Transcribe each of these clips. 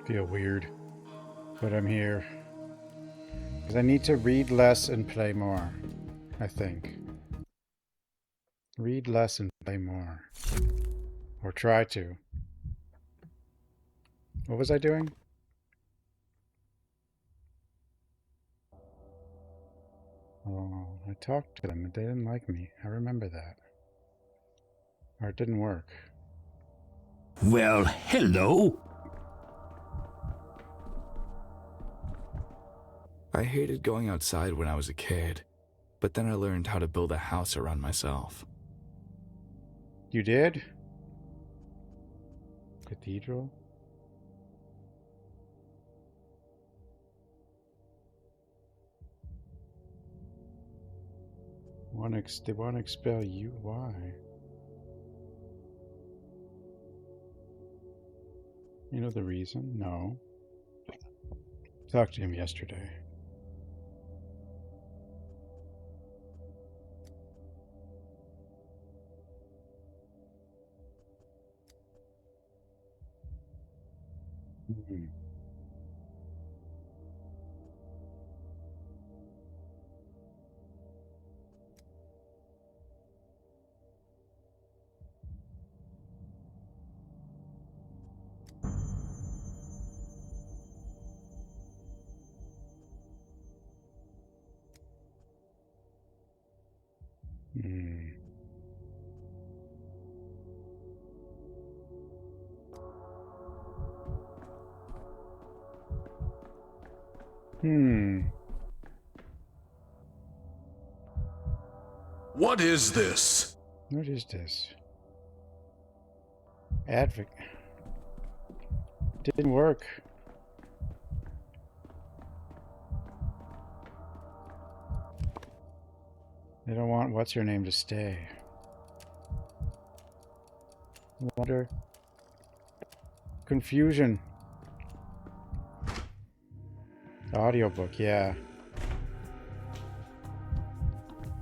Feel weird, but I'm here. Because I need to read less and play more, I think. Read less and play more. Or try to. What was I doing? Oh, I talked to them, but they didn't like me. I remember that. Or it didn't work. Well, hello. I hated going outside when I was a kid, but then I learned how to build a house around myself. You did? Cathedral? They want to expel you? Why? You know the reason? No. Talked to him yesterday. Hmm. Hmm. Hmm. What is this? What is this? Advocate. Didn't work. They don't want what's her name to stay. Wonder. Confusion. Audiobook, yeah.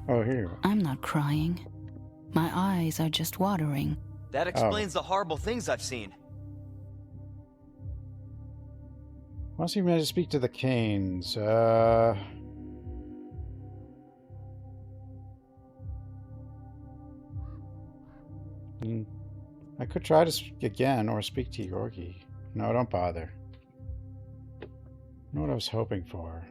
Oh, here you are. I'm not crying. My eyes are just watering. That explains the horrible things I've seen. Once you managed to speak to the Canes, I could try to speak again or speak to Yorgi. No, don't bother. You know what I was hoping for?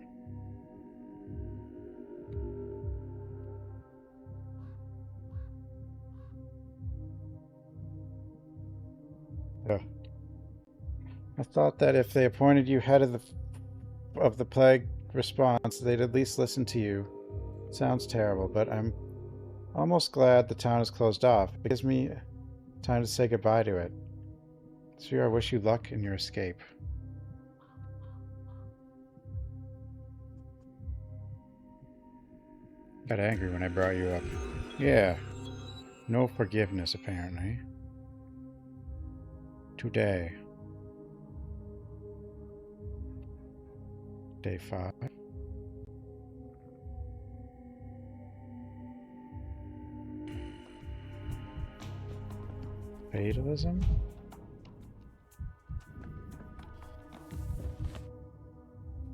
Ugh. I thought that if they appointed you head of the plague response, they'd at least listen to you. Sounds terrible, but I'm almost glad the town is closed off. It gives me time to say goodbye to it. Sure, I wish you luck in your escape. Got angry when I brought you up. Yeah. No forgiveness, apparently. Today. Day 5. Fatalism?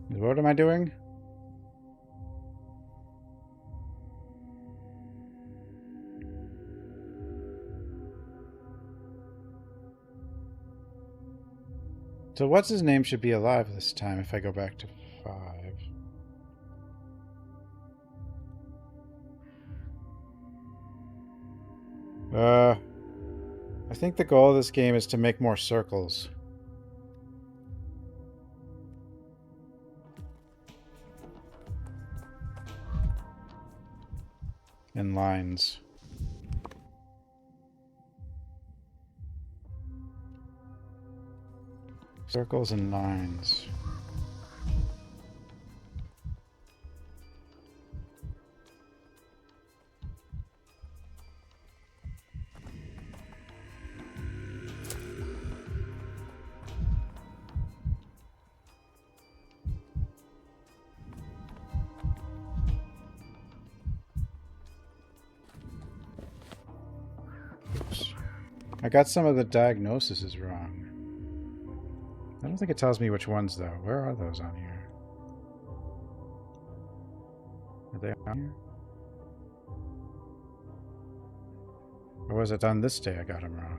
What am I doing? So what's his name should be alive this time if I go back to 5. I think the goal of this game is to make more circles. And lines. Circles and lines. Oops. I got some of the diagnoses wrong. I don't think it tells me which ones, though. Where are those on here? Are they on here? Or was it on this day I got them wrong?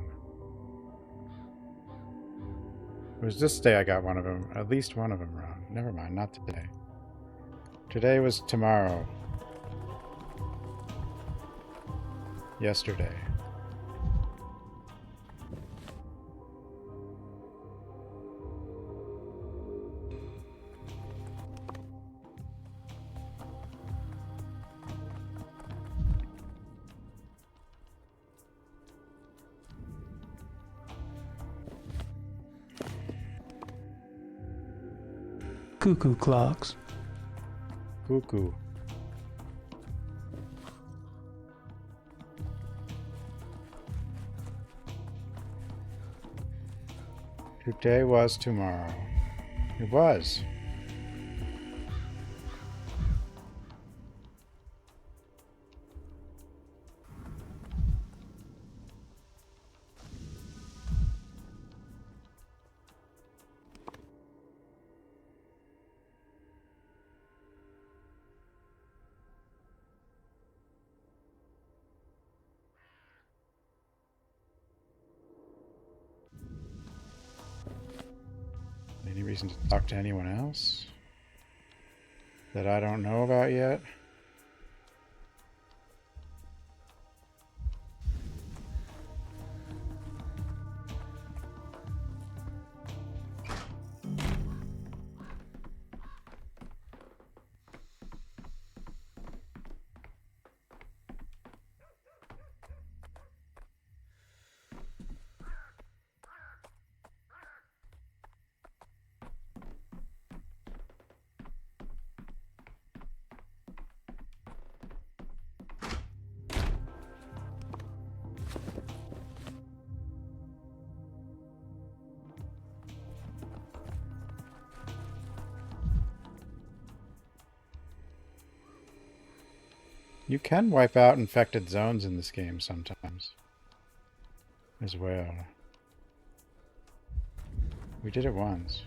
It was this day I got one of them, at least one of them wrong. Never mind, not today. Today was tomorrow. Yesterday. Cuckoo clocks. Cuckoo. Today was tomorrow. It was. Any reason to talk to anyone else that I don't know about yet? You can wipe out infected zones in this game sometimes as well. We did it once.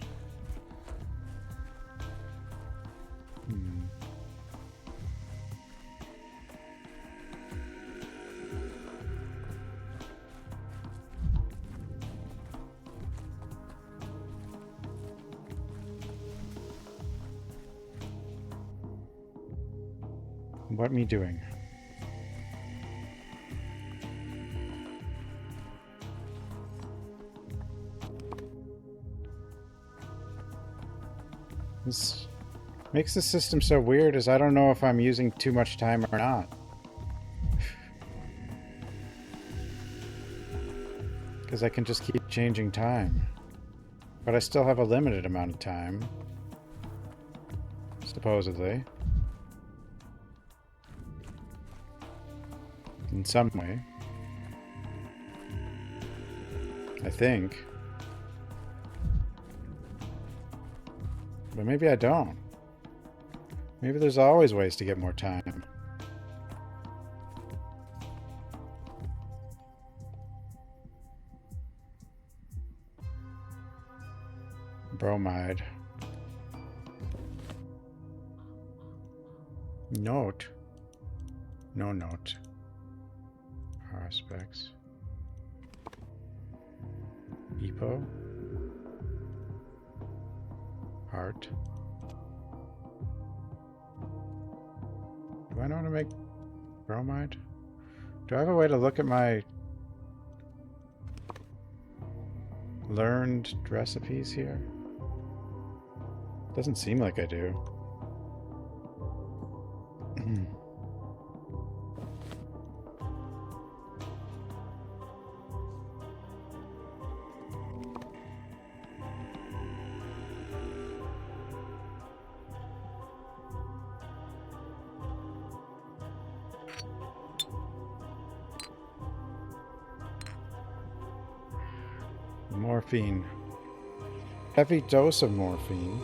What me doing? This makes the system so weird is I don't know if I'm using too much time or not. Because I can just keep changing time. But I still have a limited amount of time. Supposedly. In some way. I think. But maybe I don't. Maybe there's always ways to get more time. Bromide. Note. No note. Aspects. EPO. Heart. Do I know how to make bromide? Do I have a way to look at my learned recipes here? Doesn't seem like I do. Morphine. Heavy dose of morphine.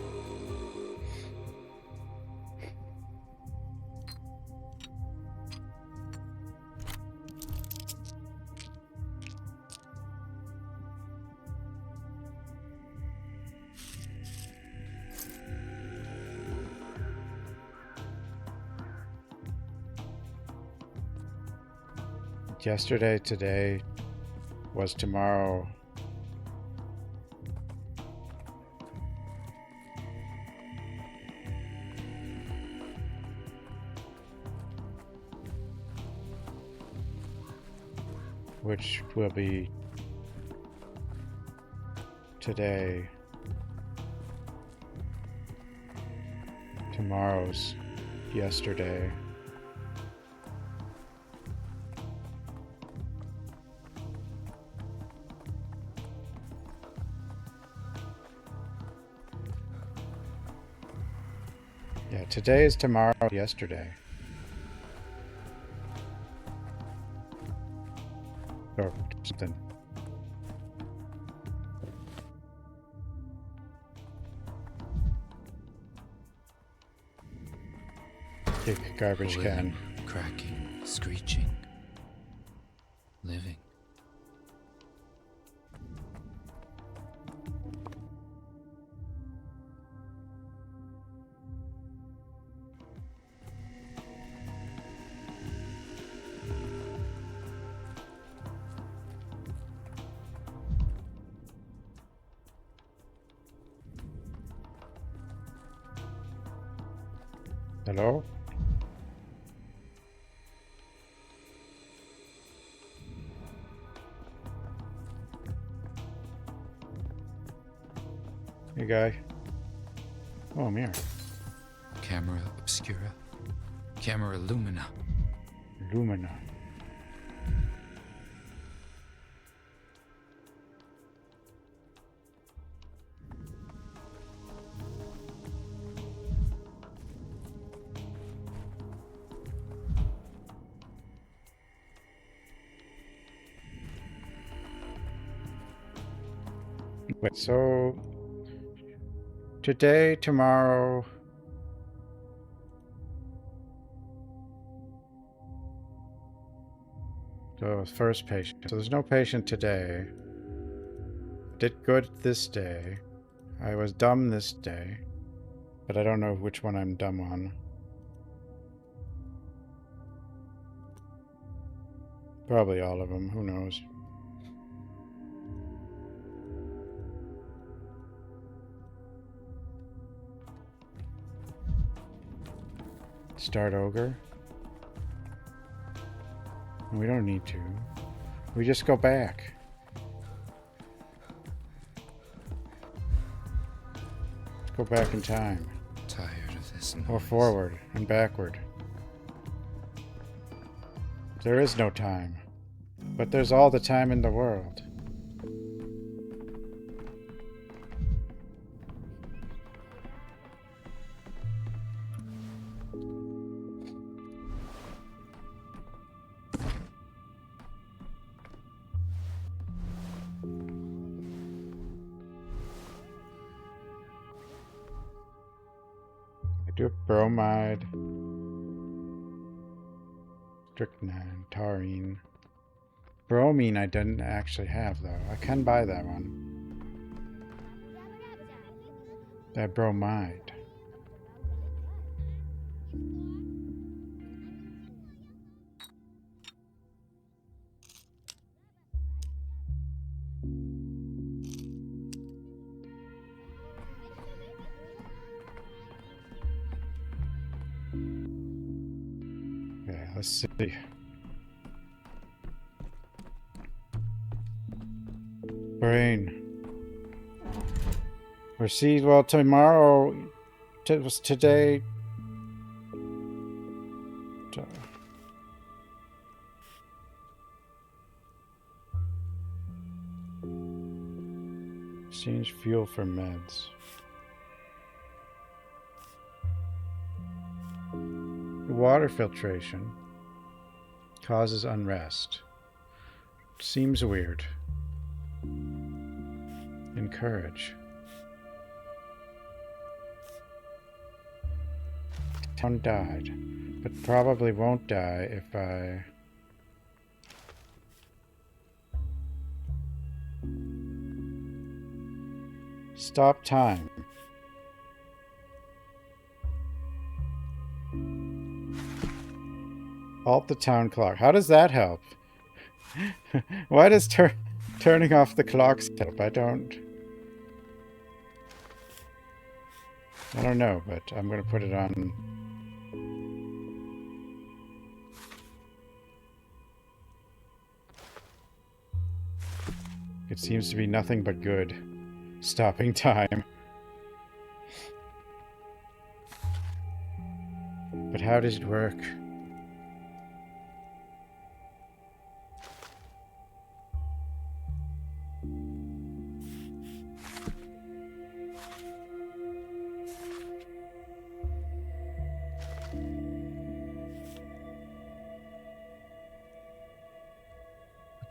Yesterday, today was tomorrow. Which will be today. Tomorrow's yesterday. Yeah, today is tomorrow, yesterday. Or something. Kick garbage can. Cracking, screeching, living. Hello? Hey, guy. Oh, a mirror. Camera obscura. Camera lumina. Lumina. Wait, so today, tomorrow, so first patient. So there's no patient today. Did good this day. I was dumb this day, but I don't know which one I'm dumb on. Probably all of them, who knows. Start ogre. We don't need to. We just go back. Let's go back in time. Tired of this noise. Or forward and backward. There is no time. But there's all the time in the world. I do bromide, strychnine, taurine. Bromine I didn't actually have though. I can buy that one. That bromide. Okay, let's see. Brain. Or see, well, tomorrow, was today. Exchange fuel for meds. Water filtration causes unrest. Seems weird. Encourage. Town died, but probably won't die if I... Stop time. Halt the town clock. How does that help? Why does turning off the clocks help? I don't know, but I'm gonna put it on. It seems to be nothing but good. Stopping time. But how does it work?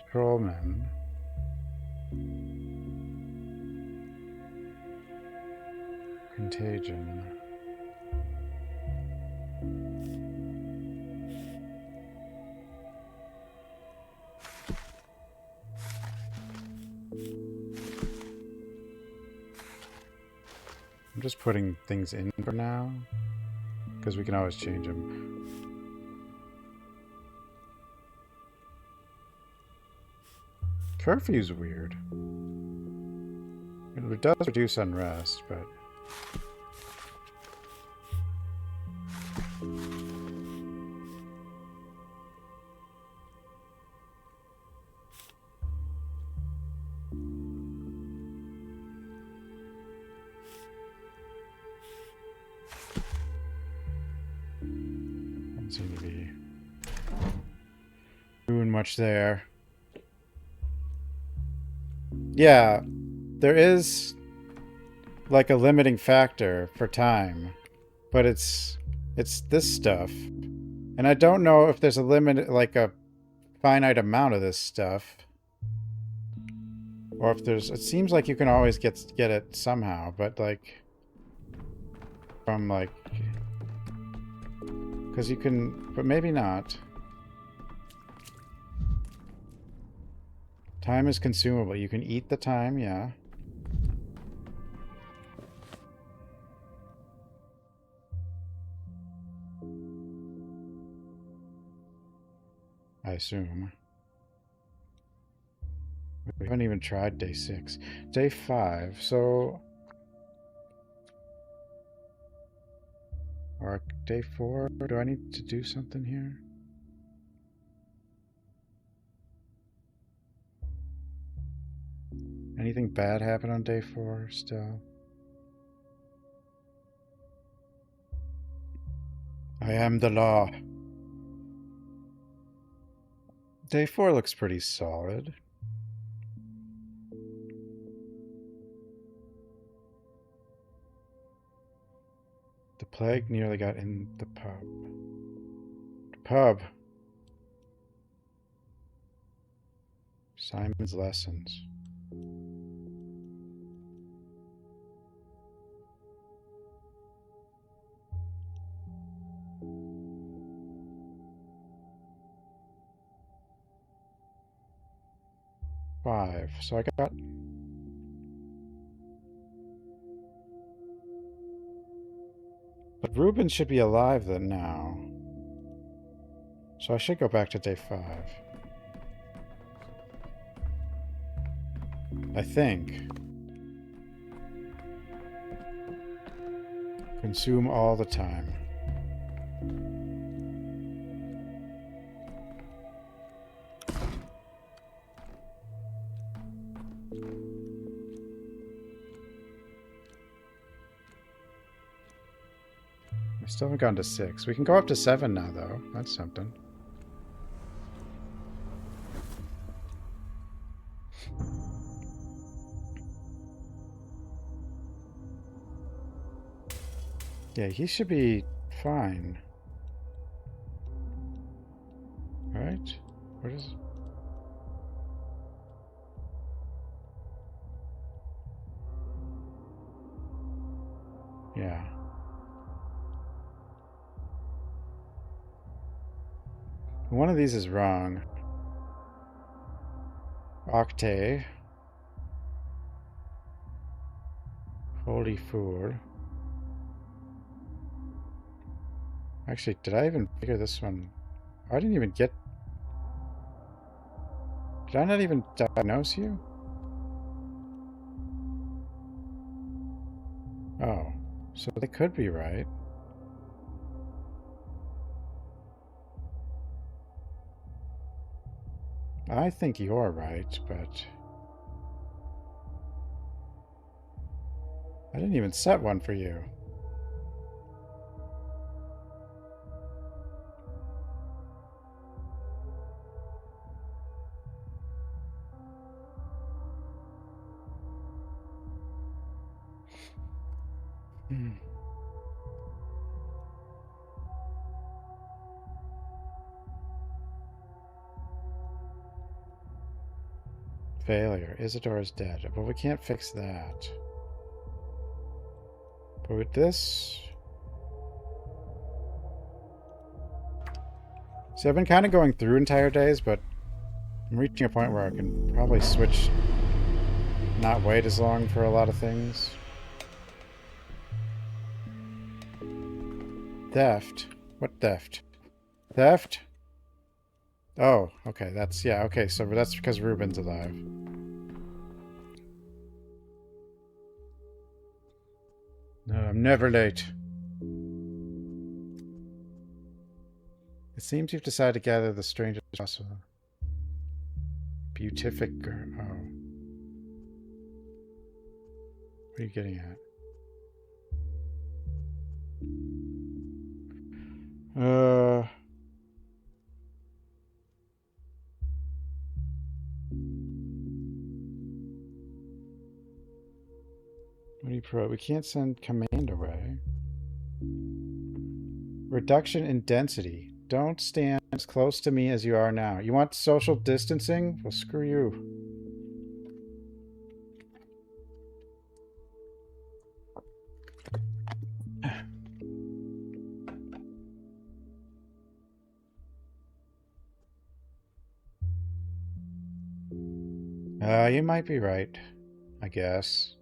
Patrolman. Contagion. I'm just putting things in for now, because we can always change them. Curfew's weird. It does reduce unrest, but... doesn't seem to be doing much there. Yeah, there is like a limiting factor for time, but it's this stuff. And I don't know if there's a limit, like a finite amount of this stuff. Or if there's, it seems like you can always get it somehow, but like from like, because you can, but maybe not. Time is consumable. You can eat the time, yeah. I assume. We haven't even tried day 6. Day 5, so... Or day 4? Do I need to do something here? Anything bad happen on day 4 still? I am the law. Day 4 looks pretty solid. The plague nearly got in the pub. The pub. Simon's lessons. Five. So I got... But Ruben should be alive then now. So I should go back to day 5. I think. Consume all the time. We still haven't gone to 6. We can go up to 7 now, though. That's something. Yeah, he should be fine. Right? What is... Yeah. One of these is wrong. Octave. Holy fool. Actually, did I even figure this one? I didn't even get... Did I not even diagnose you? Oh, so they could be right. I think you're right, but I didn't even set one for you. Hmm. Failure. Isidore is dead. But we can't fix that. But with this... See, I've been kind of going through entire days, but I'm reaching a point where I can probably switch, not wait as long for a lot of things. Theft? What theft? Theft? Oh, okay, that's, yeah, okay, so that's because Ruben's alive. No, I'm never late. It seems you've decided to gather the strangest possible. Beatific girl. Oh. What are you getting at? What do you pro? We can't send command away. Reduction in density. Don't stand as close to me as you are now. You want social distancing? Well, screw you. You might be right, I guess.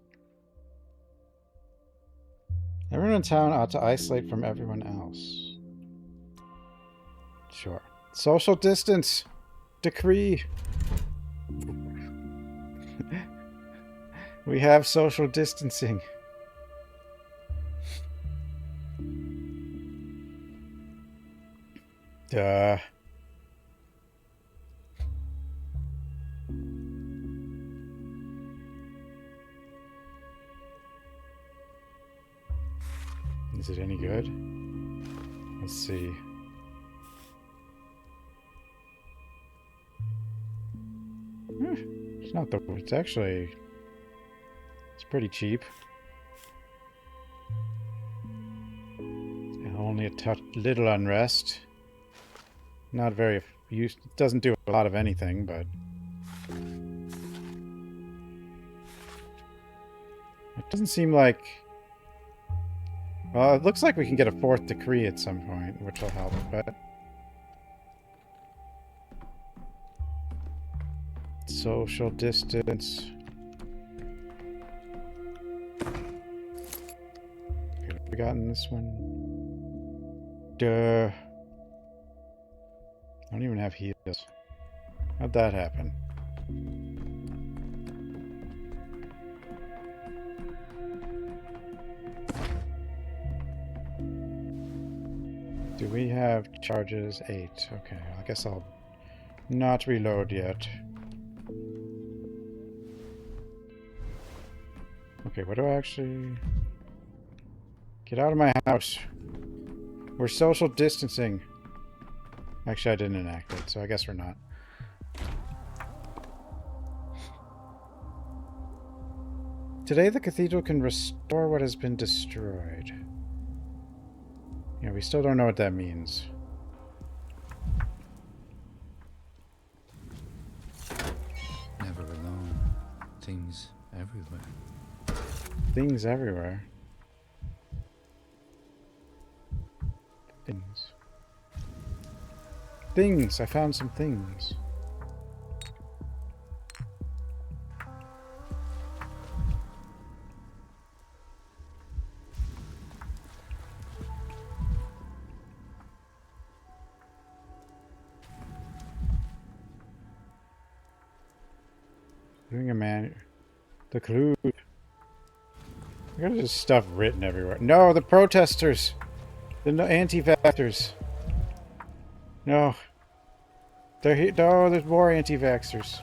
Everyone in town ought to isolate from everyone else. Sure. Social distance! Decree! We have social distancing. Duh. Is it any good? Let's see. It's not the... It's actually... It's pretty cheap. Only a little unrest. Not very... It doesn't do a lot of anything, but... It doesn't seem like... Well, it looks like we can get a fourth decree at some point, which will help, but... Social distance. Okay, have we gotten this one? Duh. I don't even have heals. How'd that happen? Do we have charges? 8. Okay, I guess I'll not reload yet. Okay, what do I actually... Get out of my house. We're social distancing. Actually, I didn't enact it, so I guess we're not. Today, the cathedral can restore what has been destroyed. Yeah, we still don't know what that means. Never alone. Things everywhere. Things everywhere. Things. Things! I found some things. Doing a man. The clue. I got just stuff written everywhere. No, the protesters. The anti-vaxxers. No. They're here. No, there's more anti-vaxxers.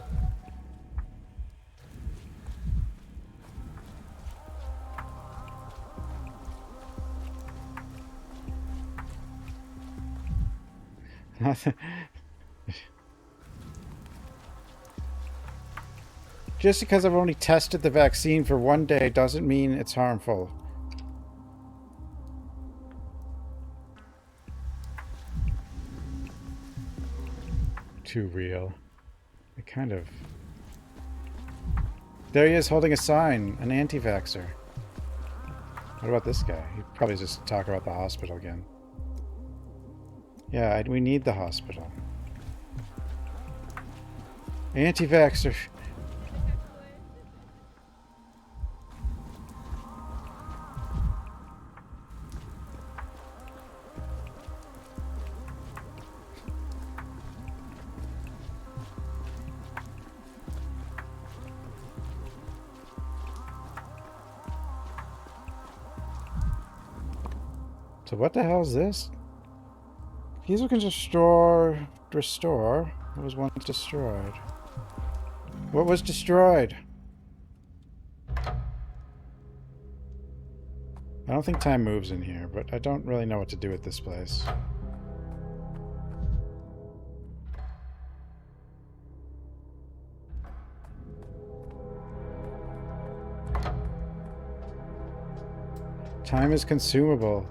Just because I've only tested the vaccine for 1 day doesn't mean it's harmful. Too real. I kind of... There he is holding a sign, an anti-vaxxer. What about this guy? He'd probably just talk about the hospital again. Yeah, we need the hospital. Anti-vaxxer. So what the hell is this? He's looking to restore what was once destroyed. What was destroyed? I don't think time moves in here, but I don't really know what to do with this place. Time is consumable.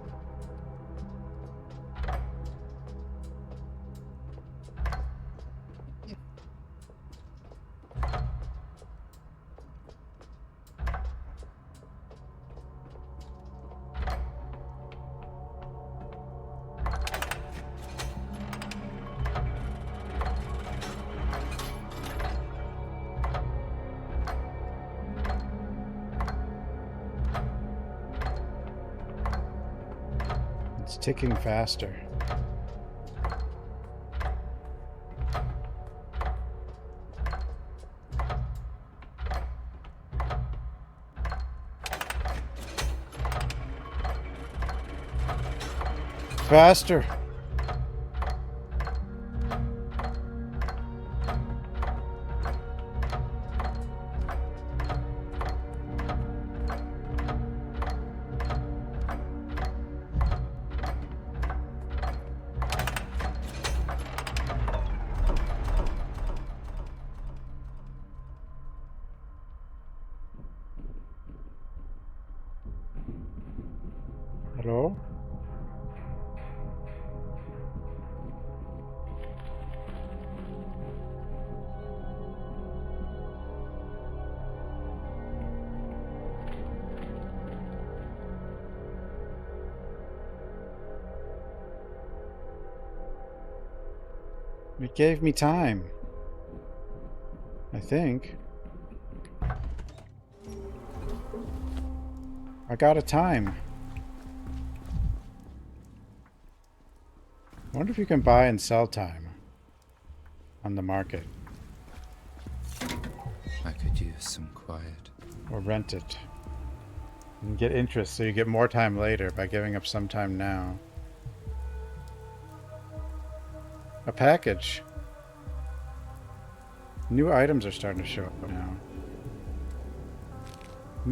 It's ticking faster. Faster. Hello? It gave me time. I think. I got a time. I wonder if you can buy and sell time on the market. I could use some quiet. Or rent it. And get interest so you get more time later by giving up some time now. A package. New items are starting to show up now.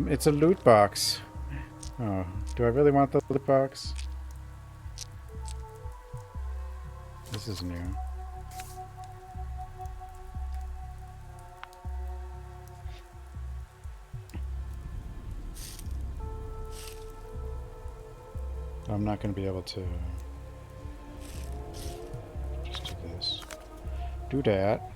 It's a loot box. Oh, do I really want the loot box? This is new. I'm not going to be able to just do this. Do that.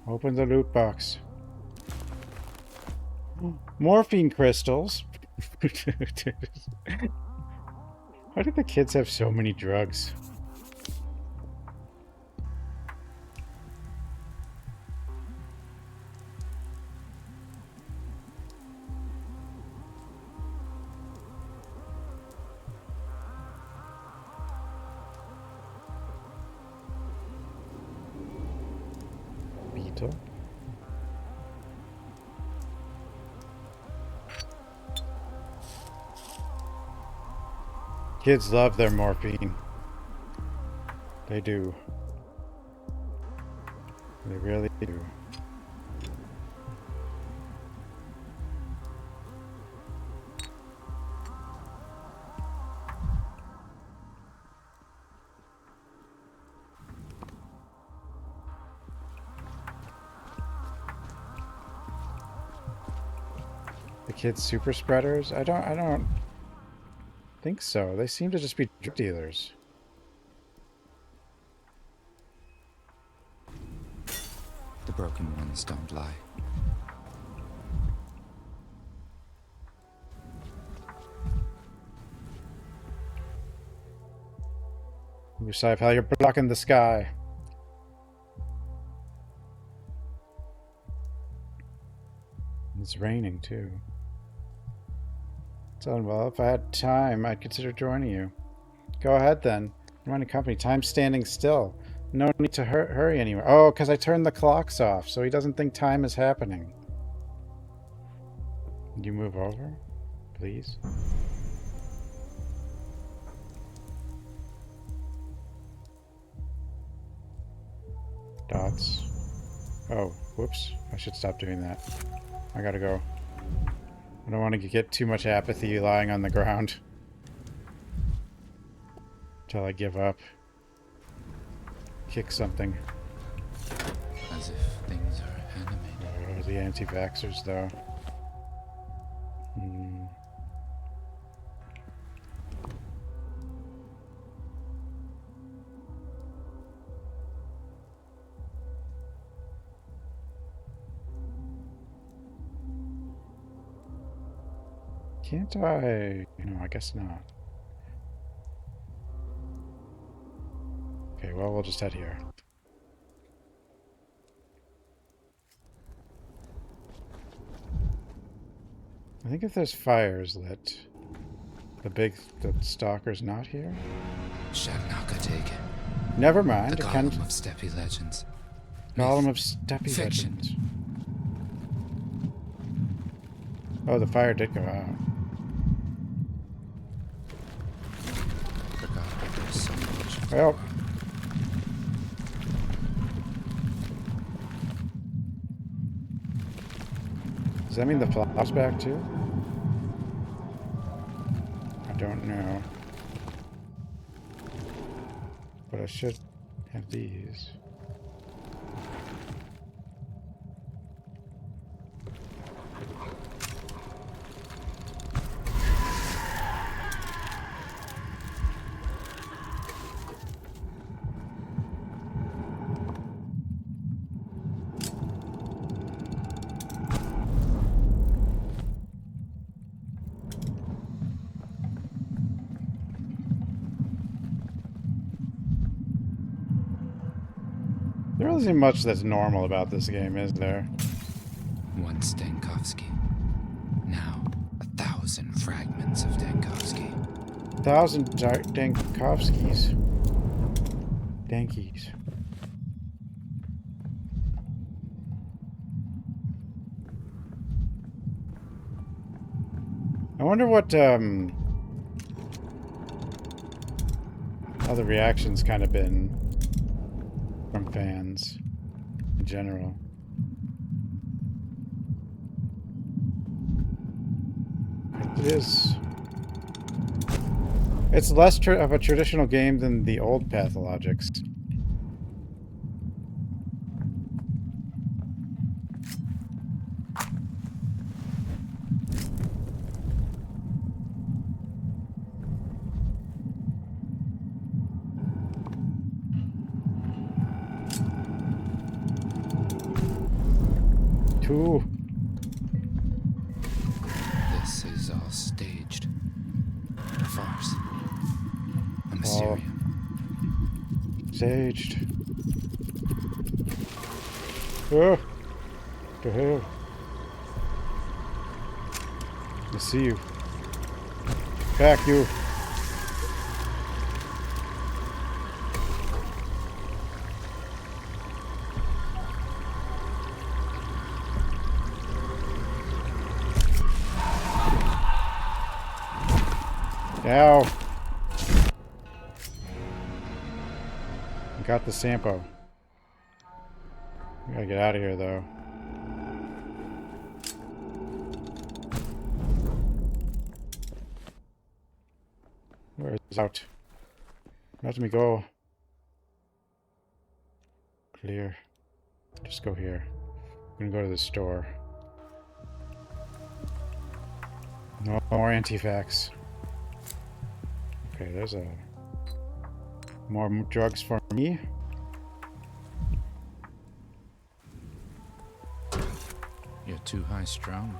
Open the loot box. Morphine crystals. Why do the kids have so many drugs? mental. Kids love their morphine. They do. They really do. The kids super spreaders? I don't think so. They seem to just be drug dealers. The broken ones don't lie. You side pal, you're blocking the sky. It's raining too. So, well, if I had time, I'd consider joining you. Go ahead then. I'm running company. Time's standing still. No need to hurry anywhere. Oh, because I turned the clocks off, so he doesn't think time is happening. Can you move over, please? Dots. Oh, whoops. I should stop doing that. I gotta go. I don't want to get too much apathy lying on the ground. Till I give up. Kick something. As if things are animated. Oh, the anti-vaxxers, though. Can't I? No, I guess not. Okay, well, we'll just head here. I think if there's fires lit, the stalker's not here? Shagnaka take it. Never mind. The Golem of Steppe legends. Golem of Steppe Fiction. legends. Oh, the fire did go out. Forgot there was so much. Well. Does that mean the flop's back too? I don't know. But I should have these. There isn't much that's normal about this game, is there? Once Denkovsky. Now 1,000 fragments of Denkovsky. 1,000 Dankovskis. Dankies. I wonder what, how the reaction's kind of been from fans in general. It is. It's less of a traditional game than the old Pathologics. Two. This is all staged. A farce. A mysterium. Staged. Oh. The hell. I see you. Back, you. Ow! Got the Sampo. We gotta get out of here, though. Where is out? Let me go. Clear. Just go here. I'm gonna go to the store. No more anti-vax. Okay, there's a... more drugs for me. You're too high strung.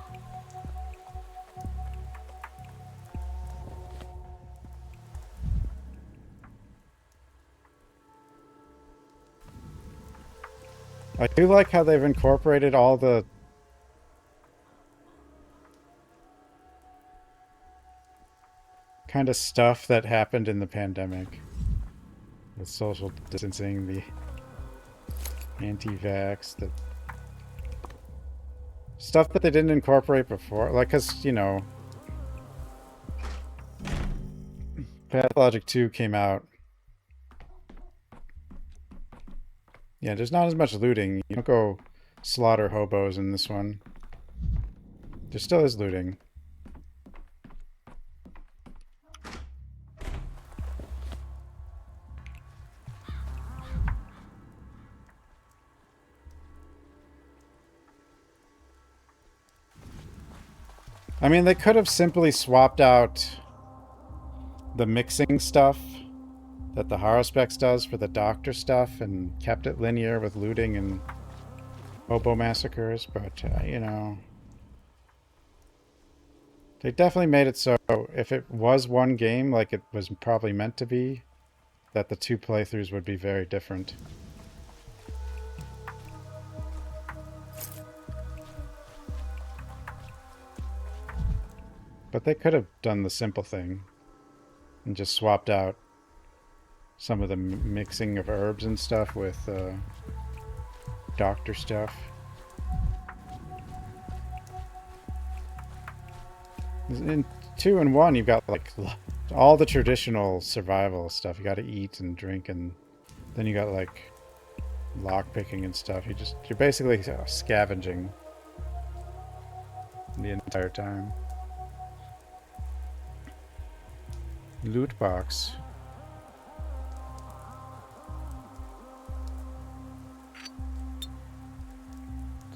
I do like how they've incorporated all the kind of stuff that happened in the pandemic. With social distancing, the anti-vax, the stuff that they didn't incorporate before. Like, because, you know, Pathologic 2 came out. Yeah, there's not as much looting. You don't go slaughter hobos in this one. There still is looting. I mean, they could have simply swapped out the mixing stuff that the Haruspex does for the doctor stuff and kept it linear with looting and hobo massacres, but, you know... They definitely made it so if it was one game, like it was probably meant to be, that the two playthroughs would be very different. But they could have done the simple thing and just swapped out some of the mixing of herbs and stuff with doctor stuff. In 2 and 1, you've got like all the traditional survival stuff. You got to eat and drink, and then you got like lock picking and stuff. You're basically scavenging the entire time. Loot box.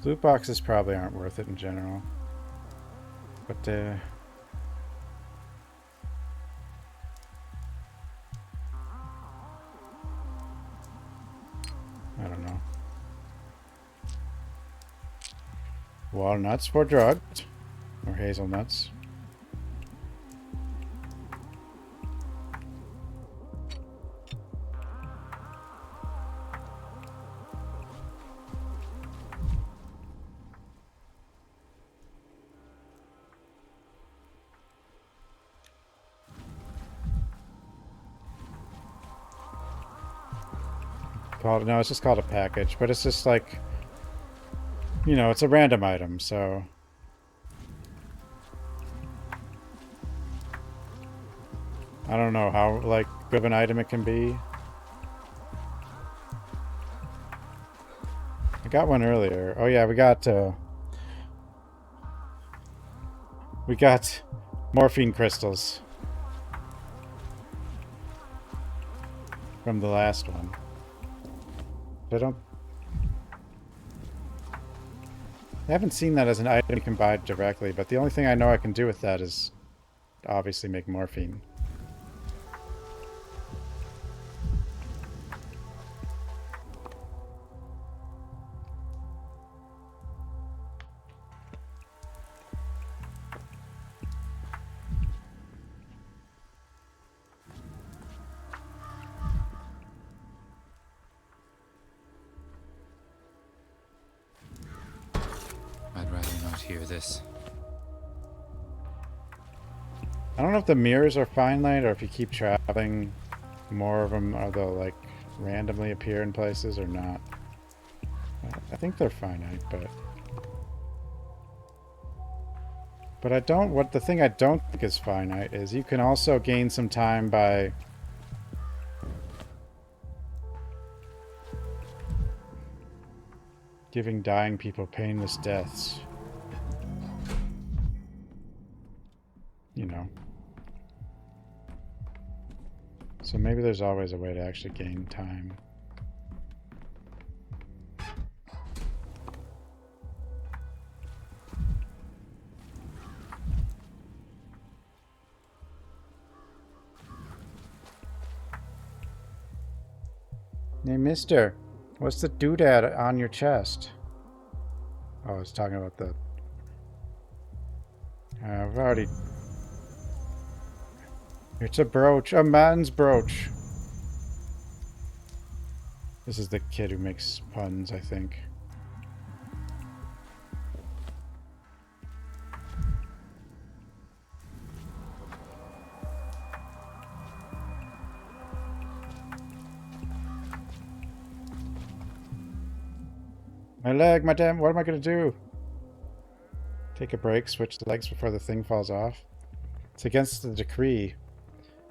Loot boxes probably aren't worth it in general. But, I don't know. Walnuts for drugs. Or hazelnuts. No, it's just called a package, but it's just like, you know, it's a random item, so I don't know how like good of an item it can be. I got one earlier. Oh yeah, we got morphine crystals from the last one. I haven't seen that as an item you can buy directly, but the only thing I know I can do with that is obviously make morphine. I'd rather not hear this. I don't know if the mirrors are finite or if you keep traveling, more of them are they'll like randomly appear in places or not. I think they're finite, but But I don't... the thing I don't think is finite is you can also gain some time by... giving dying people painless deaths. You know. So maybe there's always a way to actually gain time. Hey, mister, what's the doodad on your chest? Oh, I was talking about the... I've already... It's a brooch, a man's brooch. This is the kid who makes puns, I think. My leg, my damn, what am I gonna do? Take a break, switch the legs before the thing falls off. It's against the decree.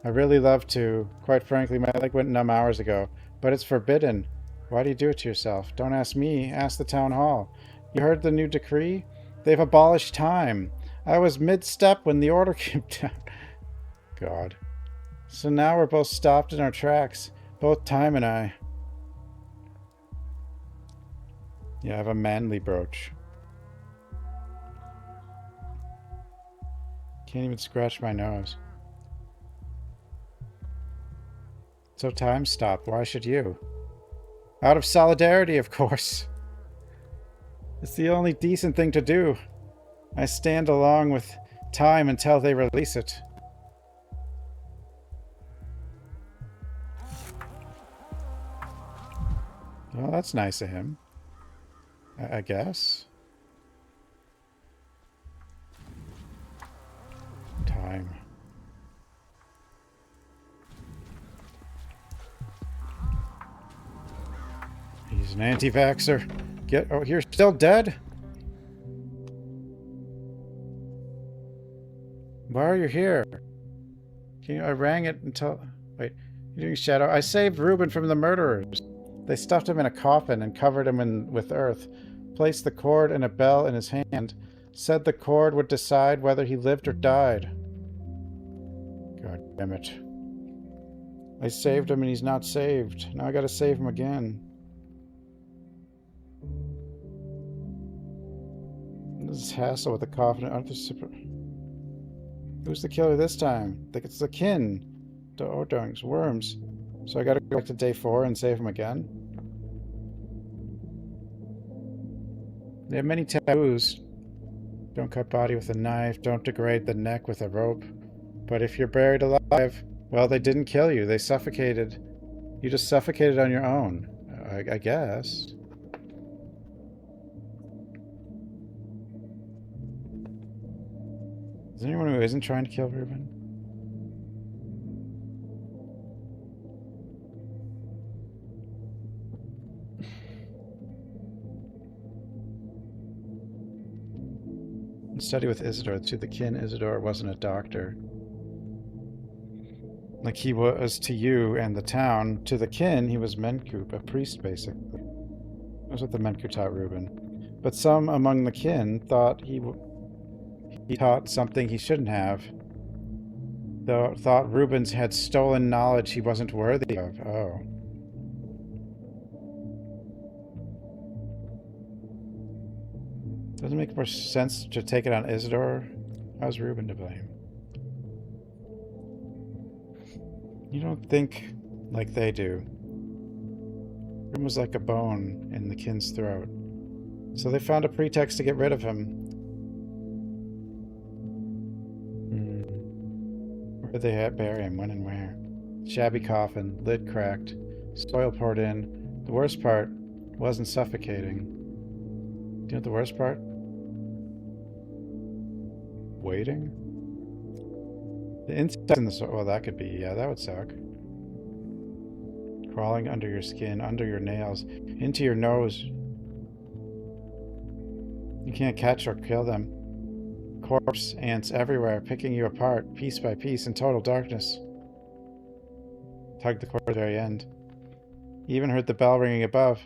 I really love to. Quite frankly, my leg went numb hours ago. But it's forbidden. Why do you do it to yourself? Don't ask me, ask the town hall. You heard the new decree? They've abolished time. I was mid-step when the order came down. God. So now we're both stopped in our tracks. Both Time and I. Yeah, I have a manly brooch. Can't even scratch my nose. So time stopped. Why should you? Out of solidarity, of course. It's the only decent thing to do. I stand along with time until they release it. Well, that's nice of him. I guess. Time. He's an anti-vaxxer. Oh, you're still dead? Why are you here? I rang it until... Wait, you're doing shadow? I saved Reuben from the murderers. They stuffed him in a coffin and covered him with earth. Placed the cord and a bell in his hand. Said the cord would decide whether he lived or died. God damn it. I saved him and he's not saved. Now I gotta save him again. This hassle with the coffin. Who's the killer this time? I think it's the kin. Doings, worms. So I gotta go back to day 4 and save him again? They have many taboos. Don't cut body with a knife. Don't degrade the neck with a rope. But if you're buried alive, well, they didn't kill you. They suffocated. You just suffocated on your own. I guess. Is there anyone who isn't trying to kill Reuben? Study with Isidore. To the kin, Isidore wasn't a doctor. Like he was to you and the town. To the kin, he was Mencoup, a priest, basically. That's what the Mencoup taught Reuben. But some among the kin thought he taught something he shouldn't have. Though thought Rubens had stolen knowledge he wasn't worthy of. Oh. Doesn't it make more sense to take it on Isidore? How's Reuben to blame? You don't think like they do. Reuben was like a bone in the kin's throat. So they found a pretext to get rid of him. Where did they bury him? When and where? Shabby coffin, lid cracked, soil poured in. The worst part wasn't suffocating. Do you know what the worst part? Waiting? The insects in the soil. Well, that could be. Yeah, that would suck. Crawling under your skin, under your nails, into your nose. You can't catch or kill them. corpse ants everywhere, picking you apart, piece by piece, in total darkness. Tugged the cord to the very end. He even heard the bell ringing above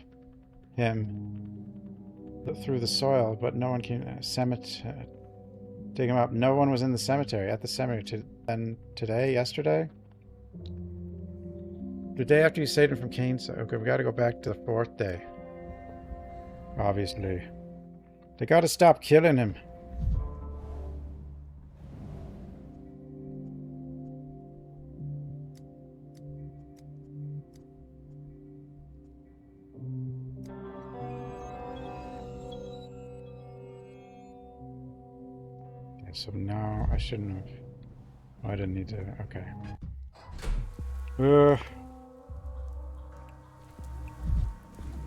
him through the soil, but no one came. Dig him up. No one was in the cemetery. At the cemetery. Yesterday? The day after you saved him from Kane's. Okay, we gotta go back to the 4th day. Obviously. They gotta stop killing him. Okay, so now I shouldn't have. Oh, I didn't need to. Okay.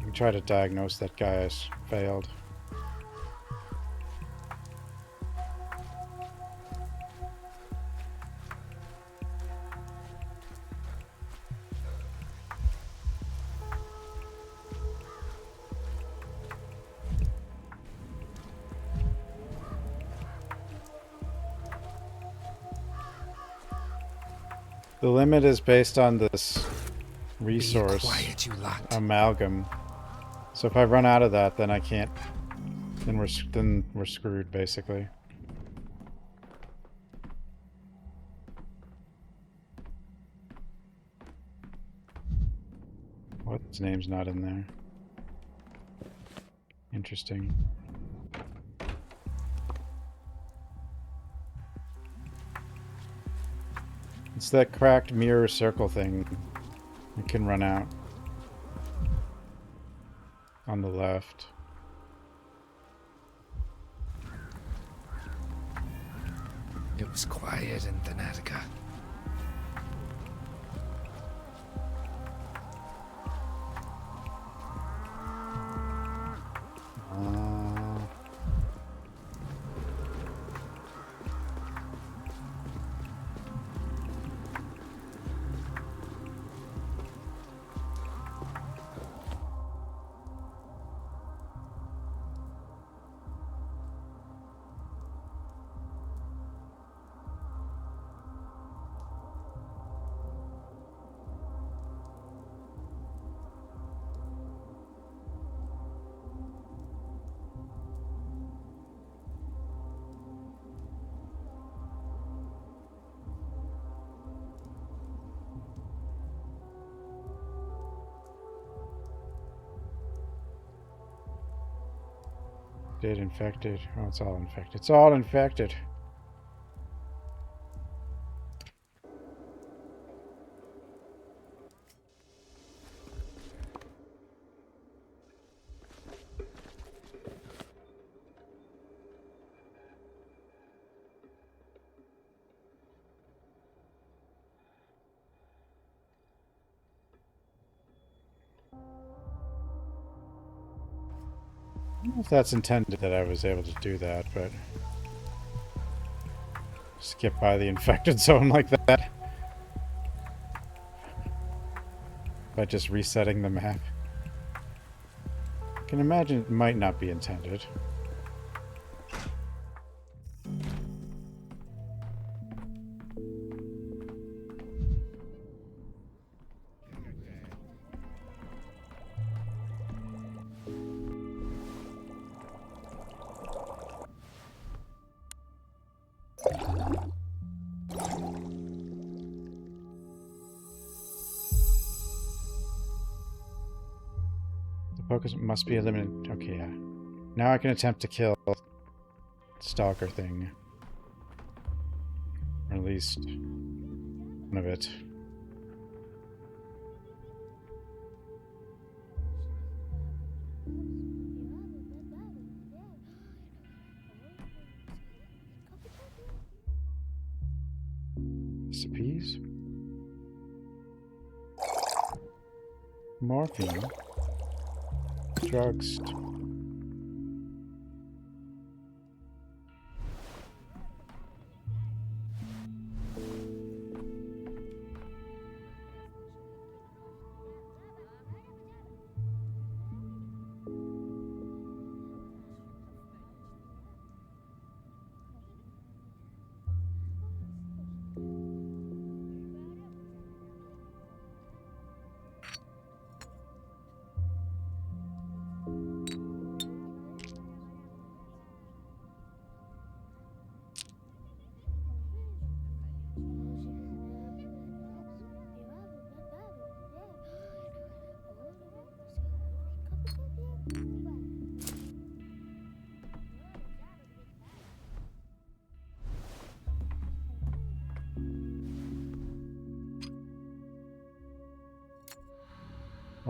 We tried to diagnose that guy as failed. The limit is based on this resource amalgam. So if I run out of that, then I can't. Then we're screwed, basically. What? His name's not in there. Interesting. It's that cracked mirror circle thing. It can run out. On the left. It was quiet in Thanatica. Dead infected. Oh, it's all infected. It's all infected. I don't know if that's intended that I was able to do that, but skip by the infected zone like that by just resetting the map. I can imagine it might not be intended. Focus must be eliminated. Okay, yeah. Now I can attempt to kill Stalker thing. Or at least one of it. Recipes. Morphine. Drugs.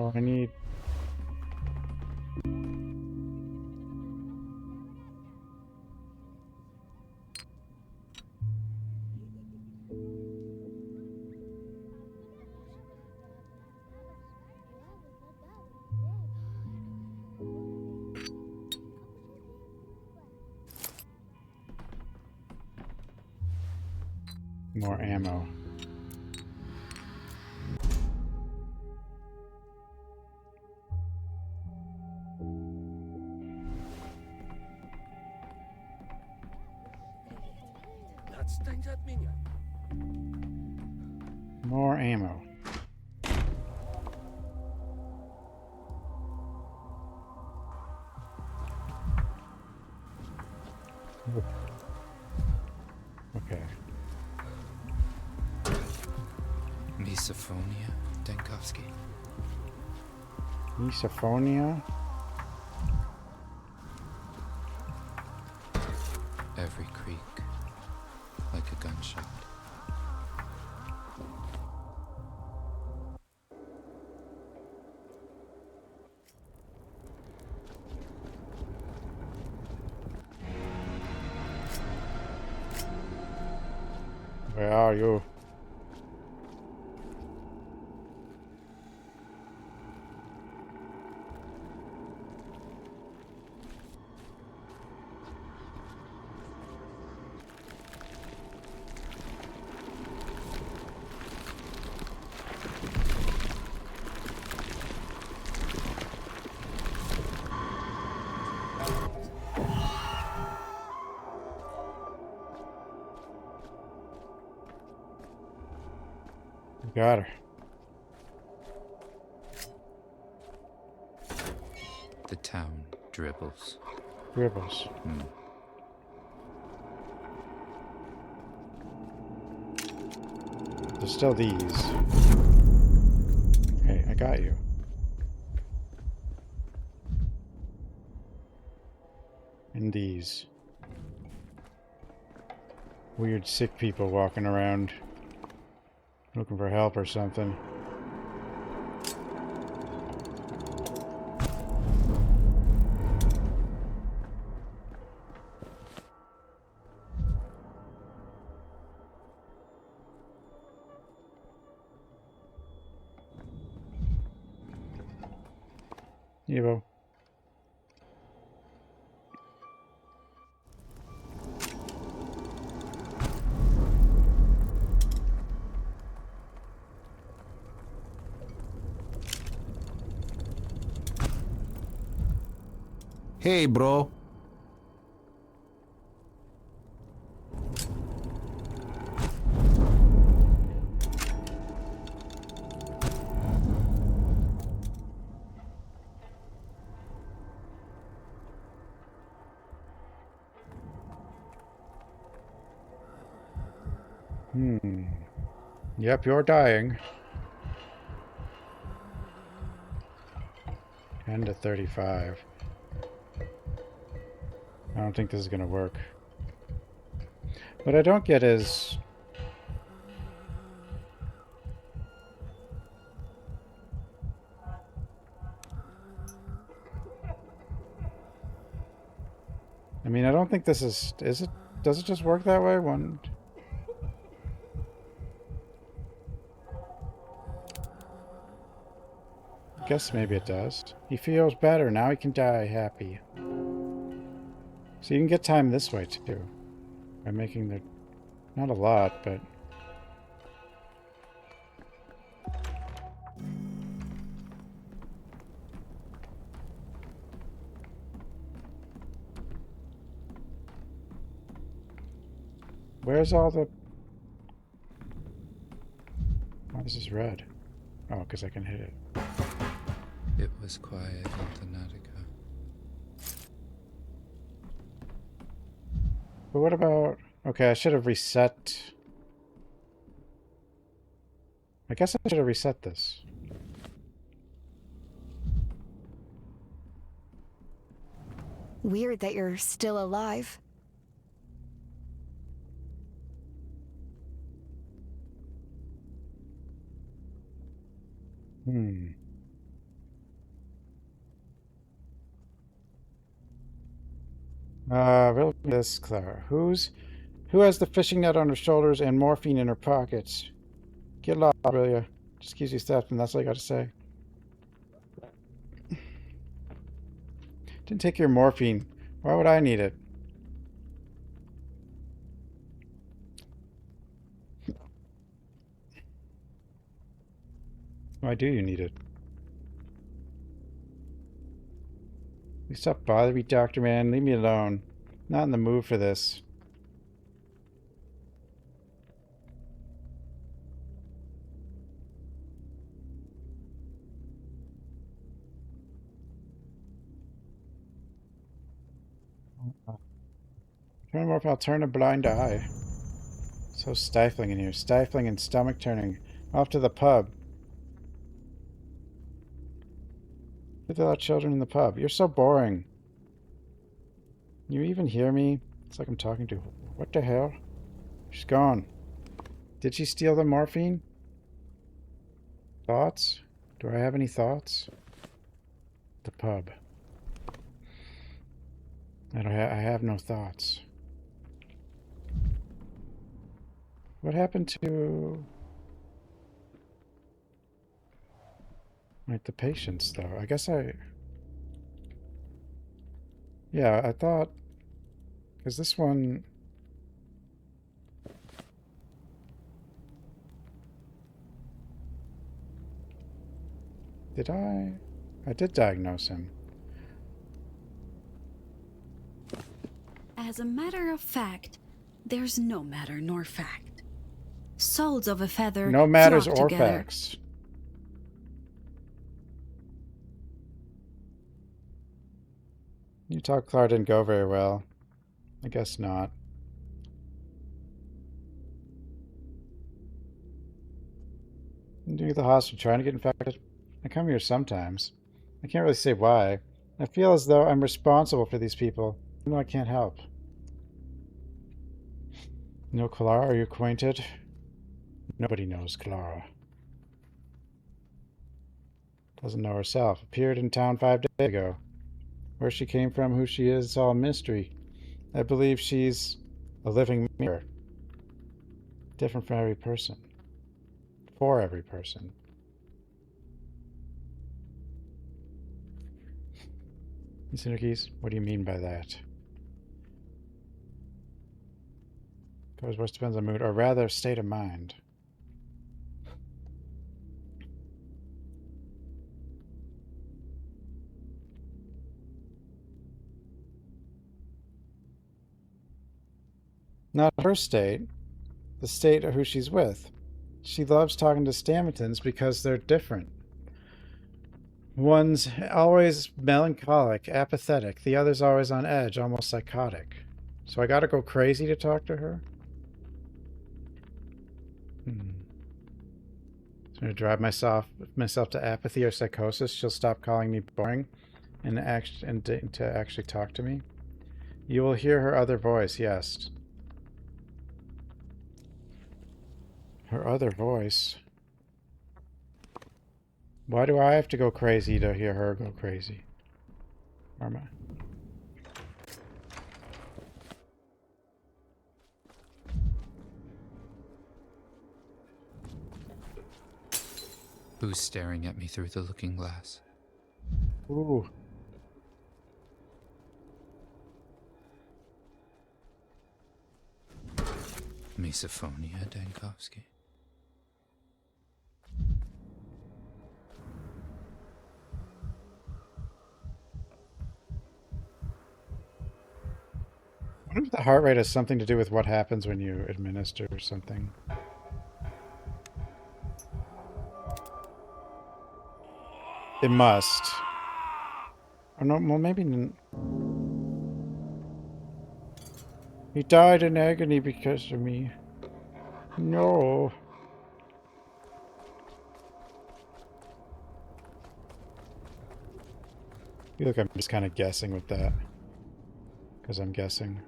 Oh, I need... more ammo. More ammo. Okay. Misophonia, Denkovsky. Misophonia? Every creak, like a gunshot. Where are you? Got her. The town dribbles. Dribbles. There's still these. Hey, I got you. And these. Weird sick people walking around looking for help or something. Evo. Hey, bro. Yep, you're dying. 10 to 35. I don't think this is gonna work. What I don't get is... I mean, I don't think this is... Is it? Does it just work that way? One... I guess maybe it does. He feels better. Now he can die happy. So you can get time this way, too. By making the... Not a lot, but... Where's all the... Why is this red? Oh, because I can hit it. It was quiet in Donatica. But what about... Okay, I should have reset... I guess I should have reset this. Weird that you're still alive. Riddle me this, Clara. Who has the fishing net on her shoulders and morphine in her pockets? Get lost, will ya? Just excuse you, Stephen. That's all I got to say. Didn't take your morphine. Why would I need it? Why do you need it? You stop bothering me, Dr. Man. Leave me alone. Not in the mood for this. Turn more if I'll turn a blind eye. So stifling in here. Stifling and stomach turning. Off to the pub. Look at all the children in the pub. You're so boring. You even hear me? It's like I'm talking to... What the hell? She's gone. Did she steal the morphine? Thoughts? Do I have any thoughts? The pub. I have no thoughts. What happened to... Like the patients, though? I guess I... Yeah, I thought... Because this one... Did I... I did diagnose him. As a matter of fact, there's no matter nor fact. Souls of a feather No matters flock or together. facts. You talk Clara didn't go very well. I guess not. I'm doing at the hospital, trying to get infected. I come here sometimes. I can't really say why. I feel as though I'm responsible for these people, even though I can't help. No, Clara, are you acquainted? Nobody knows Clara. Doesn't know herself. Appeared in town 5 days ago. Where she came from, who she is, it's all a mystery. I believe she's a living mirror. Different from every person. For every person. Keys, what do you mean by that? Goes worse depends on mood, or rather state of mind. Not her state, the state of who she's with. She loves talking to Stamintons because they're different. One's always melancholic, apathetic. The other's always on edge, almost psychotic. So I gotta go crazy to talk to her? So I'm gonna drive myself to apathy or psychosis. She'll stop calling me boring and to actually talk to me. You will hear her other voice, yes. Her other voice. Why do I have to go crazy to hear her go crazy? Or am I? Who's staring at me through the looking glass? Ooh. Misophonia, Dankovsky. I wonder if the heart rate has something to do with what happens when you administer something. It must. Oh no, well maybe... He died in agony because of me. No. I feel like I'm just kind of guessing with that. Because I'm guessing.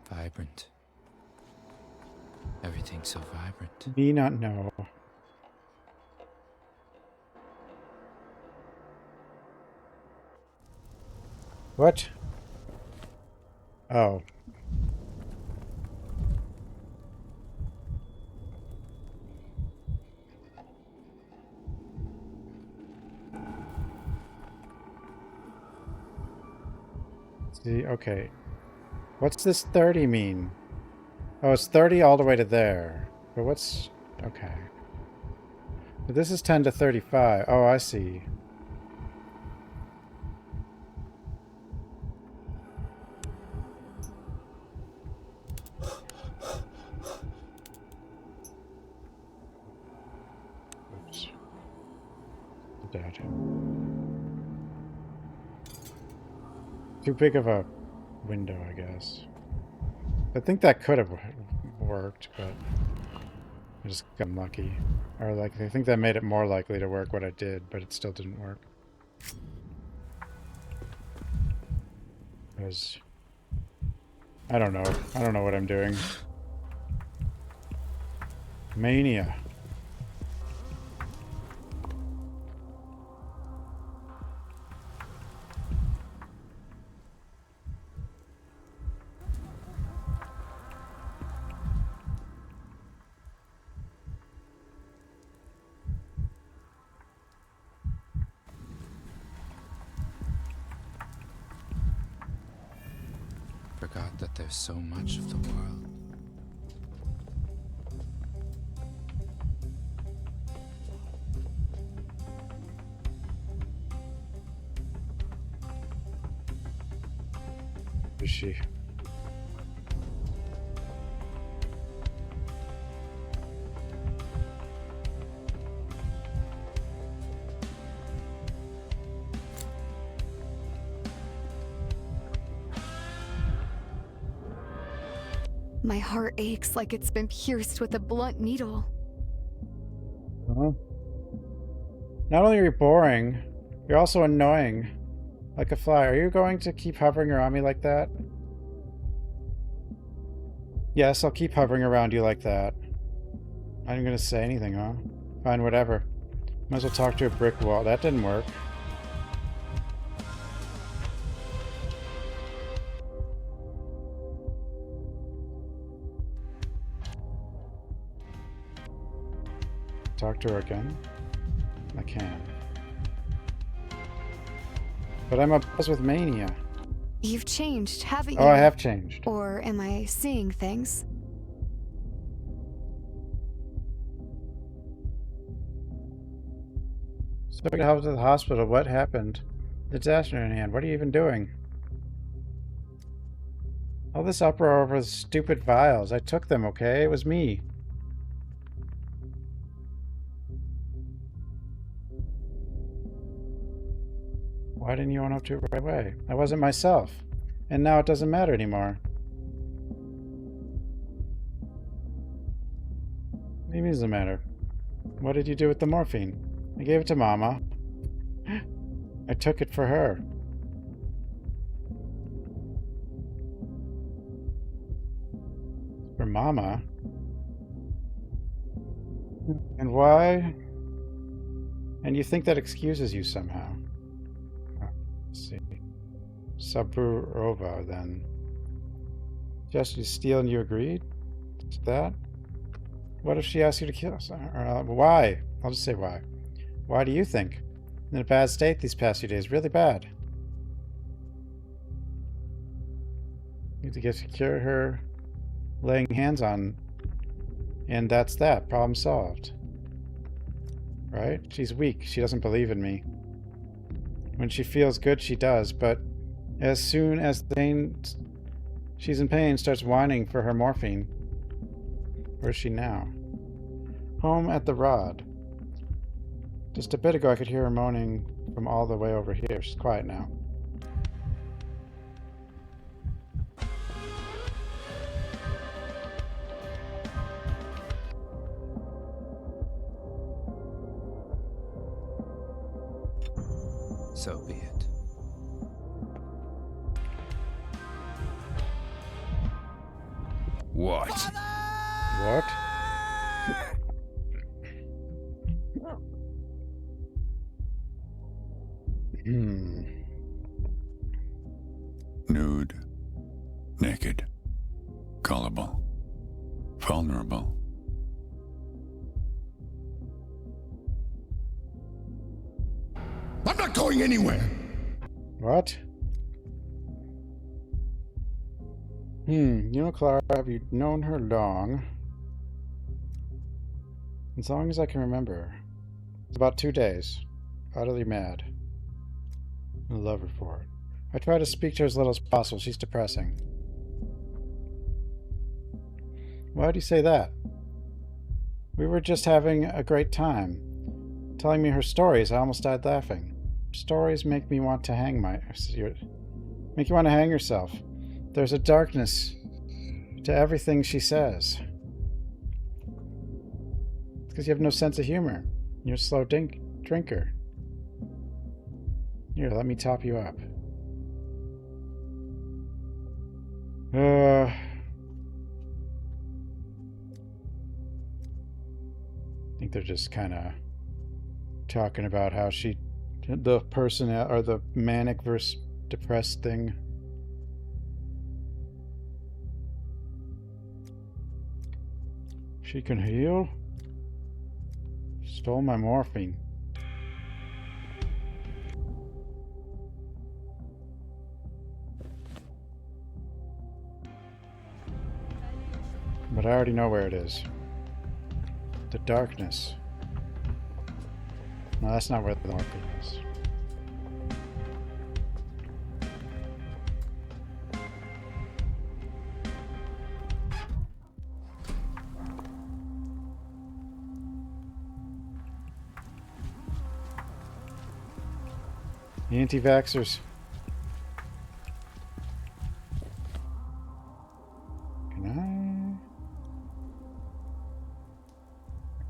Vibrant. Everything Everything's so vibrant. Me not know. What? Oh. See, okay. What's this 30 mean? Oh, it's 30 all the way to there. But what's... Okay. But this is 10 to 35. Oh, I see. Oops. Dead. Too big of a window, I guess. I think that could have worked, but I just got unlucky. Or like, I think that made it more likely to work what I did, but it still didn't work. Because I don't know. I don't know what I'm doing. Mania. Forgot that there's so much of the world. Is she? My heart aches like it's been pierced with a blunt needle. Huh? Not only are you boring, you're also annoying. Like a fly. Are you going to keep hovering around me like that? Yes, I'll keep hovering around you like that. Not even gonna say anything, huh? Fine, whatever. Might as well talk to a brick wall. That didn't work. Talk to her again? I can. But I'm obsessed with mania. You've changed, haven't you? Oh, I have changed. Or am I seeing things? So I got help to the hospital. What happened? The disaster in hand. What are you even doing? All this uproar over the stupid vials. I took them, okay? It was me. Why didn't you own up to it right away? I wasn't myself. And now it doesn't matter anymore. What do you mean it doesn't matter? What did you do with the morphine? I gave it to Mama. I took it for her. For Mama? And why? And you think that excuses you somehow? Let's see. Saburova, then. She asked you to steal and you agreed? To that? What if she asked you to kill us? Why? I'll just say why. Why do you think? In a bad state these past few days. Really bad. You need to get secure her laying hands on. And that's that. Problem solved. Right? She's weak. She doesn't believe in me. When she feels good, she does, but as soon as she's in pain, starts whining for her morphine. Where is she now? Home at the Rod. Just a bit ago, I could hear her moaning from all the way over here. She's quiet now. So be it. What? What? Nude. Naked. Gullible. Vulnerable. I'm not going anywhere! What? You know, Clara, have you known her long? As long as I can remember. It's about 2 days. Utterly mad. I love her for it. I try to speak to her as little as possible. She's depressing. Why do you say that? We were just having a great time. Telling me her stories, I almost died laughing. Stories make me want to hang make you want to hang yourself. There's a darkness to everything she says. It's because you have no sense of humor. You're a slow drinker. Here, let me top you up. I think they're just kind of talking about how the person, or the manic versus depressed thing. She can heal? Stole my morphine. But I already know where it is. The darkness. No, that's not where the morphine is. The anti-vaxxers. Can I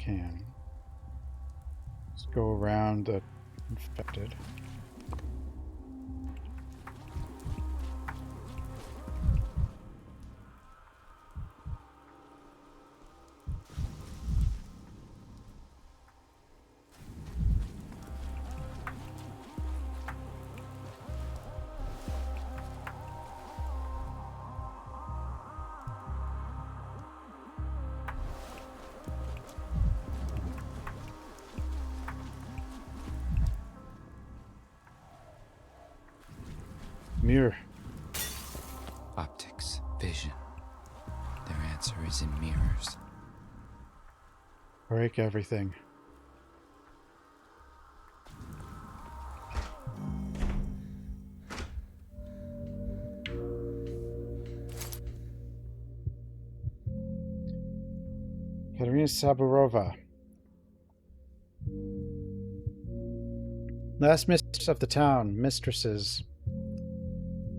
can. Let's go around the infected. Mirror. Optics, vision. Their answer is in mirrors. Break everything. Katerina Saburova. Last mistress of the town. Mistresses.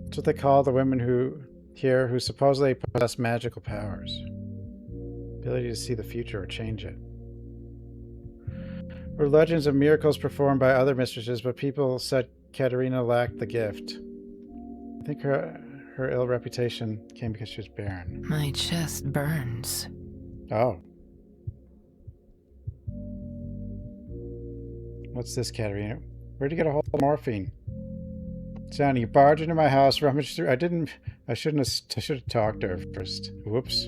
That's what they call the women who supposedly possess magical powers. Ability to see the future or change it. There were legends of miracles performed by other mistresses, but people said Katerina lacked the gift. I think her ill reputation came because she was barren. My chest burns. Oh. What's this, Katerina? Where'd you get a hold of morphine? Johnny, you barged into my house, rummaged through. I should have talked to her first. Whoops.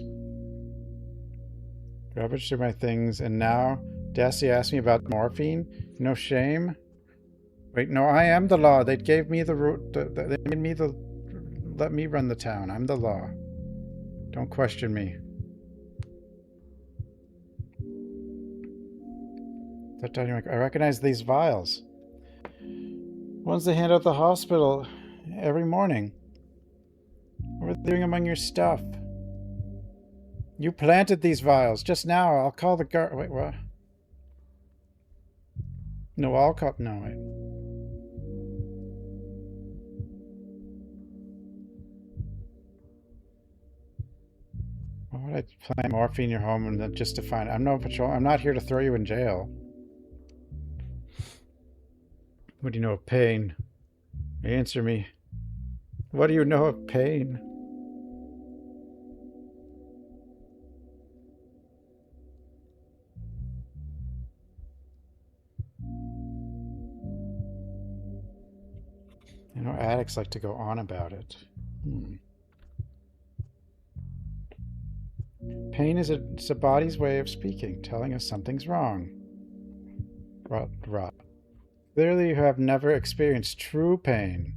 Rummaged through my things, and now Dassy asked me about morphine? No shame? Wait, no, I am the law. They gave me the root. They made me let me run the town. I'm the law. Don't question me. I recognize these vials. Ones they hand out at the hospital every morning. What were they doing among your stuff? You planted these vials just now. I'll call the guard. Wait, what? No, I'll call. No, wait. Why would I plant morphine in your home and then just to find? I'm no patrol. I'm not here to throw you in jail. What do you know of pain? Answer me. What do you know of pain? You know, addicts like to go on about it. Pain is it's a body's way of speaking, telling us something's wrong. Rot. Clearly you have never experienced true pain.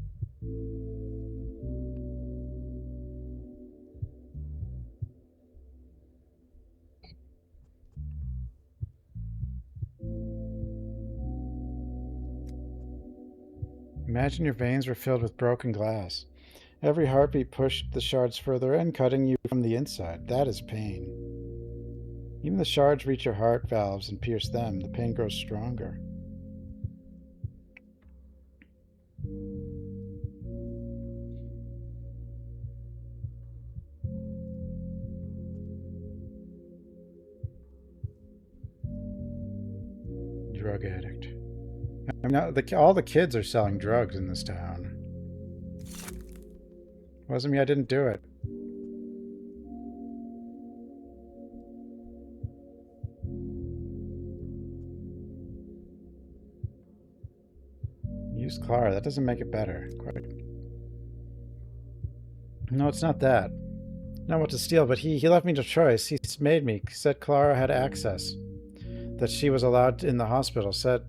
Imagine your veins were filled with broken glass. Every heartbeat pushed the shards further in, cutting you from the inside. That is pain. Even the shards reach your heart valves and pierce them. The pain grows stronger. Drug addict. I mean, all the kids are selling drugs in this town. Wasn't me, I didn't do it. Use Clara, that doesn't make it better. Quite. No, it's not that. Not what to steal, but he left me to choice. He made me. Said Clara had access. That she was allowed in the hospital. Said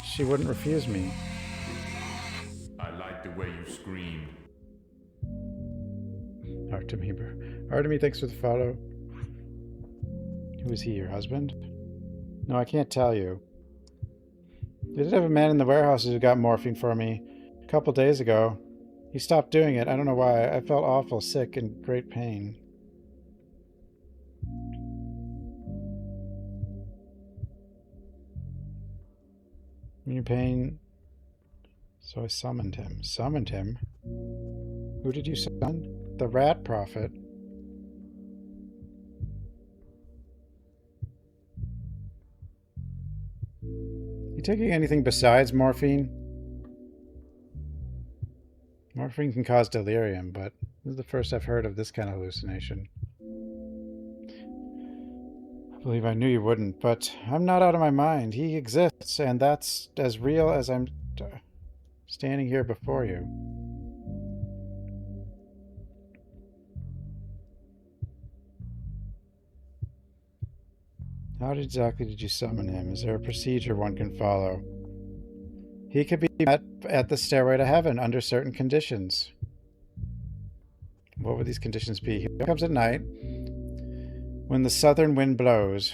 she wouldn't refuse me. I like the way you screamed. Artemi, thanks for the follow. Who is he, your husband? No, I can't tell you. They did have a man in the warehouses who got morphine for me a couple days ago. He stopped doing it. I don't know why. I felt awful, sick, and great pain. Your pain. So I summoned him. Summoned him? Who did you summon? The rat prophet. You taking anything besides morphine? Morphine can cause delirium, but this is the first I've heard of this kind of hallucination. I believe I knew you wouldn't, but I'm not out of my mind. He exists, and that's as real as I'm standing here before you. How exactly did you summon him? Is there a procedure one can follow? He could be met at the stairway to heaven under certain conditions. What would these conditions be? He comes at night when the southern wind blows.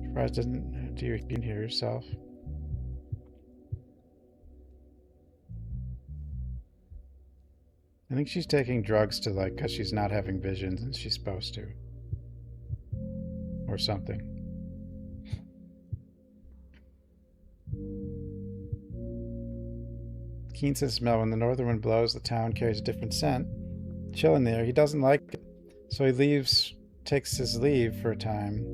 Surprised doesn't do you can hear yourself? I think she's taking drugs to, like, because she's not having visions and she's supposed to. Or something. Keen sense of smell. When the northern wind blows, the town carries a different scent. Chill in there. He doesn't like it. So he leaves, takes his leave for a time.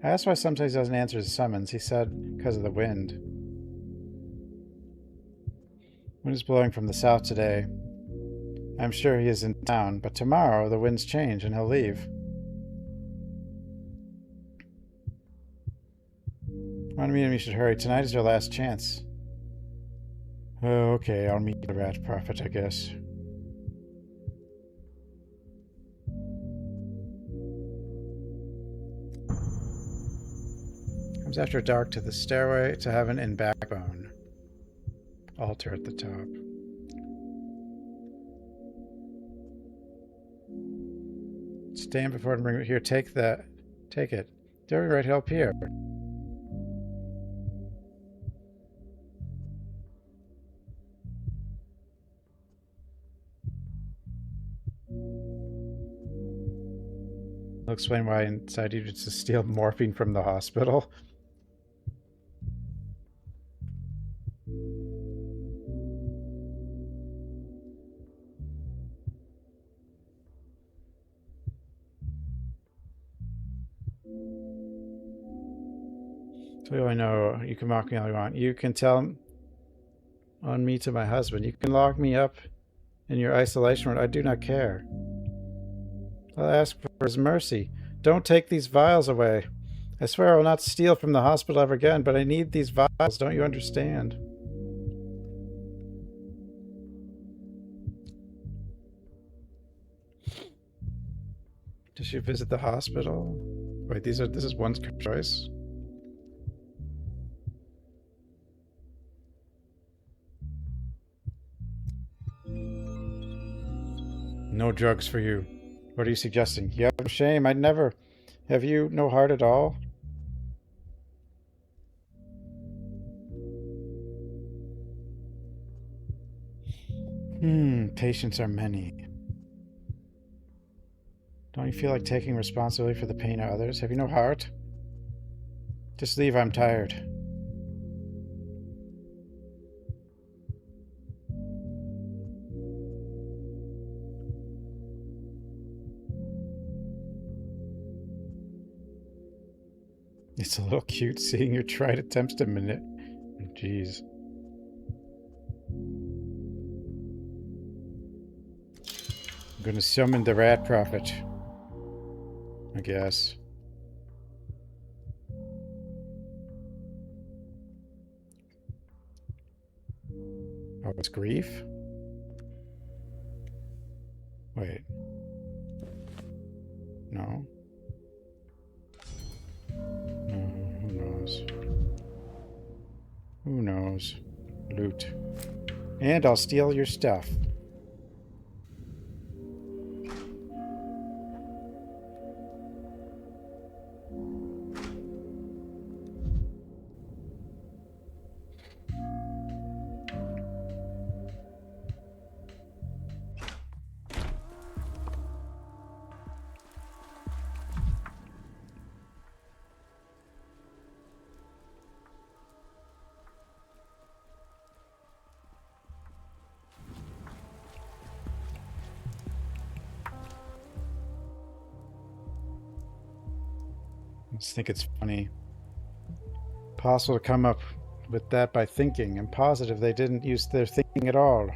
I asked why sometimes he doesn't answer his summons. He said because of the wind. Wind is blowing from the south today. I'm sure he is in town, but tomorrow the winds change and he'll leave. Want to meet him, you should hurry. Tonight is your last chance. Oh, okay, I'll meet the rat prophet, I guess. Comes after dark to the stairway to heaven in Backbone. Altar at the top. Stand before it and bring it here. Take that. Take it. There, right up here. I'll explain why inside you just to steal morphine from the hospital. So I know you can mock me all you want. You can tell on me to my husband. You can lock me up in your isolation room. I do not care. I'll ask for his mercy. Don't take these vials away. I swear I will not steal from the hospital ever again, but I need these vials. Don't you understand? Does she visit the hospital? Wait, this is one's choice? No drugs for you. What are you suggesting? You have shame. I'd never. Have you no heart at all? Patients are many. Don't you feel like taking responsibility for the pain of others? Have you no heart? Just leave, I'm tired. It's a little cute seeing your tried attempts to Jeez. I'm gonna summon the rat prophet. I guess. Oh, it's grief? Wait. No. Who knows? Who knows? Loot. And I'll steal your stuff. I just think it's funny. Possible to come up with that by thinking. I'm positive they didn't use their thinking at all.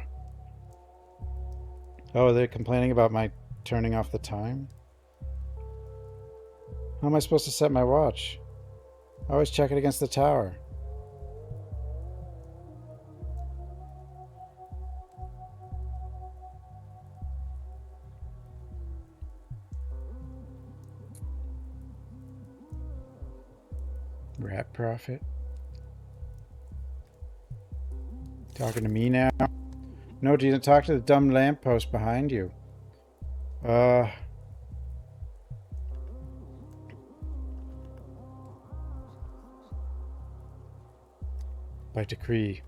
Oh, they're complaining about my turning off the time? How am I supposed to set my watch? I always check it against the tower. Rat prophet? Talking to me now? No, do you talk to the dumb lamppost behind you? By decree.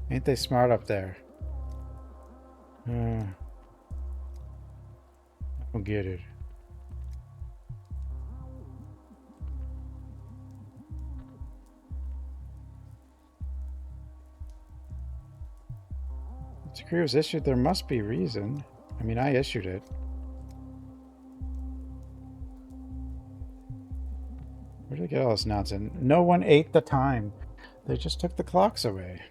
Ain't they smart up there? I don't get it. The decree was issued, there must be reason. I mean, I issued it. Where did they get all this nonsense? No one ate the time. They just took the clocks away.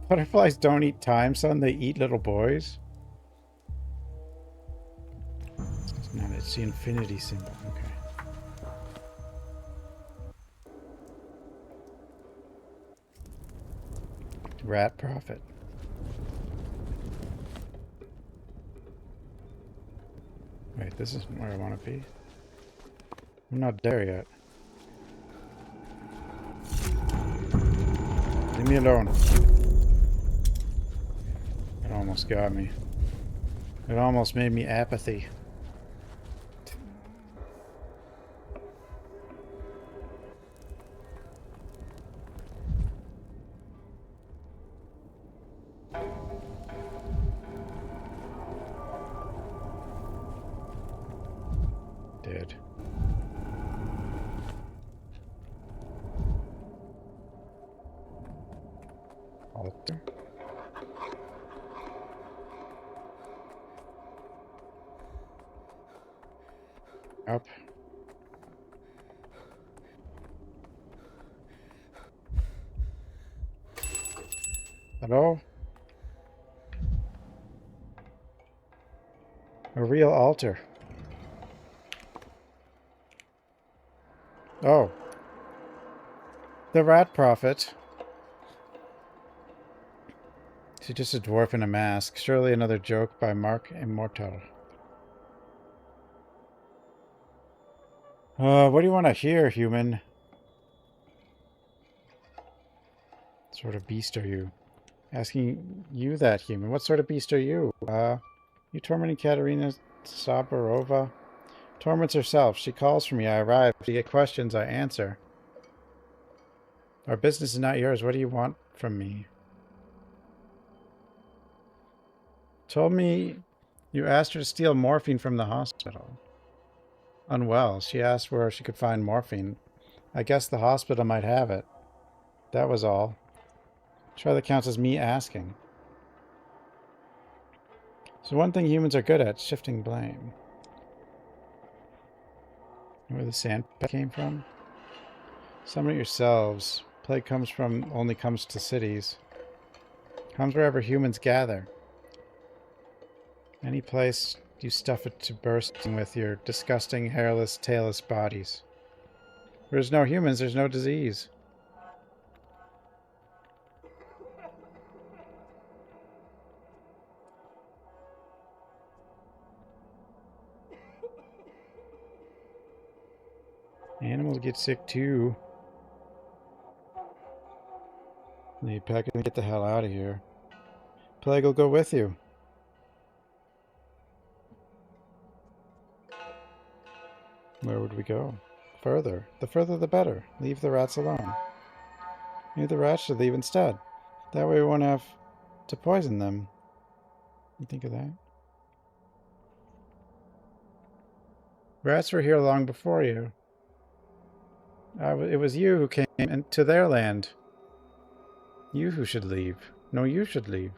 Butterflies don't eat time, son. They eat little boys. It's not. It's the infinity symbol. Okay. Rat prophet. Wait, this isn't where I want to be. I'm not there yet. Leave me alone. It almost got me. It almost made me apathy. Dead. Altar. Up. Hello? A real altar. Oh. The rat prophet. She's just a dwarf in a mask. Surely another joke by Mark Immortal. What do you want to hear, human? What sort of beast are you? Asking you that, human. What sort of beast are you? You tormenting Katerina Sabarova? Torments herself. She calls for me. I arrive. She get questions. I answer. Our business is not yours. What do you want from me? Told me you asked her to steal morphine from the hospital. Unwell. She asked where she could find morphine. I guess the hospital might have it. That was all. Try that counts as me asking. So one thing humans are good at, shifting blame. Know where the sand came from? Summon it yourselves. Plague only comes to cities. Comes wherever humans gather. Any place you stuff it to bursting with your disgusting, hairless, tailless bodies. Where there's no humans, there's no disease. Animals get sick too. You pack and get the hell out of here. Plague will go with you. Where would we go? Further. The further the better. Leave the rats alone. Maybe the rats should leave instead. That way we won't have to poison them. You think of that? Rats were here long before you. It was you who came into their land. You who should leave. No, you should leave.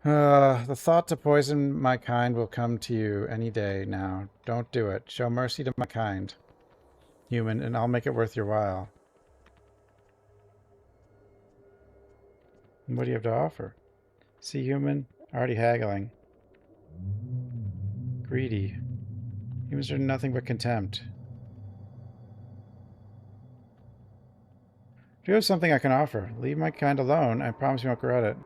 The thought to poison my kind will come to you any day now. Don't do it. Show mercy to my kind, human, and I'll make it worth your while. And what do you have to offer? See, human? Already haggling. Greedy. Humans are nothing but contempt. Do you have something I can offer? Leave my kind alone. I promise you won't regret it.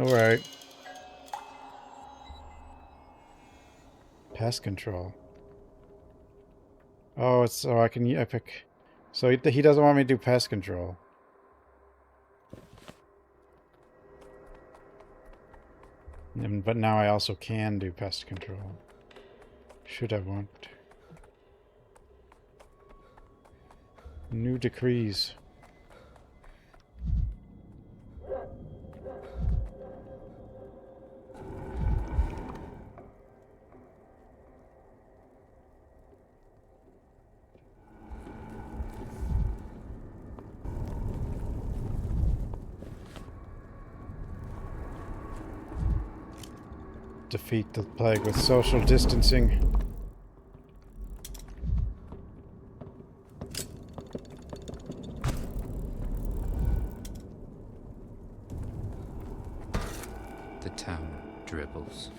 Alright. Pest control. Oh, it's so I pick. So he doesn't want me to do pest control. But now I also can do pest control. Should I want to? New decrees. Defeat the plague with social distancing. The town dribbles.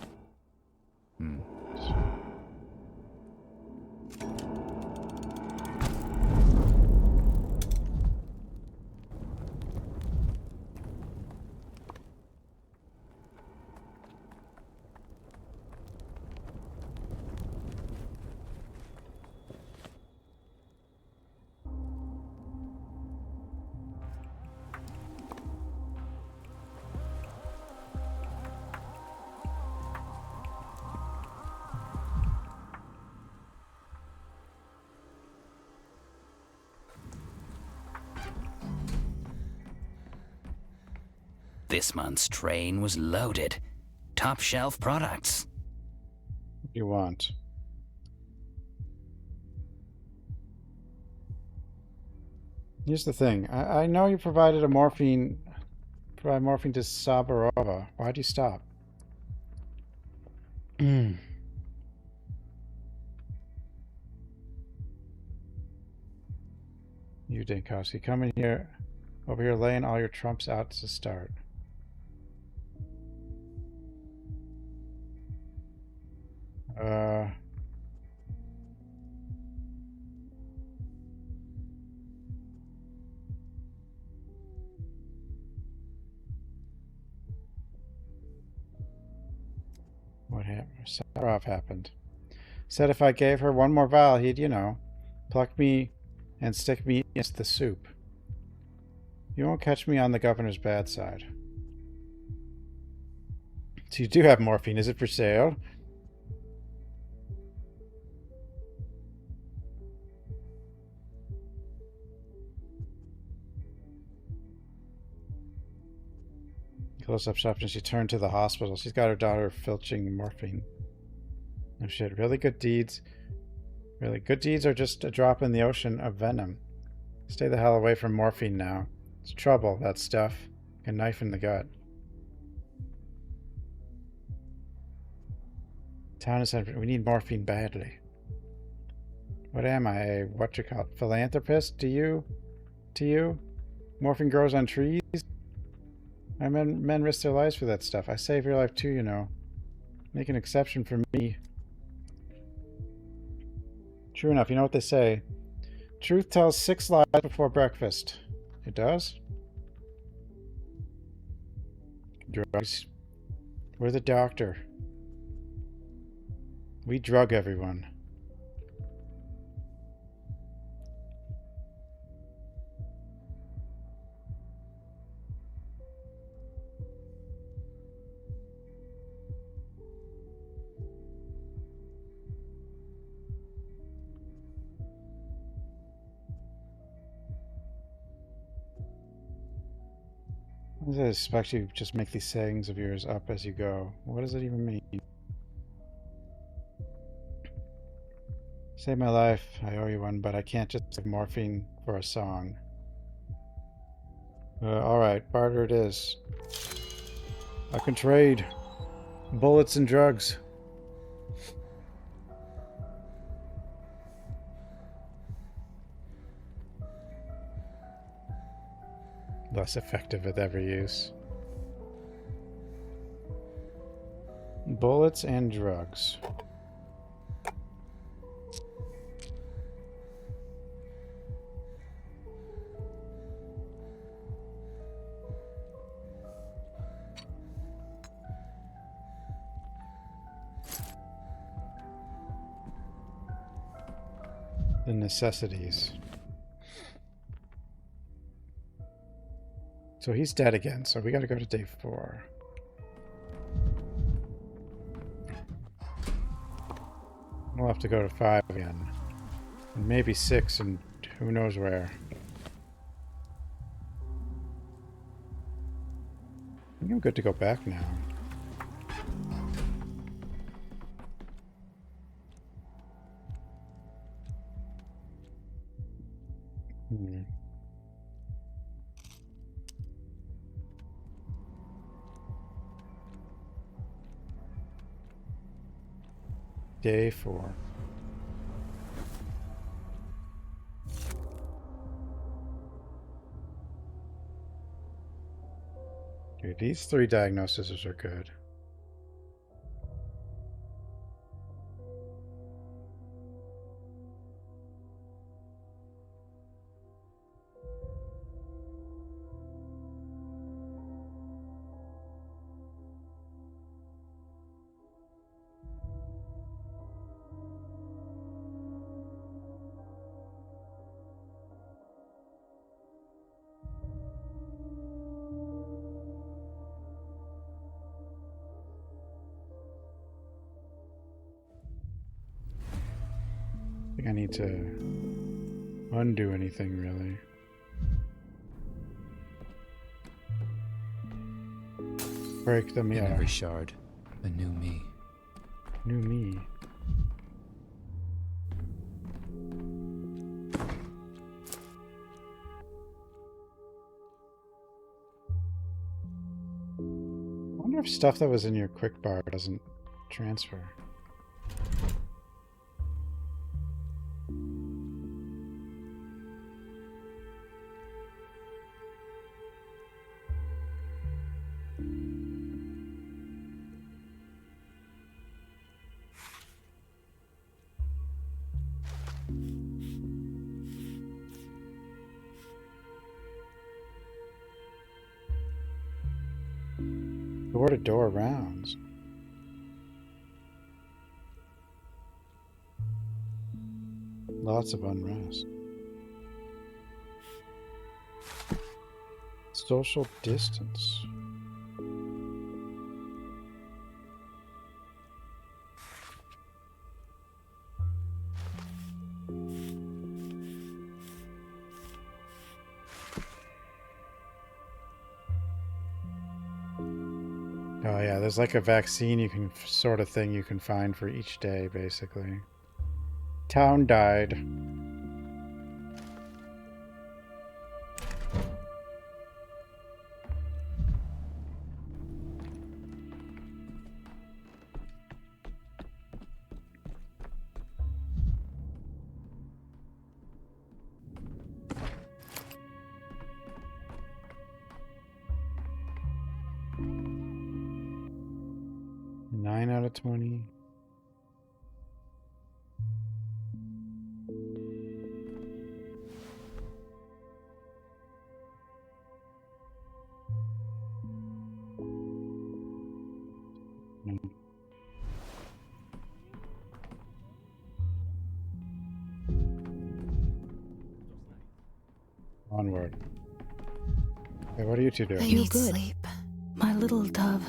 This month's train was loaded. Top shelf products. What do you want? Here's the thing. I know you provided a morphine Provide morphine to Sabarova. Why'd you stop? You Dinkowski, come in here. Over here laying all your trumps out to start. What happened? Sarov happened. Said if I gave her one more vial, he'd, you know, pluck me and stick me into the soup. You won't catch me on the governor's bad side. So you do have morphine. Is it for sale? Close up shop and she turned to the hospital. She's got her daughter filching morphine. No shit. Really good deeds. Really good deeds are just a drop in the ocean of venom. Stay the hell away from morphine now. It's trouble, that stuff. A knife in the gut. Town is... We need morphine badly. What am I? A philanthropist? To you? Morphine grows on trees? Men risk their lives for that stuff. I save your life too, you know. Make an exception for me. True enough, you know what they say. Truth tells 6 lies before breakfast. It does? Drugs. We're the doctor. We drug everyone. I expect you just make these sayings of yours up as you go. What does it even mean? Save my life. I owe you one, but I can't just have morphine for a song. Alright, barter it is. I can trade bullets and drugs. Less effective with every use. Bullets and drugs. The necessities. So he's dead again, so we gotta go to day 4. We'll have to go to 5 again. And maybe 6 and who knows where. I think I'm good to go back now. Day 4. Dude, these 3 diagnoses are good. I think I need to undo anything, really. Break them, yeah. In every shard, a new me. New me. wonder if stuff that was in your quick bar doesn't transfer. Door-to-door rounds. Lots of unrest. Social distance. Oh yeah, there's like a vaccine you can sort of thing you can find for each day, basically. Town died. Nine out of 20. Onward. Hey, what are you two doing? I need sleep. My little dove.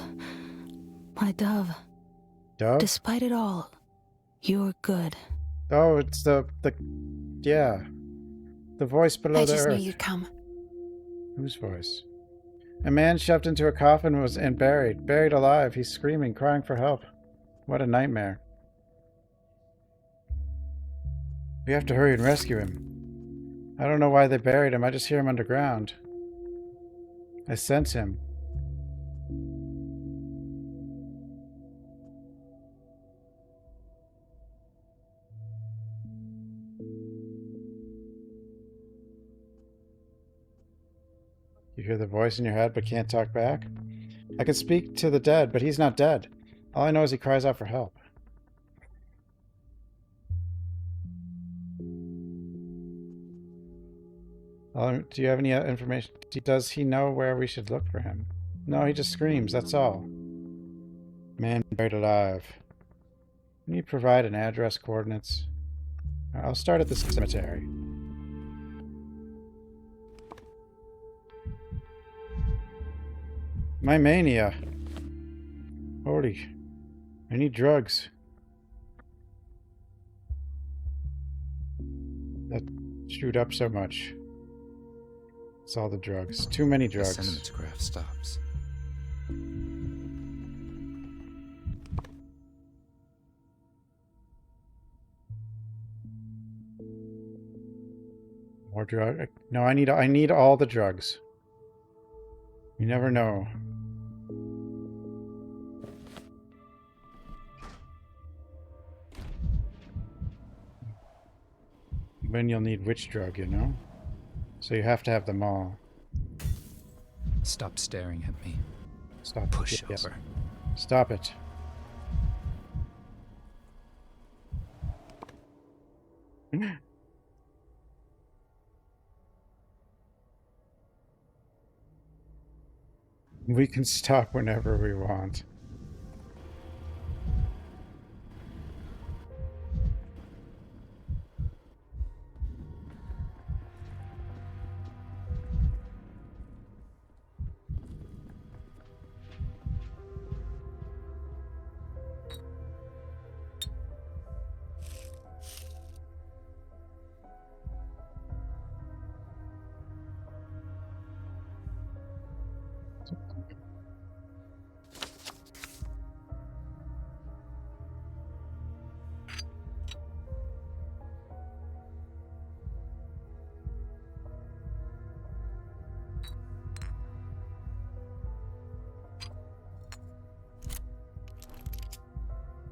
My dove. Dove? Despite it all, you're good. Oh, it's yeah. The voice below I the just knew earth. you'd come. Whose voice? A man shoved into a coffin and buried alive. He's screaming, crying for help. What a nightmare. We have to hurry and rescue him. I don't know why they buried him. I just hear him underground. I sense him. You hear the voice in your head but can't talk back? I can speak to the dead, but he's not dead. All I know is he cries out for help. Do you have any information? Does he know where we should look for him? No, he just screams, that's all. Man buried alive. Can you provide an address, coordinates? I'll start at the cemetery. My mania. Holy. I need drugs. That chewed up so much. It's all the drugs. Too many drugs. The cinematograph stops. More drug? No, I need all the drugs. You never know. When you'll need which drug, you know? So you have to have them all. Stop staring at me. Stop. Push Yes. over. Stop it. We can stop whenever we want.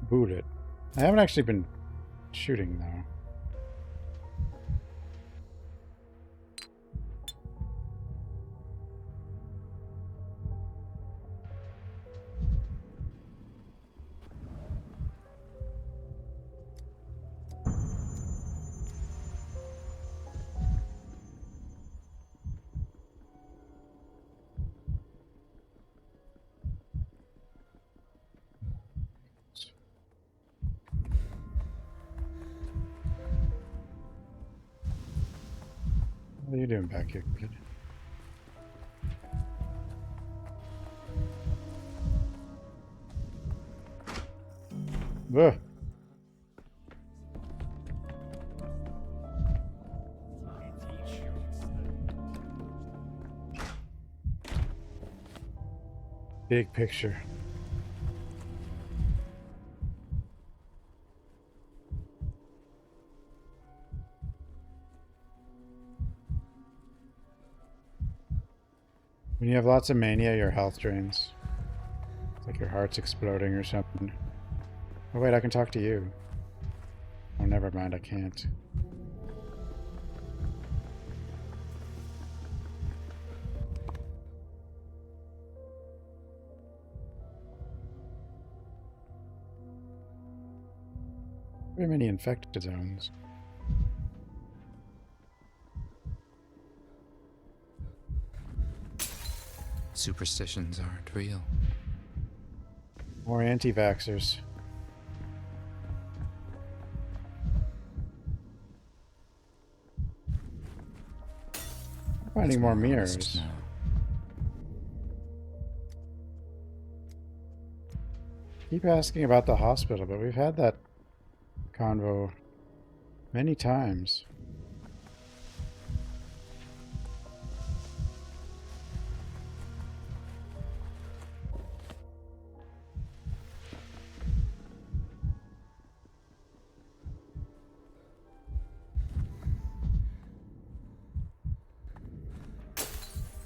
boot it. I haven't actually been shooting, though. What are you doing back here, kid? Ugh. Big picture. When you have lots of mania, your health drains. It's like your heart's exploding or something. Oh wait, I can talk to you. Oh, never mind, I can't. Very many infected zones. Superstitions aren't real. More anti-vaxxers. Finding more mirrors. Now. Keep asking about the hospital, but we've had that convo many times.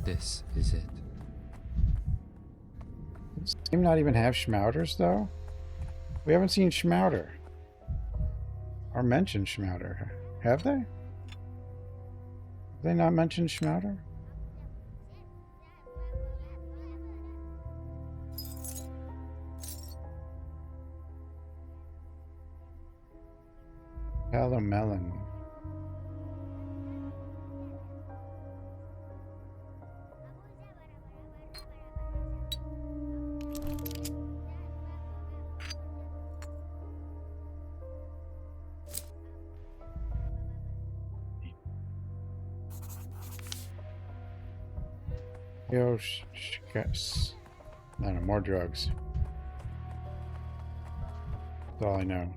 This is it. Does this game not even have Schmouters, though? We haven't seen Schmouter. Or mentioned Schmouter. Have they? Have they not mentioned Schmouter? Hello, Melon. Yo, guess. No, more drugs. That's all I know.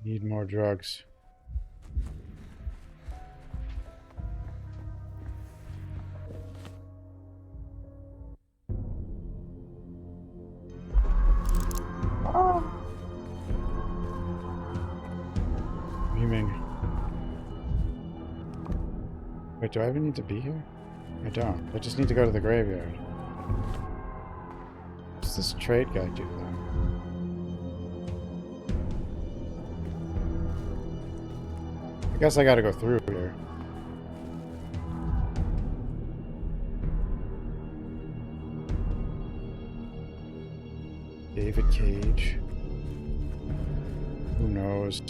Need more drugs. Beaming. Wait, do I even need to be here? I don't. I just need to go to the graveyard. What's this trade guy do, though? I guess I gotta go through here. David Cage. Who knows?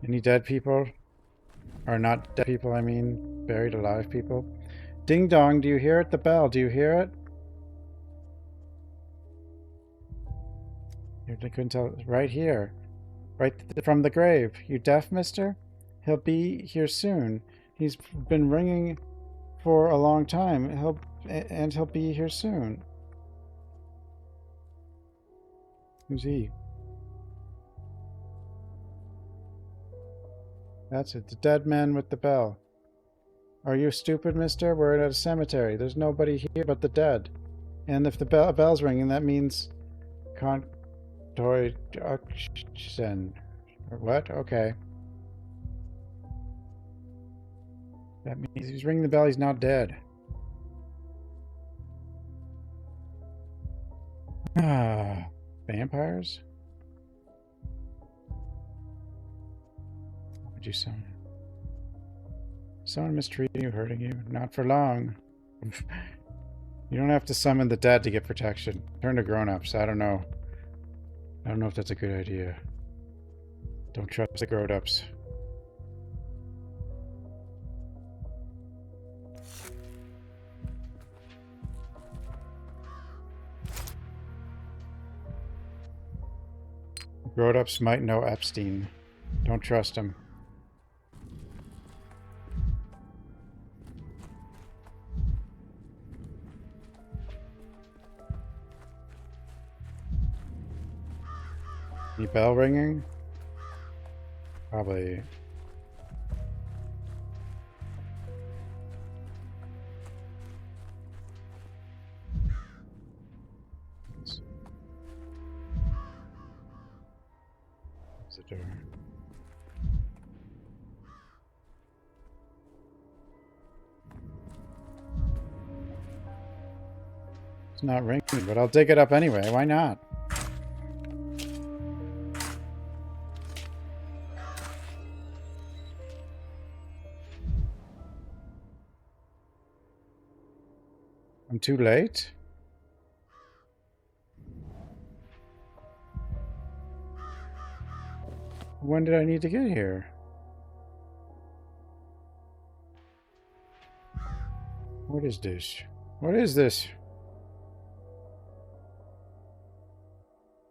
Any dead people? Or not dead people, I mean. Buried alive people. Ding dong, do you hear it? The bell, do you hear it? I couldn't tell. Right here. Right from the grave. You deaf, mister? He'll be here soon. He's been ringing for a long time. He'll be here soon. Who's he? That's it. The dead man with the bell. Are you stupid, mister? We're at a cemetery. There's nobody here but the dead. And if the bell's ringing, that means contoiduction. What? Okay. That means he's ringing the bell, he's not dead. Ah, vampires? What would you summon? Someone mistreating you, hurting you? Not for long. You don't have to summon the dead to get protection. Turn to grown-ups. I don't know. I don't know if that's a good idea. Don't trust the grown-ups. Grown-ups might know Epstein. Don't trust him. Any bell ringing? Probably. Close the door. It's not ringing, but I'll dig it up anyway. Why not? I'm too late? When did I need to get here? What is this? What is this?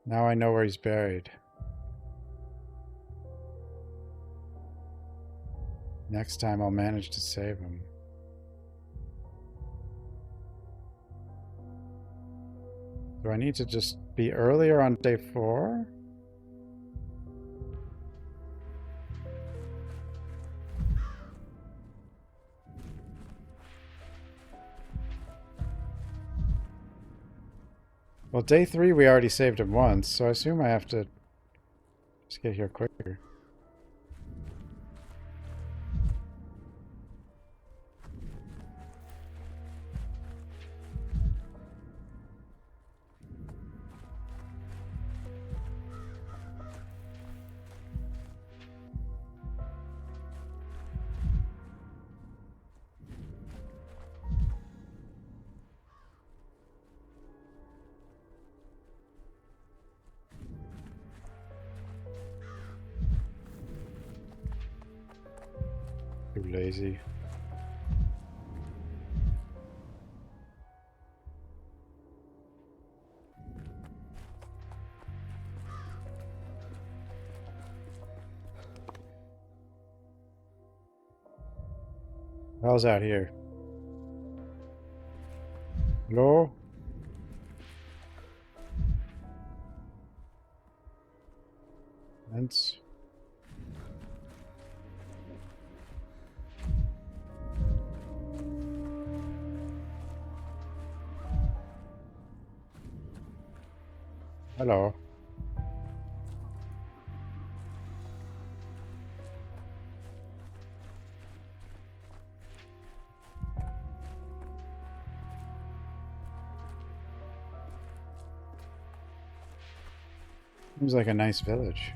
Now I know where he's buried. Next time I'll manage to save him. Do I need to just be earlier on day 4? Well, day 3 we already saved him once, so I assume I have to just get here quicker. Too lazy. How's out here? Hello? Vents. Hello. Seems like a nice village.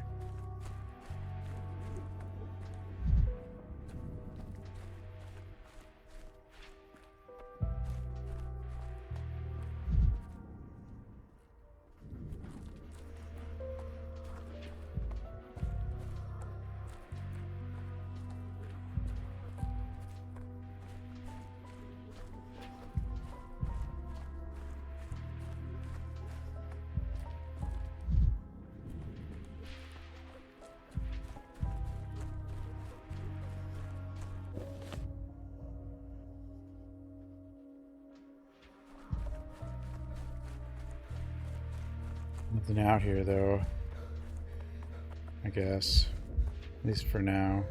Nothing out here, though. I guess. At least for now.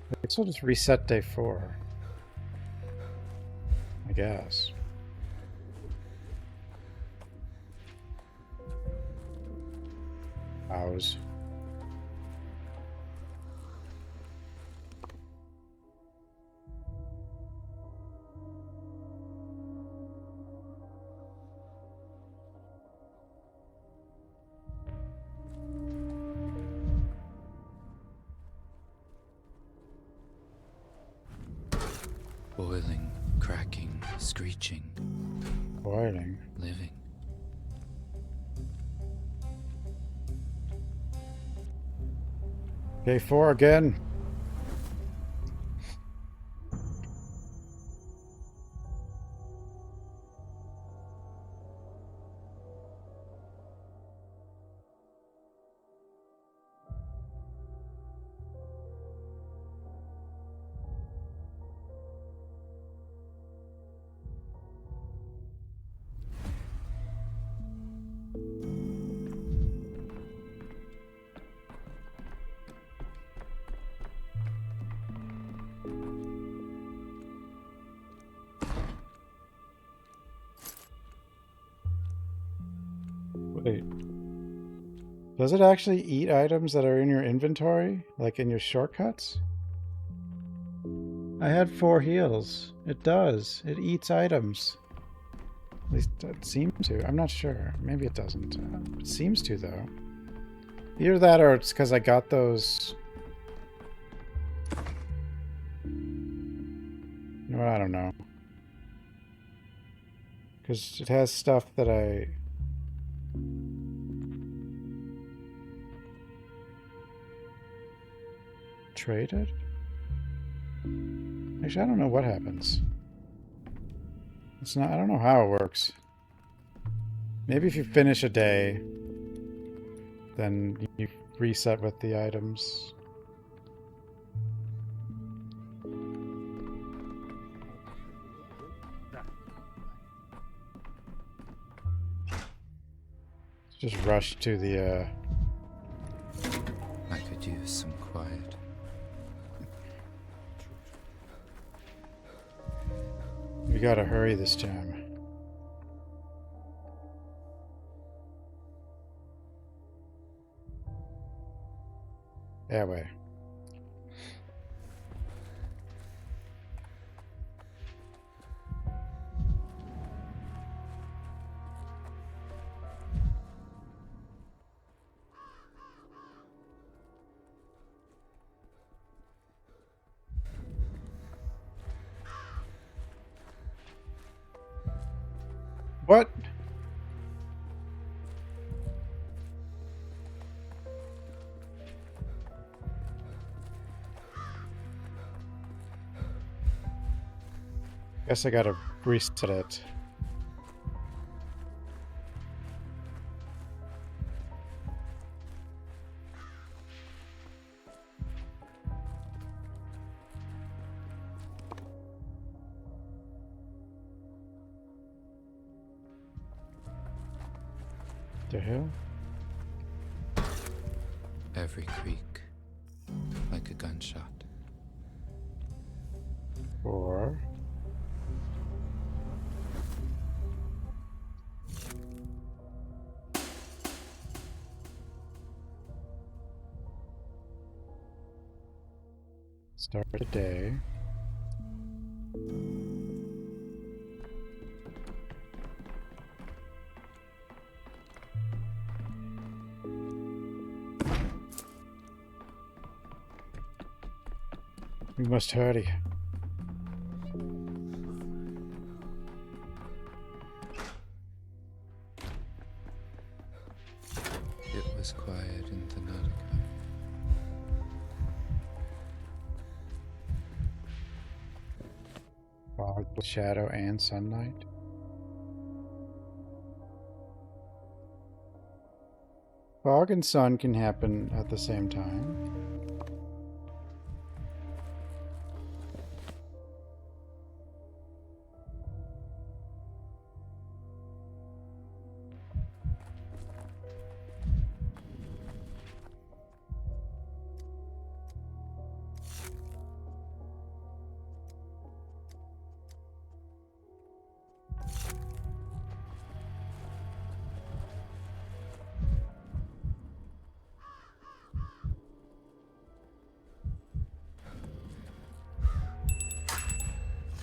I guess we'll just reset day 4. I guess. Hours. Boiling, cracking, screeching, Boiling. living. Day 4 again. Wait. Does it actually eat items that are in your inventory? Like in your shortcuts? I had 4 heals. It does. It eats items. At least it seems to. I'm not sure. Maybe it doesn't. It seems to, though. Either that or it's because I got those... No, I don't know. Because it has stuff that I... traded? Actually, I don't know what happens. It's not, I don't know how it works. Maybe if you finish a day, then you reset with the items. Let's just rush to the, I could use some quiet. we gotta hurry this time. That way. What? Guess I gotta reset it. The hell? Every creak, like a gunshot. 4. Start the day. We must hurry. was quiet in Thanatica. Fog, shadow, and sunlight. Fog and sun can happen at the same time.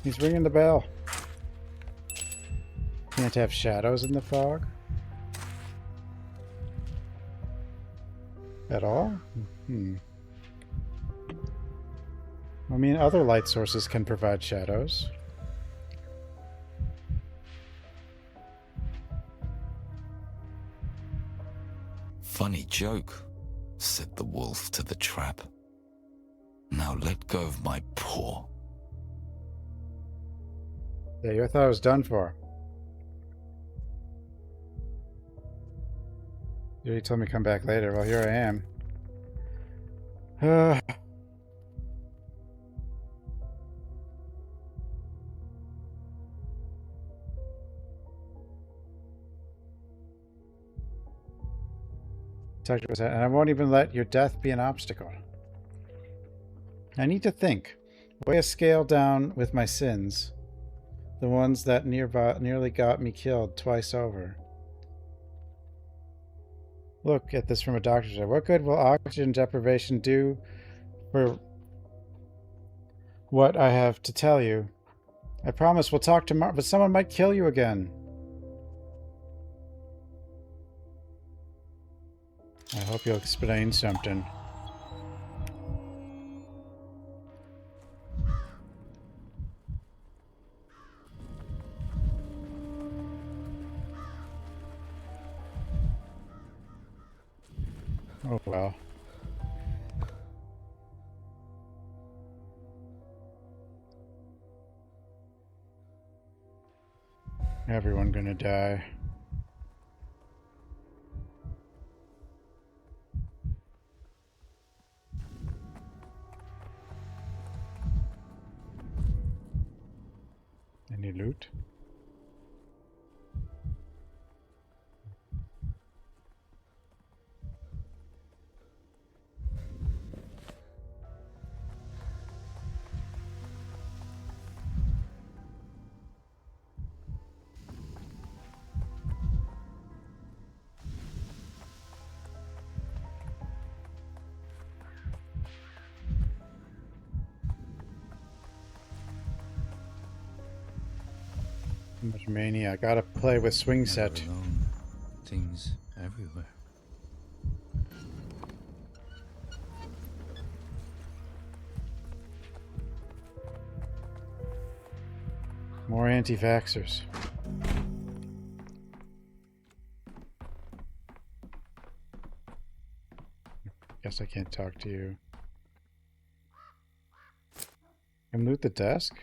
He's ringing the bell. Can't have shadows in the fog? At all? Hmm. I mean, other light sources can provide shadows. Funny joke, said the wolf to the trap. Now let go of my paw. Yeah, you thought I was done for. You told me to come back later. Well, here I am. And I won't even let your death be an obstacle. I need to think. Weigh a scale down with my sins. The ones that nearly got me killed twice over. Look at this from a doctor's eye. What good will oxygen deprivation do for what I have to tell you? I promise we'll talk tomorrow, but someone might kill you again. I hope you'll explain something. Oh well. Everyone gonna die. Any loot? Much mania. I gotta play with swing set. Alone. Things everywhere. More anti-vaxxers. Guess I can't talk to you. Can loot the desk?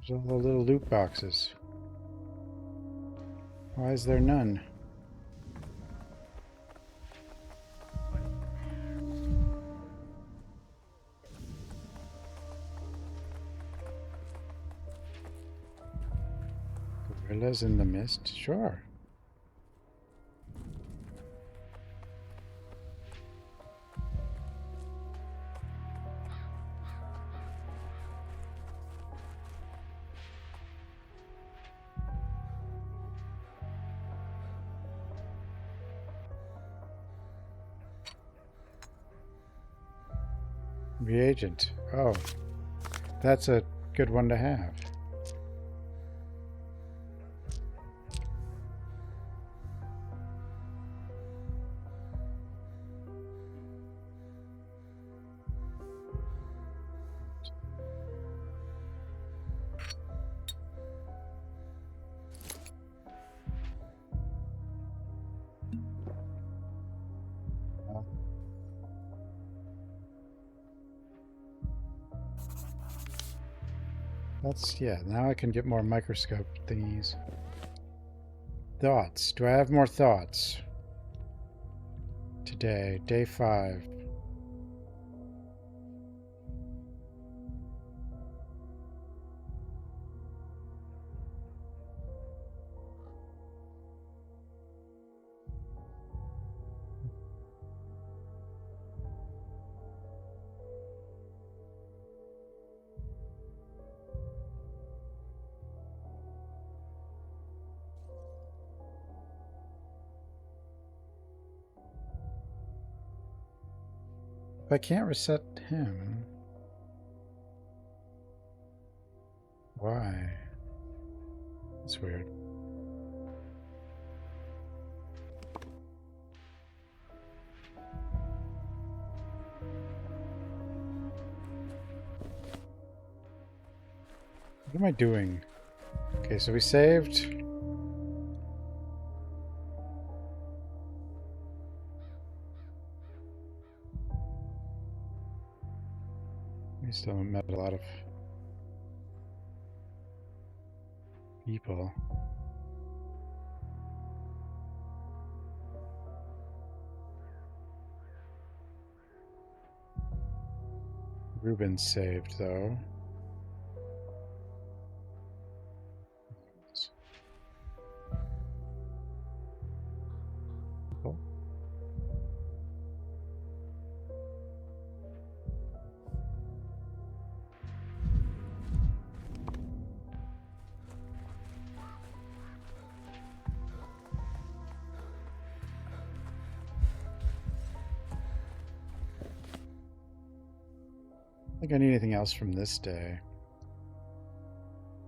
There's all the little loot boxes. Why is there none? Gorillas in the mist? Sure. Reagent. Oh, that's a good one to have. That's, yeah, now I can get more microscope thingies. Thoughts. Do I have more thoughts? Today, day 5. If I can't reset him, why? That's weird. What am I doing? Okay, so we saved. We still haven't met a lot of people. Ruben's saved, though. Cool. I think I need anything else from this day.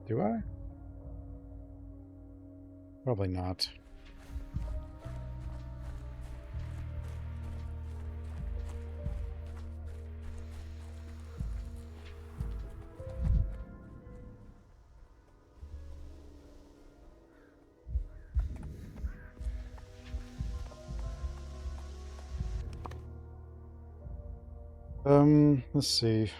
Do I? Probably not. Let's see.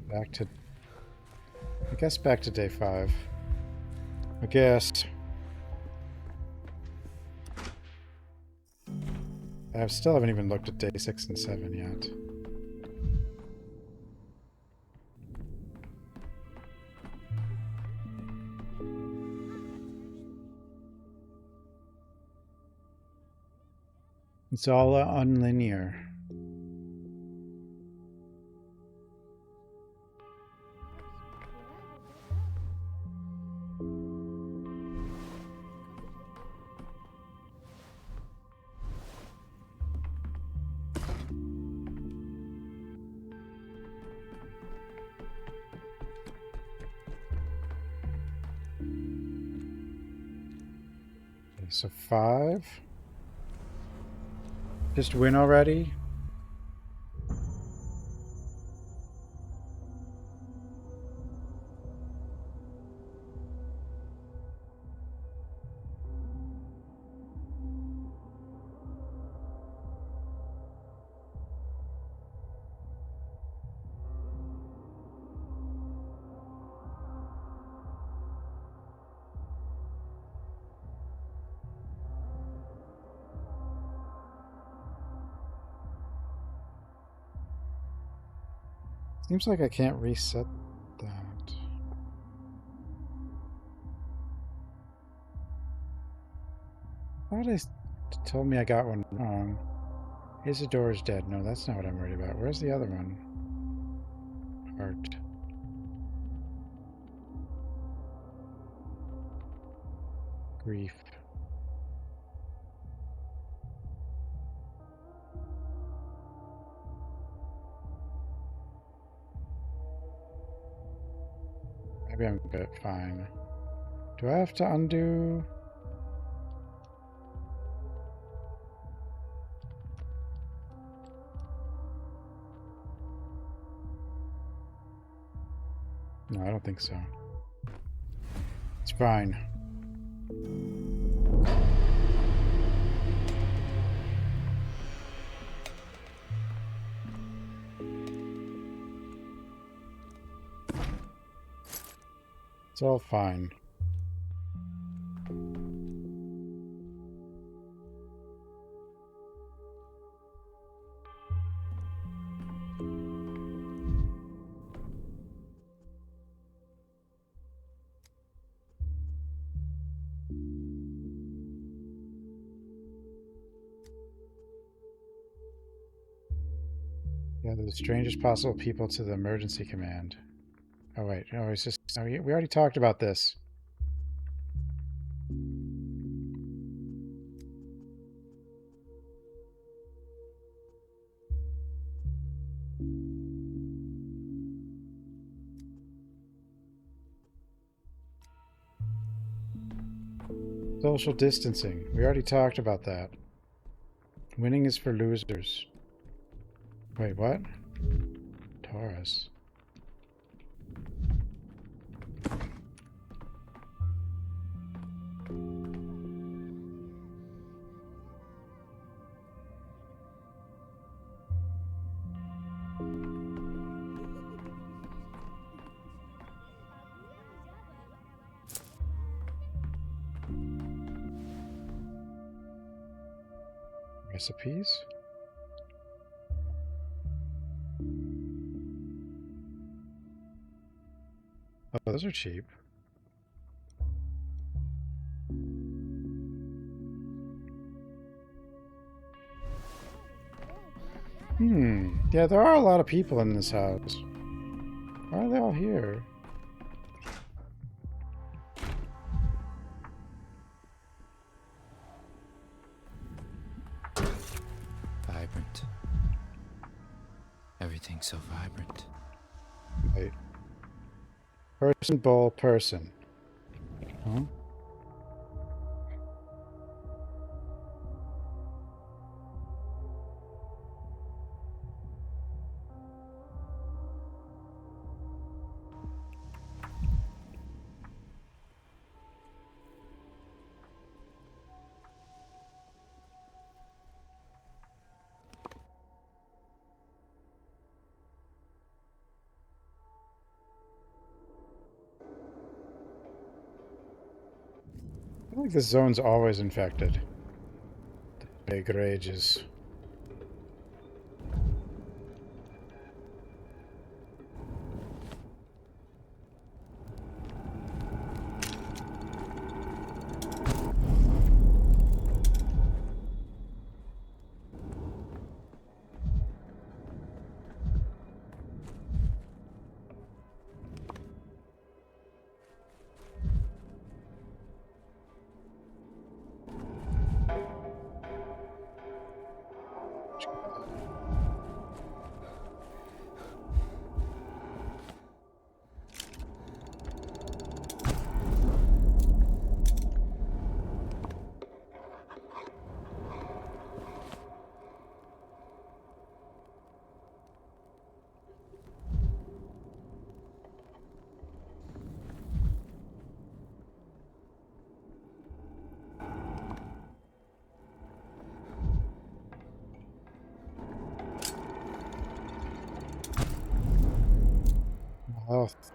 Back to, I guess back to day 5. I guess. I still haven't even looked at day 6 and 7 yet. It's all unlinear. So 5. Just win already? Seems like I can't reset that. thought told me I got one wrong. Isidore's dead. No, that's not what I'm worried about. Where's the other one? Heart. Grief. Maybe I'm good. Fine. Do I have to undo? No, I don't think so. It's fine. It's all fine. Yeah, the strangest possible people to the emergency command. Oh wait, no, it's just we already talked about this. Social distancing. We already talked about that. Winning is for losers. Wait, what? Taurus. Recipes? Oh, those are cheap. Yeah, there are a lot of people in this house. Why are they all here? Vibrant. Everything's so vibrant. Wait. Person, bowl, person. Huh? I feel like this zone's always infected. The big rages. Health.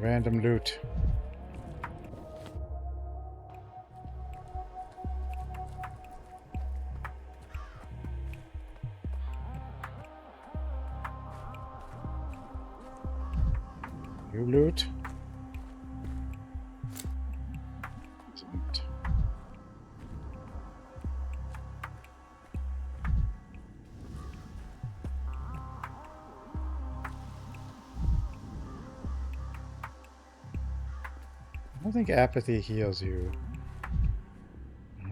Random loot. New loot. Didn't. I don't think apathy heals you.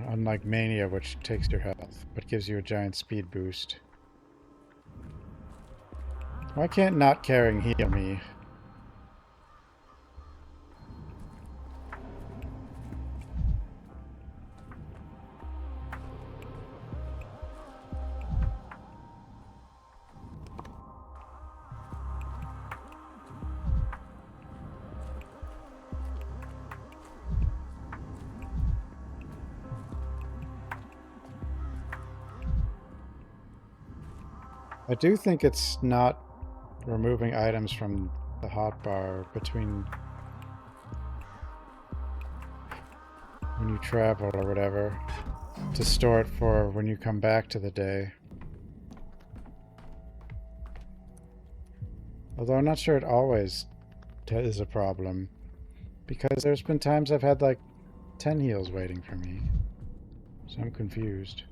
Unlike mania, which takes your health, but gives you a giant speed boost. Why can't not caring heal me? I do think it's not removing items from the hotbar between when you travel or whatever to store it for when you come back to the day. Although I'm not sure it always is a problem, because there's been times I've had like 10 heals waiting for me, so I'm confused.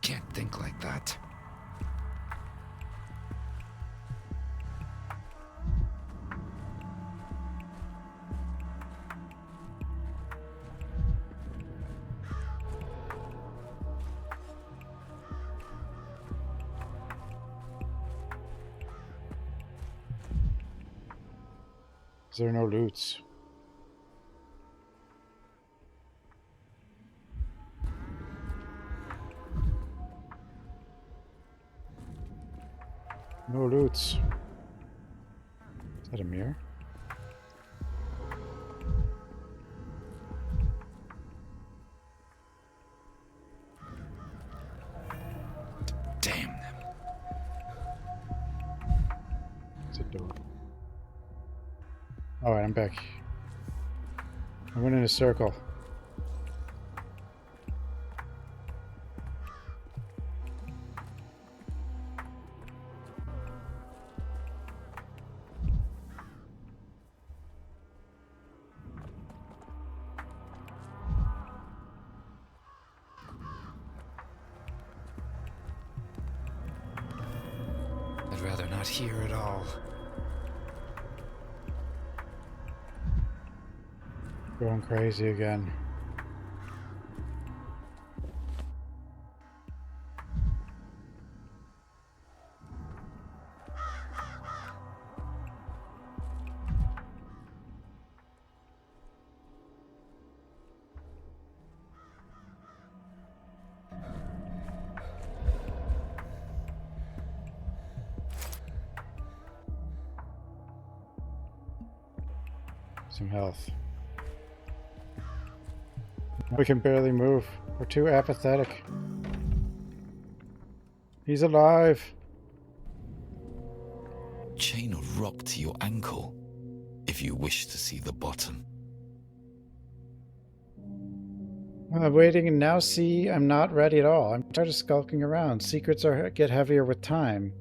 Can't think like that. Is there no loots? No loots. Is that a mirror? Damn them. It's a door. Alright, I'm back. I went in a circle. I'd rather not hear it all. Going crazy again. Some health. We can barely move. We're too apathetic. He's alive. Chain of rock to your ankle, if you wish to see the bottom. I'm waiting and now see I'm not ready at all. I'm tired of skulking around. Secrets get heavier with time.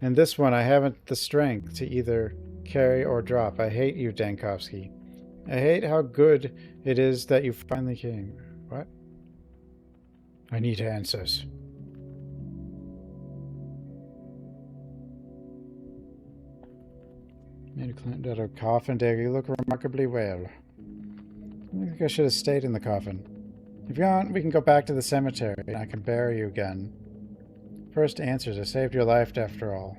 And this one I haven't the strength to either carry or drop. I hate you, Dankovsky. I hate how good it is that you finally came. What? I need answers. Made a climbed out of a coffin, Dave. You look remarkably well. I think I should have stayed in the coffin. If you want, we can go back to the cemetery and I can bury you again. First answers. I saved your life after all.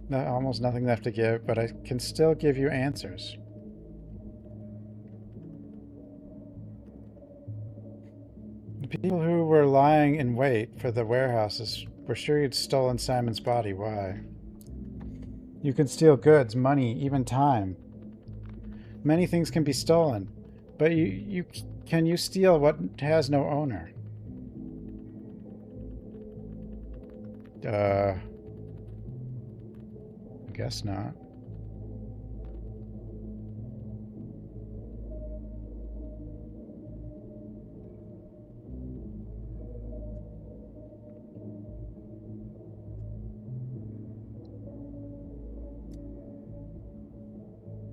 Almost nothing left to give, but I can still give you answers. The people who were lying in wait for the warehouses were sure you'd stolen Simon's body. Why? You can steal goods, money, even time. Many things can be stolen, but can you steal what has no owner? I guess not.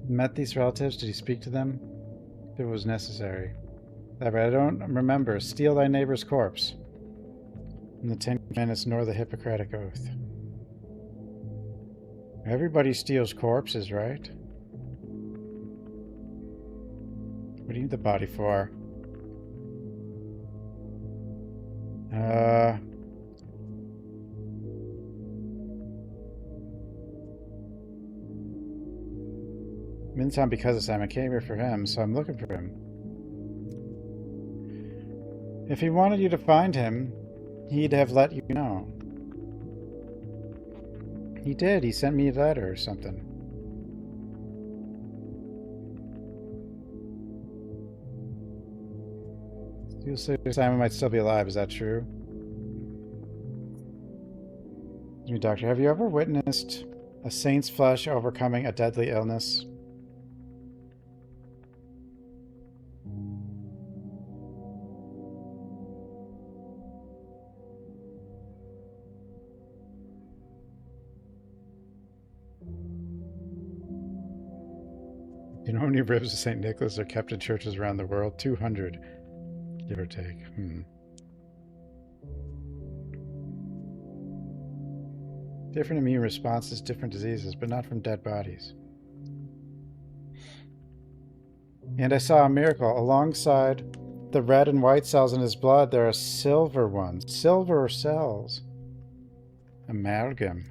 Met these relatives? Did he speak to them? If it was necessary. I don't remember. Steal thy neighbor's corpse. And the 10 Commandments nor the Hippocratic Oath. Everybody steals corpses, right? What do you need the body for? I'm in town because of Sam. I came here for him, so I'm looking for him. If he wanted you to find him, he'd have let you know. He did. He sent me a letter or something. You say Simon might still be alive. Is that true? Excuse me, Doctor. Have you ever witnessed a saint's flesh overcoming a deadly illness? Do you know how many ribs of St. Nicholas are kept in churches around the world? 200, give or take. Different immune responses, different diseases, but not from dead bodies. And I saw a miracle. Alongside the red and white cells in his blood, there are silver ones. Silver cells. Amalgam.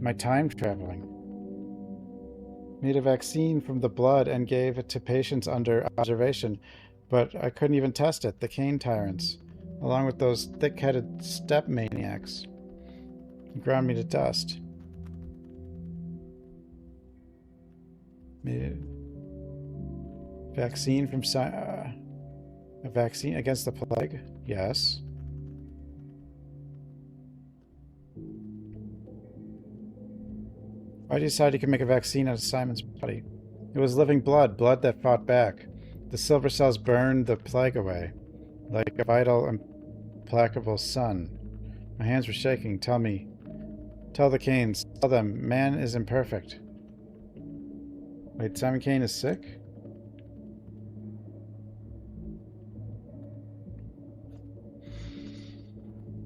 My time traveling. Made a vaccine from the blood and gave it to patients under observation, but I couldn't even test it. The cane tyrants, along with those thick-headed steppe maniacs, ground me to dust. Made a vaccine from a vaccine against the plague? Yes. Why did you decide you could make a vaccine out of Simon's body? It was living blood, blood that fought back. The silver cells burned the plague away, like a vital, implacable sun. My hands were shaking. Tell me. Tell the Canes. Tell them, man is imperfect. Wait, Simon Kane is sick?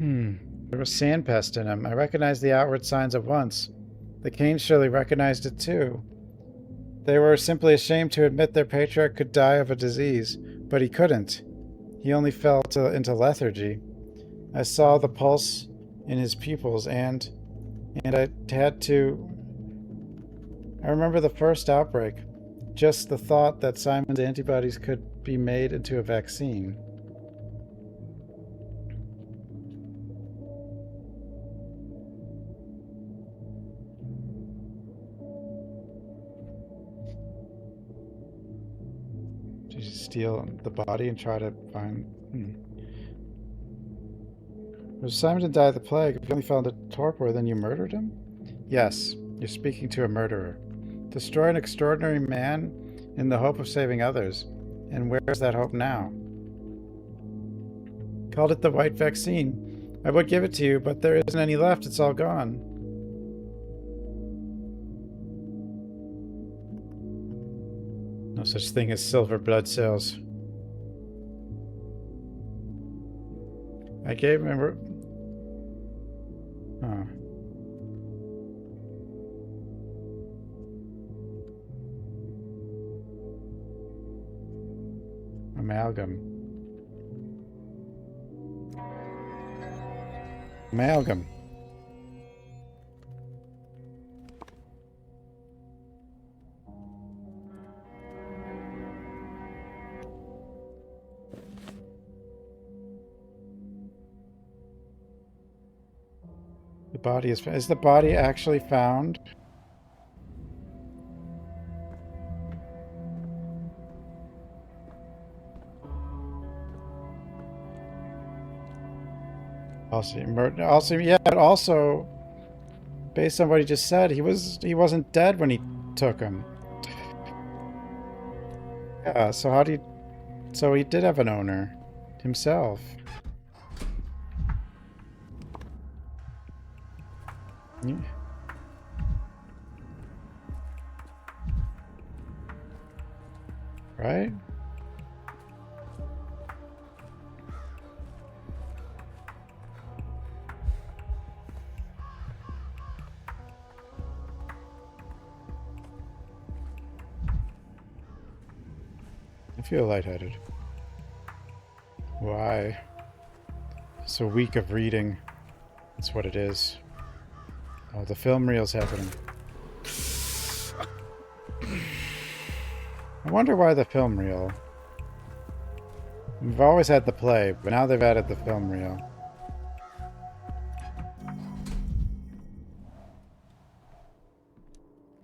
There was sandpest in him. I recognized the outward signs at once. The Canes surely recognized it too. They were simply ashamed to admit their patriarch could die of a disease, but he couldn't. He only fell into lethargy. I saw the pulse in his pupils, and I had to... I remember the first outbreak. Just the thought that Simon's antibodies could be made into a vaccine. Did you steal the body and try to find... If Simon didn't die of the plague, if he only fell into torpor, then you murdered him? Yes, you're speaking to a murderer. Destroy an extraordinary man in the hope of saving others. And where's that hope now? Called it the white vaccine. I would give it to you, but there isn't any left. It's all gone. No such thing as silver blood cells. I gave him Amalgam. Amalgam. The body is the body actually found? Also, based on what he just said, he wasn't dead when he took him. Yeah, so he did have an owner himself. Yeah. Right? I feel lightheaded. Why? So weak of reading. That's what it is. Oh, the film reel's happening. I wonder why the film reel. We've always had the play, but now they've added the film reel.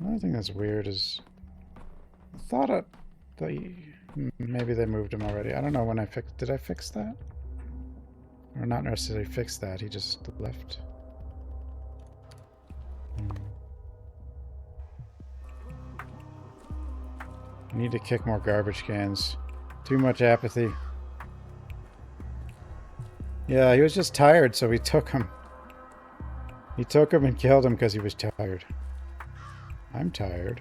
Another thing that's weird is... I thought maybe they moved him already. I don't know when I fixed... Did I fix that? Or not necessarily fix that, he just left. I need to kick more garbage cans. Too much apathy. Yeah, he was just tired, so he took him. He took him and killed him because he was tired. I'm tired.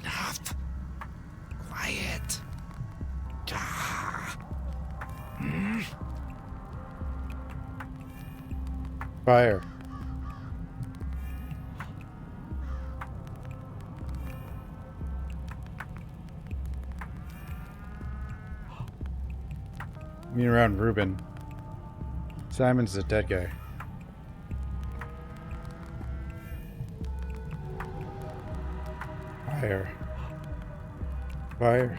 Enough. Quiet. Fire. I mean around Ruben. Simon's a dead guy. Fire. Fire.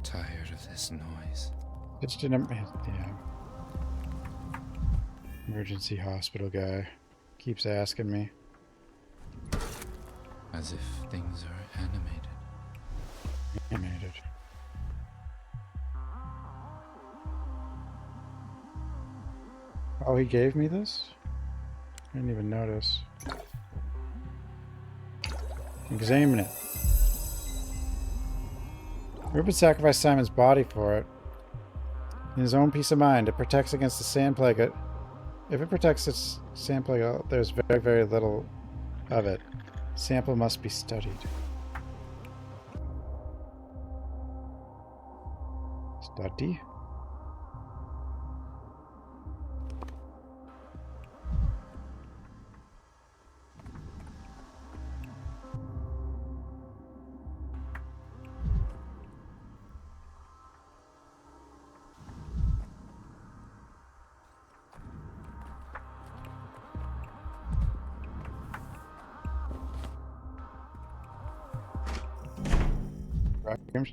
Tired of this noise. Just an yeah. Emergency hospital guy keeps asking me. As if things are animated. Animated. Oh, he gave me this? I didn't even notice. Examine it. Ruben sacrificed Simon's body for it. In his own peace of mind, it protects against the sand plague. If it protects its sand plague, there's very, very little of it. Sample must be studied. Study?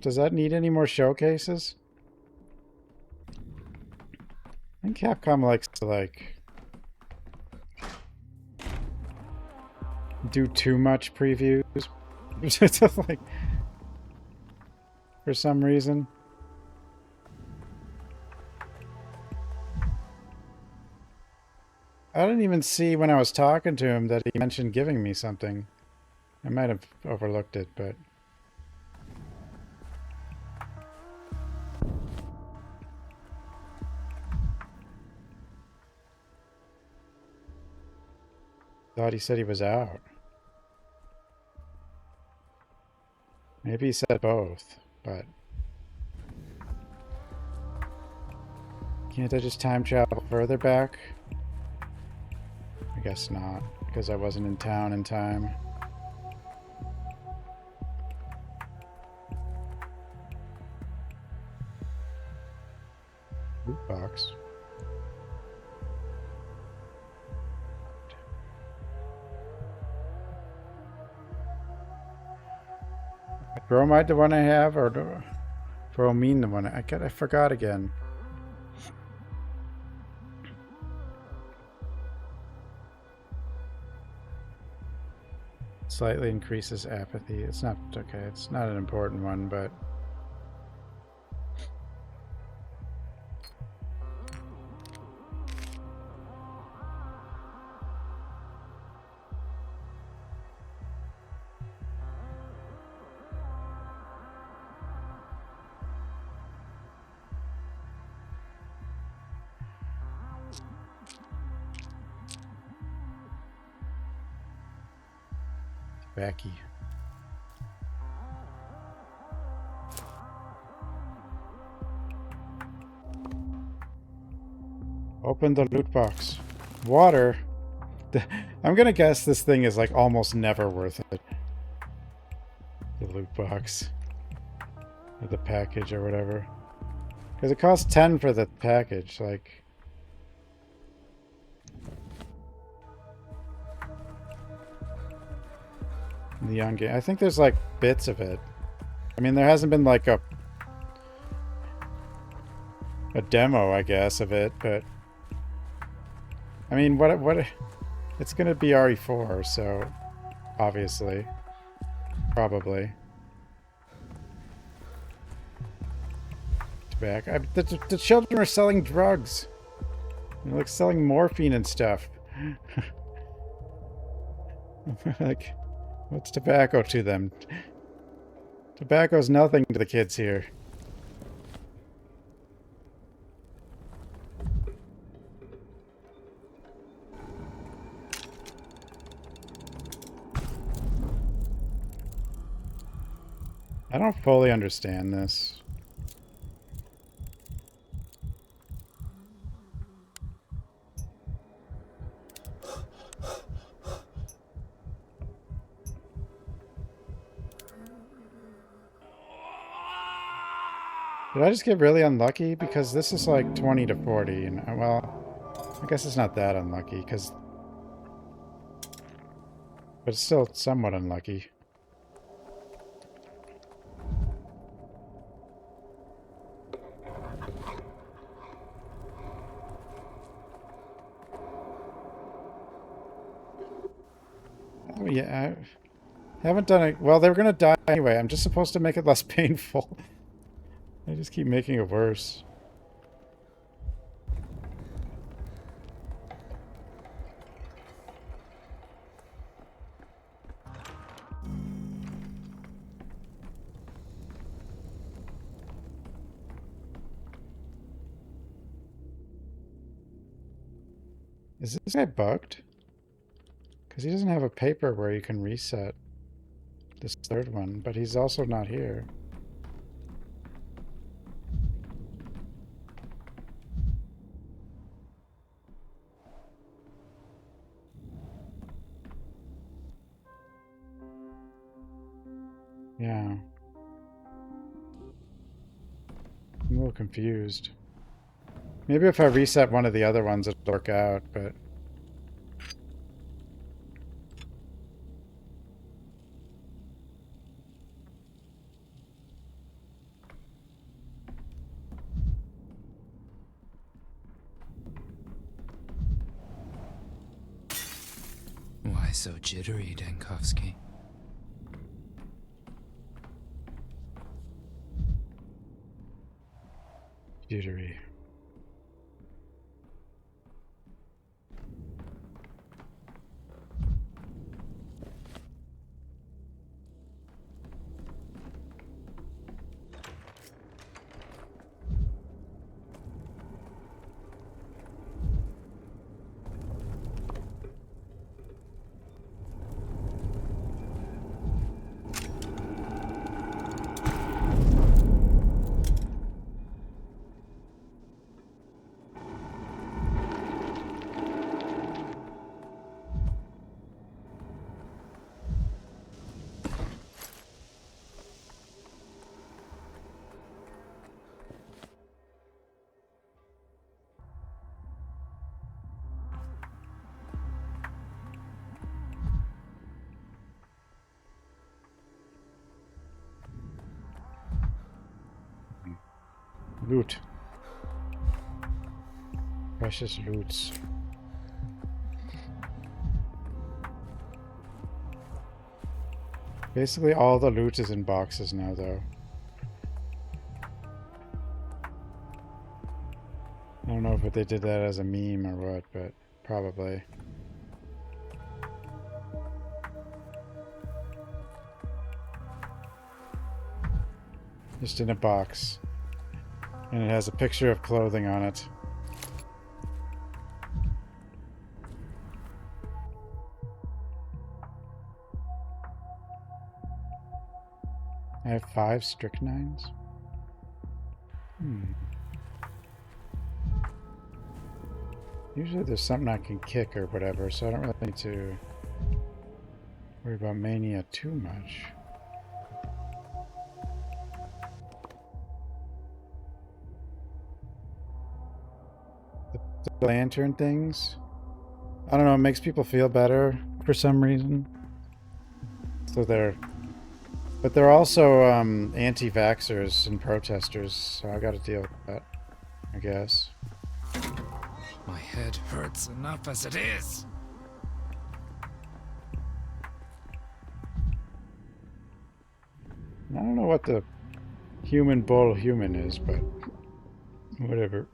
Does that need any more showcases? I think Capcom likes to, do too much previews. For some reason. I didn't even see when I was talking to him that he mentioned giving me something. I might have overlooked it, but... Thought he said he was out. Maybe he said both, but... Can't I just time travel further back? I guess not, because I wasn't in town in time. Loot box. Bromide the one I have, or bromine the one I forgot again. Slightly increases apathy. It's not okay. It's not an important one, but Becky. Open the loot box. Water. I'm gonna guess this thing is like almost never worth it. The loot box. Or the package or whatever. Because it costs 10 for the package, like... The young game. I think there's like bits of it. I mean, there hasn't been like a demo, I guess, of it, but I mean, what it's gonna be RE4, so obviously, probably. Back. The children are selling drugs. They're like selling morphine and stuff. Like. What's tobacco to them? Tobacco's nothing to the kids here. I don't fully understand this. Did I just get really unlucky? Because this is like 20 to 40, and well, I guess it's not that unlucky, because... But it's still somewhat unlucky. Oh yeah, I haven't done it... Well, they were gonna die anyway. I'm just supposed to make it less painful. I just keep making it worse. Is this guy bugged? Because he doesn't have a paper where you can reset this third one, but he's also not here. Yeah. I'm a little confused. Maybe if I reset one of the other ones it'll work out, but... Why so jittery, Denkovsky? Jittery. Loot. Precious loots. Basically all the loot is in boxes now, though. I don't know if they did that as a meme or what, but probably. Just in a box. And it has a picture of clothing on it. I have 5 strychnines? Usually there's something I can kick or whatever, so I don't really need to worry about mania too much. The lantern things, I don't know, it makes people feel better for some reason. So but they're also anti-vaxxers and protesters, so I gotta deal with that, I guess. My head hurts enough as it is. I don't know what the human bull human is, but whatever.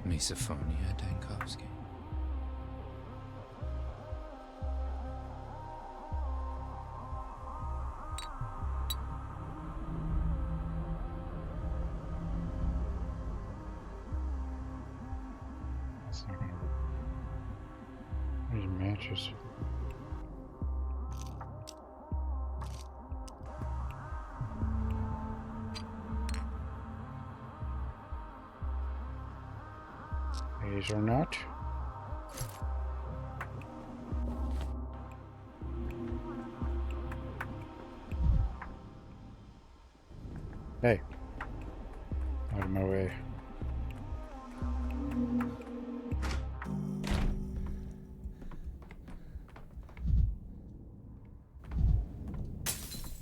Misophonia, Dankovsky. It's not gonna work. There's a mattress. These or not. Hey. Out of my way.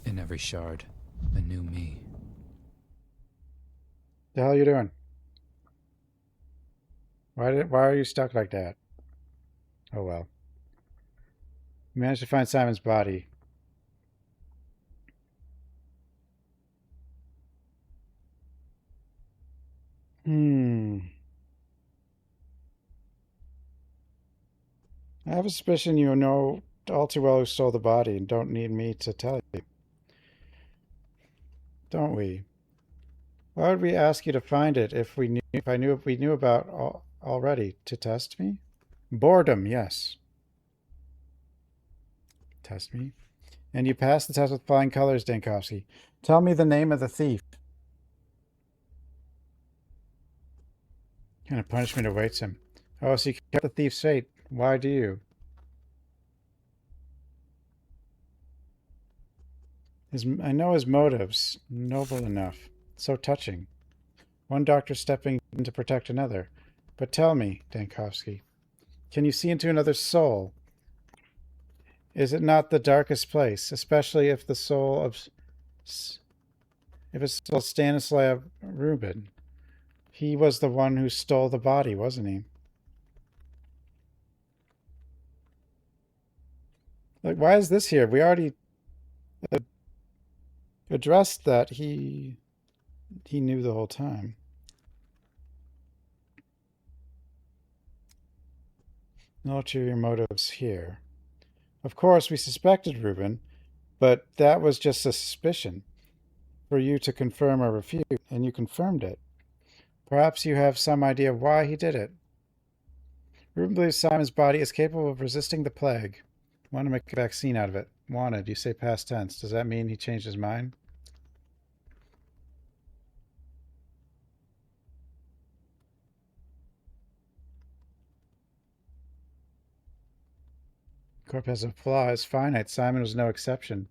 In every shard, a new me. The hell are you doing? Why are you stuck like that? Oh well. You managed to find Simon's body. I have a suspicion you know all too well who stole the body and don't need me to tell you. Don't we? Why would we ask you to find it if we knew about already to test me? Boredom, yes. Test me? And you passed the test with flying colors, Dankovsky. Tell me the name of the thief. What kind of punishment awaits him? Oh, so you kept the thief's fate. Why do you? I know his motives. Noble enough. So touching. One doctor stepping in to protect another. But tell me, Dankovsky, can you see into another's soul? Is it not the darkest place, especially if the soul of... if it's still Stanislav Rubin? He was the one who stole the body, wasn't he? Like, why is this here? We already addressed that he knew the whole time. No ulterior motives here. Of course, we suspected Rubin, but that was just a suspicion for you to confirm or refute, and you confirmed it. Perhaps you have some idea why he did it. Rubin believes Simon's body is capable of resisting the plague. Want to make a vaccine out of it. Wanted, you say past tense. Does that mean he changed his mind? Corp has a flaw. It's finite. Simon was no exception.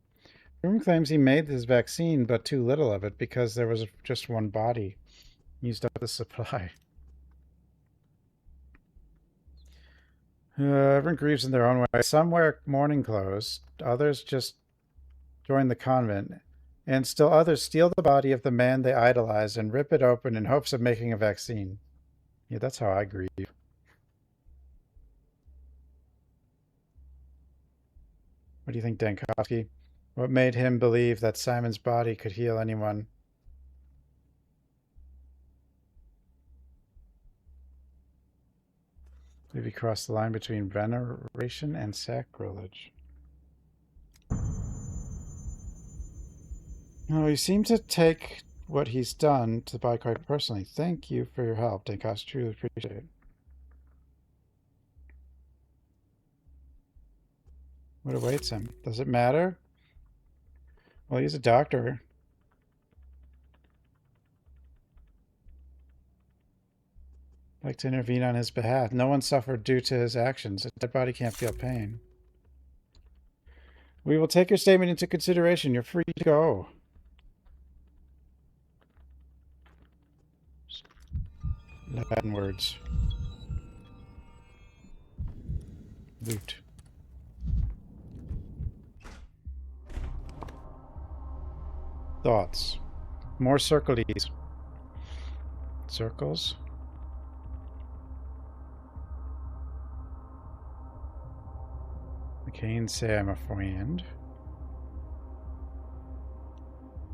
Rubin claims he made his vaccine, but too little of it because there was just one body. He used up the supply. Everyone grieves in their own way. Some wear mourning clothes, others just join the convent, and still others steal the body of the man they idolize and rip it open in hopes of making a vaccine. Yeah, that's how I grieve. What do you think, Dankovsky? What made him believe that Simon's body could heal anyone? Maybe cross the line between veneration and sacrilege. No, you seem to take what he's done to the body quite personally. Thank you for your help, Dankovsky. Truly appreciate it. What awaits him? Does it matter? Well, he's a doctor. I'd like to intervene on his behalf. No one suffered due to his actions. A dead body can't feel pain. We will take your statement into consideration. You're free to go. Latin words. Loot. Thoughts. More circles. Circles? McCain say I'm a friend.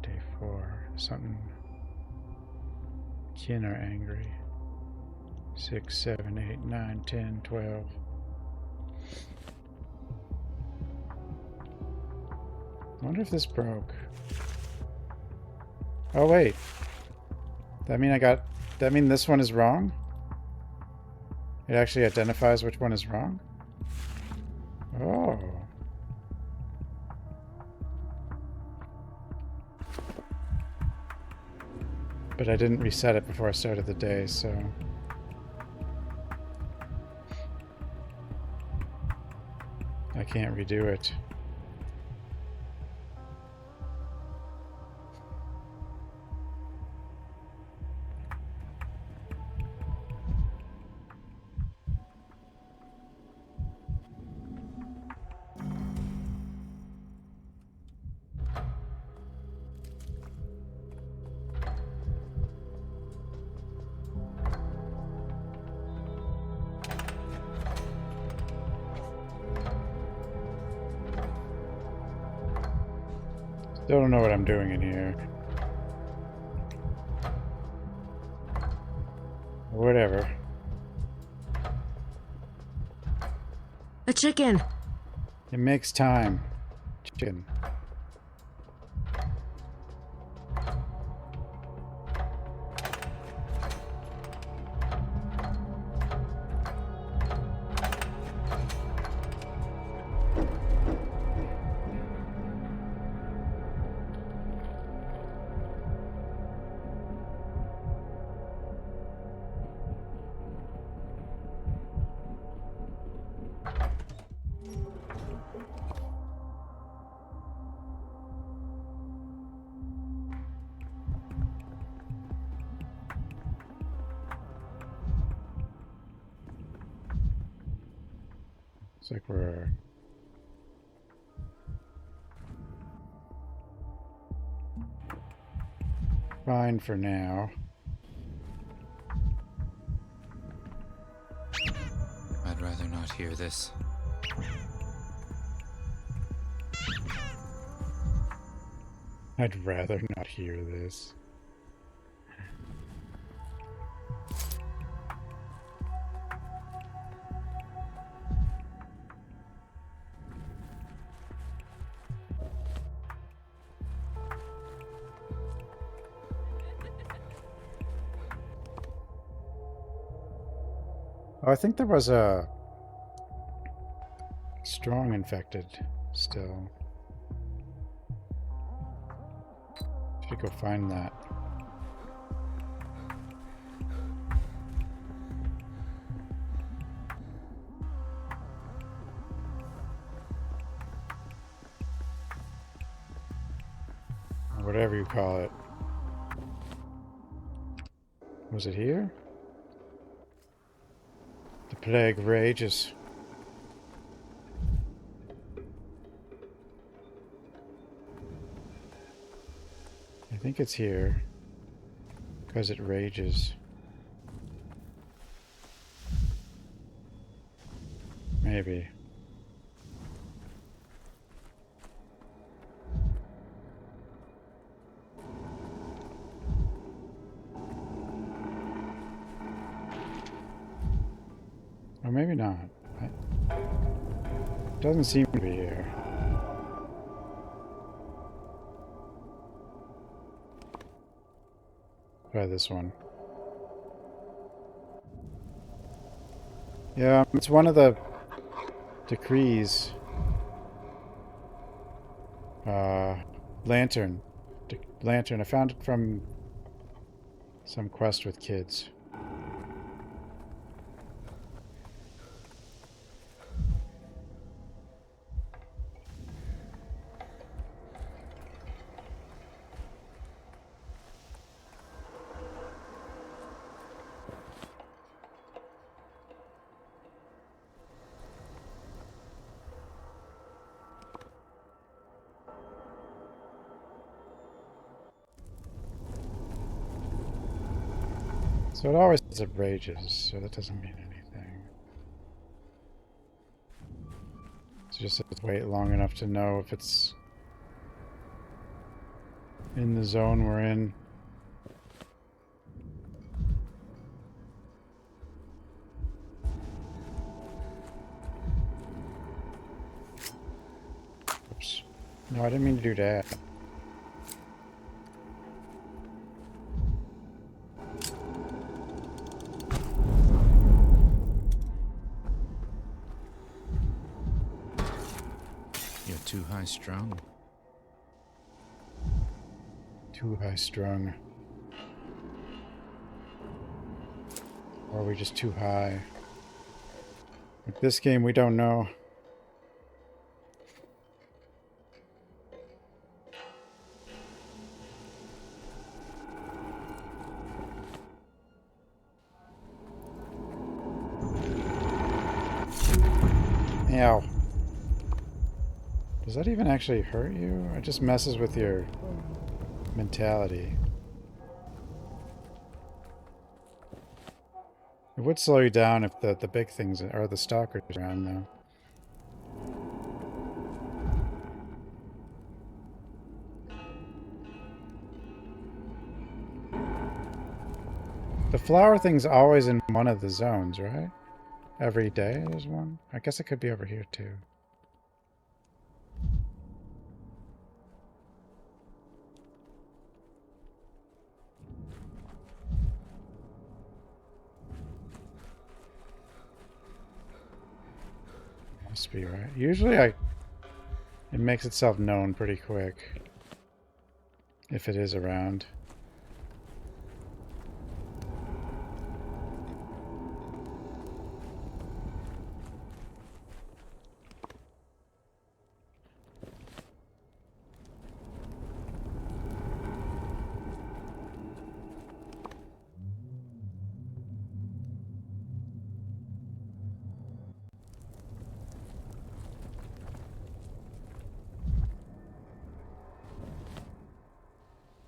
Day 4. Something. Kin are angry. 6, 7, 8, 9, 10, 12. I wonder if this broke. Oh wait. That mean this one is wrong? It actually identifies which one is wrong? Oh. But I didn't reset it before I started the day, so... I can't redo it. Still don't know what I'm doing in here. Whatever. A chicken! It makes time. Chicken. Looks like we're fine for now. I'd rather not hear this. I'd rather not hear this. Oh, I think there was a strong infected still. Should go find that. Or whatever you call it. Was it here? The plague rages. think it's here. Because it rages. Maybe. Or maybe not. It doesn't seem to be here. Try this one. Yeah, it's one of the decrees. Lantern. Lantern. I found it from some quest with kids. So it always says it rages, so that doesn't mean anything. So just have to wait long enough to know if it's in the zone we're in. Oops. No, I didn't mean to do that. You're too high strung. Too high strung. Or are we just too high? With this game, we don't know. Ow. Does that even actually hurt you? It just messes with your mentality. It would slow you down if the big things are the stalkers around, though. The flower thing's always in one of the zones, right? Every day there's one? I guess it could be over here, too. Must be right. Usually it makes itself known pretty quick. If it is around.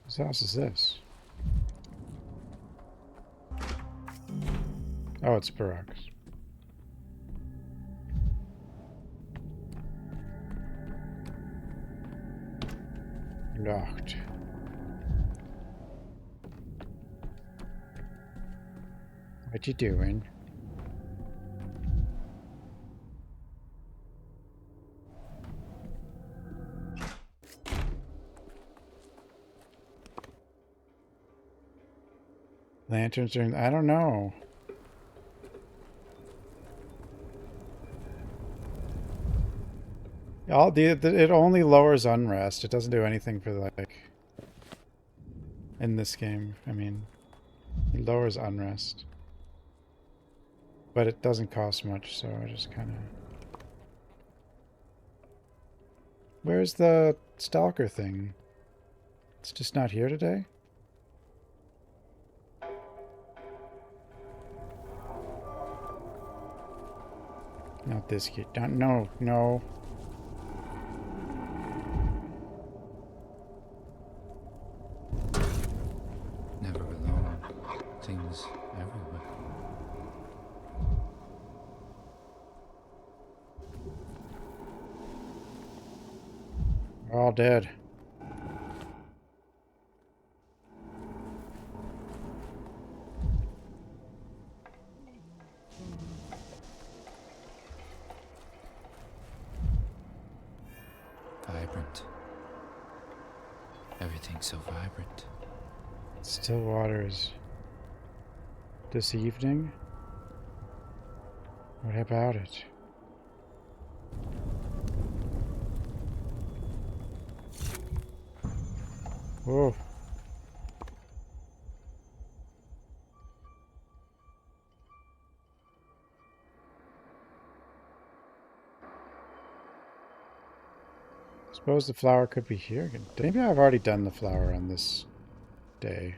Whose house is this? Oh, it's Barack's. Locked. What you doing? Lanterns are in, I don't know. It only lowers unrest. It doesn't do anything for, like, in this game. I mean, it lowers unrest. But it doesn't cost much, so I just kind of... Where's the stalker thing? It's just not here today? Not this kid. No, no. all dead. Vibrant. Everything's so vibrant. Still waters. This evening? What about it? Whoa. Suppose the flower could be here. Maybe I've already done the flower on this day.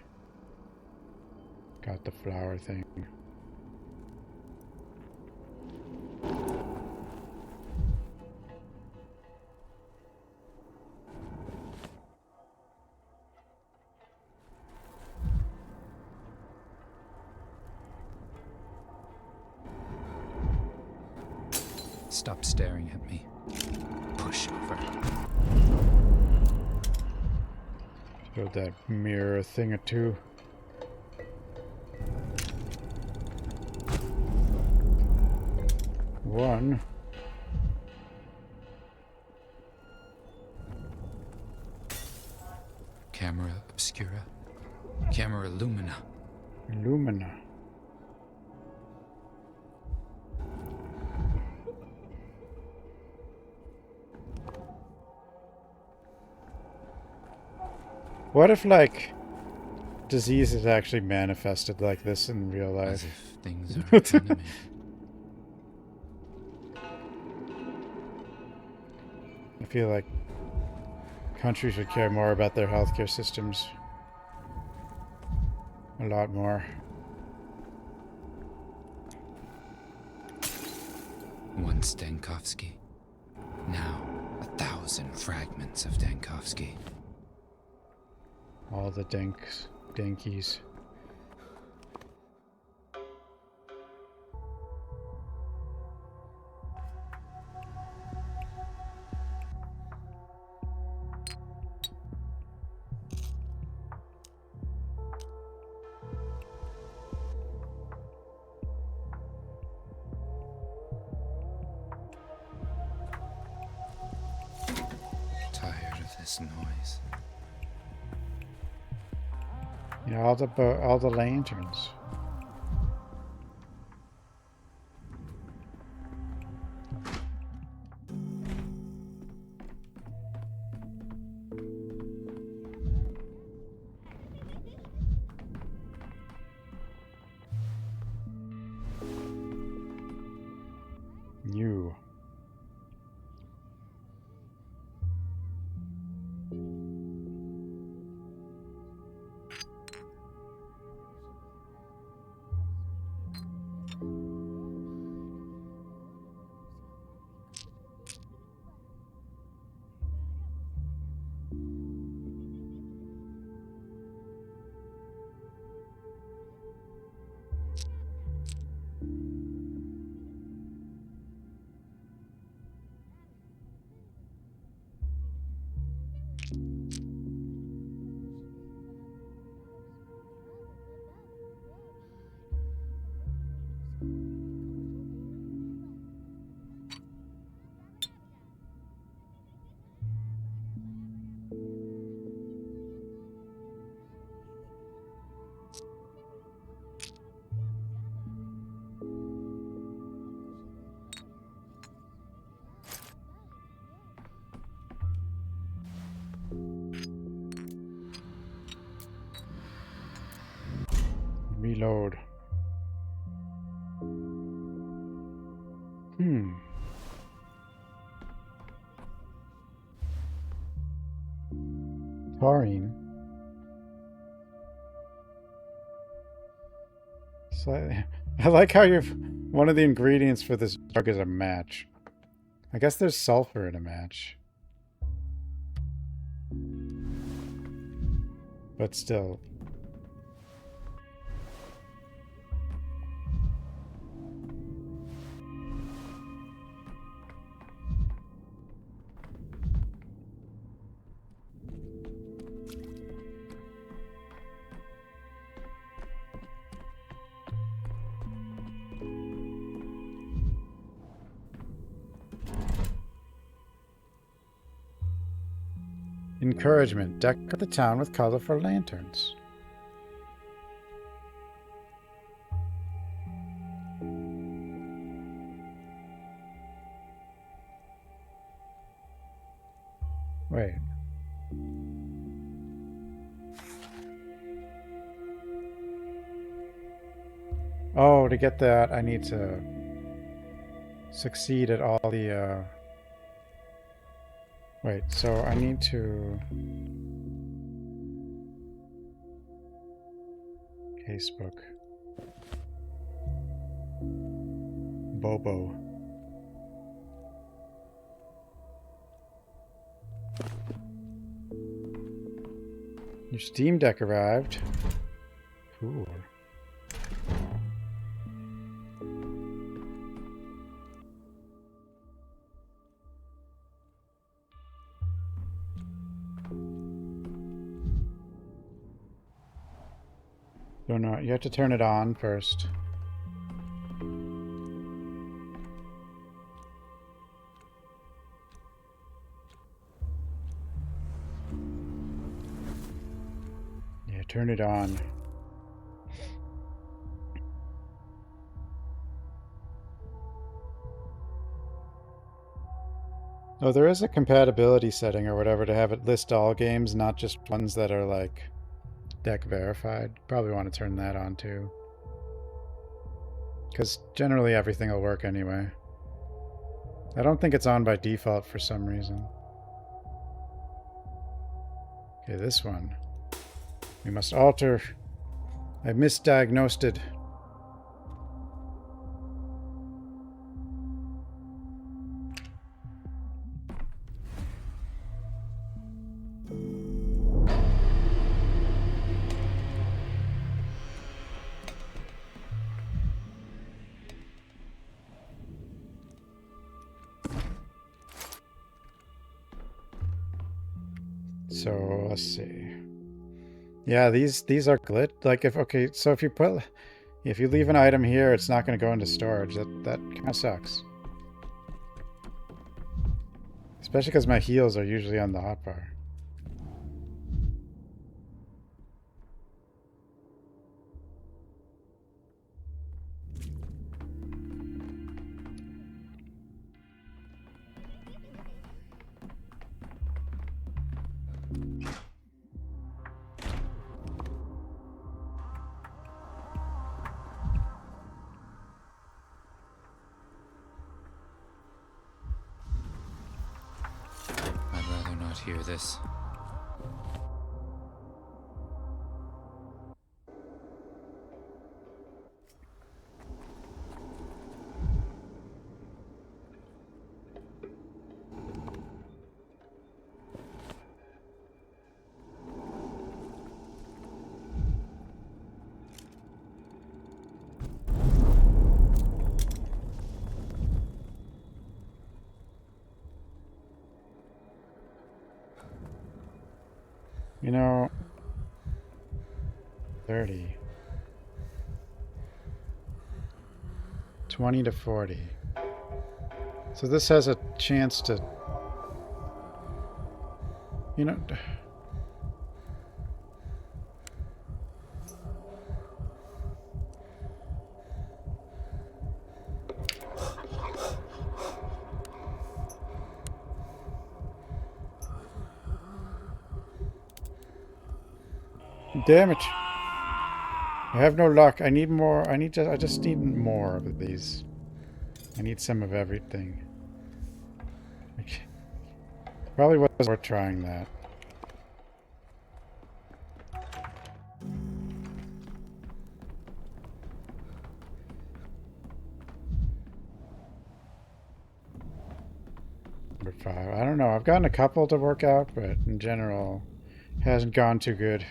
Got the flower thing. Stop staring at me. Push over. Build that mirror thing or two. One. Camera obscura. Camera lumina. Lumina. What if, like, disease is actually manifested like this in real life? As if things are animated. I feel like countries would care more about their healthcare systems. A lot more. Once Dankovsky. Now 1,000 fragments of Dankovsky. All the dankies. Tired of this noise. You know, all the lanterns. You. Reload. Taurine. Slightly. I like how one of the ingredients for this drug is a match. I guess there's sulfur in a match. But still. Encouragement. Decorate the town with colorful lanterns. Wait. Oh, to get that, I need to succeed at all the, Wait, so I need to... Casebook. Bobo. Your Steam Deck arrived. Cool. Don't know. You have to turn it on first. Yeah, turn it on. Oh, there is a compatibility setting or whatever to have it list all games, not just ones that are like deck verified. Probably want to turn that on too. Because generally everything will work anyway. I don't think it's on by default for some reason. Okay, this one. We must alter. I misdiagnosed it. So let's see. Yeah, these are glitch. Like so if you leave an item here, it's not going to go into storage. That kind of sucks. Especially because my heals are usually on the hotbar. I'd rather not hear this. You know, 30. 20 to 40. So this has a chance to, you know, damn it. I have no luck. I need more. I just need more of these. I need some of everything. Okay. Probably wasn't worth trying that. Number 5. I don't know. I've gotten a couple to work out, but in general, hasn't gone too good.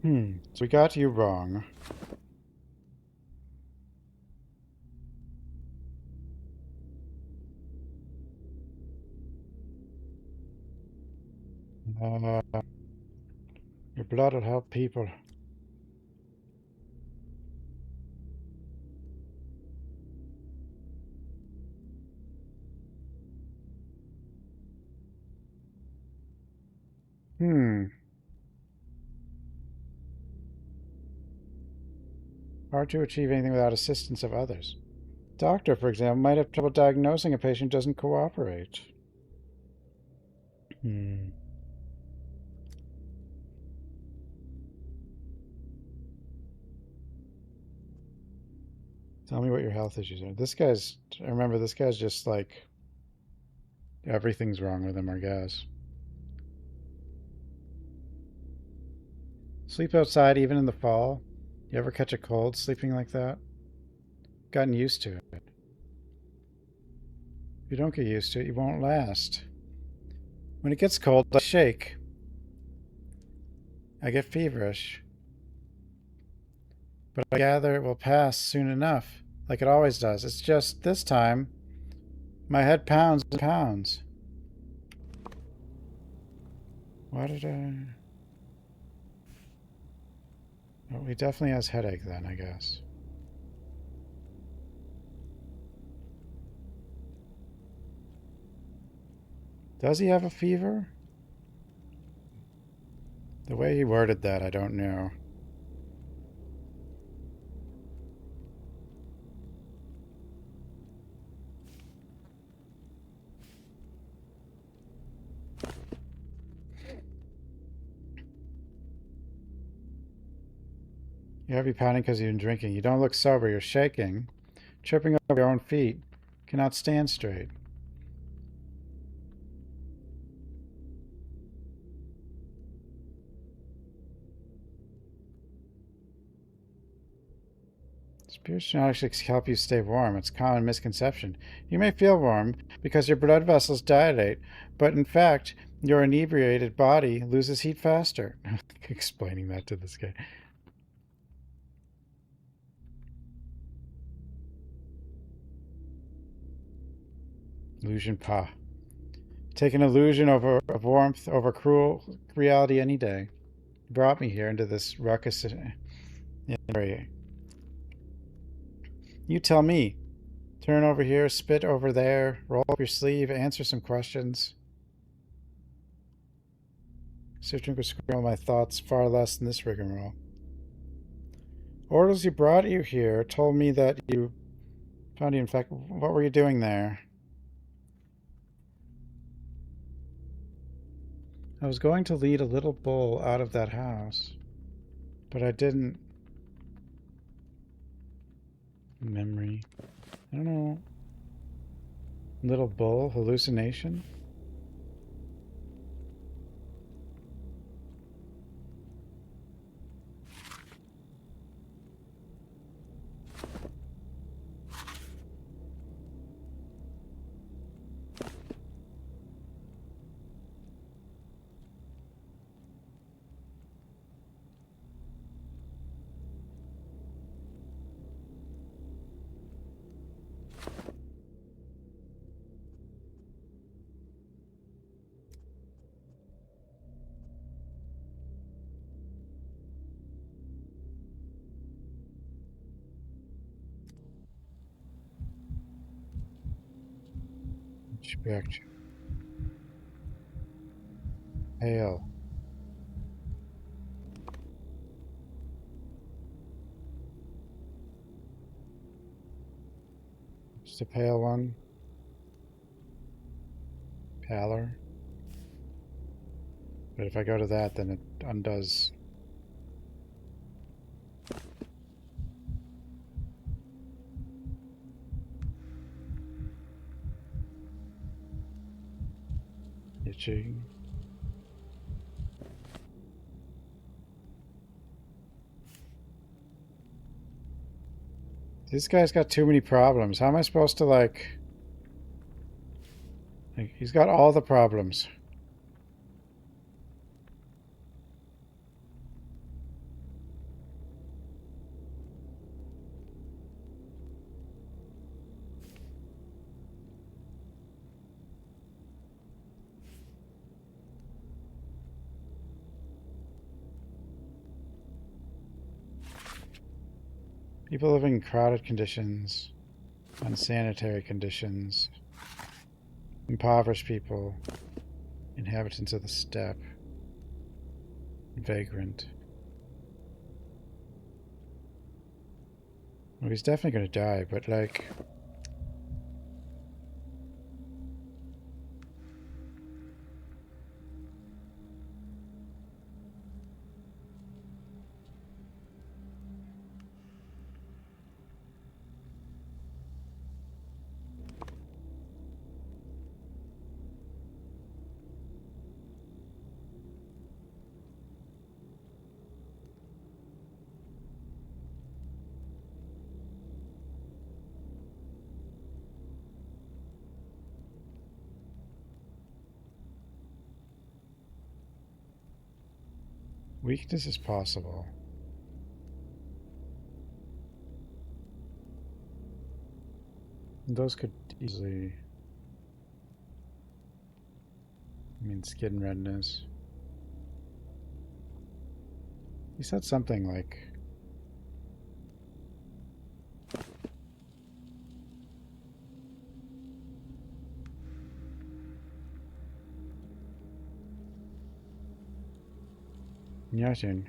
So we got you wrong. Your blood will help people. Hard to achieve anything without assistance of others. Doctor, for example, might have trouble diagnosing a patient who doesn't cooperate. Tell me what your health issues are. This guy's, remember, this guy's just like, everything's wrong with him, I guess. Sleep outside even in the fall? You ever catch a cold sleeping like that? Gotten used to it. If you don't get used to it, you won't last. When it gets cold, I shake. I get feverish. But I gather it will pass soon enough, like it always does. It's just, this time, my head pounds and pounds. Why did I... Well, he definitely has headache then, I guess. Does he have a fever? The way he worded that, I don't know. You're heavy pounding because you've been drinking. You don't look sober. You're shaking. Tripping over your own feet. Cannot stand straight. Spirits should not actually help you stay warm. It's a common misconception. You may feel warm because your blood vessels dilate, but in fact, your inebriated body loses heat faster. Explaining that to this guy. Illusion pa. Take an illusion of warmth over cruel reality any day. You brought me here into this ruckus area. You tell me. Turn over here, spit over there, roll up your sleeve, answer some questions. Searching for scramble my thoughts far less than this rigmarole. Orders you brought you here told me that you found you in fact. What were you doing there? I was going to lead a little bull out of that house, but I didn't. Memory. I don't know. Little bull? Hallucination? Respect. Hail. Just a pale one. Paler. But if I go to that, then it undoes. Itching. This guy's got too many problems. How am I supposed to, like he's got all the problems. People living in crowded conditions, unsanitary conditions, impoverished people, inhabitants of the steppe, vagrant. Well, he's definitely going to die, but like... Weakness is possible. Those could easily... I mean, skin redness. He said something like... Nothing.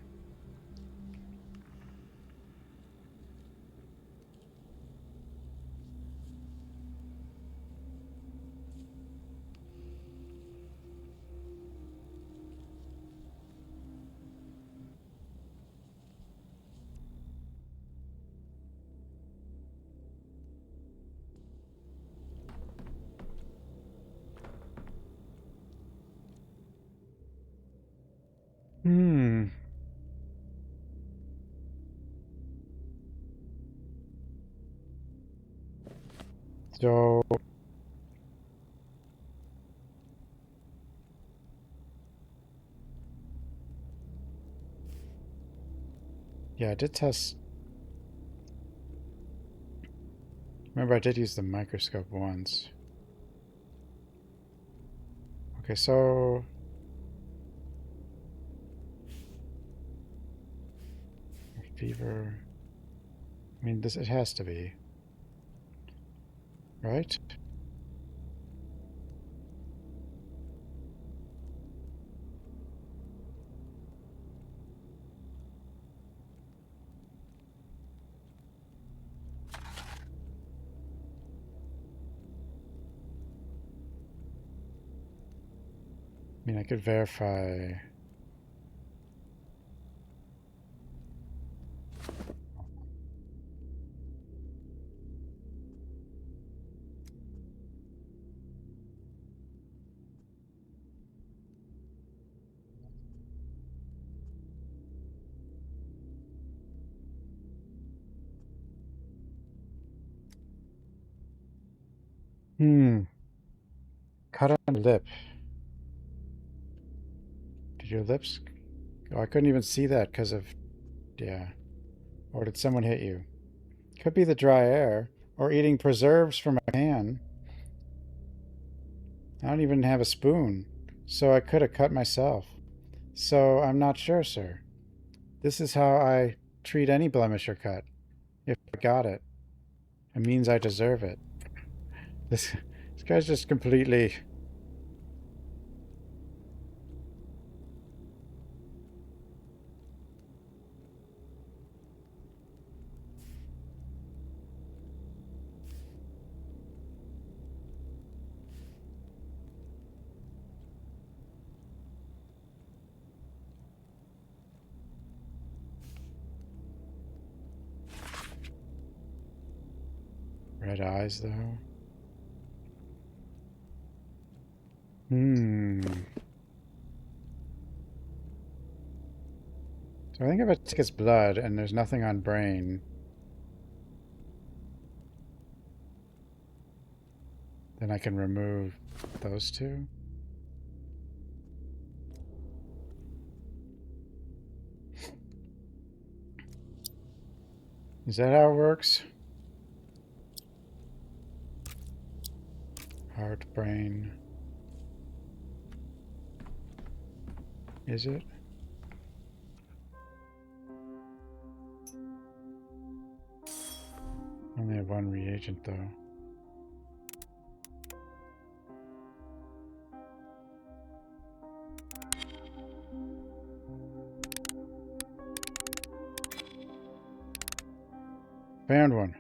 So... Yeah, I did test... Remember, I did use the microscope once. Okay, so... Fever... I mean, this, it has to be. Right? I mean, I could verify... Cut on the lip. Did your lips... Oh, I couldn't even see that because of... Yeah. Or did someone hit you? Could be the dry air. Or eating preserves from a can. I don't even have a spoon. So I could have cut myself. So I'm not sure, sir. This is how I treat any blemish or cut. If I got it. It means I deserve it. This guy's just completely... Red eyes, though. So I think if I take his blood and there's nothing on brain, then I can remove those two. Is that how it works? Heart, brain. Is it? Only have one reagent, though. Found one.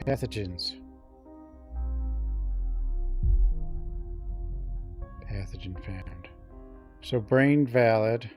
Pathogens. Pathogen found. So brain valid.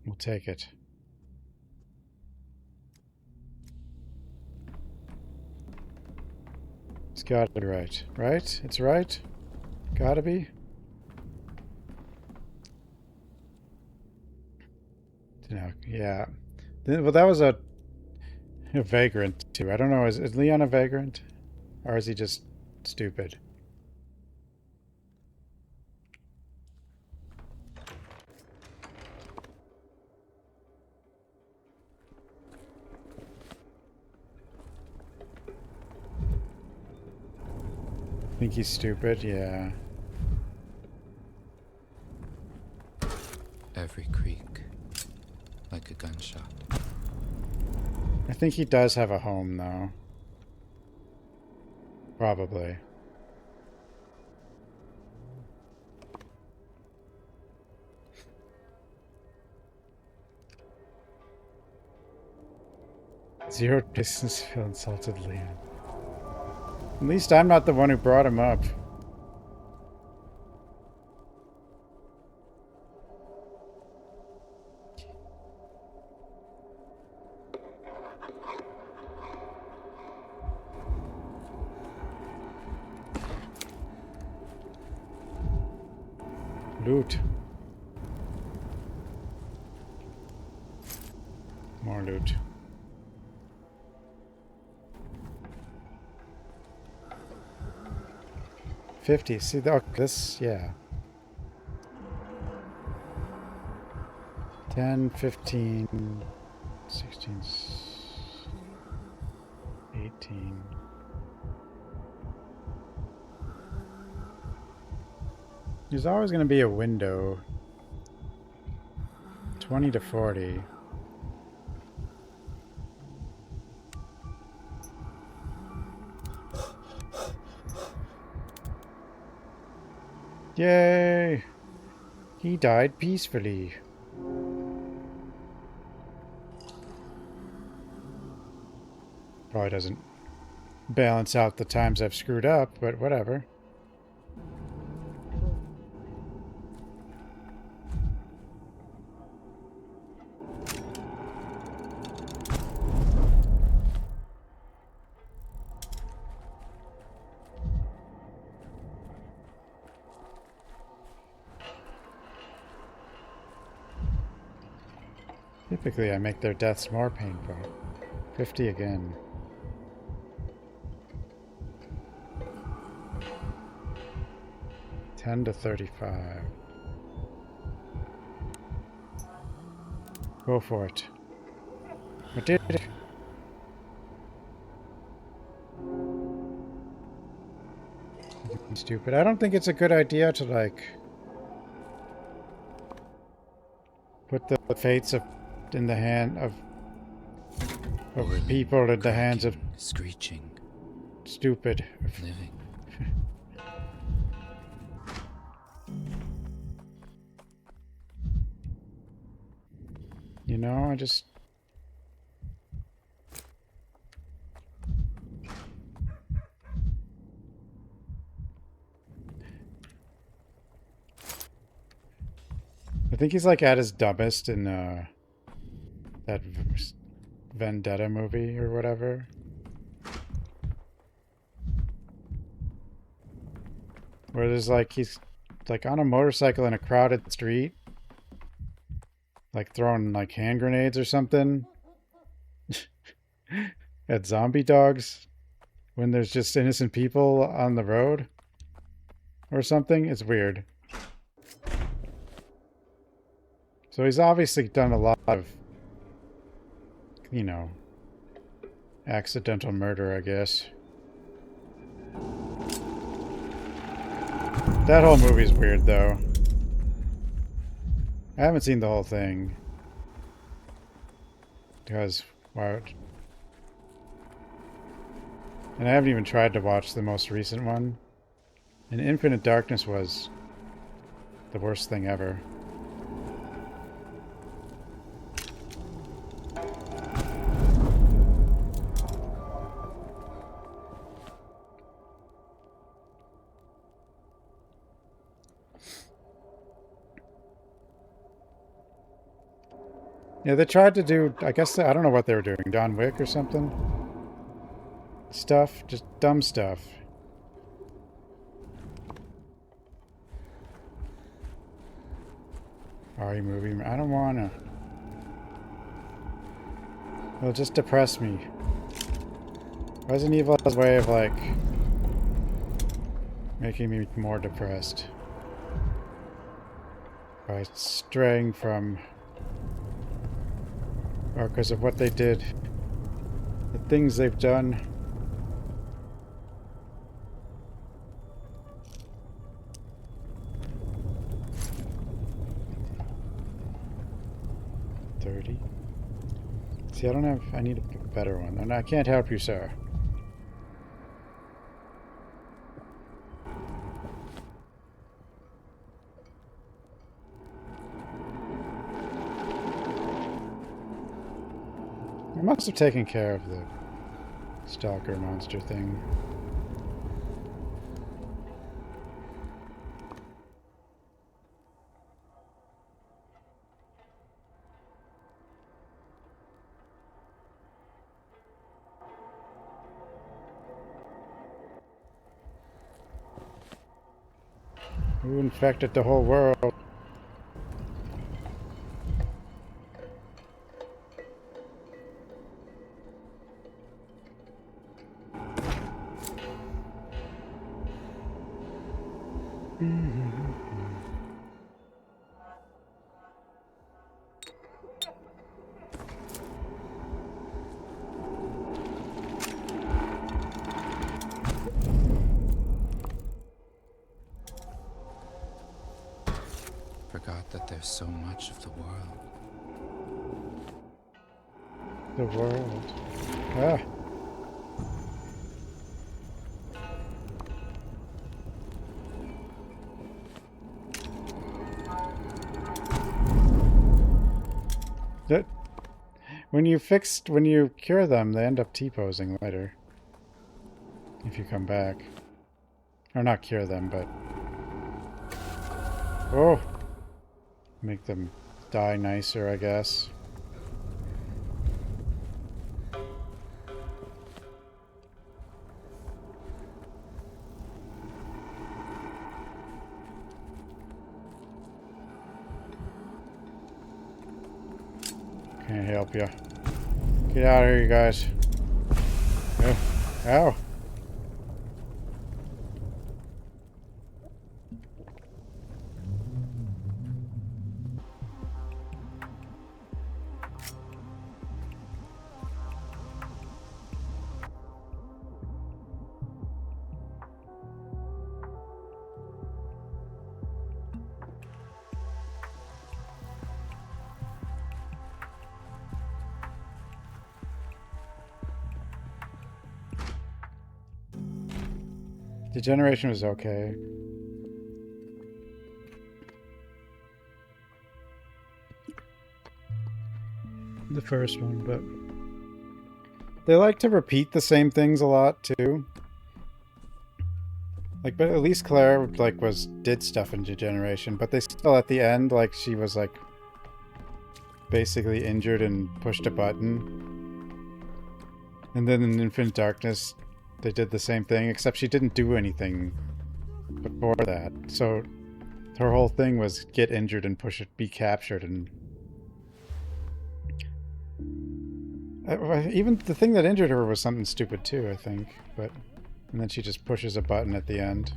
We'll take it. It's gotta be right. Right? It's right? Gotta be? No, yeah. Well, that was a vagrant, too. I don't know. Is Leon a vagrant? Or is he just stupid? Think he's stupid? Yeah. Every creak, like a gunshot. I think he does have a home, though. Probably. Zero distance feel insulted Leon. At least I'm not the one who brought him up. Loot. More loot. $50. See, this, yeah. 10, 15, 16, 18. There's always going to be a window. 20 to 40. Yay! He died peacefully. Probably doesn't balance out the times I've screwed up, but whatever. Typically, I make their deaths more painful. 50 again. $10 to 35. Go for it. I did it. Stupid. I don't think it's a good idea to, like, put the fates of in the hand of people in the hands of screeching, stupid living. You know, I just I think he's like at his dumbest in that Vendetta movie or whatever. Where there's like, he's like on a motorcycle in a crowded street. Like throwing like hand grenades or something. At zombie dogs. When there's just innocent people on the road. Or something. It's weird. So he's obviously done a lot of, you know, accidental murder, I guess. That whole movie's weird, though. I haven't seen the whole thing. Because, why would... And I haven't even tried to watch the most recent one. And Infinite Darkness was the worst thing ever. Yeah, they tried to do, I guess, I don't know what they were doing, John Wick or something? Stuff, just dumb stuff. RE movie, I don't wanna. It'll just depress me. Resident Evil has a way of, like, making me more depressed. By straying from... Or because of what they did. The things they've done. $30. See, I don't have... I need a better one. And I can't help you, sir. I must have taken care of the stalker monster thing. Who infected the whole world? Forgot that there's so much of the world. The world. Ah. That, when you cure them, they end up T-posing later. If you come back. Or not cure them, but... Oh! Make them die nicer, I guess. Can't help you. Get out of here, you guys. Oh. Ow. Degeneration was okay. The first one, but they like to repeat the same things a lot too. Like, but at least Claire like did stuff in Degeneration, but they still at the end like she was like basically injured and pushed a button. And then in Infinite Darkness they did the same thing, except she didn't do anything before that. So her whole thing was get injured and be captured, and even the thing that injured her was something stupid too, I think. But and then she just pushes a button at the end.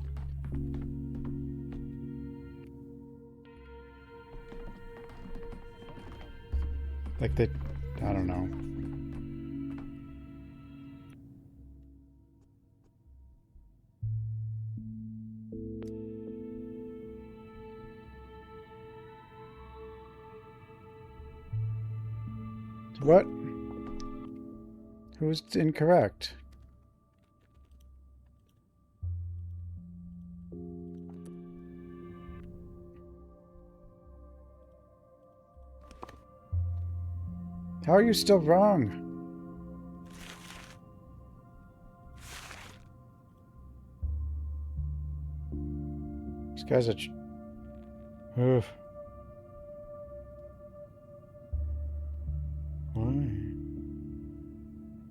Like they, I don't know. What? Who's incorrect? How are you still wrong? This guy's a... Ugh. Why?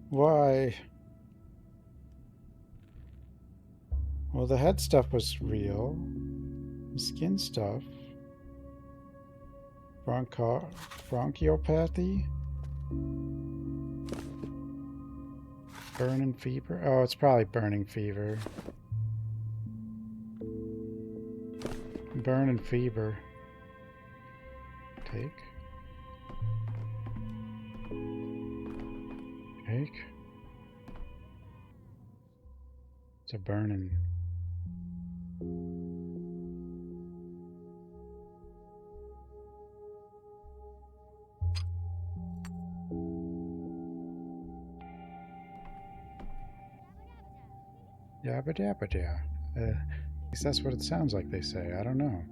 Why? Well, the head stuff was real. The skin stuff. Bronchiopathy? Burning fever? Oh, it's probably burning fever. Burning fever. Take. Take. It's a burning. Yabba dabba da. At least that's what it sounds like they say. I don't know.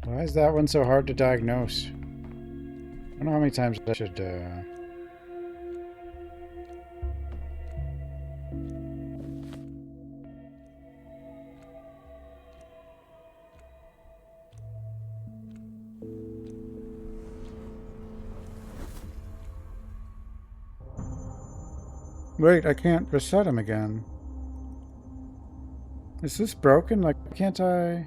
Why is that one so hard to diagnose? I don't know how many times I should, Wait, I can't reset him again. Is this broken? Like, can't I...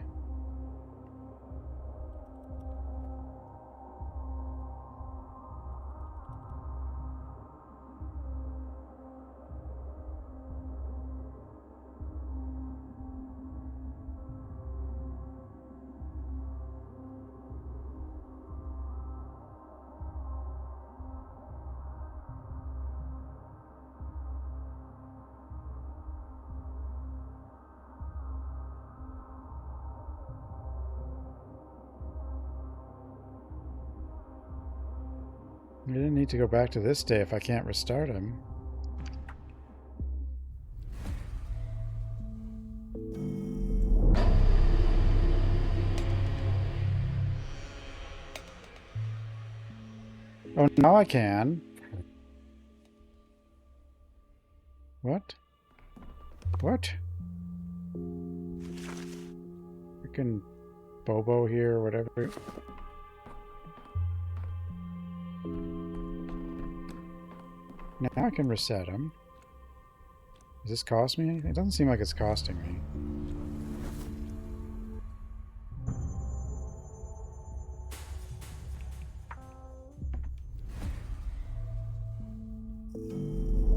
I didn't need to go back to this day if I can't restart him. Oh, now I can. What? What? Freaking Bobo here, or whatever. Now I can reset him. Does this cost me anything? It doesn't seem like it's costing me.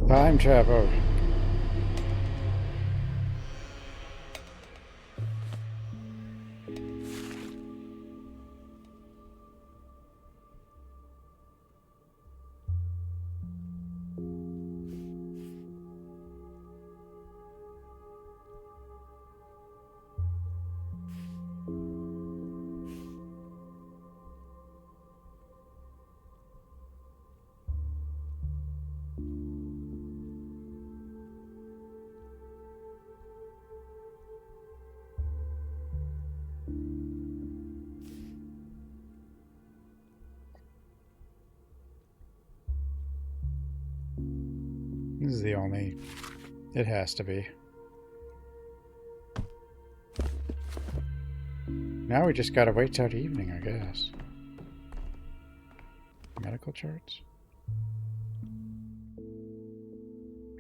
Time travel. This is the only... It has to be. Now we just gotta wait till the evening, I guess. Medical charts?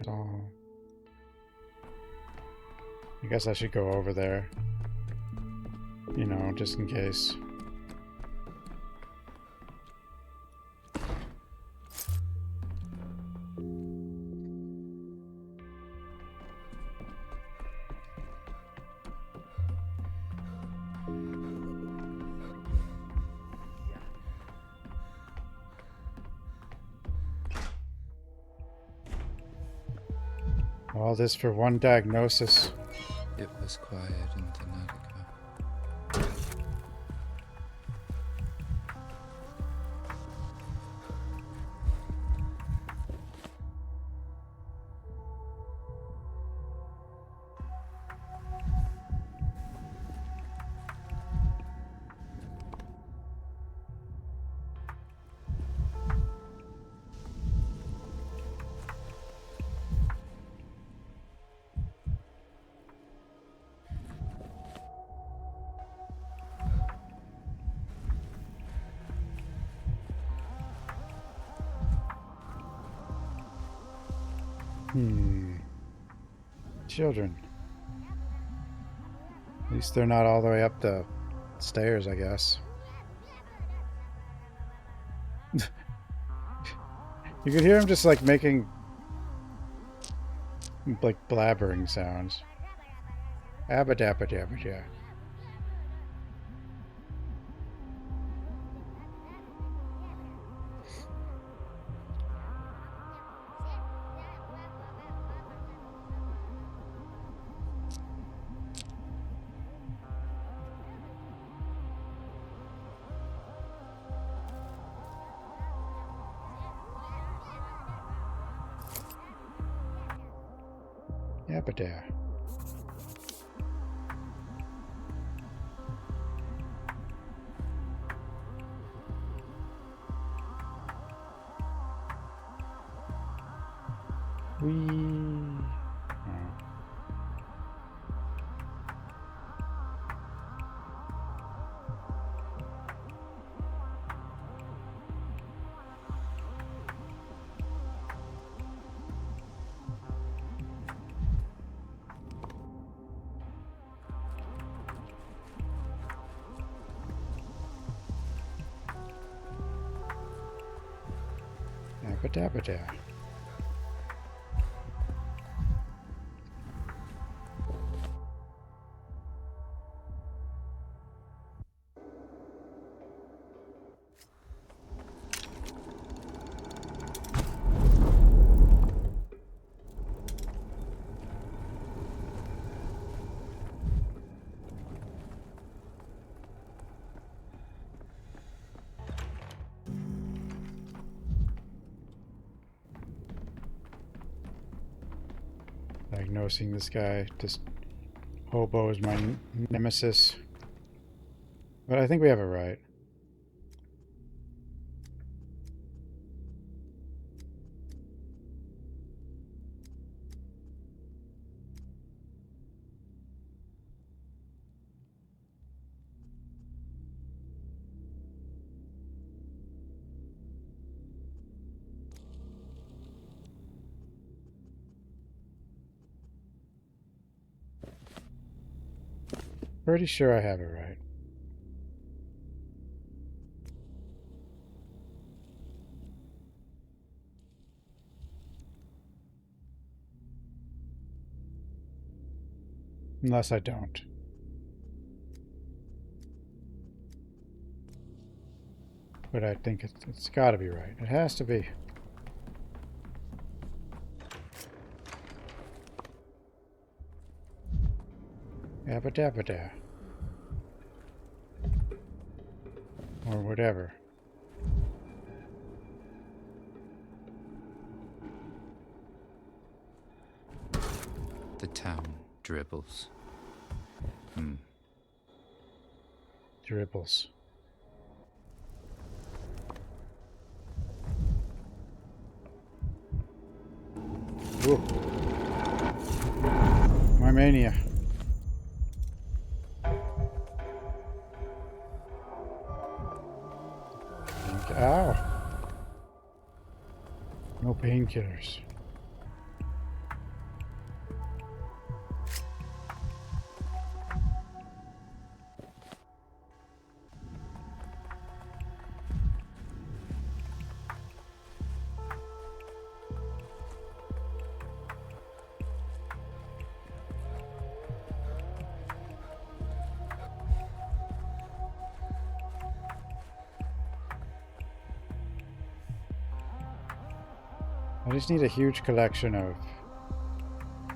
Oh. I guess I should go over there. You know, just in case. All this for one diagnosis. It was quiet in Tanatica. Children. At least they're not all the way up the stairs, I guess. You could hear him just like making like blabbering sounds. Abba-dabba-dabba-da. Yabba-da. Yabba-dabba-da. Diagnosing this guy. Just hobo is my nemesis. But I think we have it right. Pretty sure I have it right. Unless I don't. But I think it's got to be right. It has to be. Yabba-dabba-da. Or whatever. The town dribbles. Dribbles. Whoa. My mania. Ow. No painkillers. I just need a huge collection of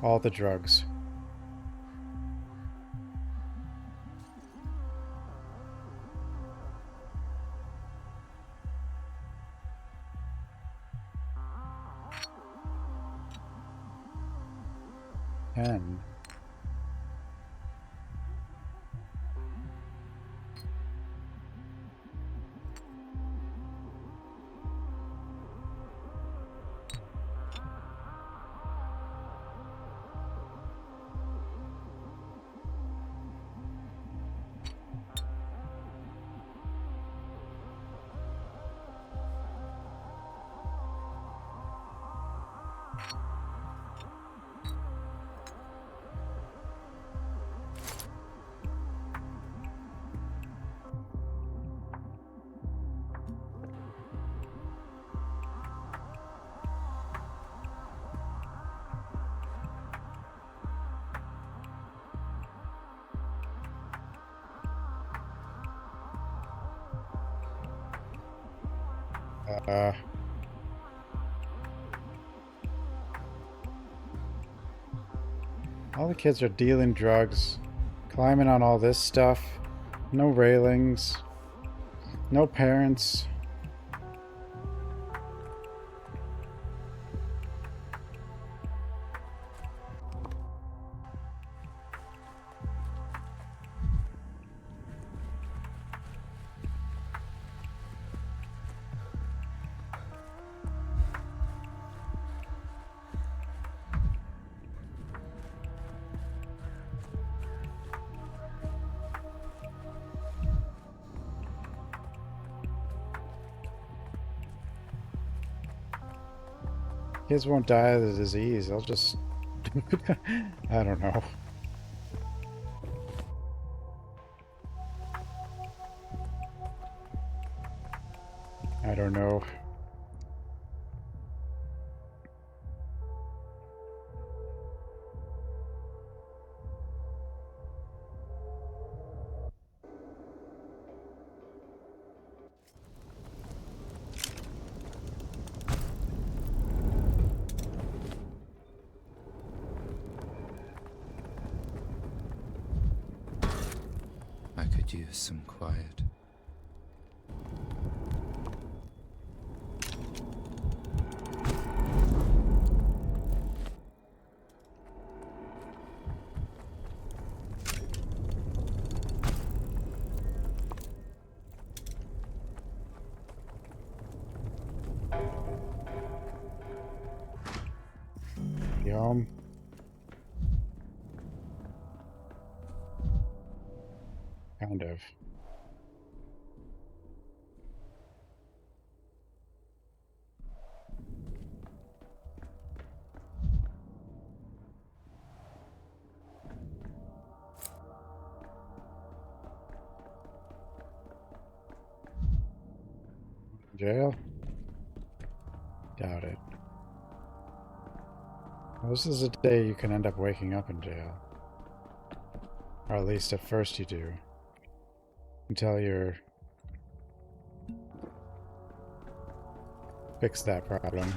all the drugs. And all the kids are dealing drugs, climbing on all this stuff. No railings. No parents. Kids won't die of the disease. They'll just... I don't know. I don't know. I could use some quiet. Yum. Kind of. Jail? Doubt it. Well, this is a day you can end up waking up in jail. Or at least at first you do. Until you're... fix that problem.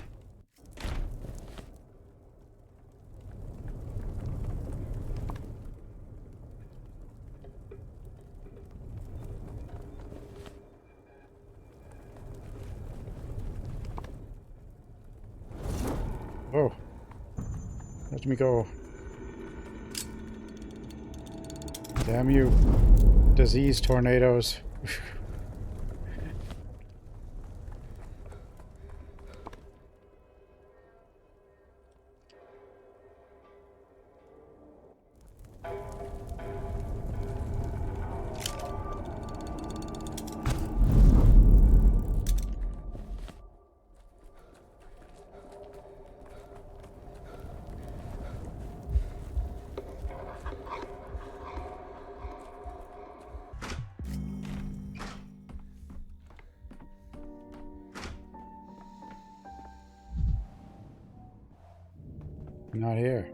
Oh. Let me go. Damn you. Disease tornadoes. Not here.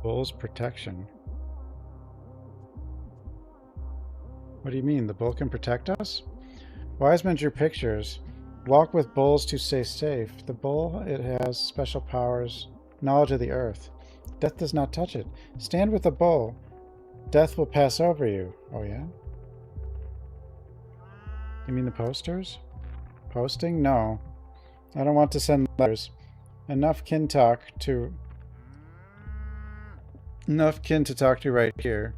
Bull's protection. What do you mean? The bull can protect us? Wise men drew pictures. Walk with bulls to stay safe. The bull, it has special powers, knowledge of the earth. Death does not touch it. Stand with the bull. Death will pass over you. Oh, yeah? You mean the posters? Posting? No. I don't want to send letters. Enough kin to talk to right here.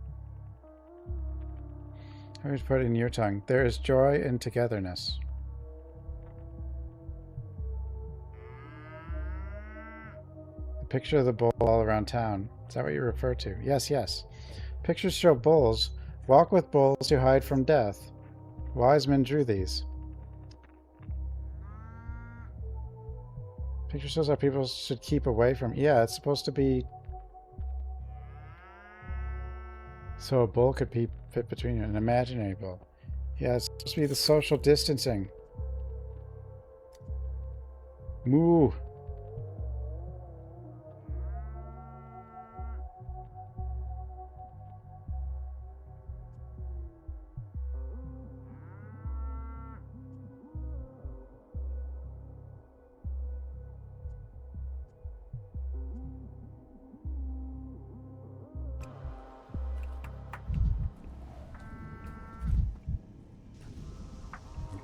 I would put it in your tongue. There is joy in togetherness. A picture of the bull all around town. Is that what you refer to? Yes, yes. Pictures show bulls. Walk with bulls to hide from death. Wise men drew these. Picture shows how people should keep away from... Yeah, it's supposed to be... So a bull could fit between you. An imaginary bull. Yeah, it's supposed to be the social distancing. Moo!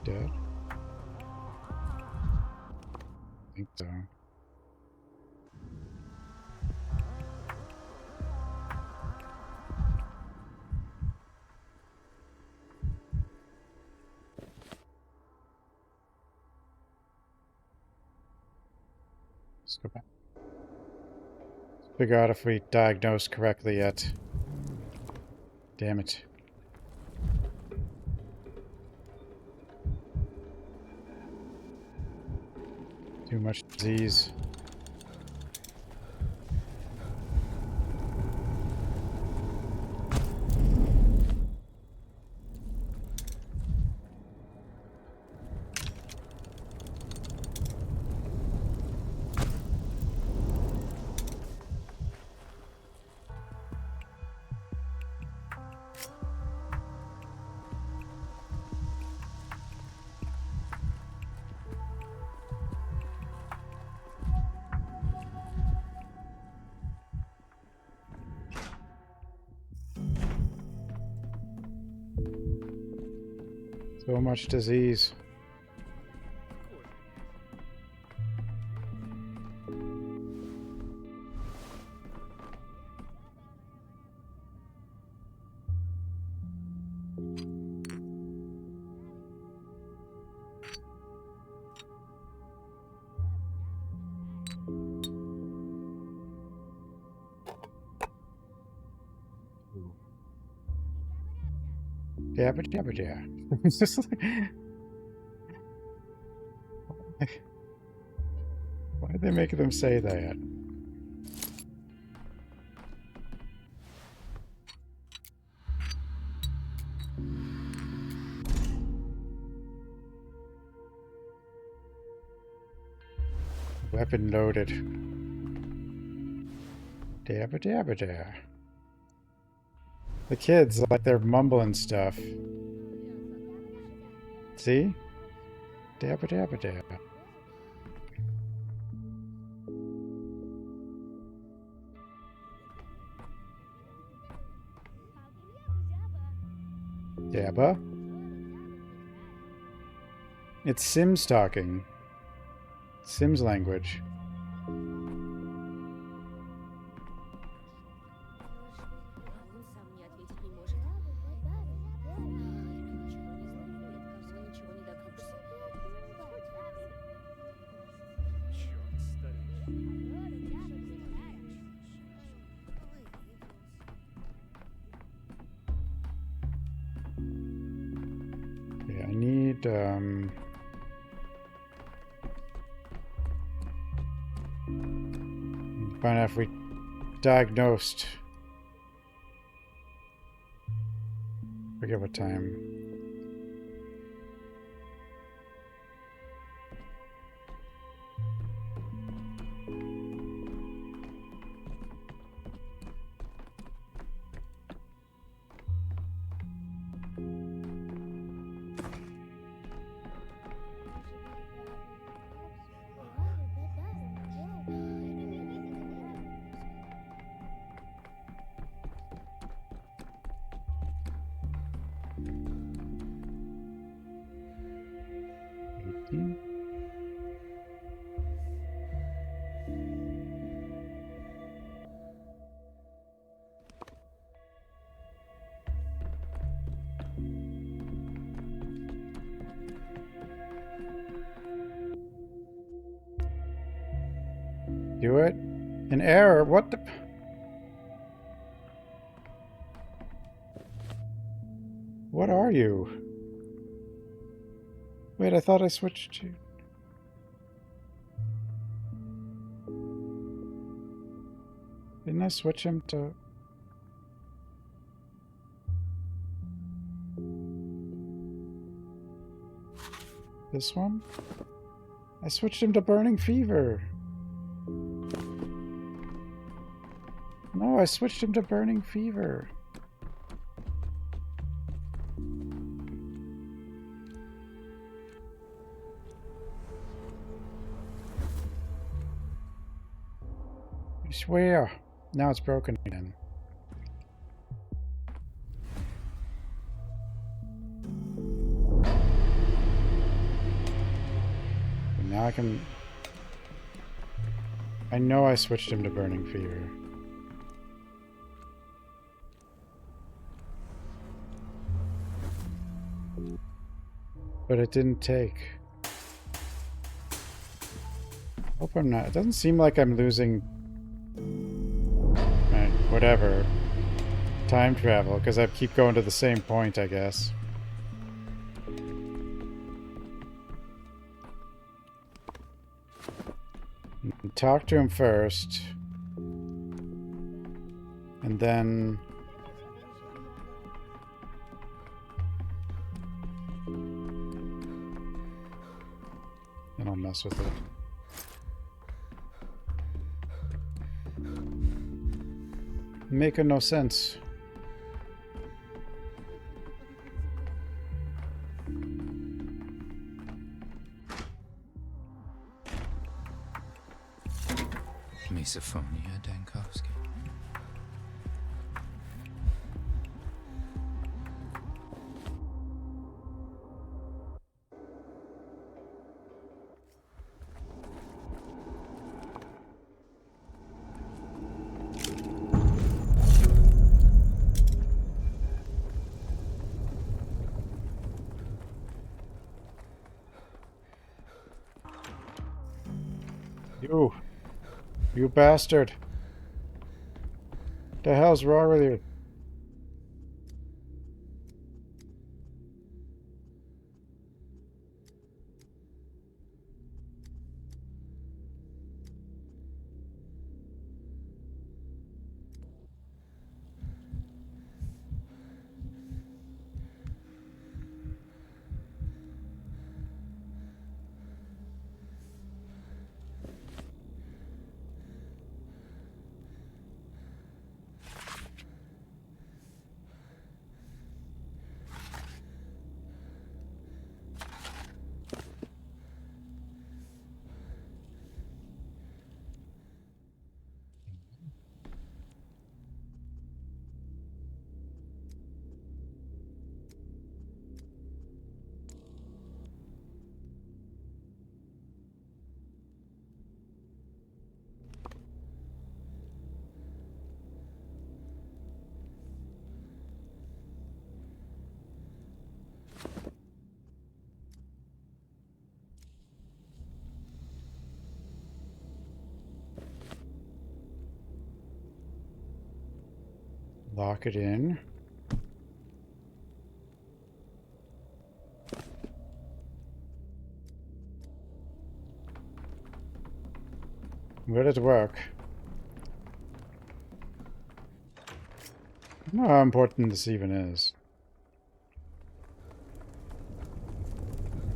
Dead? I think so. Let's go back. Let's figure out if we diagnosed correctly yet. Damn it. Too much disease. So much disease. Jabba jabba jabba. It's just like... Why did they make them say that? Weapon loaded. Dabba dabba dabba. The kids, like they're mumbling stuff. See? Dabba dabba dabba. Dabba? It's Sims talking. Sims language. Find out if we diagnosed. Forget what time. Do it? An error? What the... What are you? Wait, I thought I switched you. Didn't I switch him to... This one? I switched him to Burning Fever. No, I switched him to Burning Fever. I swear. Now it's broken again. And now I can... I know I switched him to Burning Fever. But it didn't take. Hope I'm not. It doesn't seem like I'm losing... whatever. Time travel, because I keep going to the same point, I guess. Talk to him first. And then... and I'll mess with it. Making no sense. Misophonia, Dankowski. You bastard. The hell's wrong with you? Lock it in. Will it work? I don't know how important this even is.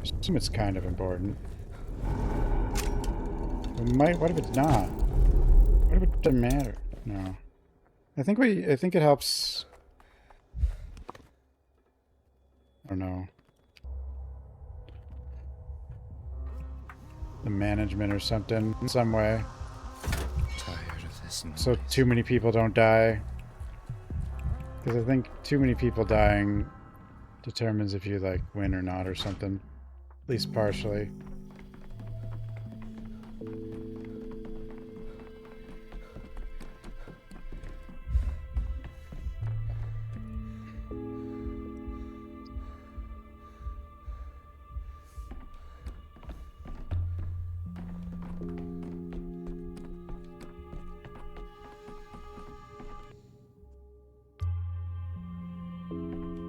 I assume it's kind of important. What if it's not? What if it doesn't matter? No. I think it helps. I don't know. The management or something in some way. Tired of this noise. So too many people don't die. Because I think too many people dying determines if you like win or not or something. At least partially.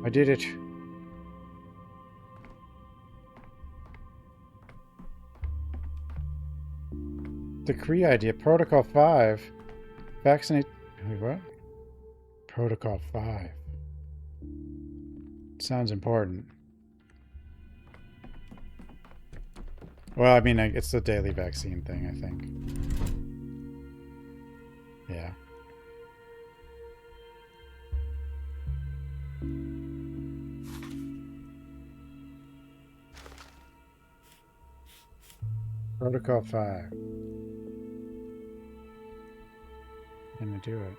I did it. Decree idea. Protocol 5. Vaccinate... Wait, what? Protocol 5. Sounds important. Well, I mean, it's the daily vaccine thing, I think. Yeah. Protocol 5. Gonna do it.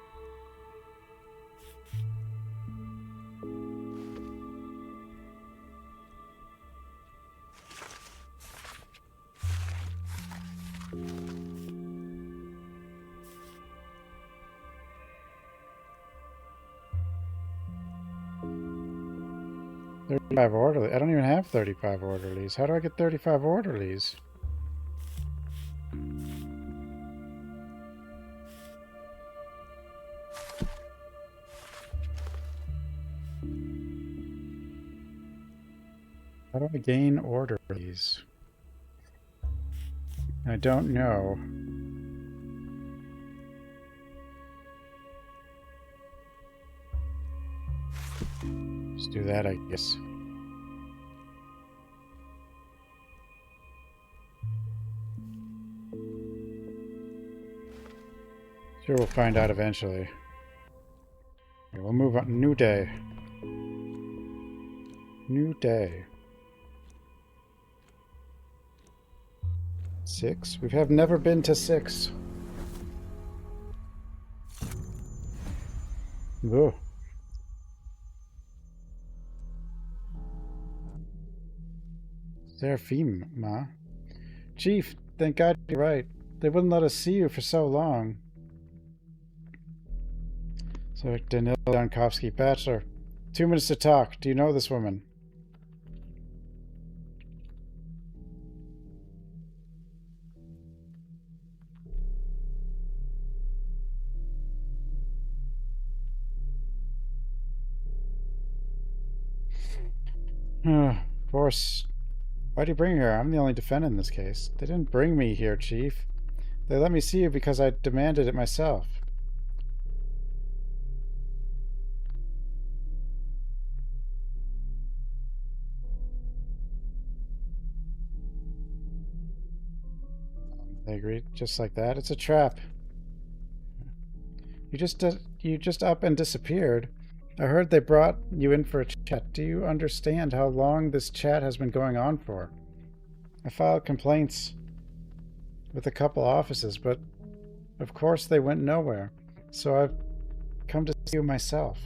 $35 orderlies. I don't even have 35 orderlies. How do I get 35 orderlies? How do I gain orderlies? I don't know. Let's do that, I guess. Sure, we'll find out eventually. Okay, we'll move on. New day. New day. 6? We have never been to 6. Ugh. Ma. Chief, thank God you're right. They wouldn't let us see you for so long. So, Danil Dankovsky, Bachelor. 2 minutes to talk. Do you know this woman? Force. Why'd you bring her? I'm the only defendant in this case. They didn't bring me here, Chief. They let me see you because I demanded it myself. They agreed just like that. It's a trap. You just up and disappeared. I heard they brought you in for a chat. Do you understand how long this chat has been going on for? I filed complaints with a couple offices, but of course they went nowhere. So I've come to see you myself.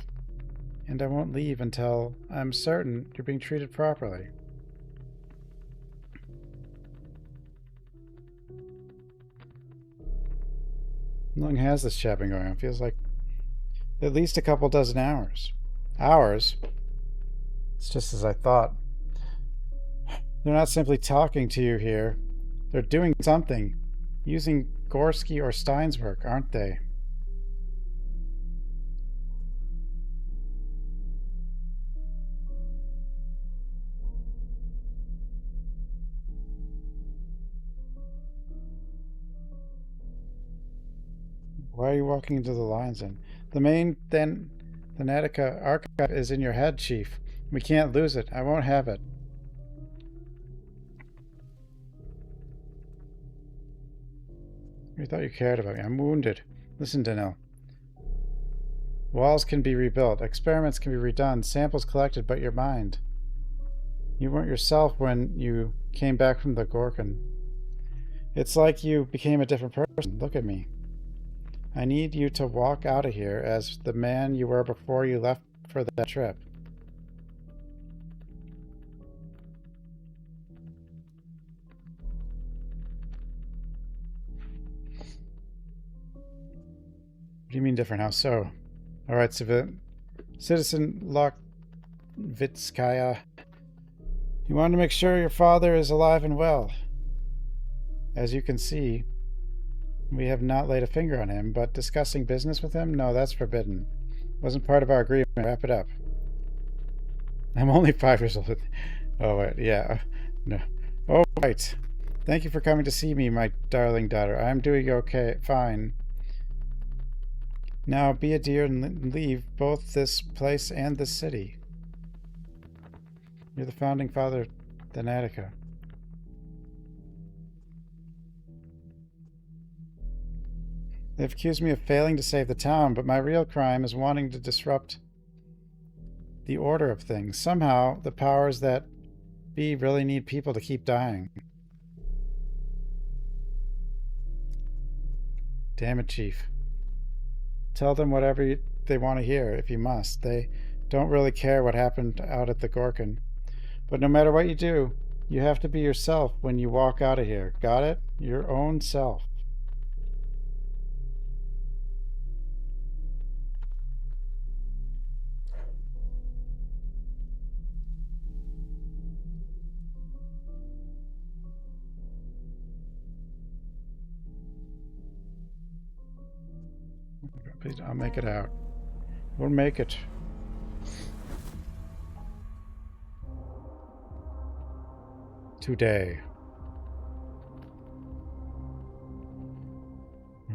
And I won't leave until I'm certain you're being treated properly. How long has this chat been going on? Feels like at least a couple dozen hours. Hours? It's just as I thought. They're not simply talking to you here. They're doing something. Using Gorski or Stein's work, aren't they? Why are you walking into the lion's den? The main Thanatica archive is in your head, Chief. We can't lose it. I won't have it. You thought you cared about me. I'm wounded. Listen, Danil. Walls can be rebuilt. Experiments can be redone. Samples collected, but your mind. You weren't yourself when you came back from the Gorkin. It's like you became a different person. Look at me. I need you to walk out of here as the man you were before you left for that trip. What do you mean different? How so? Alright, Citizen Lokvitskaya. You want to make sure your father is alive and well. As you can see, we have not laid a finger on him, but discussing business with him? No, that's forbidden. Wasn't part of our agreement. Wrap it up. I'm only 5 years old. Oh, wait, yeah. No. Oh, right. Thank you for coming to see me, my darling daughter. I'm doing okay, fine. Now be a dear and leave both this place and this city. You're the founding father of Thanatica. They've accused me of failing to save the town, but my real crime is wanting to disrupt the order of things. Somehow, the powers that be really need people to keep dying. Damn it, Chief. Tell them whatever they want to hear, if you must. They don't really care what happened out at the Gorkin. But no matter what you do, you have to be yourself when you walk out of here. Got it? Your own self. Please, I'll make it out. We'll make it. Today.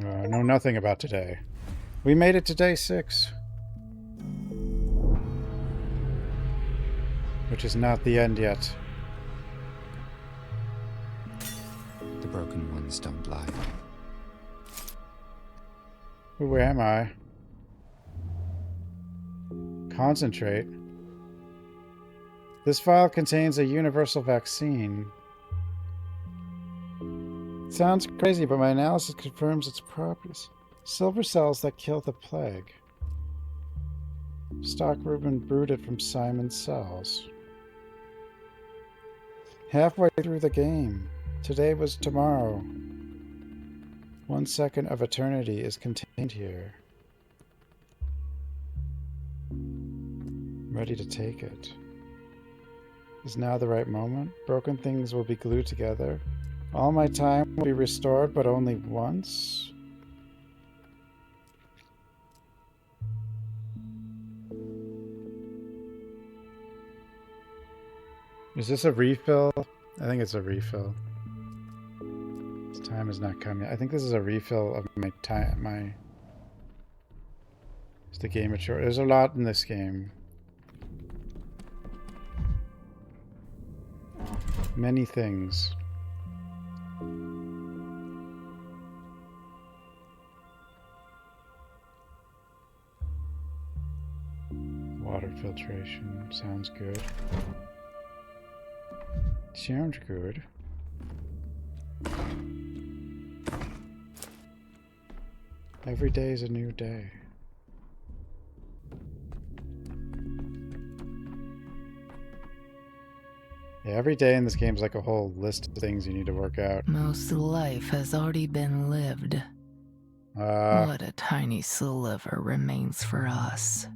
I know nothing about today. We made it to day 6. Which is not the end yet. The broken ones don't lie. Where am I? Concentrate. This file contains a universal vaccine. It sounds crazy, but my analysis confirms its properties. Silver cells that kill the plague. Stock ruben brooded from Simon's cells. Halfway through the game. Today was tomorrow. 1 second of eternity is contained here. I'm ready to take it. Is now the right moment? Broken things will be glued together. All my time will be restored, but only once? Is this a refill? I think it's a refill. Time has not come yet. I think this is a refill of my time. Is the game mature? There's a lot in this game. Many things. Water filtration sounds good. Sounds good. Every day is a new day. Yeah, every day in this game is like a whole list of things you need to work out. Most life has already been lived. What a tiny sliver remains for us.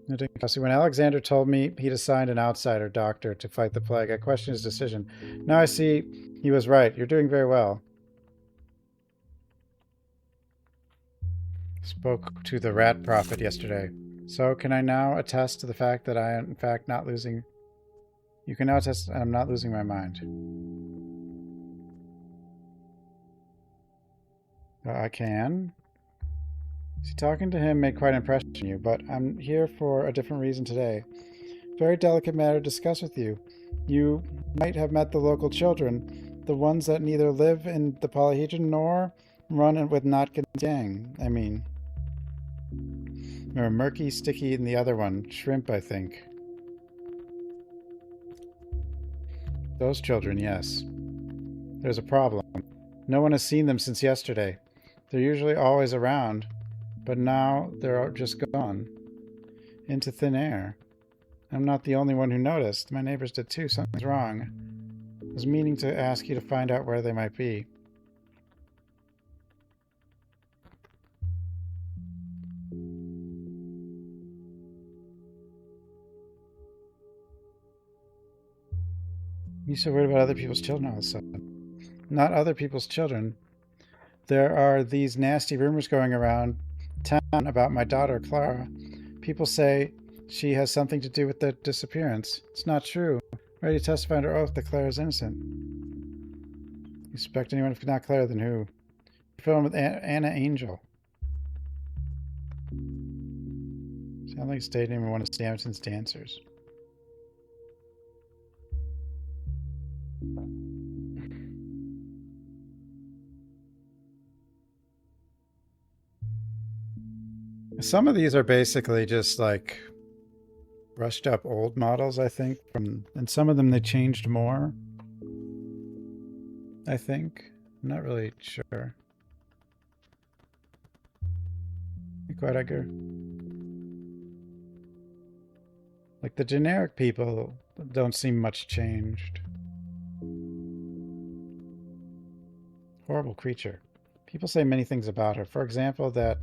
When Alexander told me he'd assigned an outsider doctor to fight the plague, I questioned his decision. Now I see he was right. You're doing very well. Spoke to the rat prophet yesterday. So can I now attest to the fact that I am in fact not losing... You can now attest that I'm not losing my mind. I can. See, talking to him made quite an impression on you, but I'm here for a different reason today. Very delicate matter to discuss with you. You might have met the local children, the ones that neither live in the Polyhedron nor run with Notkin's gang. I mean, or Murky, Sticky, and the other one, Shrimp, I think. Those children, yes. There's a problem. No one has seen them since yesterday. They're usually always around, but now they're just gone. Into thin air. I'm not the only one who noticed. My neighbors did too. Something's wrong. I was meaning to ask you to find out where they might be. You're so worried about other people's children all of a sudden. Not other people's children. There are these nasty rumors going around town about my daughter, Clara. People say she has something to do with the disappearance. It's not true. I'm ready to testify under oath that Clara is innocent. You suspect anyone if not Clara, then who? Film with Anna Angel. Sounds like a stage name of one of Stamton's dancers. Some of these are basically just like brushed up old models, I think, and some of them they changed more. I think. I'm not really sure. Quite Edgar. Like the generic people don't seem much changed. Horrible creature. People say many things about her. For example, that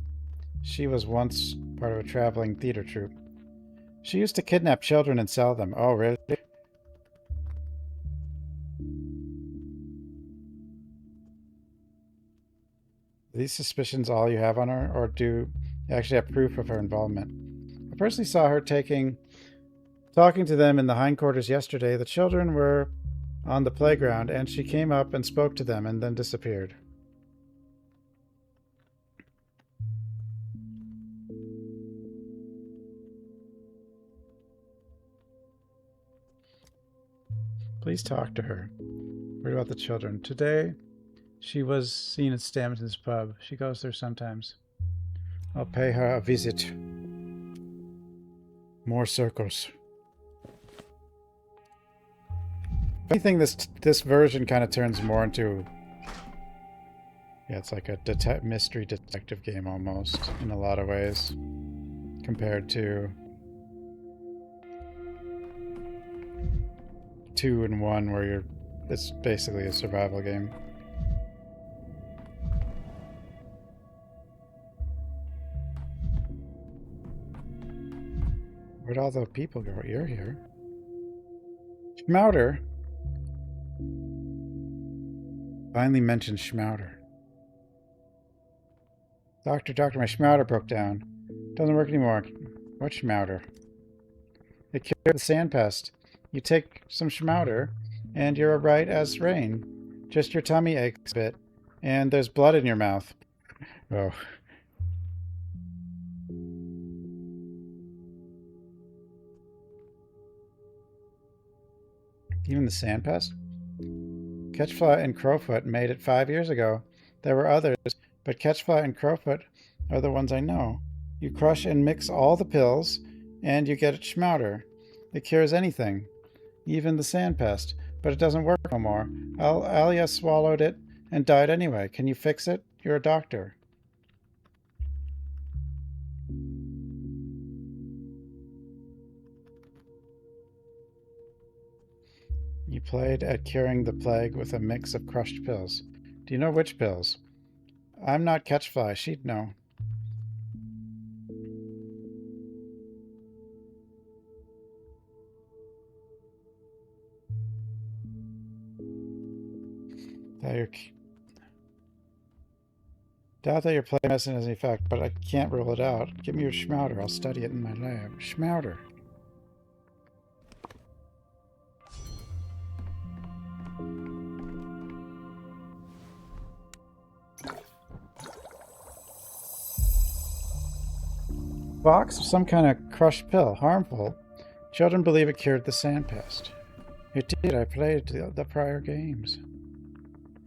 she was once part of a traveling theater troupe. She used to kidnap children and sell them. Oh, really? Are these suspicions all you have on her, or do you actually have proof of her involvement? I personally saw her talking to them in the hindquarters yesterday. The children were on the playground, and she came up and spoke to them and then disappeared. Please talk to her. What about the children? Today, she was seen at Stamton's pub. She goes there sometimes. I'll pay her a visit. More circles. I think this version kind of turns more into, yeah, it's like a mystery detective game almost in a lot of ways, compared to 2 and 1, where it's basically a survival game. Where'd all the people go? You're here. Schmouter. Finally mentioned Schmouter. Doctor, my Schmouter broke down. Doesn't work anymore. What Schmouter? It cured the sand pest. You take some Schmouter, and you're right as rain. Just your tummy aches a bit, and there's blood in your mouth. Oh. Even the sand pest? Catchfly and Crowfoot made it 5 years ago. There were others, but Catchfly and Crowfoot are the ones I know. You crush and mix all the pills, and you get Schmouter. It cures anything, even the sand pest, but it doesn't work no more. Alia swallowed it and died anyway. Can you fix it? You're a doctor. You played at curing the plague with a mix of crushed pills. Do you know which pills? I'm not Catchfly. She'd know. Doubt that your play medicine has any effect, but I can't rule it out. Give me your Schmouter. I'll study it in my lab. Schmouter. box of some kind of crushed pill. Harmful. Children believe it cured the sand pest. It did. I played the prior games.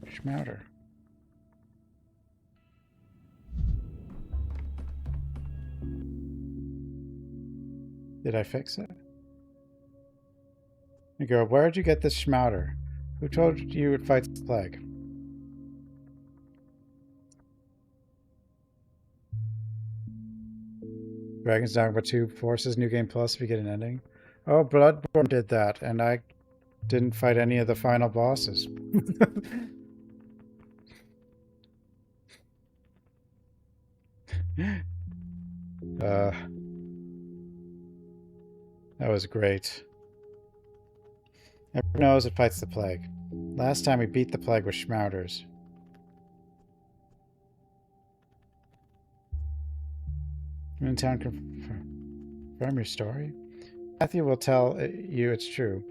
Schmouter. Did I fix it? You go, where'd you get this schmouter? Who told you it fights the plague? Dragon's Dogma 2 forces New Game Plus if you get an ending. Oh, Bloodborne did that, and I didn't fight any of the final bosses. That was great. Everyone knows it fights the plague. Last time we beat the plague with schmouters. I'm in town confirm your story? Matthew will tell you it's true.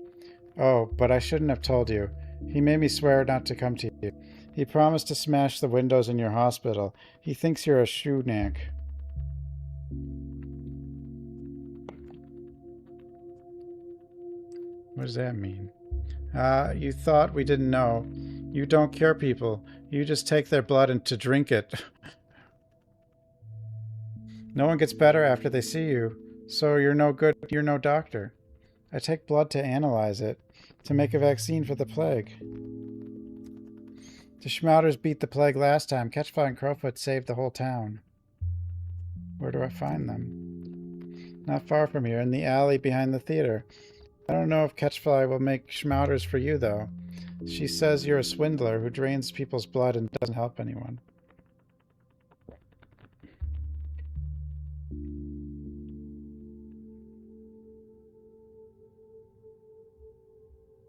Oh, but I shouldn't have told you. He made me swear not to come to you. He promised to smash the windows in your hospital. He thinks you're a shoenack. What does that mean? You thought we didn't know. You don't cure people. You just take their blood and to drink it. No one gets better after they see you. So you're no good, you're no doctor. I take blood to analyze it, to make a vaccine for the plague. The Schmouters beat the plague last time. Catchfly and Crowfoot saved the whole town. Where do I find them? Not far from here, in the alley behind the theater. I don't know if Catchfly will make Schmouters for you, though. She says you're a swindler who drains people's blood and doesn't help anyone.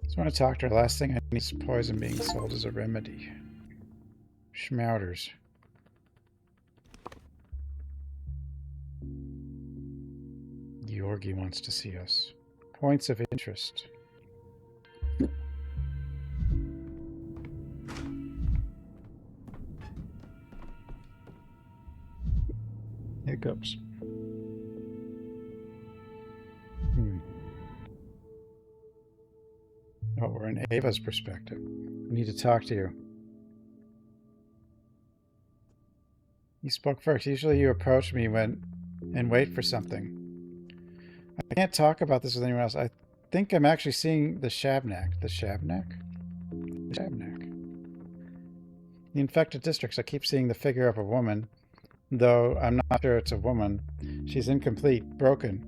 Just want to talk to her. Last thing I need is poison being sold as a remedy. Schmouters. Georgi wants to see us. Points of interest. Hiccups. Oh, we're in Ava's perspective. I need to talk to you. You spoke first. Usually you approach me and wait for something. I can't talk about this with anyone else. I think I'm actually seeing the Shabnak. The Shabnak? The Shabnak. The infected districts. I keep seeing the figure of a woman, though I'm not sure it's a woman. She's incomplete, broken,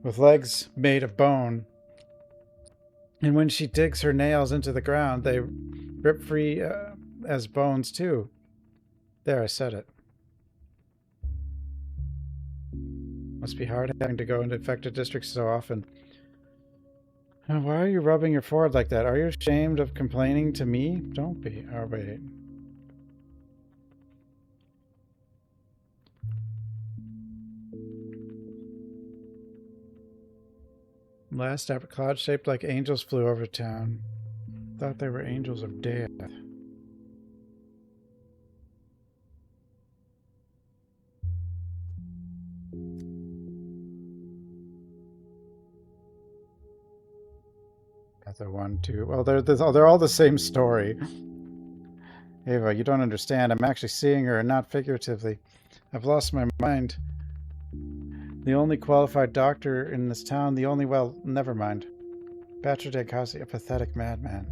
with legs made of bone. And when she digs her nails into the ground, they rip free as bones too. There, I said it. Must be hard having to go into infected districts so often. Why are you rubbing your forehead like that? Are you ashamed of complaining to me? Don't be. Oh, wait. Last up, a cloud shaped like angels flew over town. Thought they were angels of death. Got the 1, 2. Well, they're all the same story. Ava, you don't understand. I'm actually seeing her, and not figuratively. I've lost my mind. The only qualified doctor in this town, well, never mind. Bachelor Denkasi, a pathetic madman.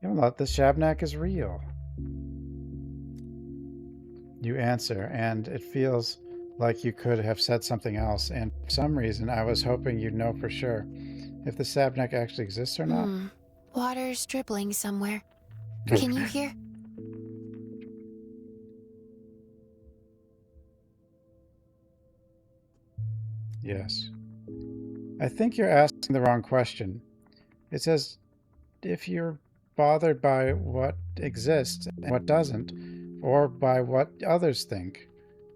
You know, the Shabnak is real. You answer, and it feels like you could have said something else, and for some reason I was hoping you'd know for sure if the Shabnak actually exists or not. Water's dribbling somewhere. Can you hear? Yes. I think you're asking the wrong question. It says if you're bothered by what exists and what doesn't, or by what others think.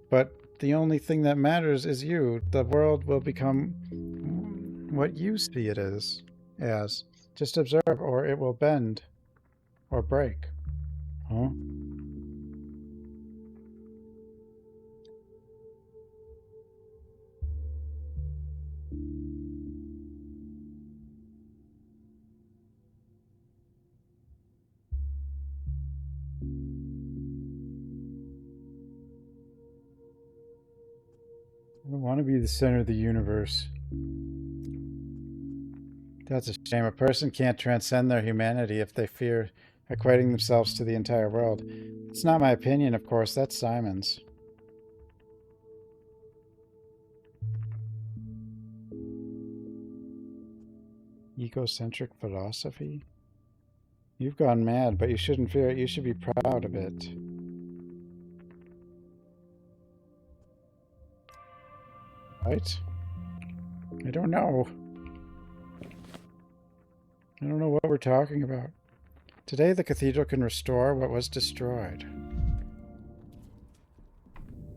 But the only thing that matters is you. The world will become what you see it as. Just observe, or it will bend or break. Huh? I don't want to be the center of the universe. That's a shame. A person can't transcend their humanity if they fear equating themselves to the entire world. It's not my opinion, of course. That's Simon's. Ecocentric philosophy? You've gone mad, but you shouldn't fear it. You should be proud of it. Right? I don't know. I don't know what we're talking about. Today the cathedral can restore what was destroyed.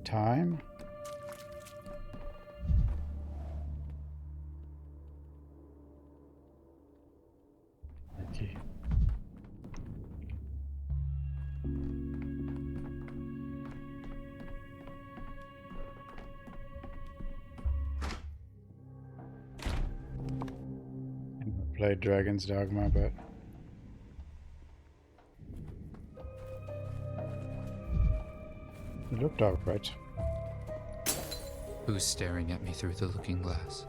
Time? Okay. Played Dragon's Dogma, but it looked alright. Who's staring at me through the looking glass?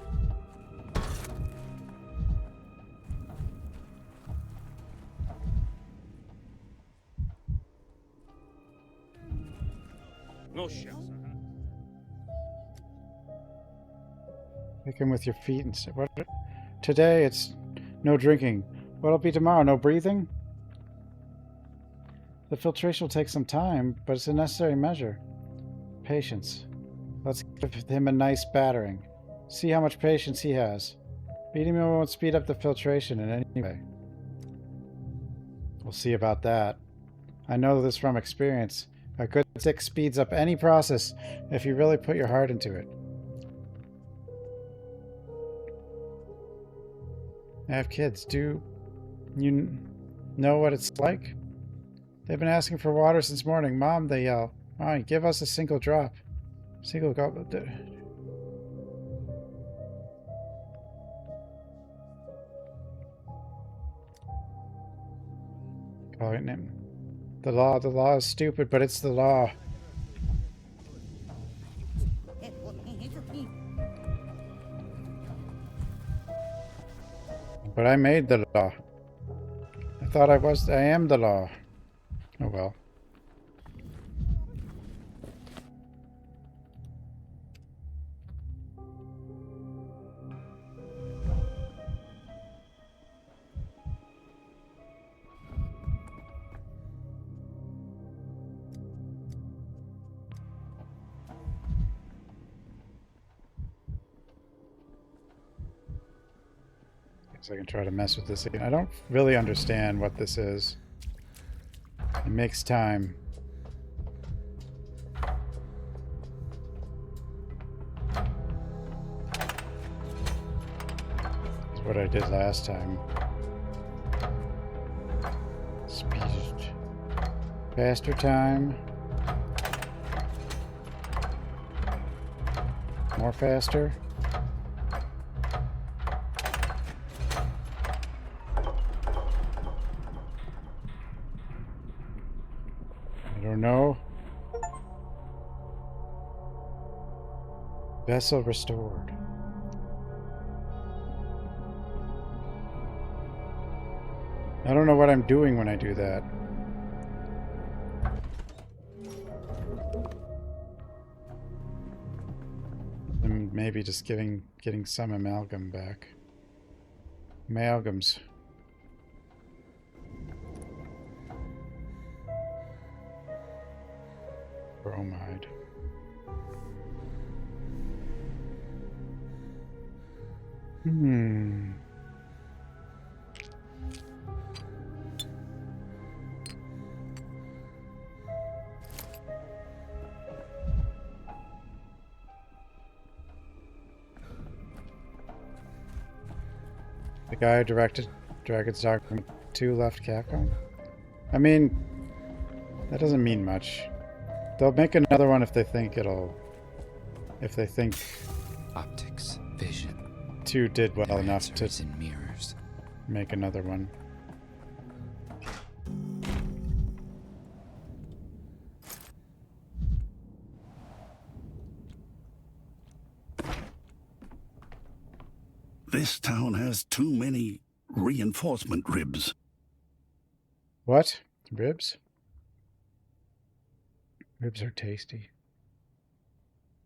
No shit. Pick him with your feet and say, what? Today it's no drinking. What'll it be tomorrow? No breathing? The filtration will take some time, but it's a necessary measure. Patience. Let's give him a nice battering. See how much patience he has. Beating him won't speed up the filtration in any way. We'll see about that. I know this from experience. A good stick speeds up any process if you really put your heart into it. I have kids. Do you know what it's like? They've been asking for water since morning. Mom, they yell. Fine, give us a single drop. Single goblet. Calling him. The law is stupid, but it's the law. But I made the law. I thought I am the law. Oh well. I can try to mess with this again. I don't really understand what this is. It makes time. It's what I did last time. Speed. Faster time. More faster. No. Vessel restored. I don't know what I'm doing when I do that. And maybe just getting some amalgam back. Amalgams. Bromide. The guy who directed Dragon's Dogma 2 left Capcom? I mean, that doesn't mean much. They'll make another one if they think it'll... If they think... Optics, vision. 2 did well enough to in mirrors. Make another one. This town has too many reinforcement ribs. What? Ribs? Ribs are tasty.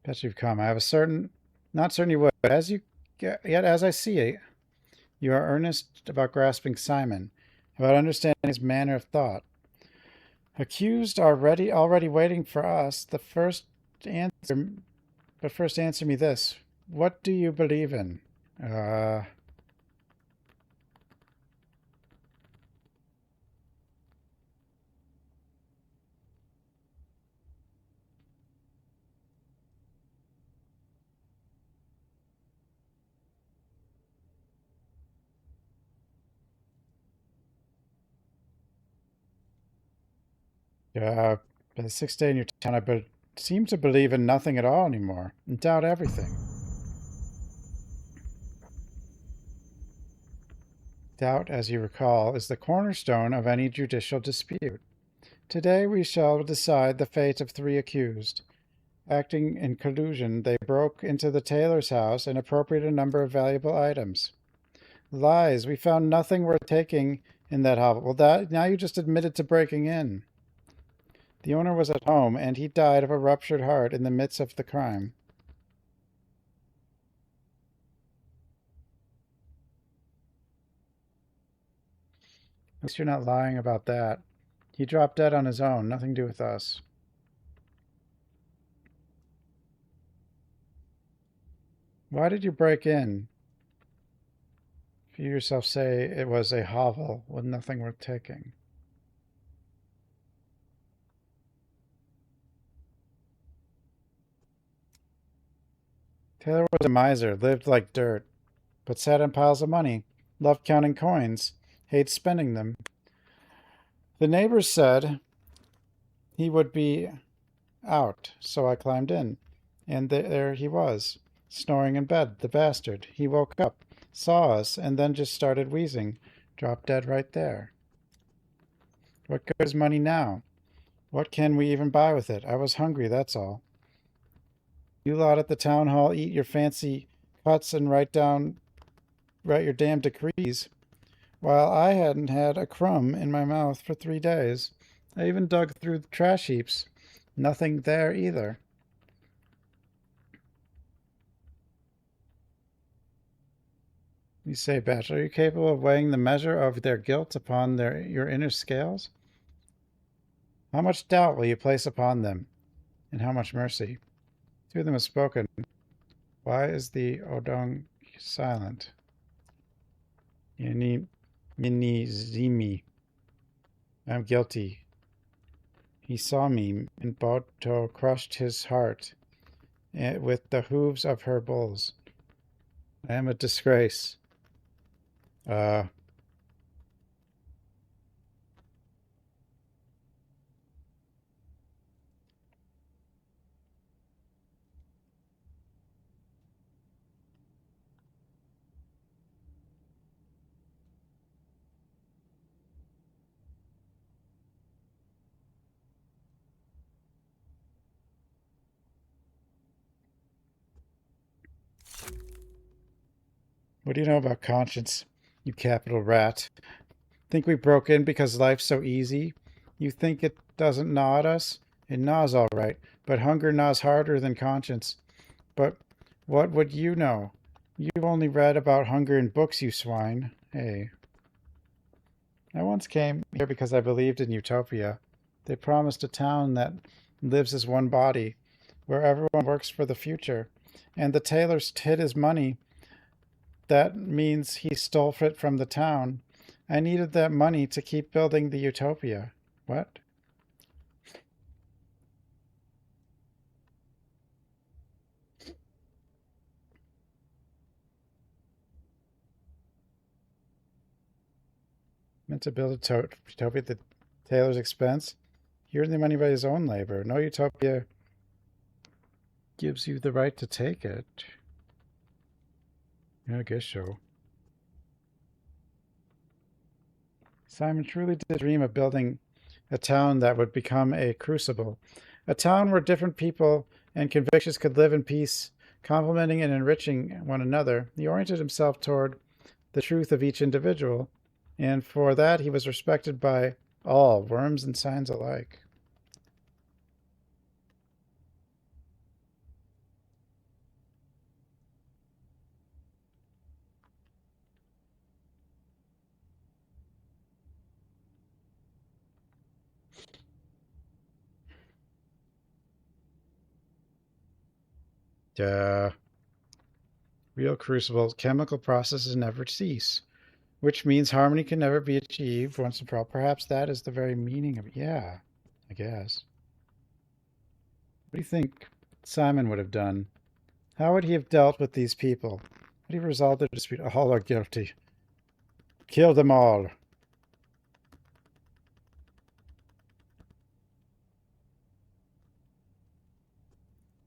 Bet you've come. I have not certain you would, but yet as I see it, you are earnest about grasping Simon, about understanding his manner of thought. Accused are already waiting for us. But first answer me this. What do you believe in? The sixth day in your town, I seem to believe in nothing at all anymore, and doubt everything. Doubt, as you recall, is the cornerstone of any judicial dispute. Today we shall decide the fate of 3 accused. Acting in collusion, they broke into the tailor's house and appropriated a number of valuable items. Lies, we found nothing worth taking in that hovel. Well, now you just admitted to breaking in. The owner was at home, and he died of a ruptured heart in the midst of the crime. At least you're not lying about that. He dropped dead on his own, nothing to do with us. Why did you break in? If you yourself say it was a hovel with nothing worth taking. Taylor was a miser, lived like dirt, but sat on piles of money, loved counting coins, hated spending them. The neighbors said he would be out, so I climbed in, and there he was, snoring in bed, the bastard. He woke up, saw us, and then just started wheezing, dropped dead right there. What good is money now? What can we even buy with it? I was hungry, that's all. You lot at the town hall eat your fancy cuts and write your damn decrees, while I hadn't had a crumb in my mouth for 3 days. I even dug through the trash heaps. Nothing there either. You say, Batch, are you capable of weighing the measure of their guilt upon your inner scales? How much doubt will you place upon them, and how much mercy? 2 of them have spoken. Why is the Odong silent? Minizimi. I'm guilty. He saw me, and Boto crushed his heart with the hooves of her bulls. I am a disgrace. What do you know about conscience, you capital rat? Think we broke in because life's so easy? You think it doesn't gnaw at us? It gnaws all right, but hunger gnaws harder than conscience. But what would you know? You've only read about hunger in books, you swine. Hey. I once came here because I believed in utopia. They promised a town that lives as one body, where everyone works for the future, and the tailor hid his money. That means he stole it from the town. I needed that money to keep building the utopia. What? Meant to build a utopia at the tailor's expense? He earned the money by his own labor. No utopia gives you the right to take it. Yeah, I guess so. Simon truly did dream of building a town that would become a crucible. A town where different people and convictions could live in peace, Complimenting and enriching one another, he oriented himself toward the truth of each individual, and for that he was respected by all, worms and signs alike. Real crucibles, chemical processes never cease, which means harmony can never be achieved once and for all. Perhaps that is the very meaning of it. Yeah, I guess. What do you think Simon would have done? How would he have dealt with these people? Would he have resolved their dispute? All are guilty. Kill them all.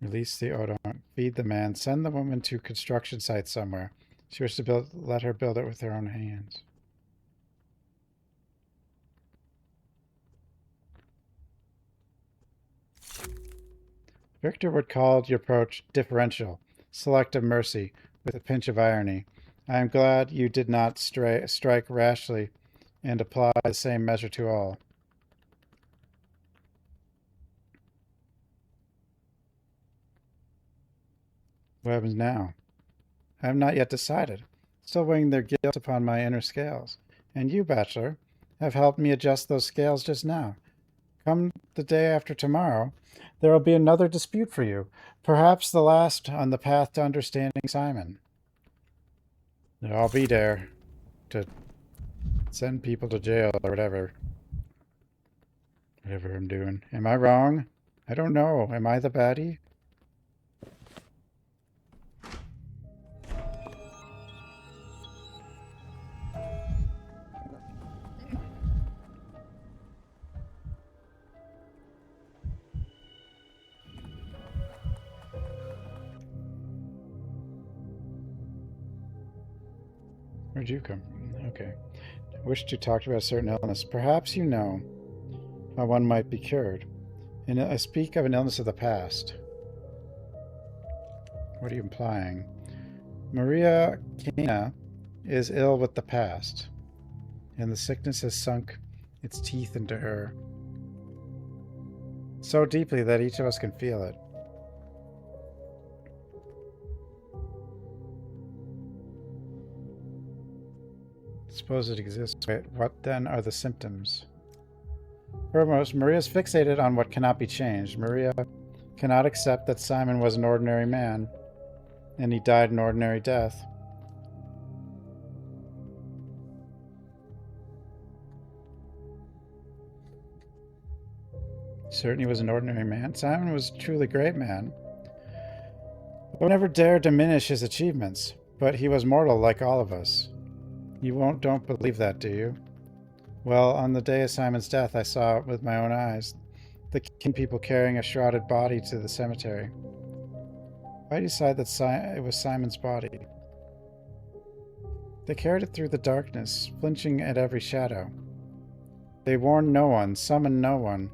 Release the odorant. Feed the man. Send the woman to construction site somewhere. She wishes to let her build it with her own hands. Victor would call your approach differential, selective mercy, with a pinch of irony. I am glad you did not strike rashly and apply the same measure to all. What happens now? I have not yet decided, still weighing their guilt upon my inner scales. And you, Bachelor, have helped me adjust those scales just now. Come the day after tomorrow, there will be another dispute for you, perhaps the last on the path to understanding Simon. I'll be there to send people to jail or whatever. Whatever I'm doing. Am I wrong? I don't know. Am I the baddie? Where'd you come from? Okay. I wish to talk about a certain illness. Perhaps you know how one might be cured. And I speak of an illness of the past. What are you implying? Maria Cana is ill with the past, and the sickness has sunk its teeth into her so deeply that each of us can feel it. Suppose it exists. Wait, what then are the symptoms? Foremost, Maria is fixated on what cannot be changed. Maria cannot accept that Simon was an ordinary man, and he died an ordinary death. Certainly was an ordinary man. Simon was a truly great man. I would never dare diminish his achievements, but he was mortal like all of us. You don't believe that, do you? Well, on the day of Simon's death, I saw it with my own eyes. The king people carrying a shrouded body to the cemetery. Why do you decide that it was Simon's body? They carried it through the darkness, flinching at every shadow. They warned no one, summoned no one.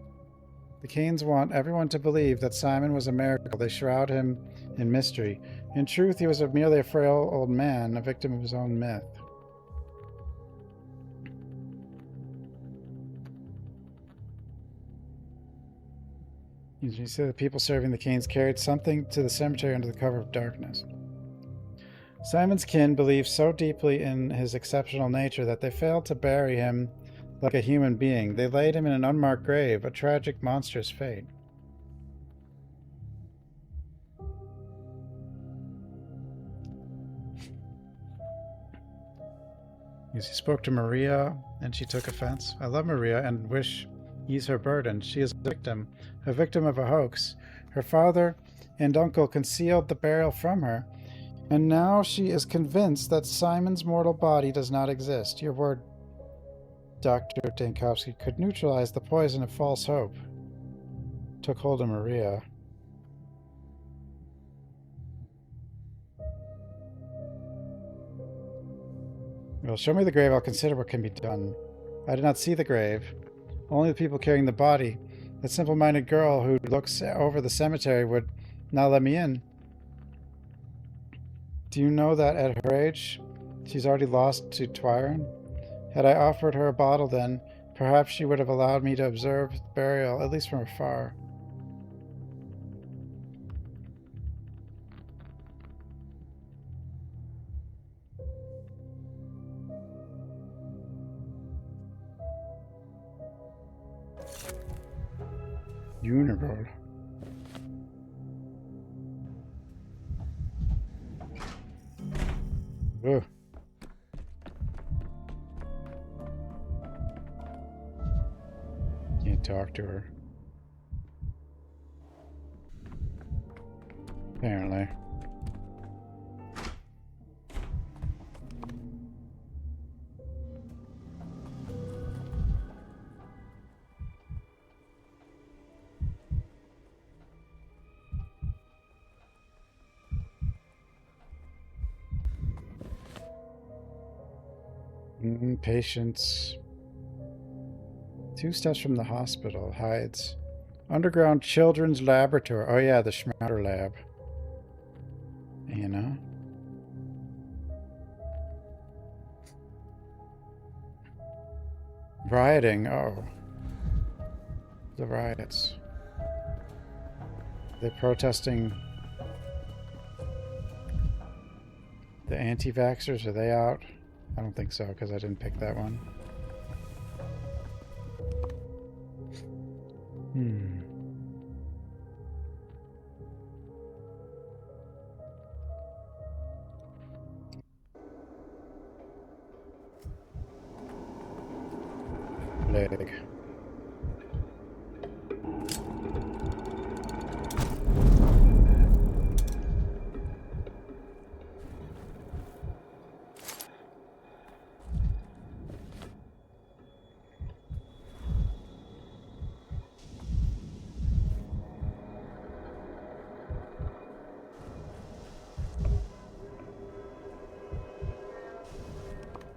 The Canes want everyone to believe that Simon was a miracle. They shroud him in mystery. In truth, he was merely a frail old man, a victim of his own myth. You see the people serving the Canes carried something to the cemetery under the cover of darkness. Simon's kin believed so deeply in his exceptional nature that they failed to bury him like a human being. They laid him in an unmarked grave, a tragic, monstrous fate. He spoke to Maria, and she took offense. I love Maria and wish ease her burden. She is a victim of a hoax. Her father and uncle concealed the burial from her, and now she is convinced that Simon's mortal body does not exist. Your word, Dr. Dankowski, could neutralize the poison of false hope. Took hold of Maria. Well, show me the grave. I'll consider what can be done. I did not see the grave. Only the people carrying the body. That simple-minded girl who looks over the cemetery would not let me in. Do you know that at her age, she's already lost to Twyron? Had I offered her a bottle then, perhaps she would have allowed me to observe the burial, at least from afar. Unibird. Ugh. Can't talk to her. Apparently. Patients. 2 steps from the hospital. Hides. Underground Children's Laboratory. Oh yeah, the Schmouter Lab. You know? Rioting. Oh. The riots. They're protesting. The anti-vaxxers, are they out? I don't think so, because I didn't pick that one. Leg.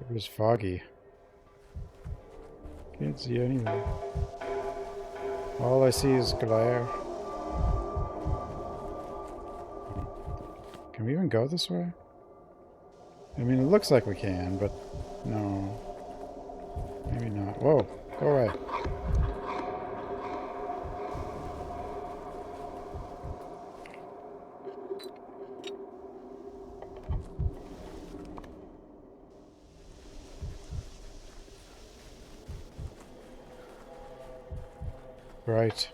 It was foggy. Can't see anything. All I see is glare. Can we even go this way? I mean, it looks like we can, but no. Maybe not. Whoa, go away. Right.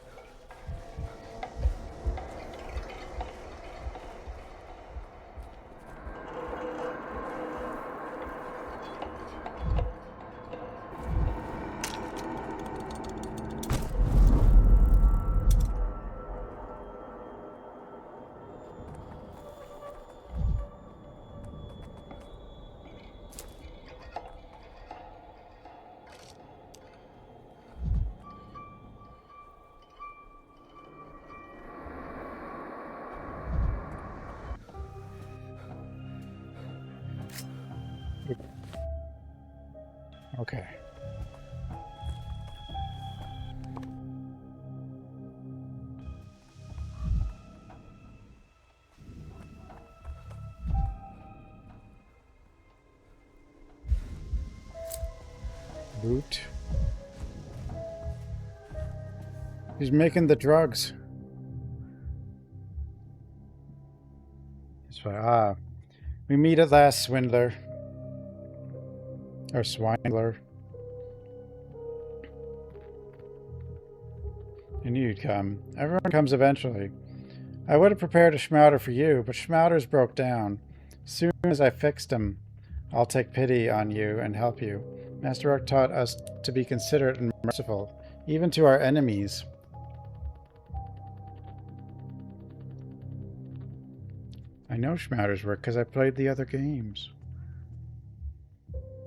Okay. Boot. He's making the drugs. That's why. We meet at last, swindler. Or swindler. I knew you'd come. Everyone comes eventually. I would have prepared a Schmouter for you, but Schmouters broke down. As soon as I fixed them, I'll take pity on you and help you. Master Rock taught us to be considerate and merciful, even to our enemies. I know Schmouters work because I played the other games.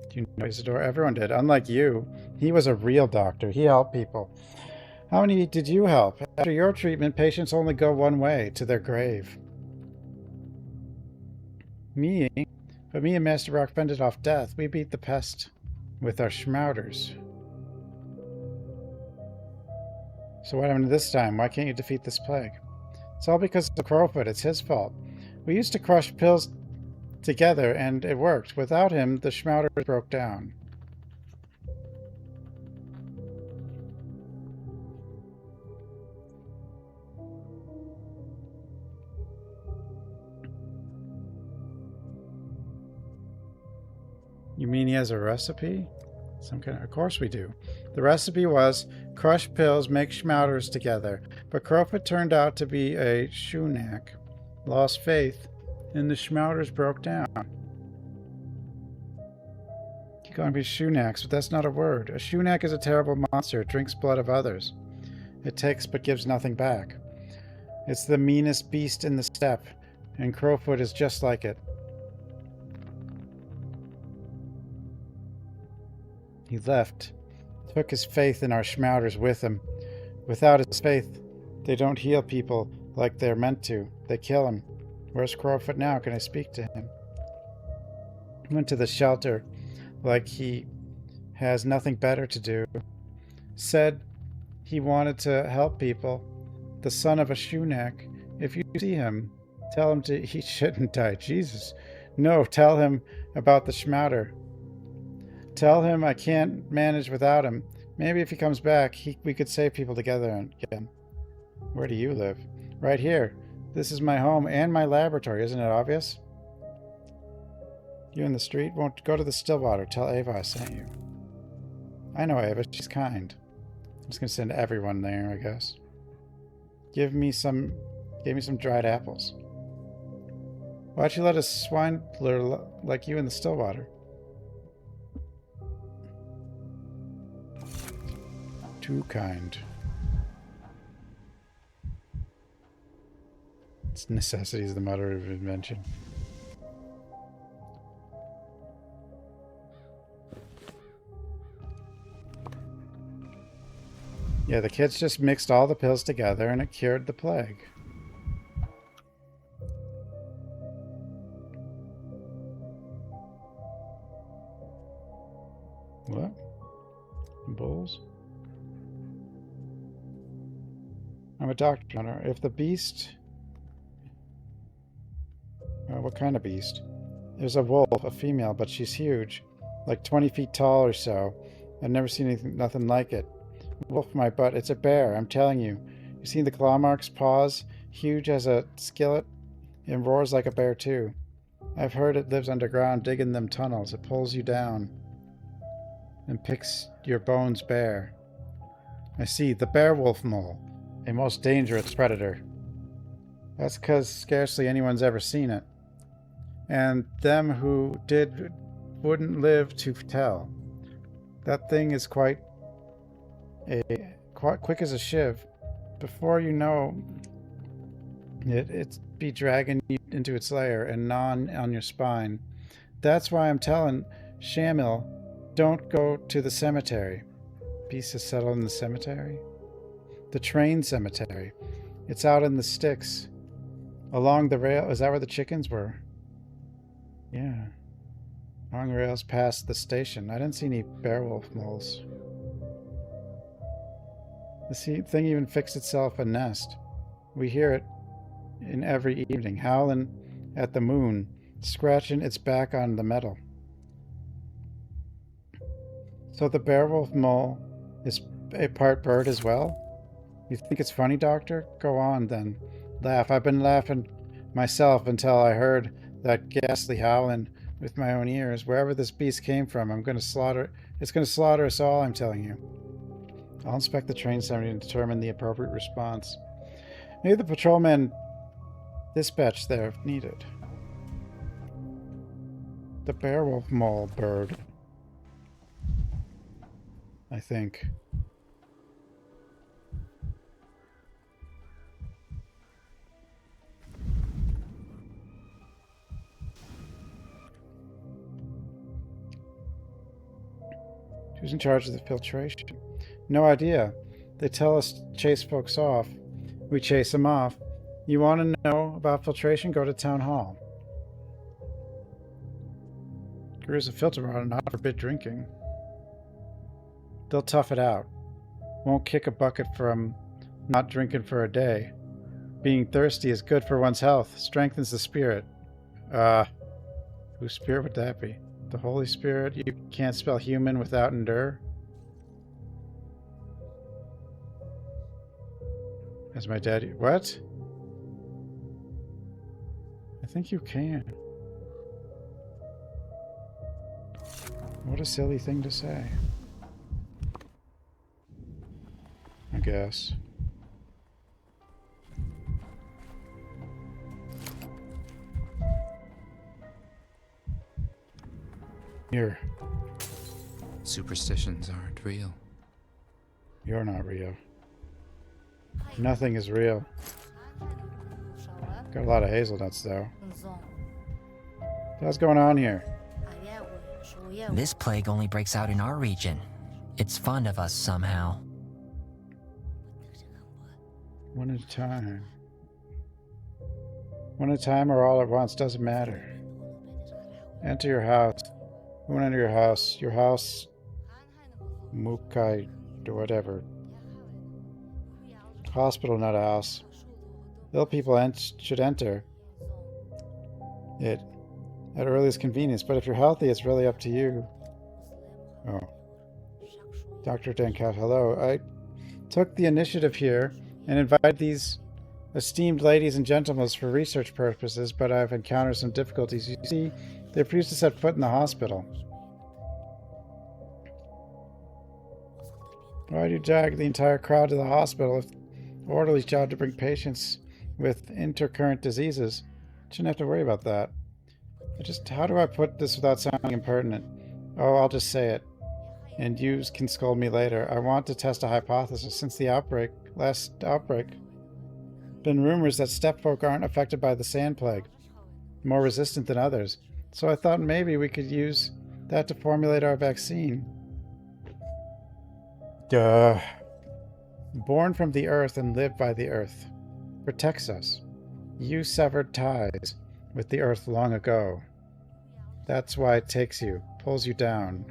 Do you know Isidore? Everyone did. Unlike you, he was a real doctor. He helped people. How many did you help? After your treatment, patients only go one way, to their grave. Me? But me and Master Rock fended off death. We beat the pest with our Schmouters. So what happened this time? Why can't you defeat this plague? It's all because of Crowfoot. It's his fault. We used to crush pills together, and it worked. Without him, the Schmouters broke down. You mean he has a recipe? Of course we do. The recipe was crush pills, make schmouters together. But Crowfoot turned out to be a Shunak, lost faith, and the schmouters broke down. Keep calling me Shunaks, but that's not a word. A Shunak is a terrible monster. It drinks blood of others. It takes but gives nothing back. It's the meanest beast in the steppe, and Crowfoot is just like it. He left, took his faith in our schmouters with him. Without his faith, they don't heal people like they're meant to. They kill him. Where's Crowfoot now? Can I speak to him? He went to the shelter like he has nothing better to do. Said he wanted to help people. The son of a Shunak. If you see him, tell him he shouldn't die. Jesus. No, tell him about the schmouter. Tell him I can't manage without him. Maybe if he comes back, we could save people together again. Where do you live? Right here. This is my home and my laboratory. Isn't it obvious? You in the street? Won't go to the Stillwater. Tell Ava I sent you. I know Ava. She's kind. I'm just going to send everyone there, I guess. Give me some dried apples. Why'd you let a swindler like you in the Stillwater? Too kind. It's necessity is the mother of invention. Yeah, the kids just mixed all the pills together and it cured the plague. What? Bulls? I'm a doctor hunter. If the beast... what kind of beast? There's a wolf, a female, but she's huge. Like 20 feet tall or so. I've never seen nothing like it. Wolf my butt, it's a bear, I'm telling you. You seen the claw marks, paws? Huge as a skillet. It roars like a bear too. I've heard it lives underground digging them tunnels. It pulls you down and picks your bones bare. I see, the bear-wolf mole. A most dangerous predator. That's because scarcely anyone's ever seen it. And them who did wouldn't live to tell. That thing is quite quick as a shiv. Before you know it, it's be dragging you into its lair and gnawing on your spine. That's why I'm telling Shamil, don't go to the cemetery. Beast is settled in the cemetery? The train cemetery. It's out in the sticks. Along the rail. Is that where the chickens were? Yeah. Along the rails past the station. I didn't see any bear-wolf moles. The thing even fixed itself a nest. We hear it in every evening, howling at the moon, scratching its back on the metal. So the bear-wolf mole is a part bird as well? You think it's funny, Doctor? Go on, then. Laugh. I've been laughing myself until I heard that ghastly howling with my own ears. Wherever this beast came from, I'm going to slaughter... It's going to slaughter us all, I'm telling you. I'll inspect the train summary and determine the appropriate response. Maybe the patrolmen dispatched there if needed. The bear-wolf mole bird. I think. Who's in charge of the filtration? No idea. They tell us to chase folks off. We chase them off. You want to know about filtration? Go to town hall. There is a filter water, not forbid drinking. They'll tough it out. Won't kick a bucket from not drinking for a day. Being thirsty is good for one's health. Strengthens the spirit. Whose spirit would that be? The Holy Spirit? You can't spell human without endure? As my daddy. What? I think you can. What a silly thing to say. I guess. Here. Superstitions aren't real. You're not real. Nothing is real. Got a lot of hazelnuts, though. What's going on here? This plague only breaks out in our region. It's fond of us somehow. One at a time. One at a time or all at once, doesn't matter. Enter your house. Who went into your house? Your house? Mukai, or whatever. Hospital, not a house. Ill people should enter it at earliest convenience, but if you're healthy, it's really up to you. Oh. Dr. Denkat, hello. I took the initiative here and invited these esteemed ladies and gentlemen for research purposes, but I've encountered some difficulties. You see, they refused to set foot in the hospital. Why do you drag the entire crowd to the hospital if the orderly's job to bring patients with intercurrent diseases? Shouldn't have to worry about that. How do I put this without sounding impertinent? Oh, I'll just say it. And you can scold me later. I want to test a hypothesis. Since the last outbreak, been rumors that stepfolk aren't affected by the sand plague, more resistant than others. So I thought maybe we could use that to formulate our vaccine. Duh. Born from the earth and lived by the earth. Protects us. You severed ties with the earth long ago. That's why it takes you, pulls you down.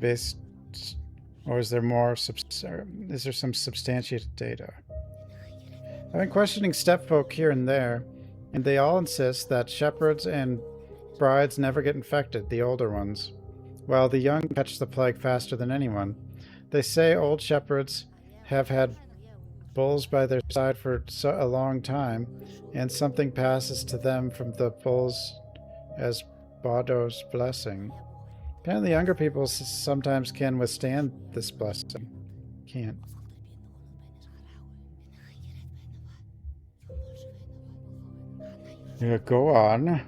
Based, or is there more? Is there some substantiated data? I've been questioning stepfolk here and there, and they all insist that shepherds and brides never get infected, the older ones, while the young catch the plague faster than anyone. They say old shepherds have had bulls by their side for a long time, and something passes to them from the bulls as Bado's blessing. Apparently younger people sometimes can withstand this blessing. Can't. Yeah, go on.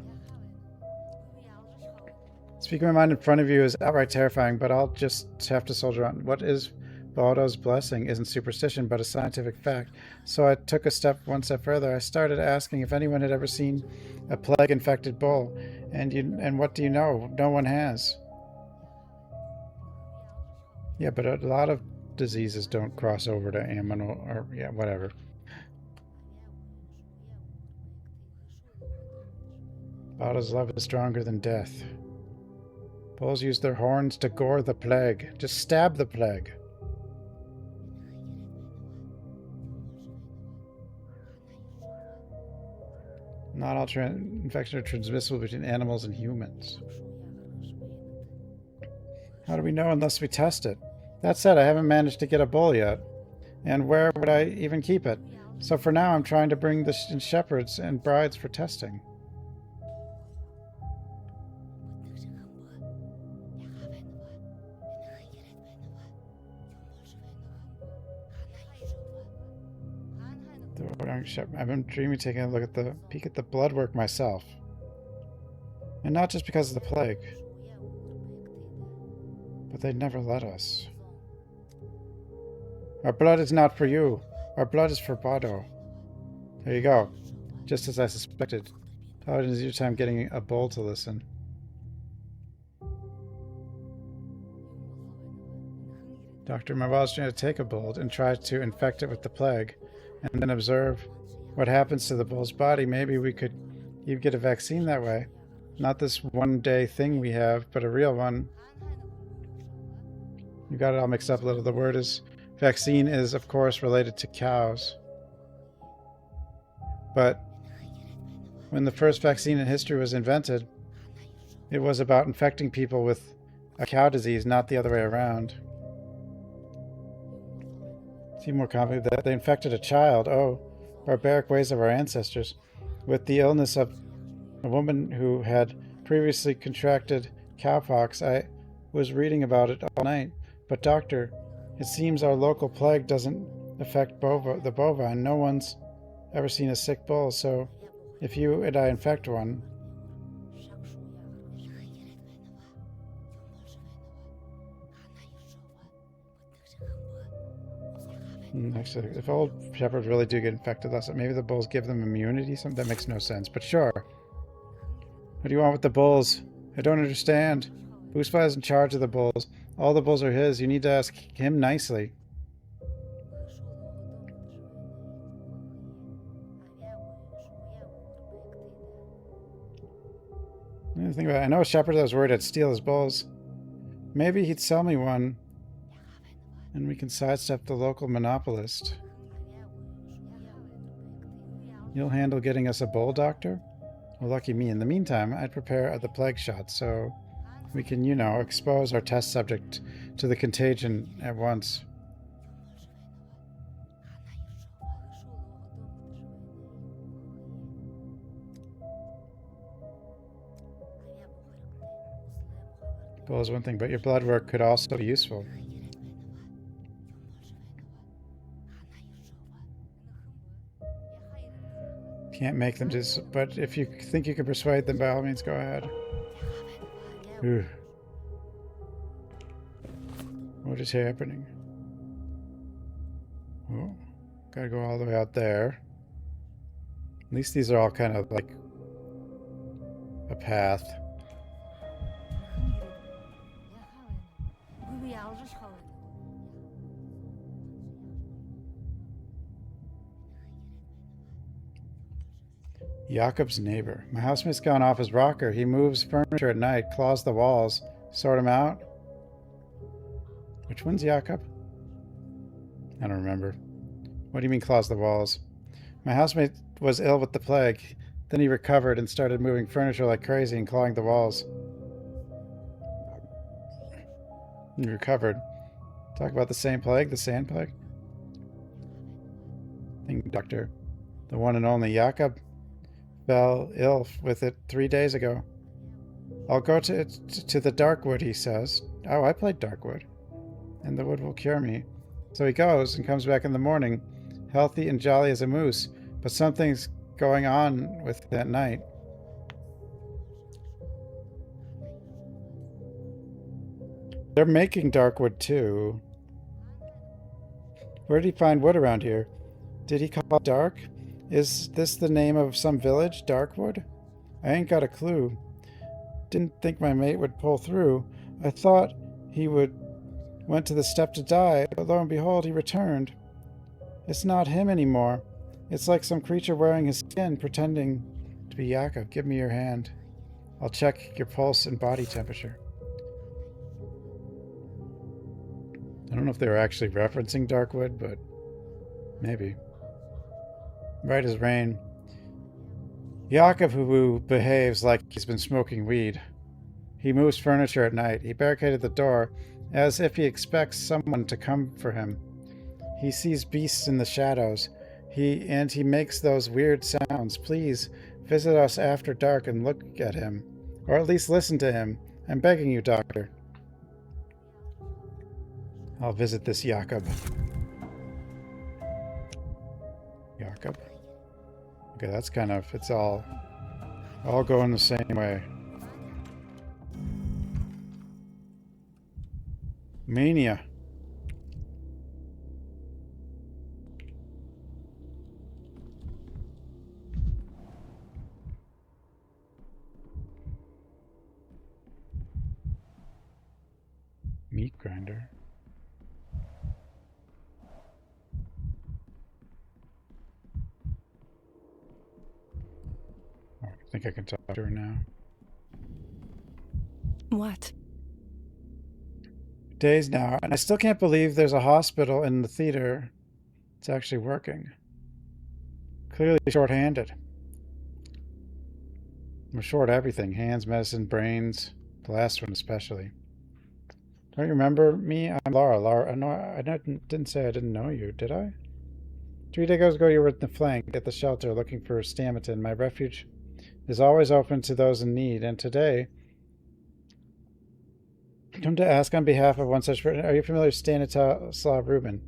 Speaking my mind in front of you is outright terrifying, but I'll just have to soldier on. What is Bado's blessing isn't superstition, but a scientific fact. So I took one step further. I started asking if anyone had ever seen a plague-infected bull. And what do you know? No one has. Yeah, but a lot of diseases don't cross over to aminal, or yeah, whatever. Bado's love is stronger than death. Bulls use their horns to gore the plague. Just stab the plague. Not all infections are transmissible between animals and humans. How do we know unless we test it? That said, I haven't managed to get a bull yet. And where would I even keep it? So for now, I'm trying to bring the shepherds and brides for testing. I've been dreaming taking a peek at the blood work myself. And not just because of the plague. But they'd never let us. Our blood is not for you. Our blood is for Bado. There you go. Just as I suspected. Paladin is your time getting a bull to listen. Dr. Mawal is trying to take a bull and try to infect it with the plague, and then observe what happens to the bull's body. Maybe we could even get a vaccine that way. Not this one-day thing we have, but a real one. You got it all mixed up a little. The word is vaccine is, of course, related to cows. But when the first vaccine in history was invented, it was about infecting people with a cow disease, not the other way around. Seem more complicated that they infected a child. Oh, barbaric ways of our ancestors. With the illness of a woman who had previously contracted cowpox. I was reading about it all night. But doctor, it seems our local plague doesn't affect the bovine. No one's ever seen a sick bull, so if you and I infect one... Actually, if old shepherds really do get infected, maybe the bulls give them immunity. Something that makes no sense, but sure. What do you want with the bulls? I don't understand. Boospa is in charge of the bulls. All the bulls are his. You need to ask him nicely. Think about it. I know a shepherd that was worried I'd steal his bulls. Maybe he'd sell me one, and we can sidestep the local monopolist. You'll handle getting us a bull, doctor? Well, lucky me. In the meantime, I'd prepare the plague shot so we can, you know, expose our test subject to the contagion at once. Bull is one thing, but your blood work could also be useful. Can't make them just, but if you think you can persuade them, by all means, go ahead. Ugh. What is happening? Oh, gotta go all the way out there. At least these are all kind of like a path. Jakob's neighbor. My housemate's gone off his rocker. He moves furniture at night, claws the walls. Sort him out? Which one's Jakob? I don't remember. What do you mean claws the walls? My housemate was ill with the plague. Then he recovered and started moving furniture like crazy and clawing the walls. He recovered. Talk about the same plague? The sand plague? Think, doctor. The one and only Jakob fell ill with it 3 days ago. I'll go to the Darkwood, he says. Oh, I played Darkwood. And the wood will cure me. So he goes and comes back in the morning, healthy and jolly as a moose, but something's going on with that night. They're making Darkwood too. Where did he find wood around here? Did he call it Dark? Is this the name of some village, Darkwood? I ain't got a clue. Didn't think my mate would pull through. I thought he went to the step to die, but lo and behold, he returned. It's not him anymore. It's like some creature wearing his skin, pretending to be Jakob. Give me your hand. I'll check your pulse and body temperature. I don't know if they were actually referencing Darkwood, but maybe. Right as rain. Jakob, who behaves like he's been smoking weed. He moves furniture at night. He barricaded the door, as if he expects someone to come for him. He sees beasts in the shadows. He makes those weird sounds. Please, visit us after dark and look at him. Or at least listen to him. I'm begging you, doctor. I'll visit this Jakob. Jakob? Okay, that's kind of, it's all going the same way. Mania. Meat grinder. Oh, I think I can talk to her now. What? days now, and I still can't believe there's a hospital in the theater. It's actually working. Clearly short-handed. We're short everything. Hands, medicine, brains. The last one especially. Don't you remember me? I'm Laura. Laura, no, I didn't say I didn't know you, did I? 3 days ago you were at the flank at the shelter looking for Stamatin. My refuge is always open to those in need, and today come to ask on behalf of one such person. Are you familiar with Stanislav Rubin?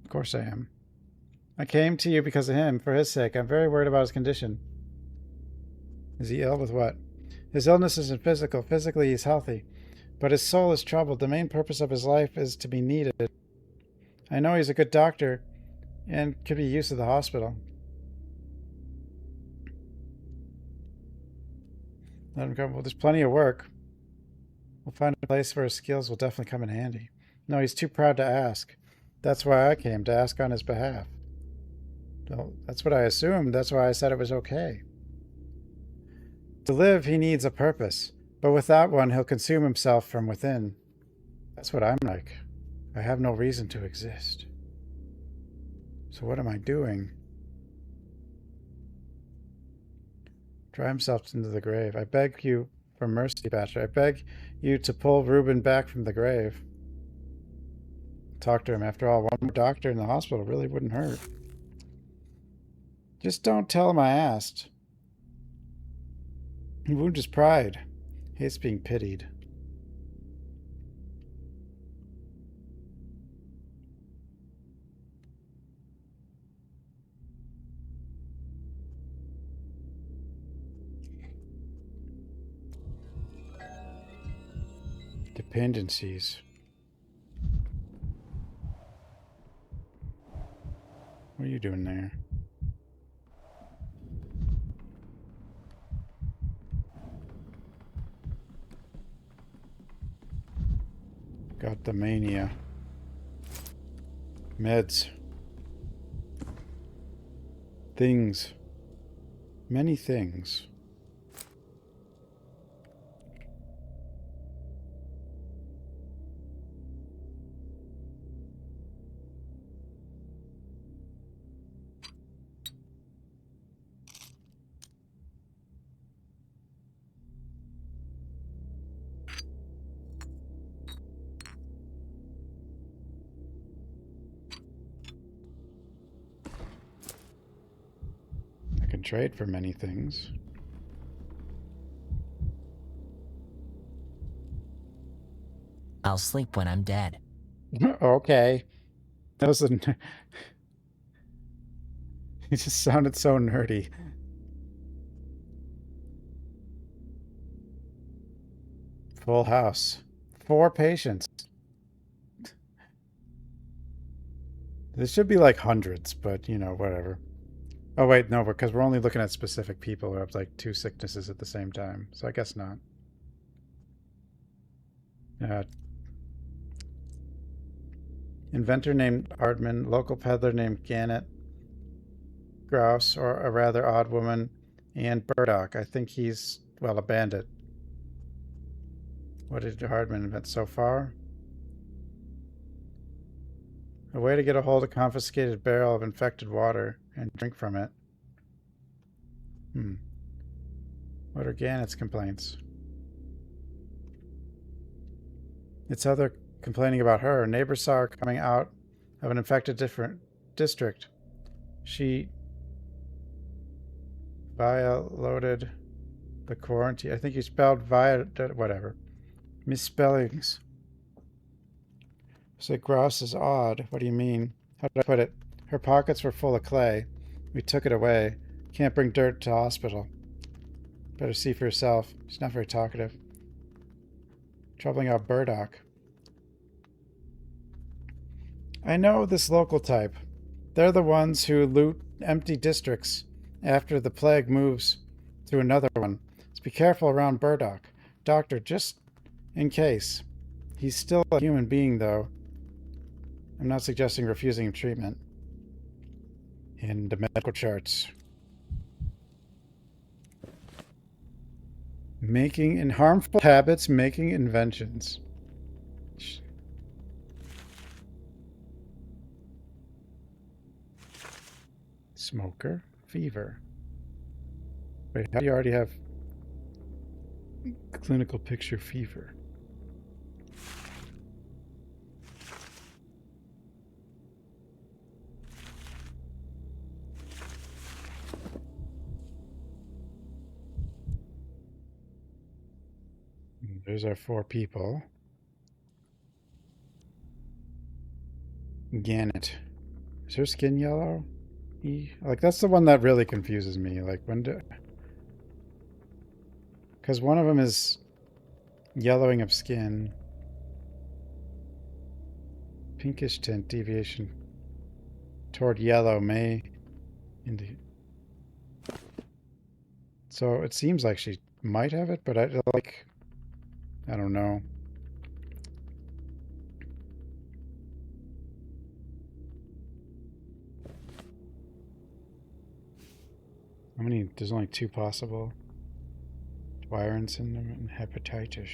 Of course I am. I came to you because of him, for his sake. I'm very worried about his condition. Is he ill with what? His illness isn't physical. Physically, he's healthy. But his soul is troubled. The main purpose of his life is to be needed. I know he's a good doctor and could be used to the hospital. Let him come. Well, there's plenty of work. We'll find a place where his skills will definitely come in handy. No, he's too proud to ask. That's why I came, to ask on his behalf. Well, that's what I assumed. That's why I said it was okay. To live, he needs a purpose. But without one, he'll consume himself from within. That's what I'm like. I have no reason to exist. So what am I doing? Drive himself into the grave. I beg you for mercy, Bachelor. I beg you to pull Reuben back from the grave. Talk to him. After all, one more doctor in the hospital really wouldn't hurt. Just don't tell him I asked. He wounds his pride. He hates being pitied. Dependencies. What are you doing there? Got the mania. Meds. Things. Many things. Trade for many things. I'll sleep when I'm dead. Okay. That was it just sounded so nerdy. Full house. 4 patients. This should be like hundreds, but you know, whatever. Oh, wait, no, because we're only looking at specific people who have, like, 2 sicknesses at the same time. So I guess not. Inventor named Ardman. Local peddler named Gannett. Grouse, or a rather odd woman. And Burdock. I think he's, well, a bandit. What did Hardman invent so far? A way to get a hold of a confiscated barrel of infected water and drink from it. What are Gannett's complaints? It's other complaining about her. Neighbors saw her coming out of an infected district. She violated the quarantine. I think you spelled whatever. Misspellings. So grouse is odd. What do you mean? How did I put it? Her pockets were full of clay. We took it away. Can't bring dirt to hospital. Better see for yourself. She's not very talkative. Troubling out Burdock. I know this local type. They're the ones who loot empty districts after the plague moves to another one. So be careful around Burdock. Doctor, just in case. He's still a human being, though. I'm not suggesting refusing him treatment. In the medical charts. Making in harmful habits, making inventions. Smoker, fever. Wait, how do you already have clinical picture fever? There's our 4 people. Gannett. Is her skin yellow? Like, that's the one that really confuses me. Like, when do... Because one of them is yellowing of skin. Pinkish tint deviation toward yellow may indicate. So it seems like she might have it, but I don't know. How many? There's only 2 possible. Wyron syndrome and hepatitis.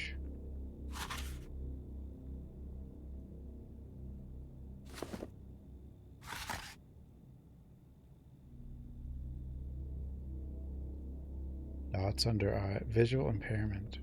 Dots under eye. Visual impairment.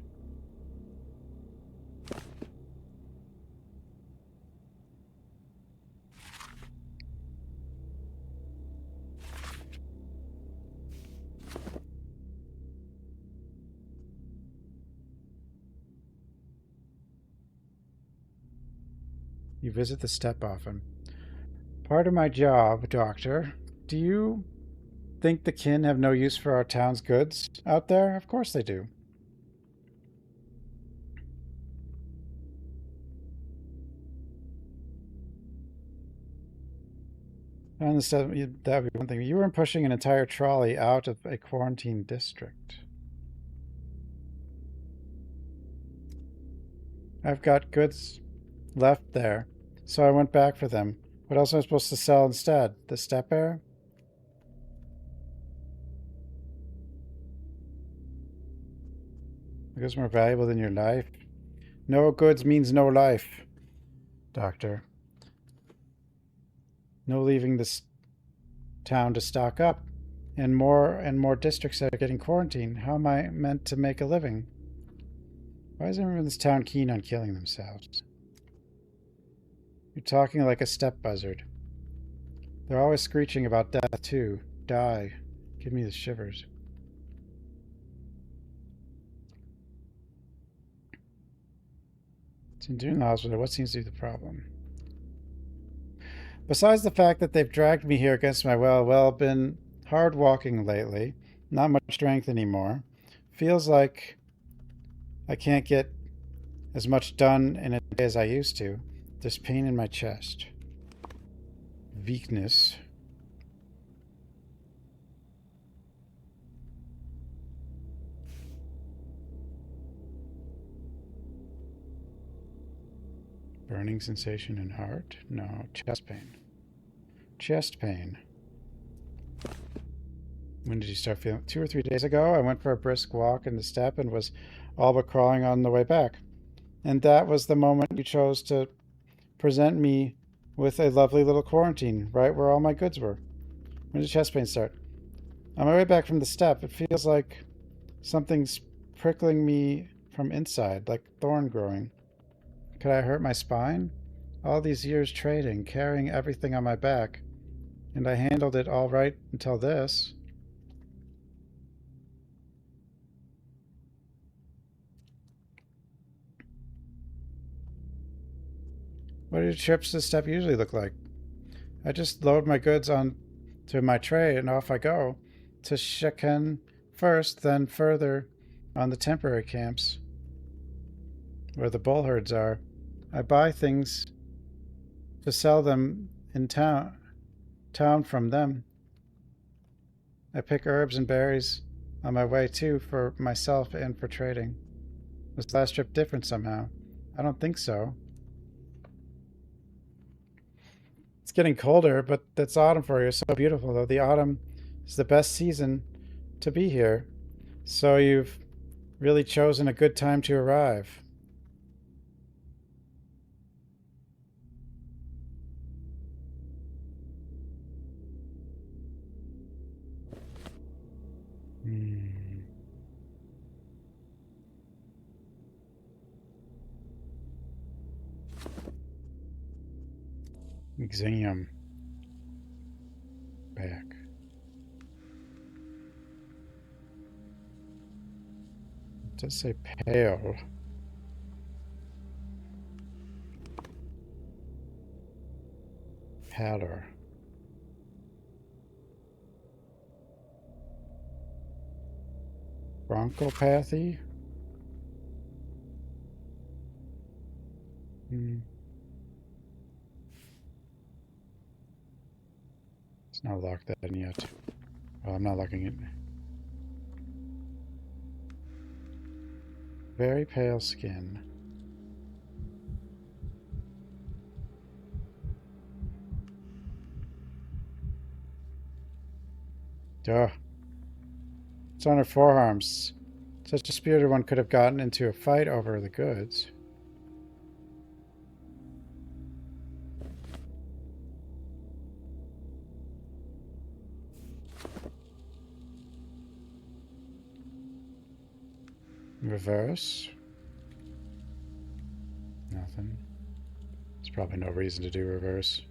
You visit the step often. Part of my job, Doctor. Do you think the kin have no use for our town's goods out there? Of course they do. And instead, that would be one thing. You weren't pushing an entire trolley out of a quarantine district. I've got goods left there, so I went back for them. What else am I supposed to sell instead? The step air? Because more valuable than your life? No goods means no life, Doctor. No leaving this town to stock up. And more districts are getting quarantined. How am I meant to make a living? Why is everyone in this town keen on killing themselves? You're talking like a step buzzard. They're always screeching about death, too. Die. Give me the shivers. In doing the hospital, what seems to be the problem? Besides the fact that they've dragged me here against my will, been hard walking lately. Not much strength anymore. Feels like I can't get as much done in a day as I used to. There's pain in my chest. Weakness. Burning sensation in heart? No, chest pain. Chest pain. When did you start feeling? 2 or 3 days ago, I went for a brisk walk in the steppe and was all but crawling on the way back. And that was the moment you chose to present me with a lovely little quarantine, right where all my goods were. When did chest pain start? On my way back from the steppe, it feels like something's prickling me from inside, like thorn growing. Could I hurt my spine? All these years trading, carrying everything on my back, and I handled it all right until this. What do your trips to the steppe usually look like? I just load my goods on to my tray and off I go. To Sheken first, then further on the temporary camps, where the bull herds are. I buy things to sell them in town from them. I pick herbs and berries on my way too, for myself and for trading. Was last trip different somehow? I don't think so. It's getting colder, but that's autumn for you. It's so beautiful, though. The autumn is the best season to be here. So you've really chosen a good time to arrive. Exam. Back. It does say pale. Pallor. Bronchopathy? It's not locked that in yet. Well, I'm not locking it. Very pale skin. Duh. It's on her forearms. Such a spirited one could have gotten into a fight over the goods. Reverse. Nothing. There's probably no reason to do reverse.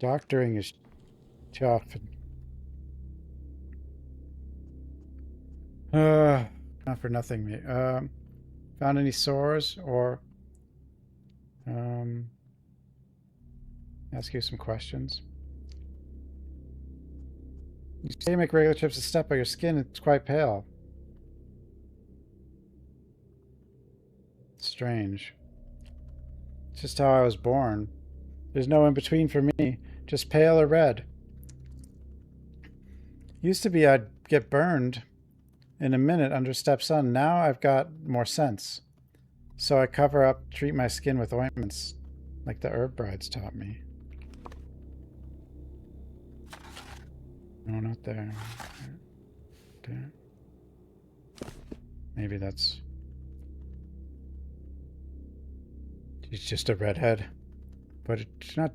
Doctoring is tough. Not for nothing, mate. Found any sores or ask you some questions. You say you make regular trips to step, but your skin is quite pale. Strange. It's just how I was born. There's no in between for me. Just pale or red. Used to be I'd get burned in a minute under step sun. Now I've got more sense. So I cover up, treat my skin with ointments, like the herb brides taught me. No, not there. There. Maybe that's... She's just a redhead. But it's not...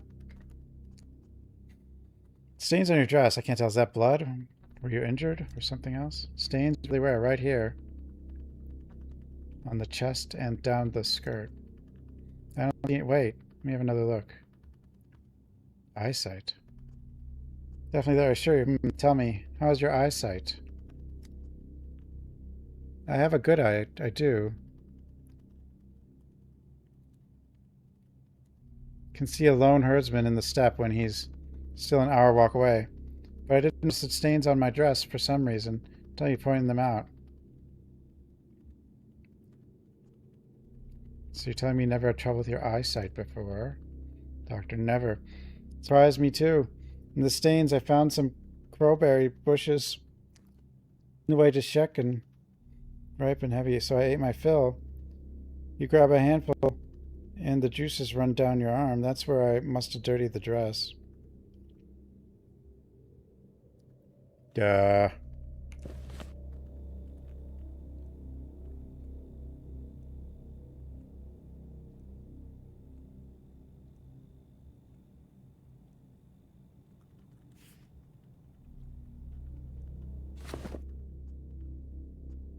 Stains on your dress. I can't tell. Is that blood? Were you injured or something else? Stains everywhere, right here. On the chest and down the skirt. I don't see it. Wait, let me have another look. Eyesight. Definitely there, sure. Tell me, how's your eyesight? I have a good eye, I do. Can see a lone herdsman in the steppe when he's still an hour walk away. But I didn't notice the stains on my dress for some reason until you pointed them out. So you're telling me you never had trouble with your eyesight before? Doctor, never. Surprised me too. In the stains, I found some crowberry bushes in the way to check and ripe and heavy, so I ate my fill. You grab a handful and the juices run down your arm. That's where I must have dirtied the dress. Duh.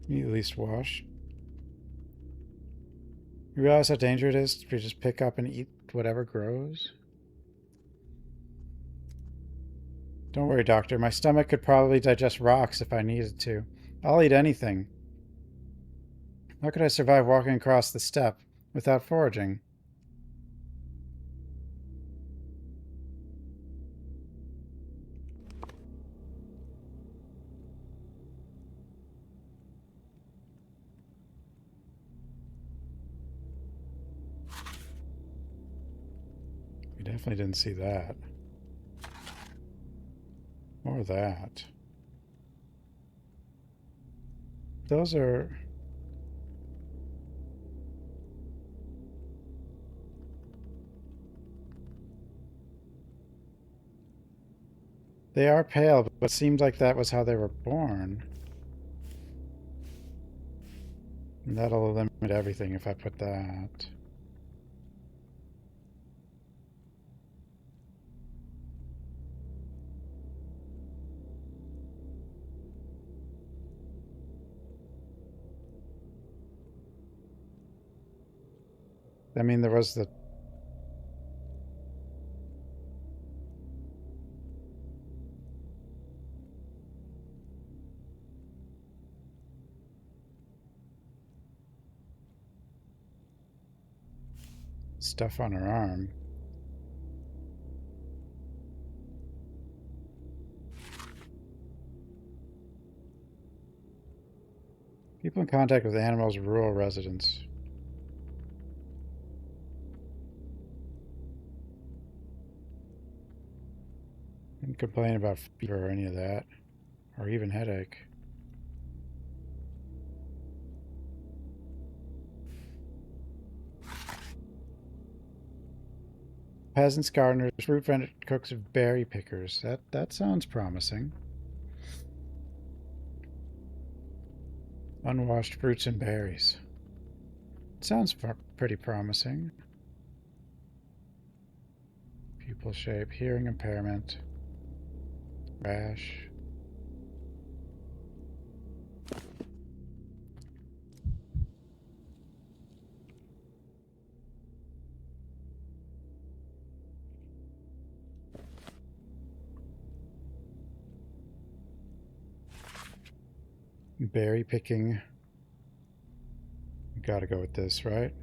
You at least wash. You realize how dangerous it is to just pick up and eat whatever grows? Don't worry, Doctor. My stomach could probably digest rocks if I needed to. I'll eat anything. How could I survive walking across the steppe without foraging? We definitely didn't see that. Or that. those are... They are pale, but it seemed like that was how they were born. And that'll limit everything if I put that. I mean, there was the... stuff on her arm. People in contact with animals, rural residents. Didn't complain about fever or any of that, or even headache. Peasants, gardeners, fruit vendors, cooks, berry pickers. That sounds promising. Unwashed fruits and berries. Sounds pretty promising. Pupil shape, hearing impairment, rash. Berry picking. Gotta go with this, right?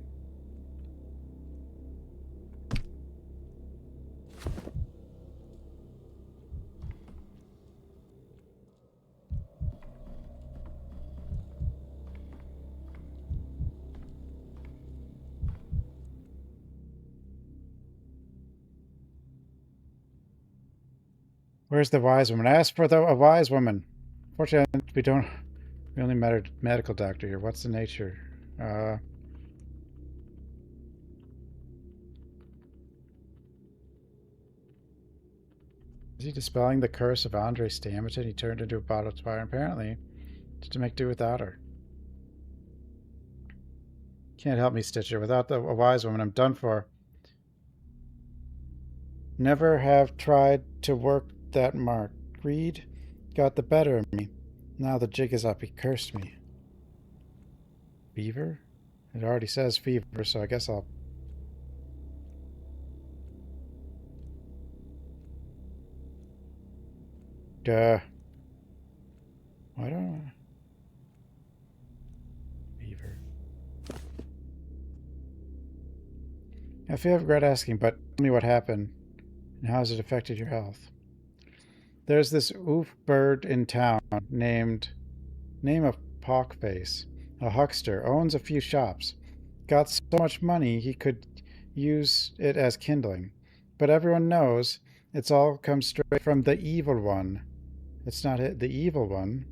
Where's the wise woman? I asked for a wise woman. Fortunately, we only met a medical doctor here. What's the nature? Is he dispelling the curse of Andre Stammerton? He turned into a bottle of fire, apparently, just to make do without her. Can't help me, Stitcher. Without a wise woman, I'm done for. Never have tried to work that mark. Greed got the better of me. Now the jig is up. He cursed me. Fever? It already says fever, so I guess I'll... Duh. Why don't I... Fever. I feel I regret asking, but tell me what happened and how has it affected your health? There's this oof bird in town named... Name of Pockface. A huckster. Owns a few shops. Got so much money he could use it as kindling. But everyone knows it's all come straight from the evil one. It's not it, the evil one.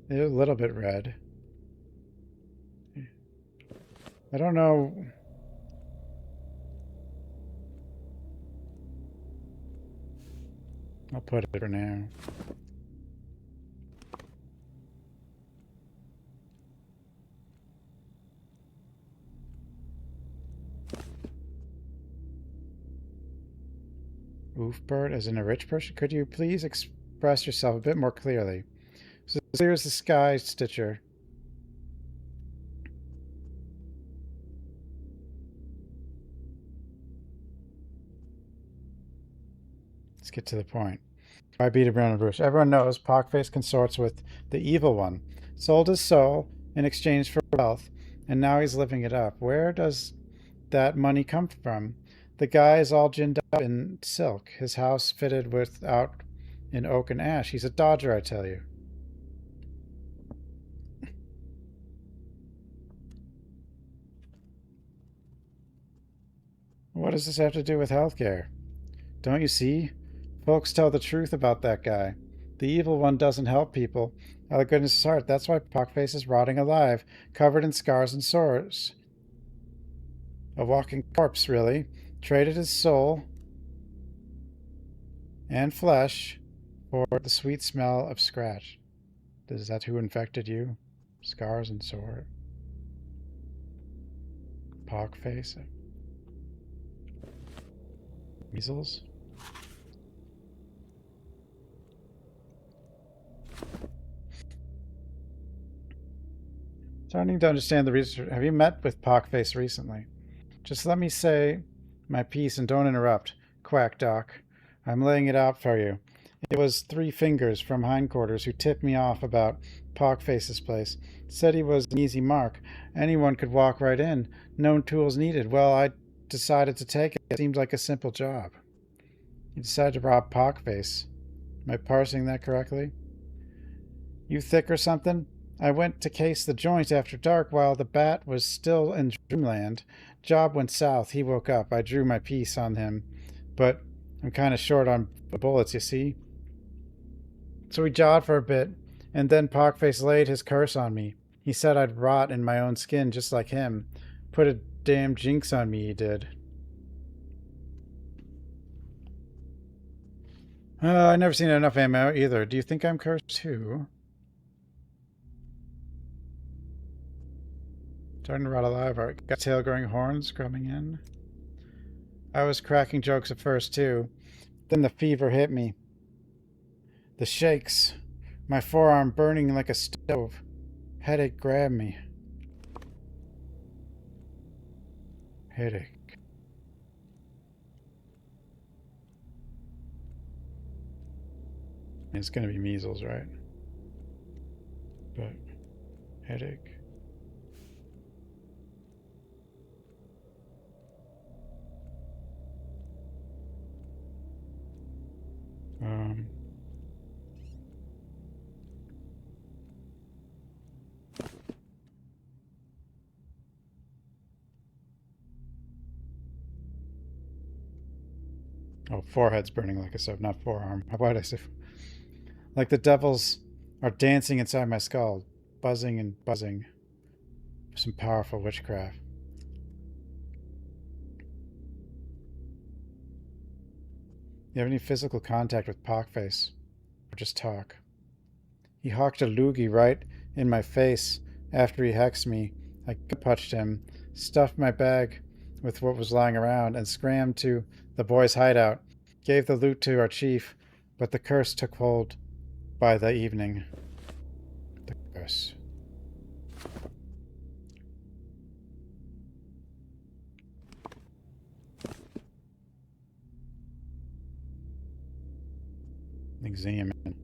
It's a little bit red. I don't know... I'll put it for now. Oofbird, as in a rich person? Could you please express yourself a bit more clearly? So clear as the sky, Stitcher. Let's get to the point. I beat around the bush. Everyone knows Pockface consorts with the evil one. Sold his soul in exchange for wealth, and now he's living it up. Where does that money come from? The guy is all ginned up in silk. His house fitted out in oak and ash. He's a dodger, I tell you. What does this have to do with healthcare? Don't you see? Folks tell the truth about that guy. The evil one doesn't help people out of goodness of his heart. That's why Pockface is rotting alive, covered in scars and sores. A walking corpse, really. Traded his soul and flesh for the sweet smell of scratch. Is that who infected you? Scars and sore. Pockface. Measles. Starting to understand the reason. Have you met with Pockface recently? Just let me say my piece and don't interrupt. Quack Doc. I'm laying it out for you. It was Three Fingers from Hindquarters who tipped me off about Pockface's place. Said he was an easy mark. Anyone could walk right in. No tools needed. Well, I decided to take it. It seemed like a simple job. You decided to rob Pockface. Am I parsing that correctly? You thick or something? I went to case the joint after dark while the bat was still in dreamland. Job went south. He woke up. I drew my piece on him. But I'm kind of short on bullets, you see? So we jawed for a bit, and then Pockface laid his curse on me. He said I'd rot in my own skin just like him. Put a damn jinx on me, he did. I never seen enough ammo either. Do you think I'm cursed too? Starting to rot alive. Got tail-growing horns coming in. I was cracking jokes at first too. Then the fever hit me. The shakes. My forearm burning like a stove. Headache grabbed me. Headache. It's gonna be measles, right? But headache. Oh, forehead's burning like a stove, not forearm. Why did I say? Like the devils are dancing inside my skull, buzzing and buzzing. Some powerful witchcraft. You have any physical contact with Pockface? Or just talk? He hawked a loogie right in my face after he hexed me. I punched him, stuffed my bag with what was lying around, and scrammed to the boys' hideout. Gave the loot to our chief, but the curse took hold by the evening. The curse. Examine.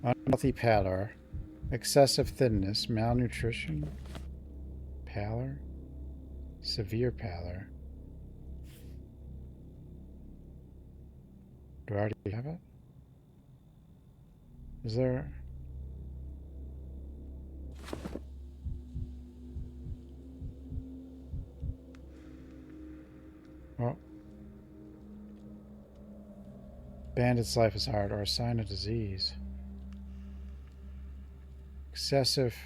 Unhealthy pallor. Excessive thinness. Malnutrition. Pallor. Severe pallor. Do I already have it? Is there... Well, bandit's life is hard, or a sign of disease. Excessive.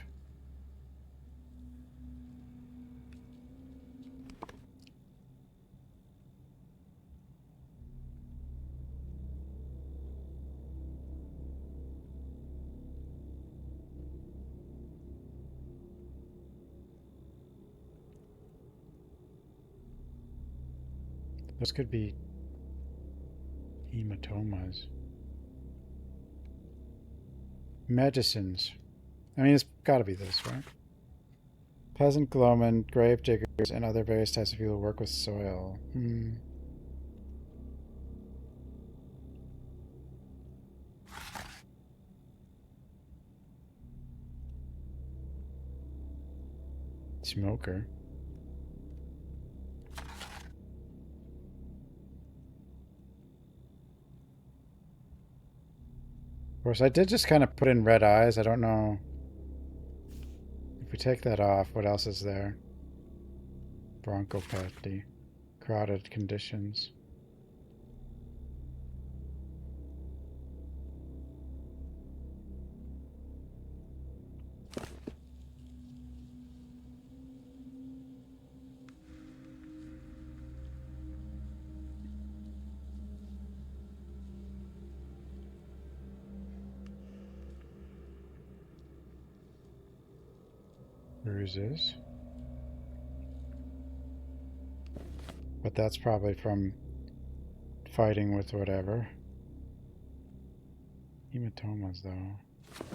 Those could be hematomas. Medicines. I mean, it's got to be this, right? Peasant glowmen, grave diggers, and other various types of people who work with soil. Smoker. Of course, I did just kind of put in red eyes. I don't know. If we take that off, what else is there? Bronchopathy. Crowded conditions. bruises. But that's probably from fighting with whatever. Hematomas, though.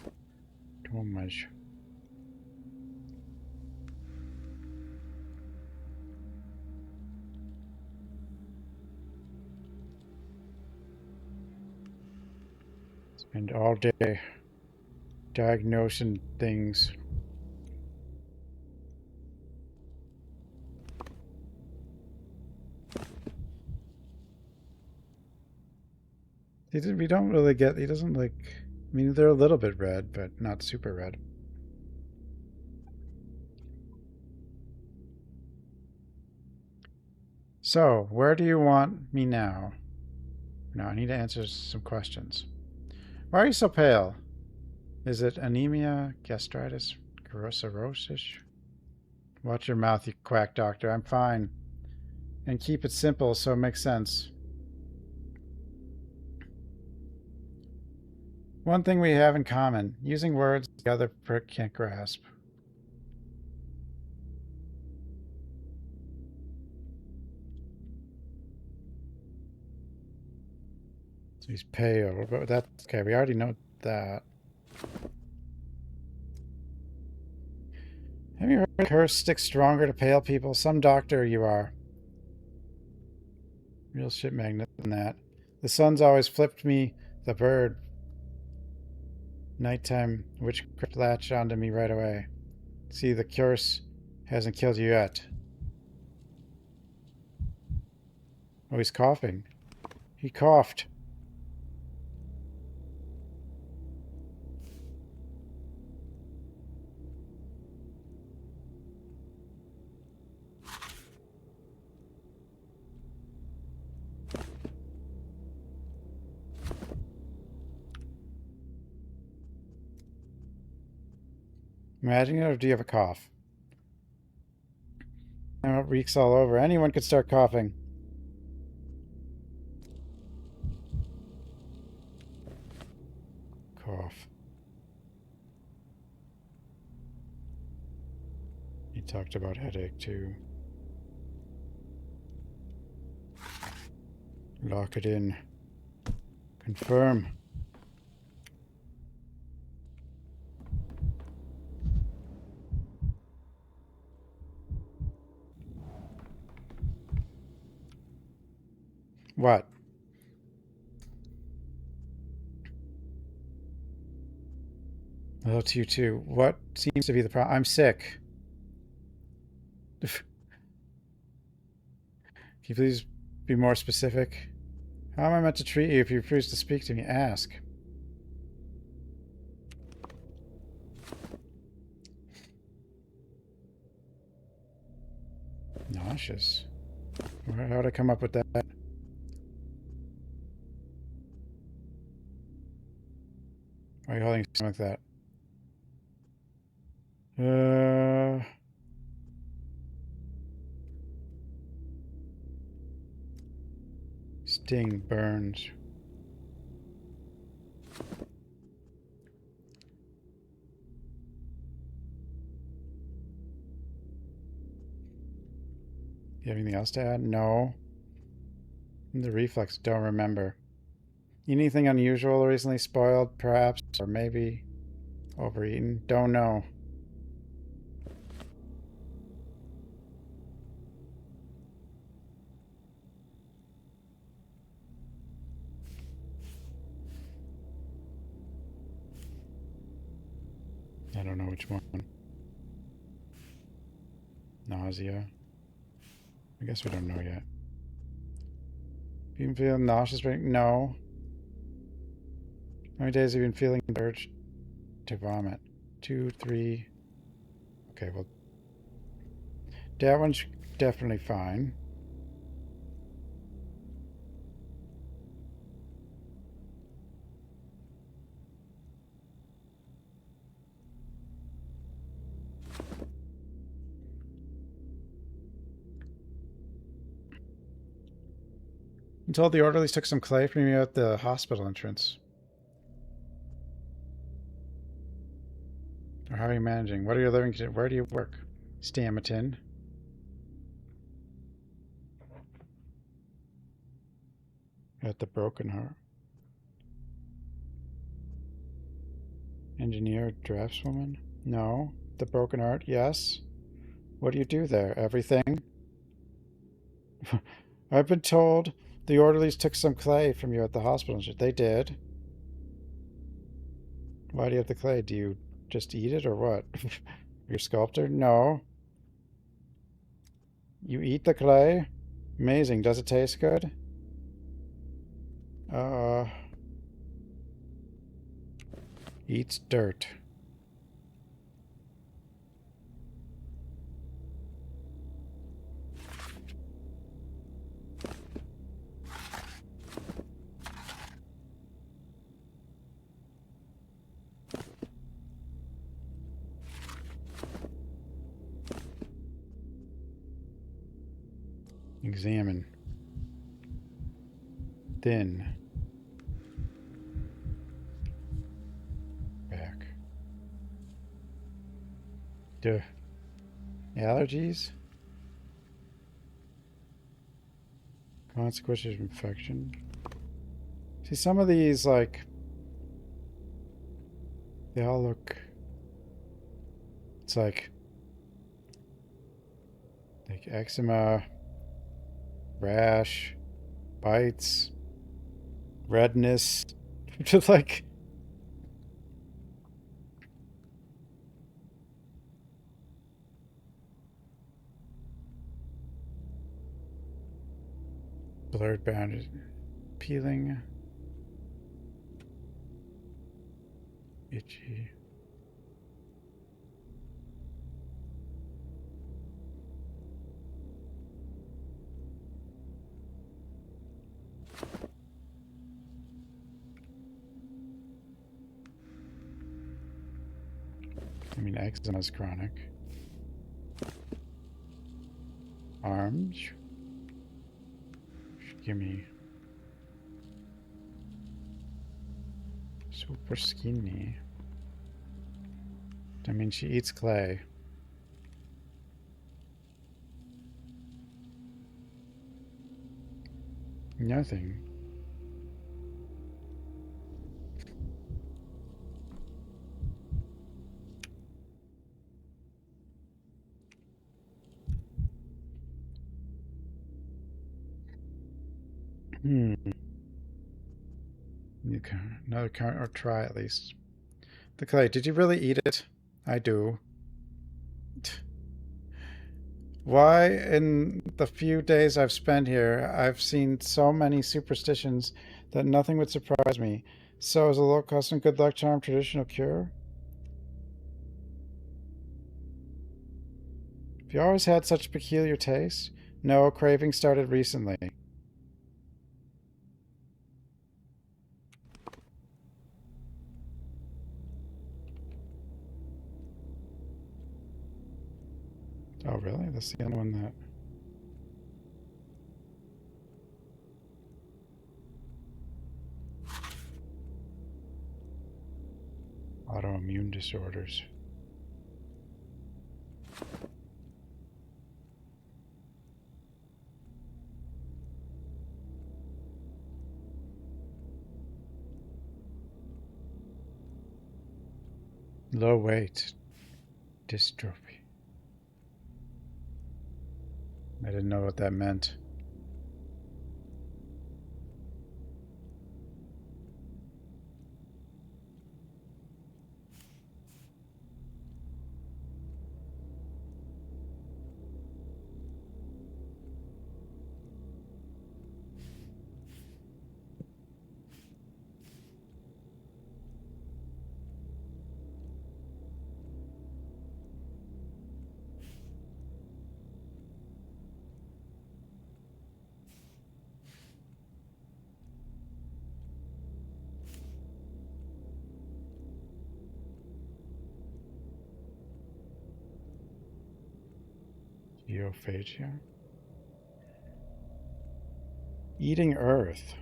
Tomas. Spend all day diagnosing things. We don't really get, he doesn't like, I mean, they're a little bit red, but not super red. So, where do you want me now? No, I need to answer some questions. Why are you so pale? Is it anemia, gastritis, cirrhosis? Watch your mouth, you quack doctor. I'm fine. And keep it simple so it makes sense. One thing we have in common, using words the other prick can't grasp. So he's pale, but that's okay, we already know that. Have you heard a curse sticks stronger to pale people? Some doctor you are. Real shit magnet than that. The sun's always flipped me the bird. Nighttime witchcraft latch onto me right away. See, the curse hasn't killed you yet. Oh, he's coughing. He coughed. Imagine it, or do you have a cough? Now it reeks all over. Anyone could start coughing. Cough. He talked about headache too. Lock it in. Confirm. What? Hello to you too. What seems to be the problem? I'm sick. Can you please be more specific? How am I meant to treat you if you refuse to speak to me? Ask. Nauseous. How'd I come up with that? Why are you holding something like that? Sting, burns. You have anything else to add? No. The reflex, don't remember. Anything unusual recently spoiled, perhaps? Or maybe overeaten? Don't know. I don't know which one. Nausea. I guess we don't know yet. You been feeling nauseous right? No. How many days have you been feeling the urge to vomit? 2, 3. Okay, well, that one's definitely fine. I'm told the orderlies took some clay from you at the hospital entrance. Or How are you managing? What are you living? Where do you work? Stamatin. At the Broken Heart. Engineer, draftswoman? No. The Broken Heart? Yes. What do you do there? Everything? I've been told the orderlies took some clay from you at the hospital. They did. Why do you have the clay? Do you just eat it or what? You're a sculptor? No. You eat the clay? Amazing. Does it taste good? Eats dirt. Examine. Thin. Back. Duh. Allergies? Consequences of infection. See, some of these, like, they all look... It's like eczema, rash, bites, redness, just like... Blurred boundaries, peeling, itchy. I mean, eczema is chronic. Arms. Give me super skinny. I mean, she eats clay. Nothing. Another current, or try at least. The clay, did you really eat it? I do. Why, in the few days I've spent here, I've seen so many superstitions that nothing would surprise me. So is a low custom good luck charm traditional cure? Have you always had such peculiar taste? No, craving started recently. Oh, really? That's the only one that... Autoimmune disorders. Low weight. Dystrophy. I didn't know what that meant. Geophagia. Eating Earth.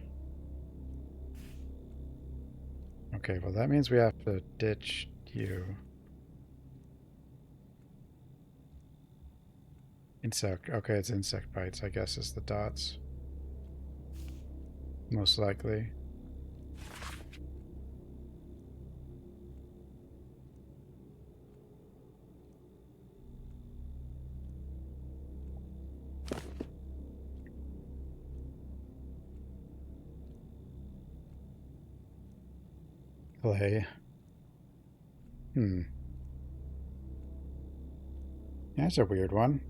Okay, well that means we have to ditch you. Insect. Okay, it's insect bites, I guess, is the dots. Most likely. Clay. That's a weird one.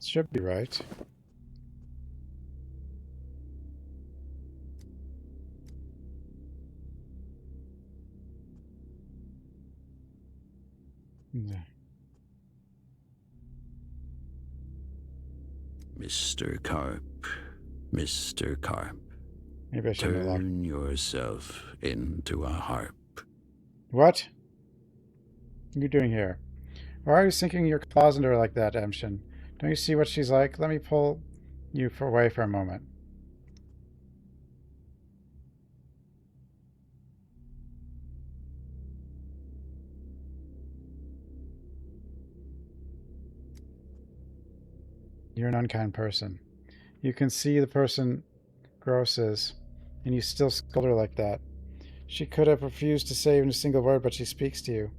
Should be right. Mr. Carp, Mr. Carp, Maybe I should turn yourself into a harp. What? What are you doing here? Why are you sinking your claws into her like that, Emshin? Don't you see what she's like? Let me pull you away for a moment. You're an unkind person. You can see the person Gross is, and you still scold her like that. She could have refused to say even a single word, but she speaks to you.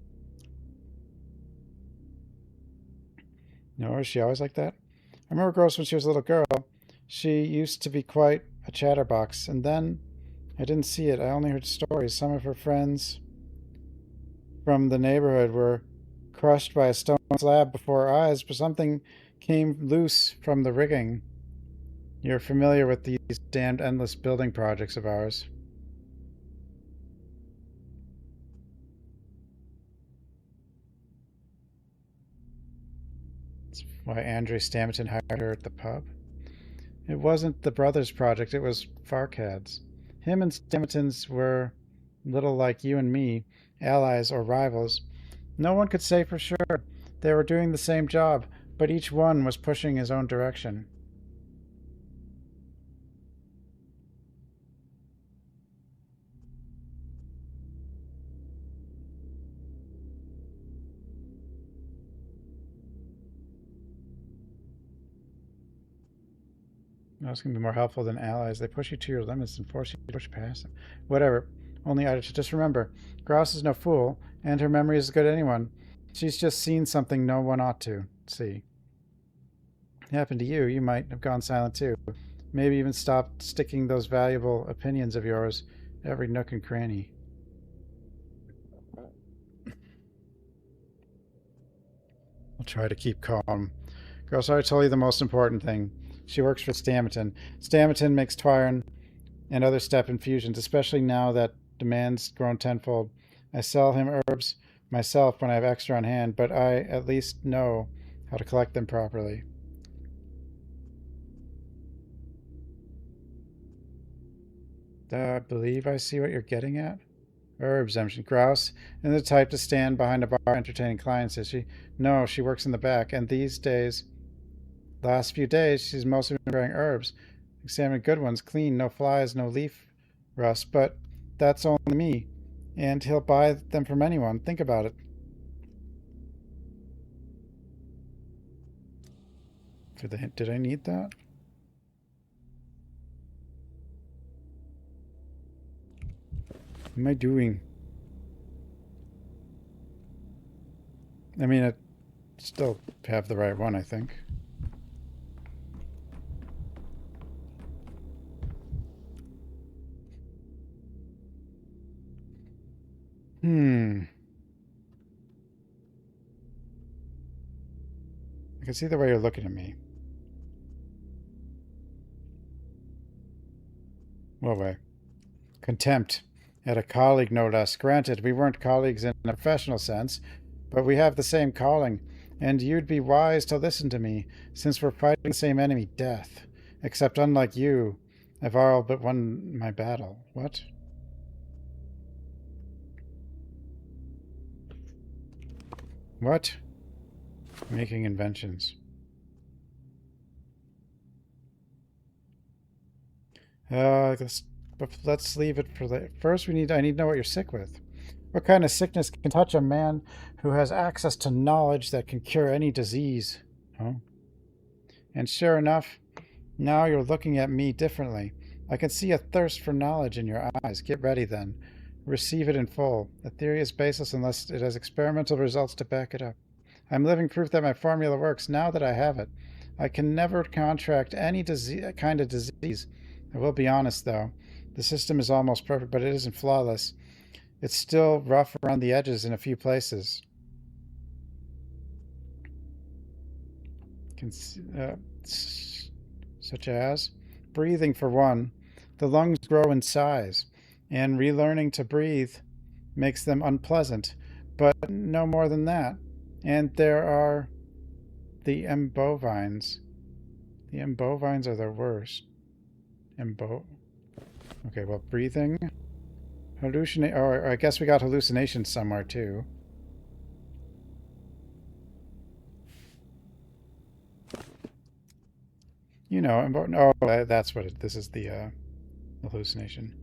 No, is she always like that? I remember Gross when she was a little girl. She used to be quite a chatterbox, and then I didn't see it. I only heard stories. Some of her friends from the neighborhood were crushed by a stone slab before our eyes, but something came loose from the rigging. You're familiar with these damned endless building projects of ours. That's why Andre Stamerton hired her at the pub. It wasn't the brothers' project, it was Farcad's. Him and Stamerton's were little like you and me, allies or rivals. No one could say for sure. They were doing the same job, but each one was pushing his own direction. That's going to be more helpful than allies. They push you to your limits and force you to push past them. Whatever. Only I should just remember, Grouse is no fool, and her memory is as good as anyone. She's just seen something no one ought to see. It happened to you, you might have gone silent too. Maybe even stopped sticking those valuable opinions of yours every nook and cranny. I'll try to keep calm. Grouse, I tell you the most important thing. She works for Stamerton. Stamerton makes Twyron and other step infusions, especially now that demand's grown tenfold. I sell him herbs myself when I have extra on hand, but I at least know how to collect them properly. I believe I see what you're getting at. Herbs, Emshin. Grouse and the type to stand behind a bar entertaining clients, is she? No, she works in the back, and these days... Last few days, she's mostly been growing herbs. Examining good ones, clean, no flies, no leaf rust. But that's only me. And he'll buy them from anyone. Think about it. Did I need that? What am I doing? I mean, I still have the right one, I think. I can see the way you're looking at me. What way? Contempt. At a colleague, no less. Granted, we weren't colleagues in a professional sense, but we have the same calling, and you'd be wise to listen to me, since we're fighting the same enemy, death. Except unlike you, I've all but won my battle. What? What? Making inventions. Let's leave it for later. First, I need to know what you're sick with. What kind of sickness can touch a man who has access to knowledge that can cure any disease? Oh. And sure enough, now you're looking at me differently. I can see a thirst for knowledge in your eyes. Get ready then. Receive it in full. The theory is baseless unless it has experimental results to back it up. I'm living proof that my formula works now that I have it. I can never contract any kind of disease. I will be honest, though. The system is almost perfect, but it isn't flawless. It's still rough around the edges in a few places. Such as breathing, for one. The lungs grow in size, and relearning to breathe makes them unpleasant, but no more than that. And there are the embovines. The embovines are the worst. Okay, well, breathing. Oh, I guess we got hallucinations somewhere, too. You know, oh, that's what this is, the hallucination.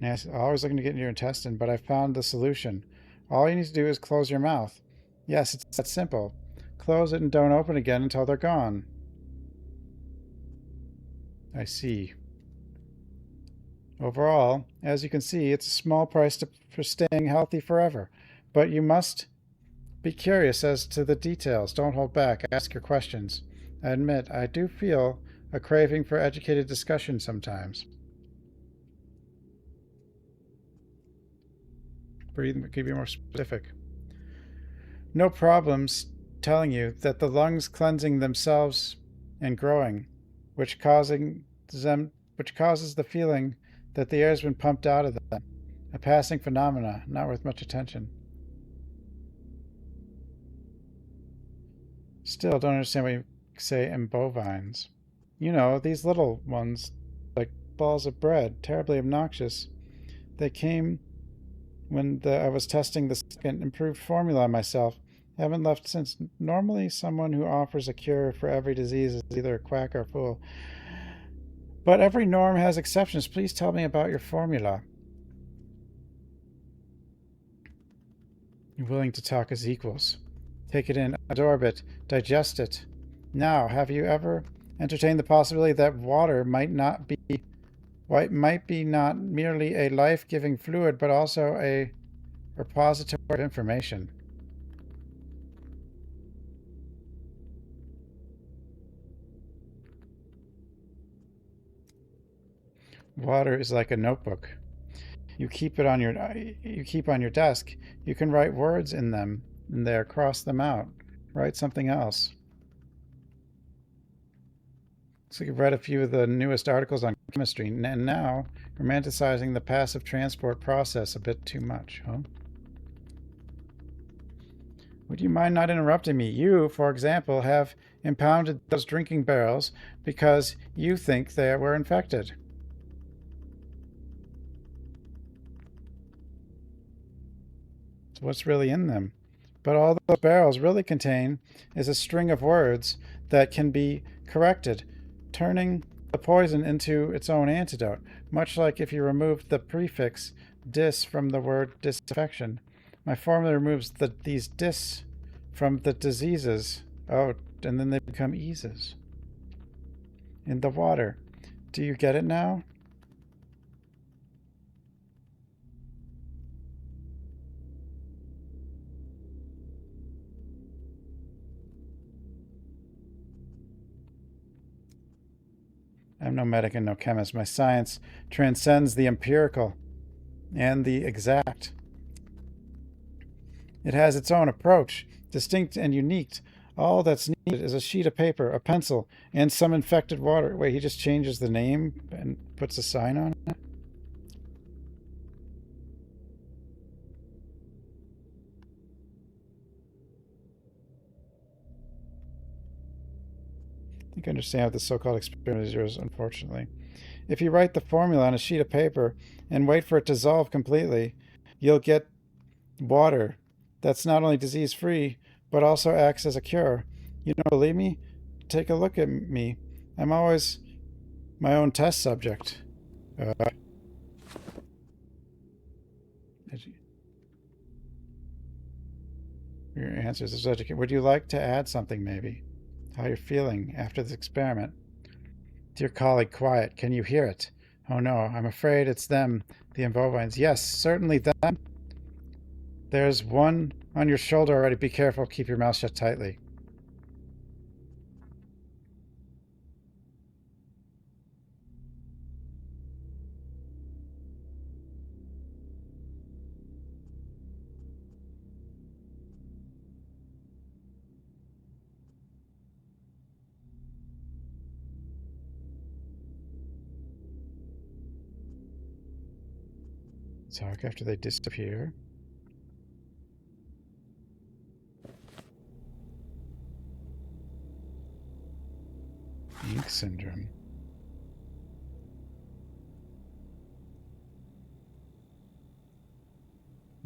Yes, always looking to get in your intestine, but I found the solution. All you need to do is close your mouth. Yes, it's that simple. Close it and don't open again until they're gone. I see. Overall, as you can see, it's a small price for staying healthy forever. But you must be curious as to the details. Don't hold back. Ask your questions. I admit, I do feel a craving for educated discussion sometimes. Breathe, could be more specific. No problems telling you that the lungs cleansing themselves and growing, which causes the feeling that the air has been pumped out of them. A passing phenomena, not worth much attention. Still, don't understand what you say embovines. You know, these little ones, like balls of bread, terribly obnoxious. They came when I was testing the second improved formula on myself. Haven't left since. Normally, someone who offers a cure for every disease is either a quack or a fool. But every norm has exceptions. Please tell me about your formula. You're willing to talk as equals. Take it in, absorb it, digest it. Now, have you ever entertained the possibility that water might be not merely a life-giving fluid, but also a repository of information? Water is like a notebook. You keep on your desk. You can write words in them, and there, cross them out. Write something else. Looks like you've read a few of the newest articles on chemistry, and now romanticizing the passive transport process a bit too much, huh? Would you mind not interrupting me? You, for example, have impounded those drinking barrels because you think they were infected. So what's really in them? But all those barrels really contain is a string of words that can be corrected, turning the poison into its own antidote, much like if you removed the prefix dis from the word disaffection. My formula removes these dis from the diseases. Oh, and then they become eases. In the water. Do you get it now? I'm no medic and no chemist. My science transcends the empirical and the exact. It has its own approach, distinct and unique. All that's needed is a sheet of paper, a pencil, and some infected water. Wait, he just changes the name and puts a sign on it? I think I understand what the so-called experiment is yours, unfortunately. If you write the formula on a sheet of paper and wait for it to dissolve completely, you'll get water that's not only disease-free, but also acts as a cure. You don't believe me? Take a look at me. I'm always my own test subject. Your answers are such a... Would you like to add something, maybe? How you're feeling after this experiment? Dear colleague, quiet. Can you hear it? Oh no, I'm afraid it's them, the Invovines. Yes, certainly them. There's one on your shoulder already. Be careful. Keep your mouth shut tightly. Talk after they disappear. Ink syndrome.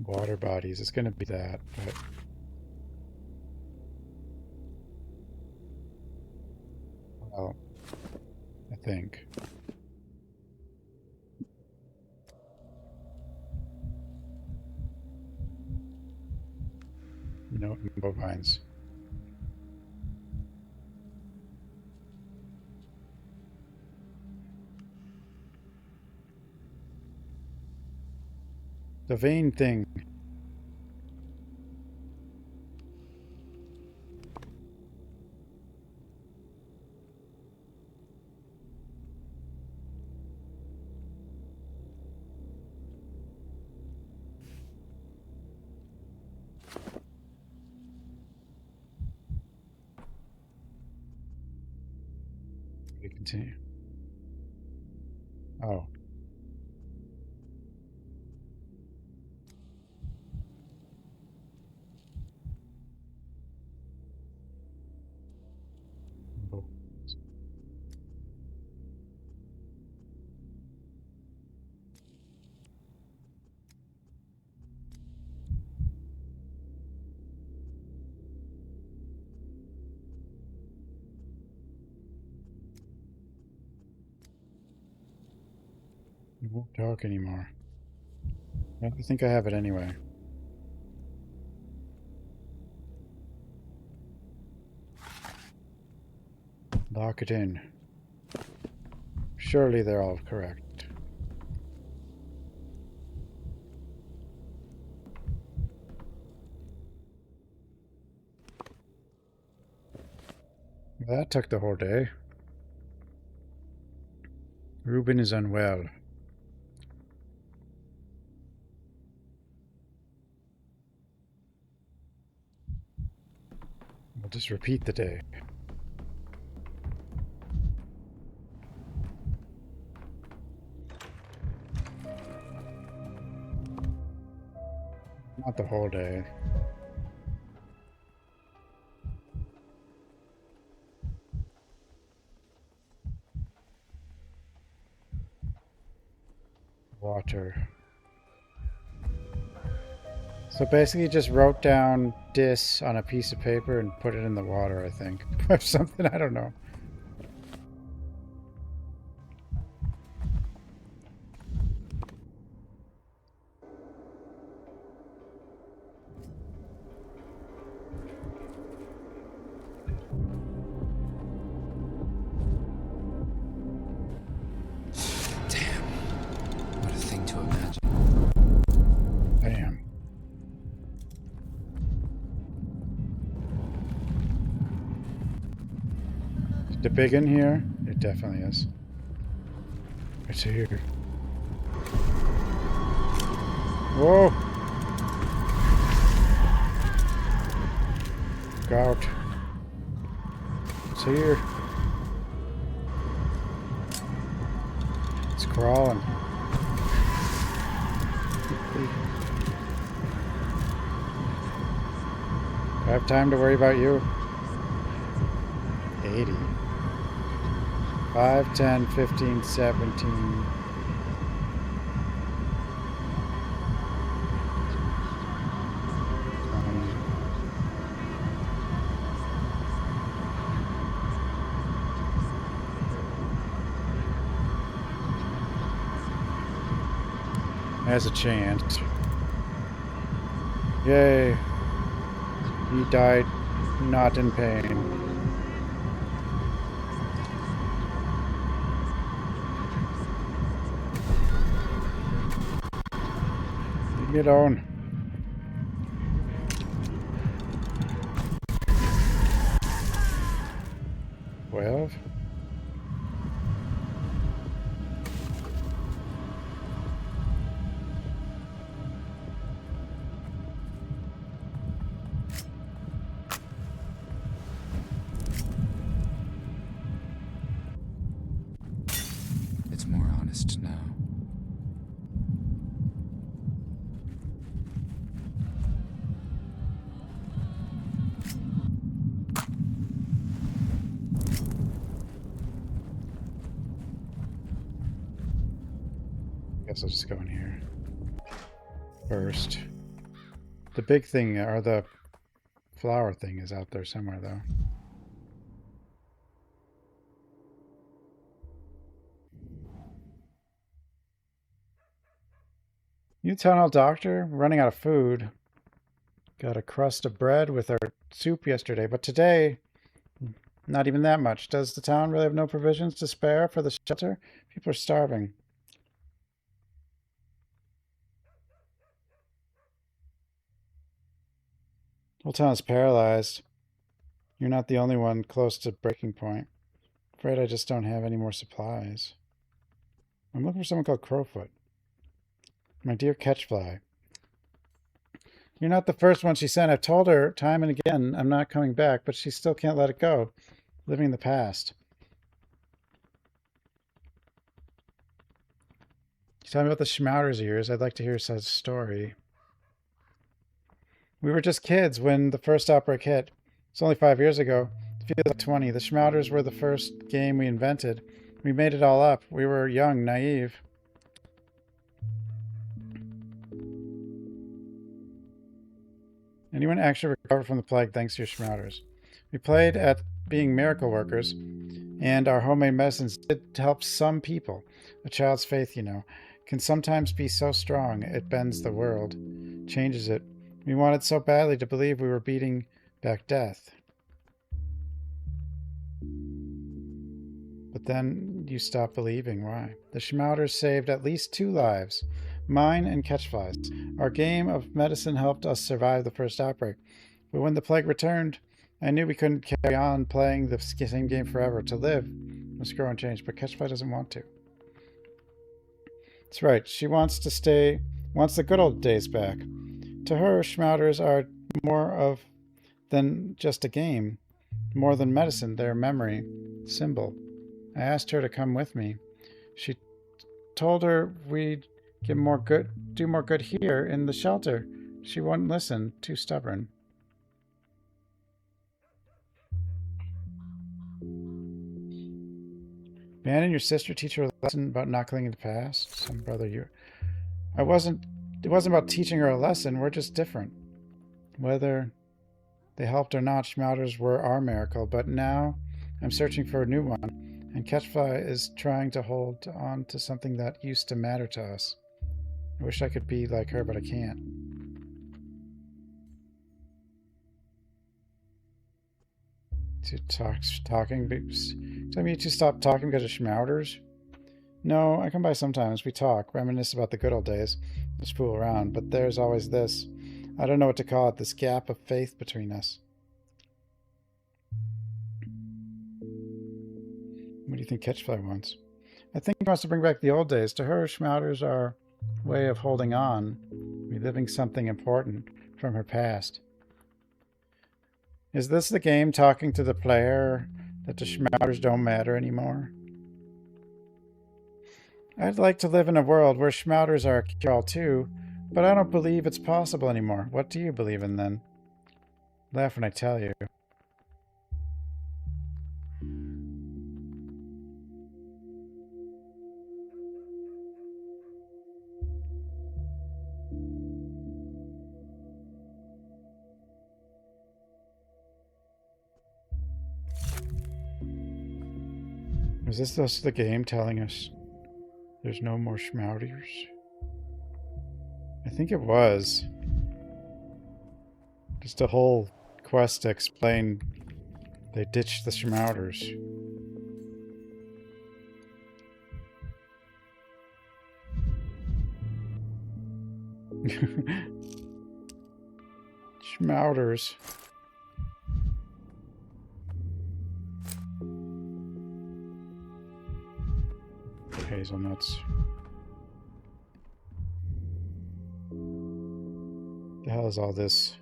Water bodies. It's going to be that, but... Well, I think. No bovines. The vein thing. We continue. Oh. You won't talk anymore. I think I have it anyway. Lock it in. Surely they're all correct. That took the whole day. Reuben is unwell. We'll just repeat the day. Not the whole day. Water. So basically just wrote down dis on a piece of paper and put it in the water, I think. Or something, I don't know. Is it big in here? It definitely is. It's here. Whoa! Look out. It's here. It's crawling. I have time to worry about you. 80. 5, 10, 15, 17. Has a chance. Yay. He died not in pain. Leave me alone. Well. It's more honest now. Guess I'll just go in here first. The big thing, or the flower thing, is out there somewhere, though. New town hall doctor, running out of food. Got a crust of bread with our soup yesterday, but today, not even that much. Does the town really have no provisions to spare for the shelter? People are starving. Whole town's paralyzed. You're not the only one close to breaking point. Afraid I just don't have any more supplies. I'm looking for someone called Crowfoot. My dear Catchfly. You're not the first one she sent. I've told her time and again I'm not coming back, but she still can't let it go. Living in the past. Tell me about the Schmouder's ears. I'd like to hear such story. We were just kids when the first outbreak hit. It's only 5 years ago. It feels like 20. The Schmouders were the first game we invented. We made it all up. We were young, naive. Anyone actually recovered from the plague thanks to your Schmouders? We played at being miracle workers, and our homemade medicines did help some people. A child's faith, you know, can sometimes be so strong it bends the world, changes it. We wanted so badly to believe we were beating back death. But then you stopped believing. Why? The Schmouders saved at least 2 lives. Mine and Catchfly's. Our game of medicine helped us survive the first outbreak. But when the plague returned, I knew we couldn't carry on playing the same game forever. To live must grow and change, but Catchfly doesn't want to. That's right. She wants the good old days back. To her, Schmouders are more than just a game. More than medicine, they're memory, symbol. I asked her to come with me. She told her we'd do more good here in the shelter. She wouldn't listen, too stubborn. Van and your sister teach her a lesson about not clinging to the past. Some brother It wasn't about teaching her a lesson. We're just different. Whether they helped or not, Schmouders were our miracle. But now I'm searching for a new one. And Catchfly is trying to hold on to something that used to matter to us. I wish I could be like her, but I can't. Talking? Tell me to stop talking because of Schmouders? No, I come by sometimes. We talk, reminisce about the good old days. Just fool around, but there's always this. I don't know what to call it, this gap of faith between us. What do you think Catchfly wants? I think he wants to bring back the old days. To her, Schmouders are a way of holding on, reliving something important from her past. Is this the game talking to the player that the Schmouders don't matter anymore? I'd like to live in a world where Schmouders are a cure-all too, but I don't believe it's possible anymore. What do you believe in then? Laugh when I tell you. Is this just the game telling us there's no more Schmouders? I think it was. Just a whole quest to explain they ditched the Schmouters. Schmouters. Hazelnuts. The hell is all this?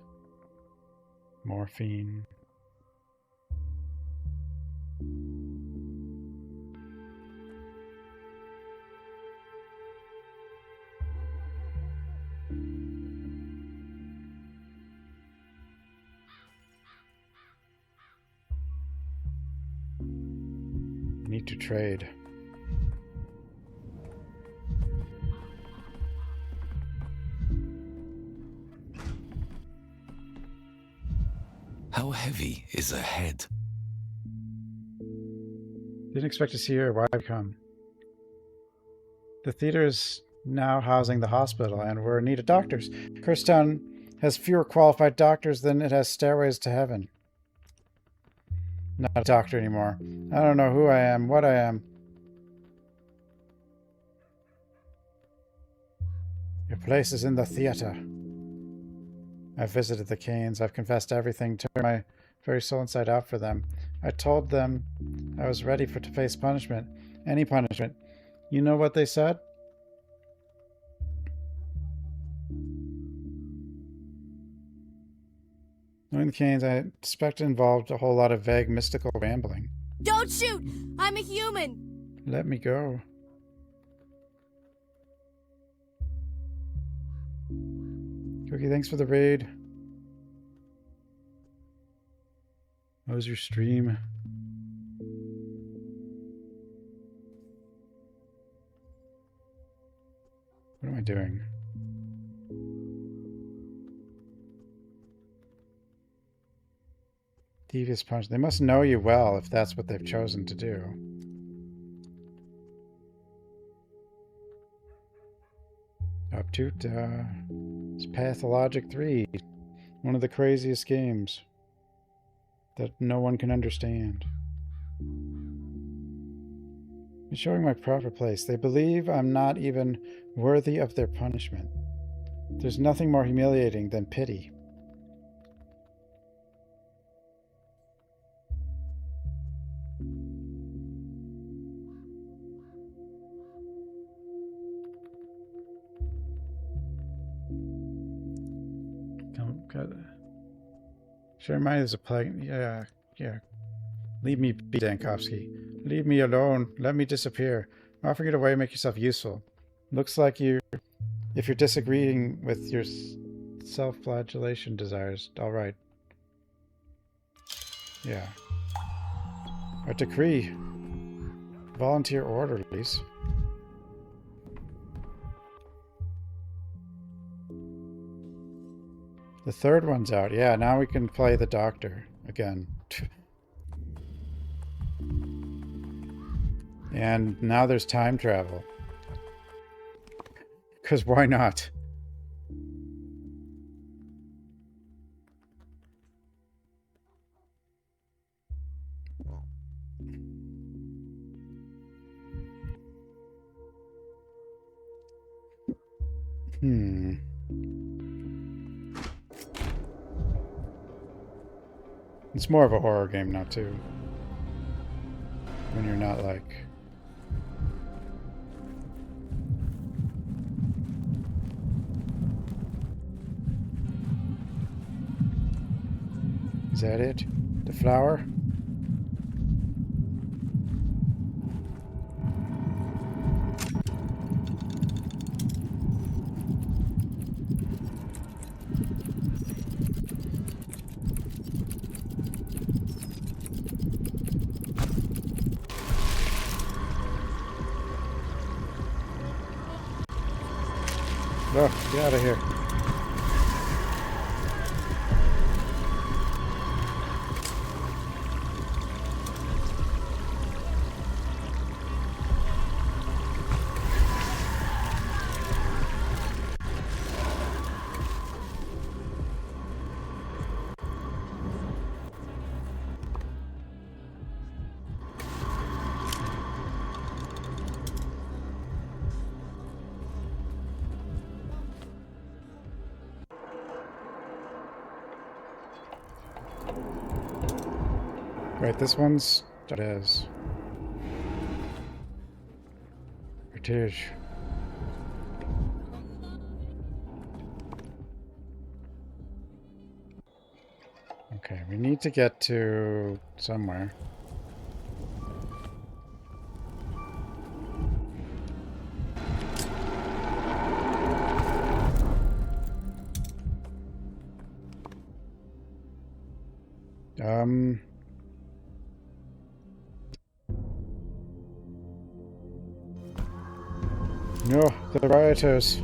Morphine. Need to trade. How heavy is a head? Didn't expect to see her. Why come? The theater is now housing the hospital, and we're in need of doctors. Curstown has fewer qualified doctors than it has stairways to heaven. Not a doctor anymore. I don't know who I am, what I am. Your place is in the theater. I've visited the Canes. I've confessed everything, turned my very soul inside out for them. I told them I was ready to face punishment. Any punishment. You know what they said? Knowing the Canes, I expect it involved a whole lot of vague, mystical rambling. Don't shoot! I'm a human! Let me go. Cookie, thanks for the raid. How was your stream? What am I doing? Devious punch. They must know you well if that's what they've chosen to do. Up to it's Pathologic 3. One of the craziest games that no one can understand. I'm showing my proper place. They believe I'm not even worthy of their punishment. There's nothing more humiliating than pity. Sure, mine is a plague. Yeah. Leave me be, Dankovsky. Leave me alone. Let me disappear. I'll get away and make yourself useful. Looks like if you're disagreeing with your self-flagellation desires. All right. Yeah. A decree. Volunteer orderlies. The third one's out. Yeah, now we can play the doctor again. And now there's time travel. Because why not? It's more of a horror game now, too. When you're not like... Is that it? The flower? Oh, get out of here. Wait, this one's... It is. British. Okay, we need to get to somewhere. No, the rioters.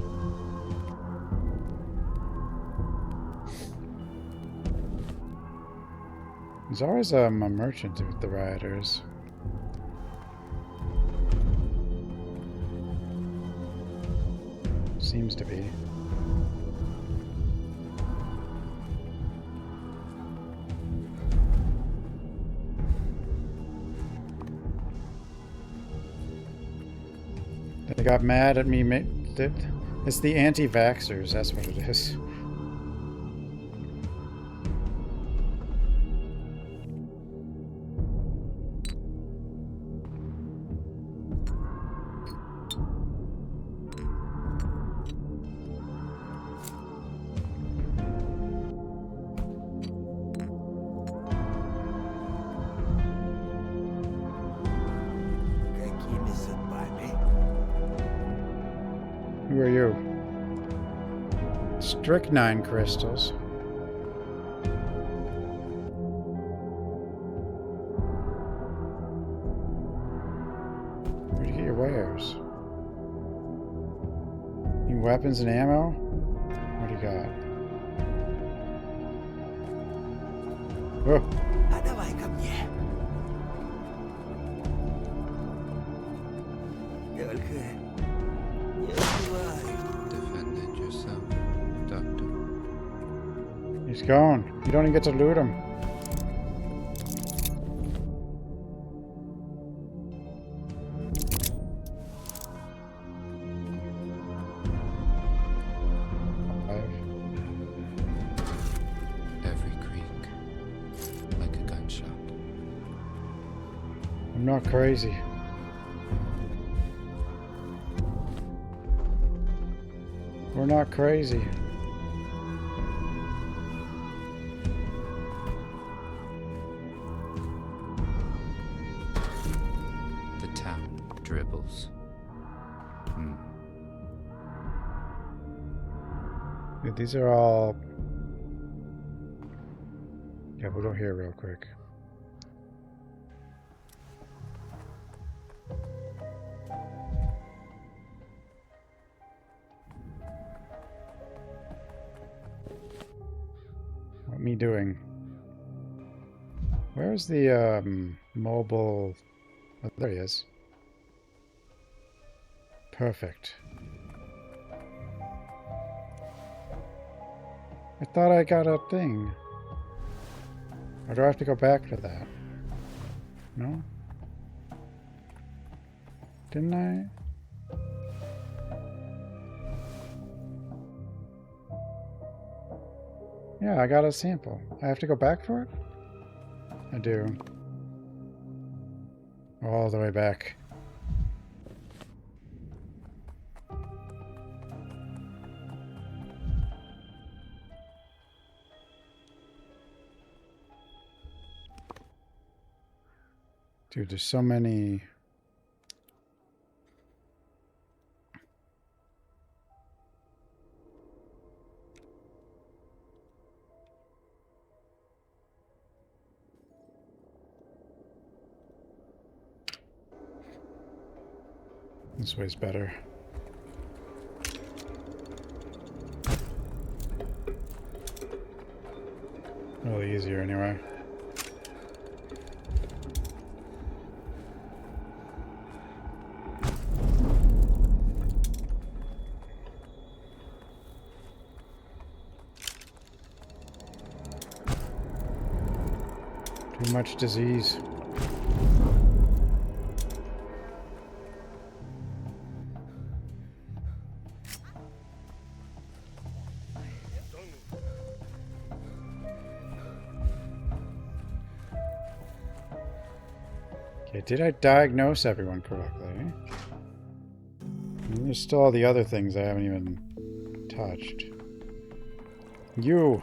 There's always a merchant with the rioters. Seems to be. They got mad at me. It's the anti-vaxxers, that's what it is. Who are you? Strychnine crystals. Where'd you get your wares? New weapons and ammo? What do you got? Oh. Defended yourself, Doctor. He's gone. You don't even get to loot him. Every creak, like a gunshot. I'm not crazy. We're not crazy. The town dribbles. Dude, these are all... Yeah, we'll go here real quick. What me doing? Where's the mobile... Oh, there he is. Perfect. I thought I got a thing. Or do I have to go back to that? No? Didn't I? Yeah, I got a sample. I have to go back for it? I do. All the way back. Dude, there's so many... This way's better. Really easier anyway. Too much disease. Okay, did I diagnose everyone correctly? And there's still all the other things I haven't even touched. You!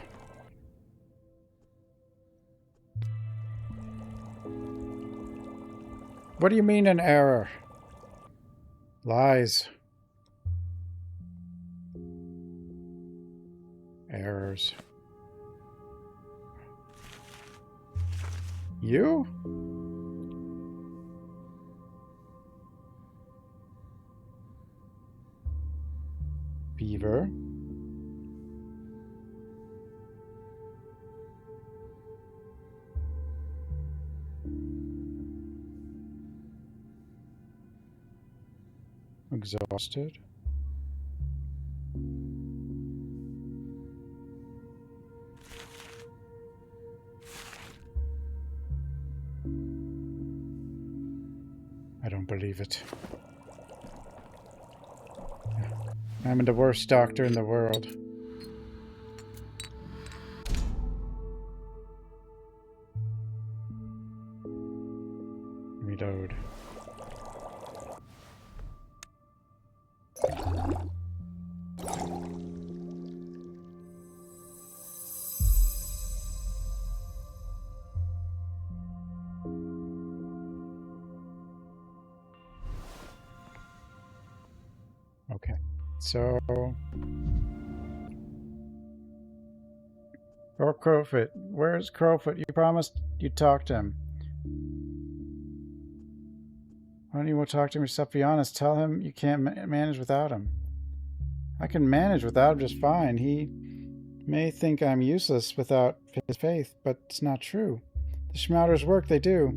What do you mean an error? Lies. Errors. You? Beaver. Exhausted. I don't believe it. I'm the worst doctor in the world. Reload. Okay, so... Or Crowfoot. Where's Crowfoot? You promised you'd talk to him. Why don't you talk to him yourself? Be honest. Tell him you can't manage without him. I can manage without him just fine. He may think I'm useless without his faith, but it's not true. The Schmouters work, they do.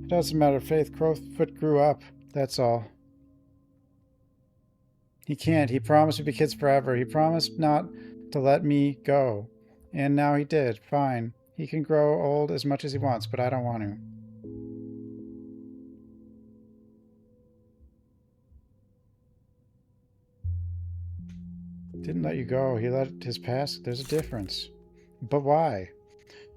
It doesn't matter faith. Crowfoot grew up. That's all. He can't. He promised to be kids forever. He promised not to let me go. And now he did. Fine. He can grow old as much as he wants, but I don't want to. Didn't let you go. He let his past. There's a difference. But why?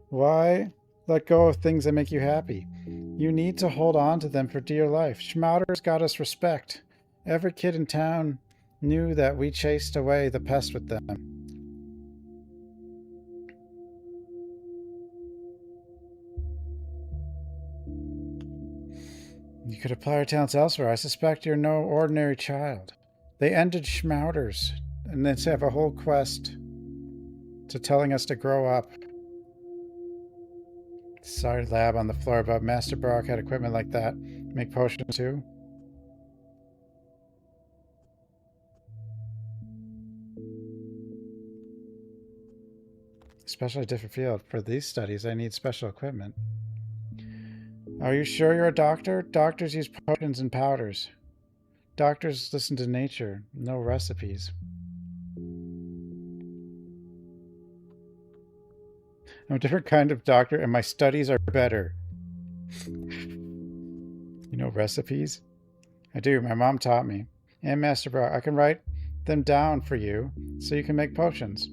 Why let go of things that make you happy? You need to hold on to them for dear life. Schmouters got us respect. Every kid in town knew that we chased away the pest with them. You could apply your talents elsewhere. I suspect you're no ordinary child. They ended Schmouters, and then have a whole quest to telling us to grow up. Sorry, lab on the floor above. Master Brock had equipment like that. Make potions too. Especially different field. For these studies, I need special equipment. Are you sure you're a doctor? Doctors use potions and powders. Doctors listen to nature. No recipes. I'm a different kind of doctor, and my studies are better. You know recipes? I do. My mom taught me. And Master Brock, I can write them down for you so you can make potions.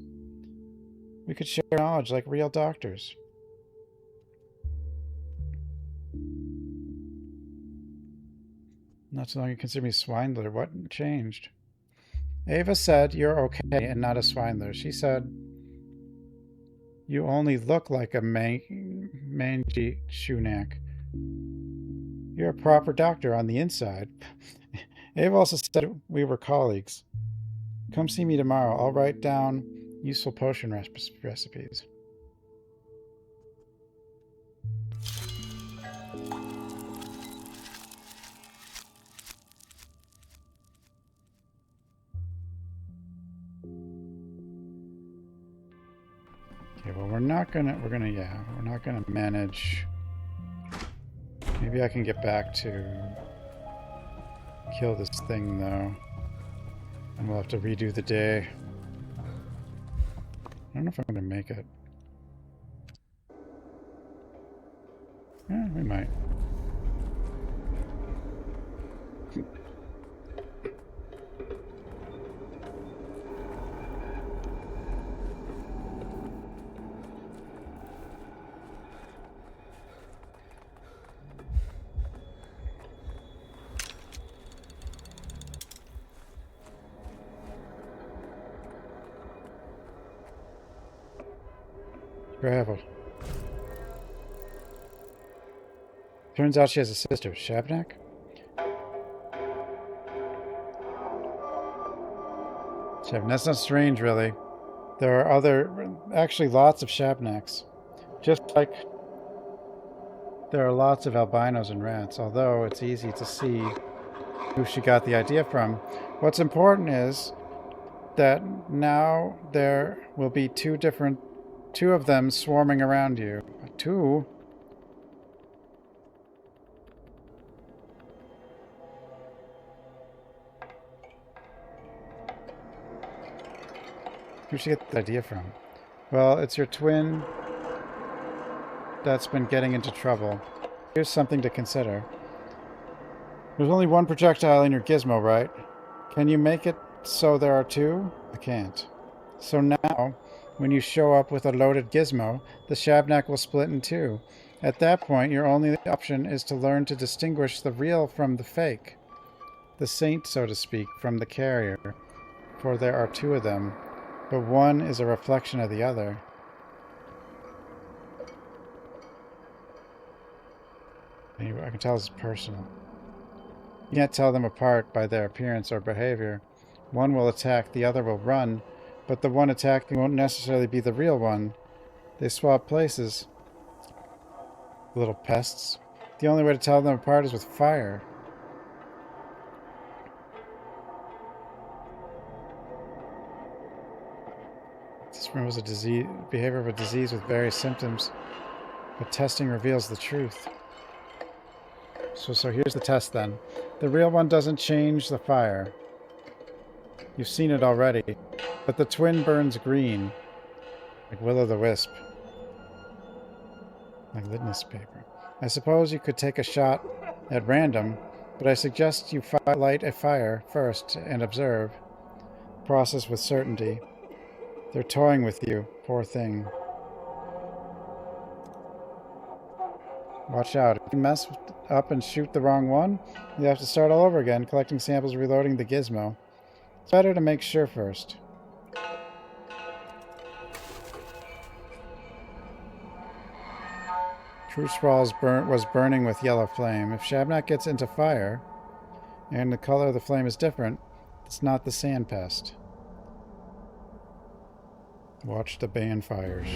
We could share knowledge like real doctors. Not so long you consider me a swindler. What changed? Ava said you're okay and not a swindler. She said you only look like a mangy Shunak. You're a proper doctor on the inside. Ava also said we were colleagues. Come see me tomorrow. I'll write down useful potion recipes. Okay, well, we're not gonna manage. Maybe I can get back to kill this thing, though. And we'll have to redo the day. I don't know if I'm gonna make it. Yeah, we might. Gravel. Turns out she has a sister, Shabnak? That's not strange, really. There are actually lots of Shabnaks. Just like there are lots of albinos and rats, although it's easy to see who she got the idea from. What's important is that now there will be two of them swarming around you. Two? Where'd she get the idea from? Well, it's your twin that's been getting into trouble. Here's something to consider. There's only one projectile in your gizmo, right? Can you make it so there are two? I can't. So now, when you show up with a loaded gizmo, the Shabnak will split in two. At that point, your only option is to learn to distinguish the real from the fake. The saint, so to speak, from the carrier. For there are two of them. But one is a reflection of the other. Anyway, I can tell this is personal. You can't tell them apart by their appearance or behavior. One will attack, the other will run, but the one attacking won't necessarily be the real one. They swap places. Little pests. The only way to tell them apart is with fire. This resembles a disease, behavior of a disease with various symptoms, but testing reveals the truth. So here's the test then. The real one doesn't change the fire. You've seen it already, but the twin burns green, like Will-o'-the-Wisp, like litmus paper. I suppose you could take a shot at random, but I suggest you light a fire first and observe. Process with certainty. They're toying with you, poor thing. Watch out. If you mess up and shoot the wrong one, you have to start all over again, collecting samples, reloading the gizmo. It's better to make sure first. True Sprawl was burning with yellow flame. If Shabnak gets into fire, and the color of the flame is different, it's not the sand pest. Watch the band fires.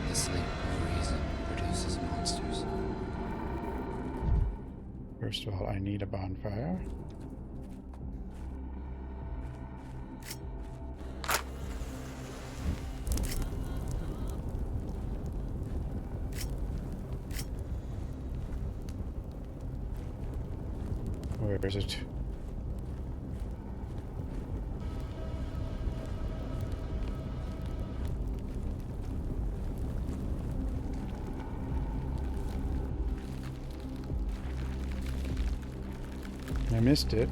The sleep of reason produces monsters. First of all, I need a bonfire. Where is it? I missed it.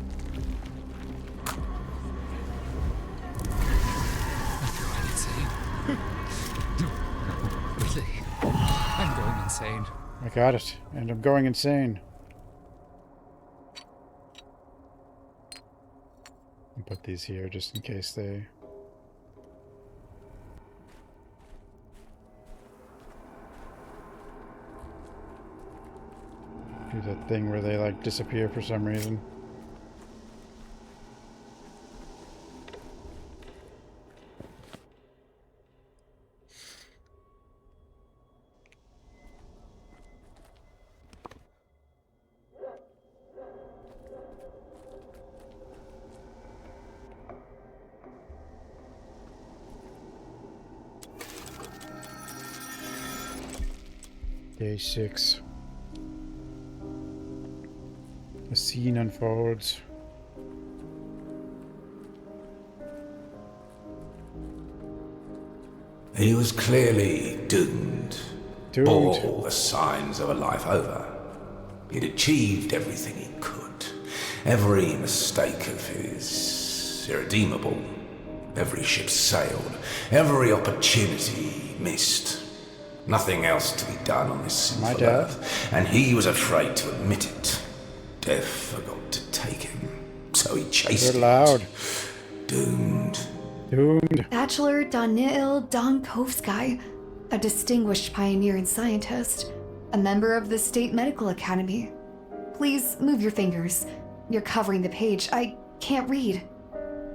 Really? I'm going insane. I got it, and I'm going insane. I'll put these here just in case they... do that thing where they like disappear for some reason. Day 6. The scene unfolds. He was clearly doomed. All the signs of a life over. He'd achieved everything he could. Every mistake of his irredeemable. Every ship sailed. Every opportunity missed. Nothing else to be done on this sinful earth. And he was afraid to admit it. Death forgot to take him. So he chased it. Doomed. Bachelor Daniil Donkovsky. a distinguished pioneer and scientist, a member of the State Medical Academy. Please move your fingers. You're covering the page. I can't read.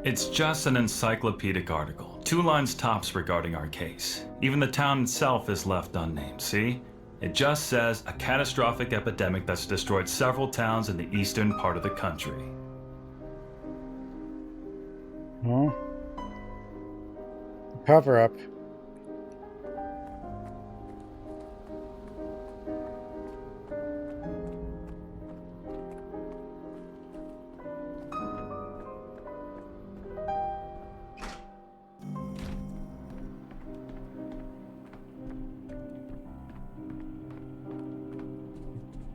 It's just an encyclopedic article. 2 lines tops regarding our case. Even the town itself is left unnamed, see? It just says a catastrophic epidemic that's destroyed several towns in the eastern part of the country. Well, cover up.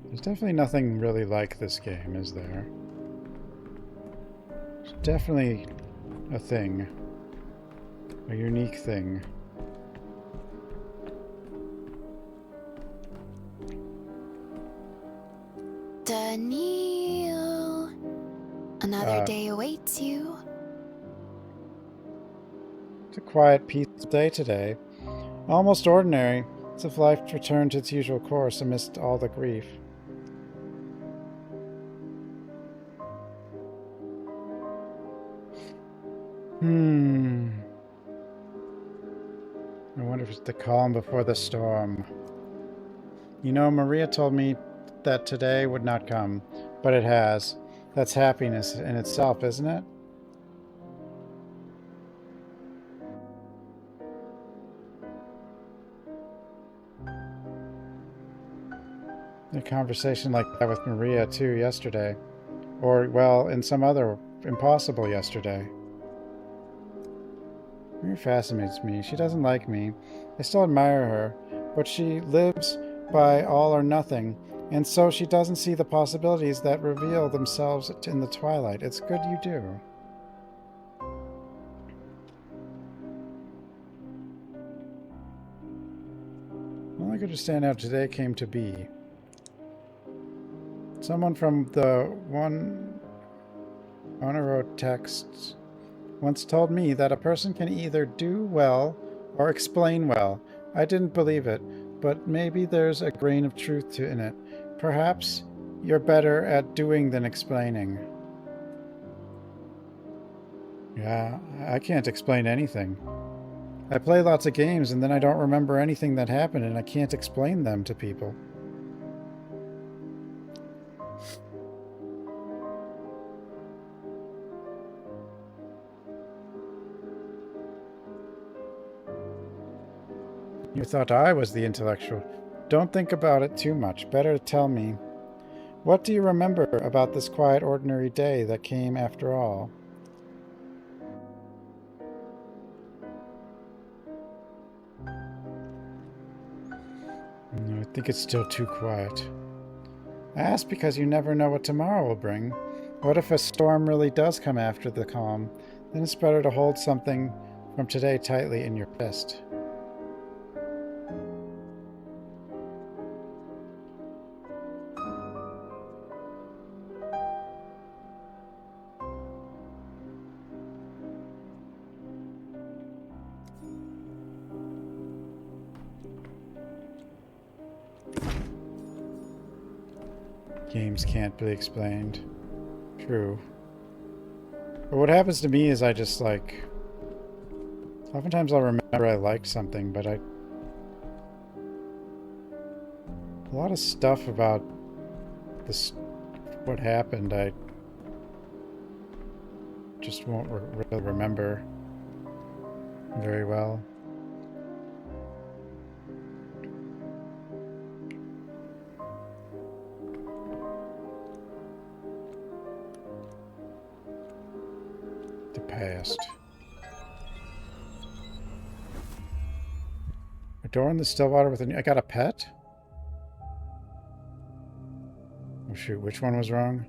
There's definitely nothing really like this game, is there? It's definitely a thing. A unique thing. Daniel, another day awaits you. It's a quiet, peaceful day today. Almost ordinary, as if life returned to its usual course amidst all the grief. I wonder if it's the calm before the storm. You know, Maria told me that today would not come, but it has. That's happiness in itself, isn't it? A conversation like that with Maria, too, yesterday. Or, well, in some other impossible yesterday. Maria fascinates me. She doesn't like me. I still admire her, but she lives by all or nothing, and so she doesn't see the possibilities that reveal themselves in the twilight. It's good you do. All I could understand how today came to be. Someone from the one wrote texts once told me that a person can either do well or explain well. I didn't believe it, but maybe there's a grain of truth in it. Perhaps you're better at doing than explaining. Yeah, I can't explain anything. I play lots of games and then I don't remember anything that happened and I can't explain them to people. You thought I was the intellectual. Don't think about it too much. Better tell me. What do you remember about this quiet, ordinary day that came after all? No, I think it's still too quiet. I ask because you never know what tomorrow will bring. What if a storm really does come after the calm? Then it's better to hold something from today tightly in your fist. Games can't be explained. True. But what happens to me is I just like... Oftentimes I'll remember I liked something, but a lot of stuff about this, what happened, I just won't really remember very well. Past. A door in the still water with a... I got a pet? Oh shoot, which one was wrong?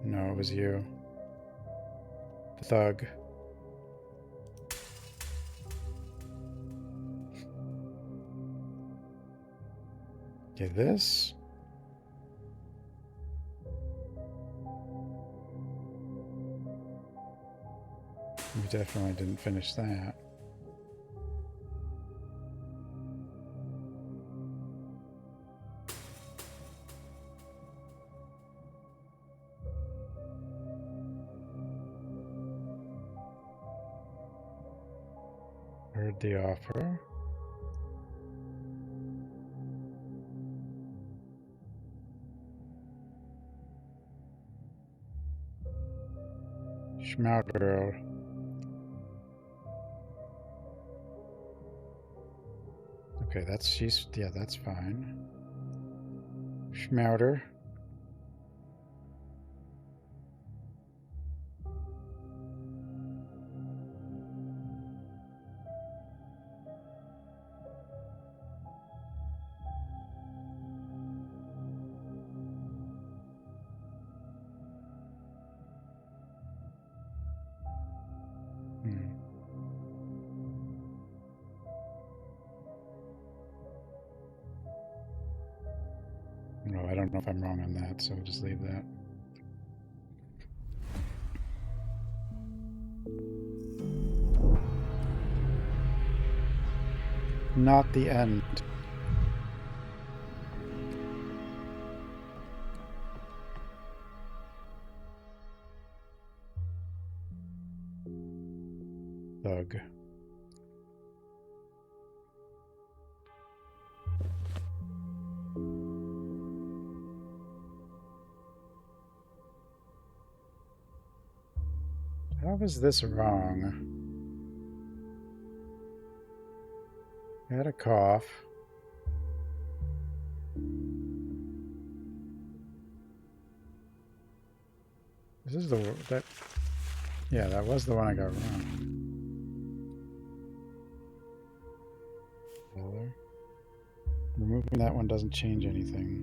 No, it was you. The thug. Okay, this... We definitely didn't finish that. Heard the offer. Schmauderl. Okay, that's fine. Schmauder. No, I don't know if I'm wrong on that, so we'll just leave that. Not the end. Thug. How was this wrong? I had a cough. This is that. Yeah, that was the one I got wrong. Removing that one doesn't change anything.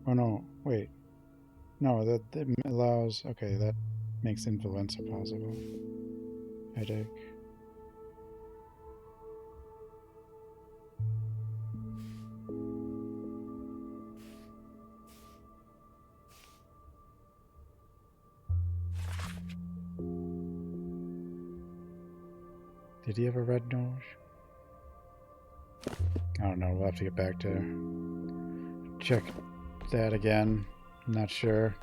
Oh no, wait. No, that allows. Okay, that makes influenza possible. Headache. Did he have a red nose? I don't know. We'll have to get back to check that again. I'm not sure.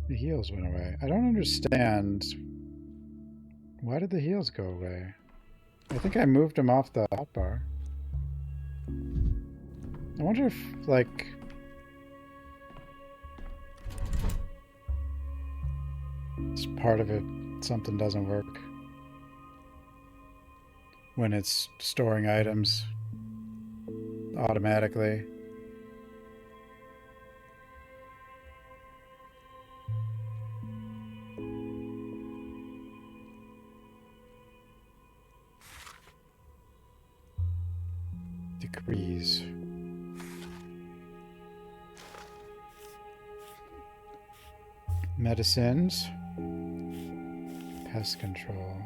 The heals went away. I don't understand. Why did the heals go away? I think I moved them off the hotbar. I wonder if, like... it's part of it, something doesn't work. When it's storing items automatically. Decrees. Medicines. Pest control.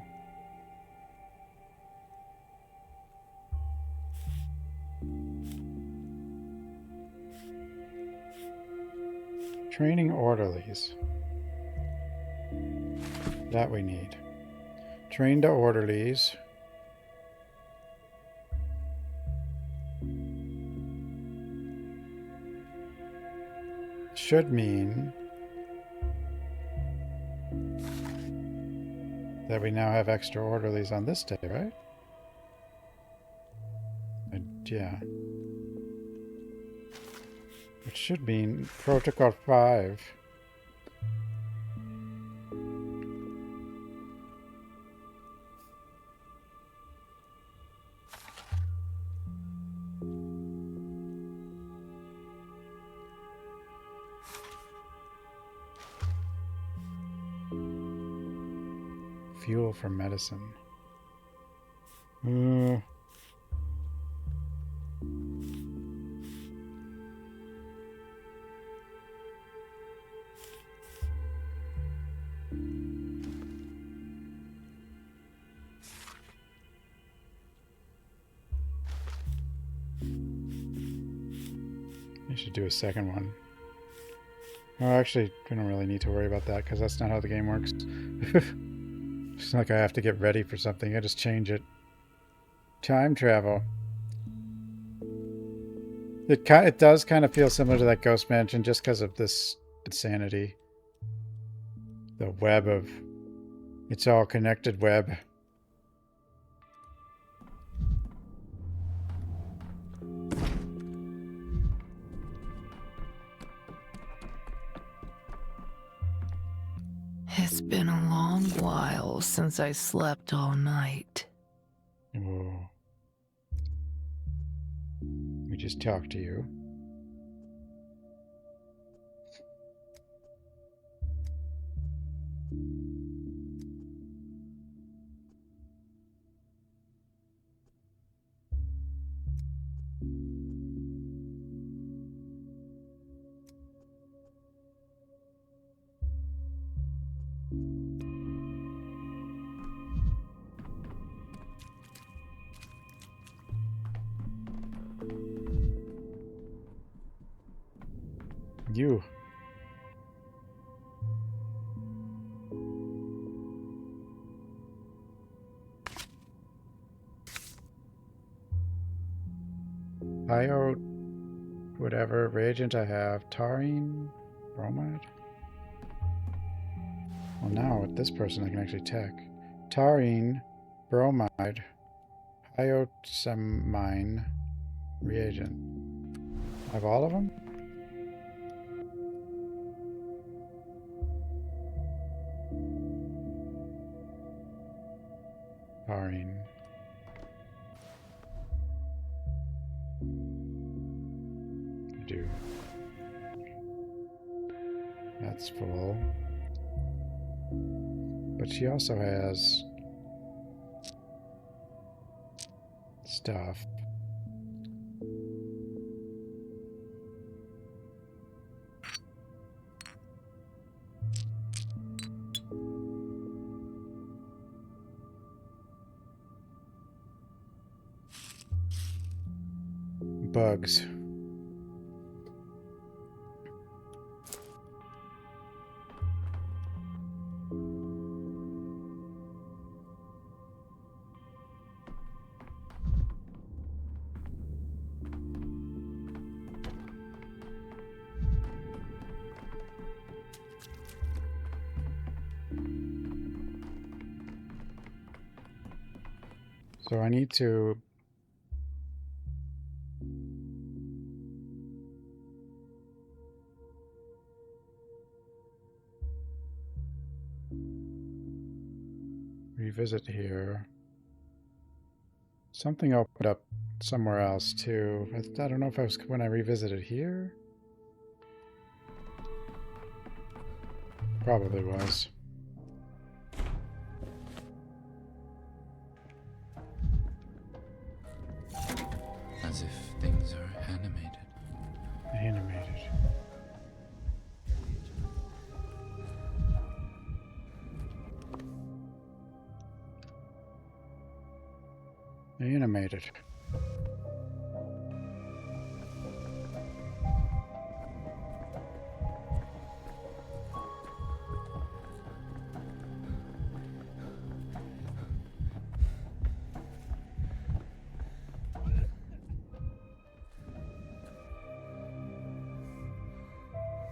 Training orderlies. That we need. Train the orderlies. Should mean that we now have extra orderlies on this day, right? And yeah. Which should mean Protocol 5. Fuel for medicine. You should do a second one. Oh, actually, we don't really need to worry about that because that's not how the game works. It's not like I have to get ready for something. I just change it. Time travel. It does kind of feel similar to that Ghost Mansion just because of this insanity. The web of... It's all connected web. It's been a long while since I slept all night. Whoa. We just talked to you. You. Bio, whatever reagent I have. Taurine? Bromide? Well, now with this person I can actually tech. Taurine, bromide, iosamine, reagent. I have all of them? Taurine. I do. That's full. But she also has stuff. Bugs. So I need to revisit here. Something opened up somewhere else too. I don't know if I was when I revisited here. Probably was. As if things are animated. Animated. Animated.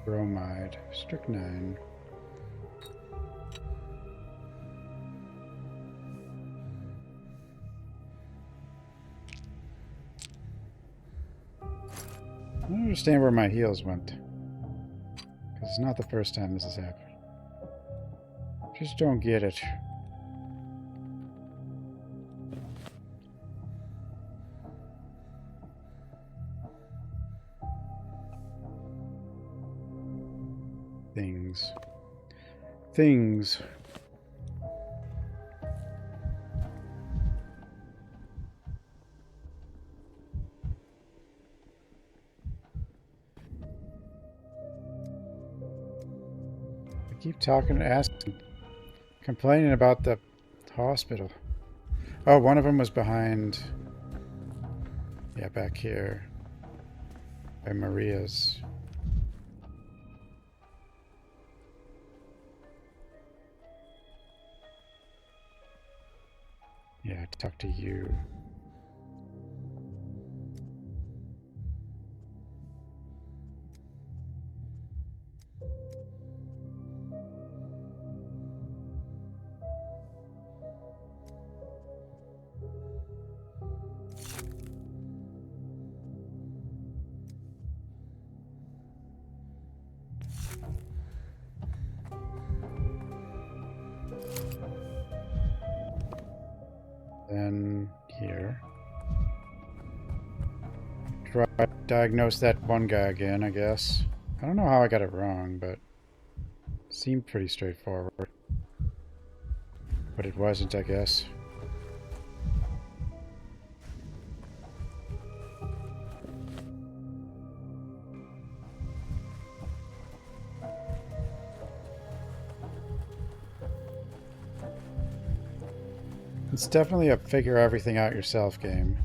Bromide, strychnine. I don't understand where my heals went. Because it's not the first time this has happened. Just don't get it. Things. Things. I keep talking, asking, complaining about the hospital. Oh, one of them was behind. Yeah, back here. by Maria's. Yeah, talk to you. Then here. Try diagnose that one guy again, I guess. I don't know how I got it wrong, but it seemed pretty straightforward. But it wasn't, I guess. It's definitely a figure everything out yourself game,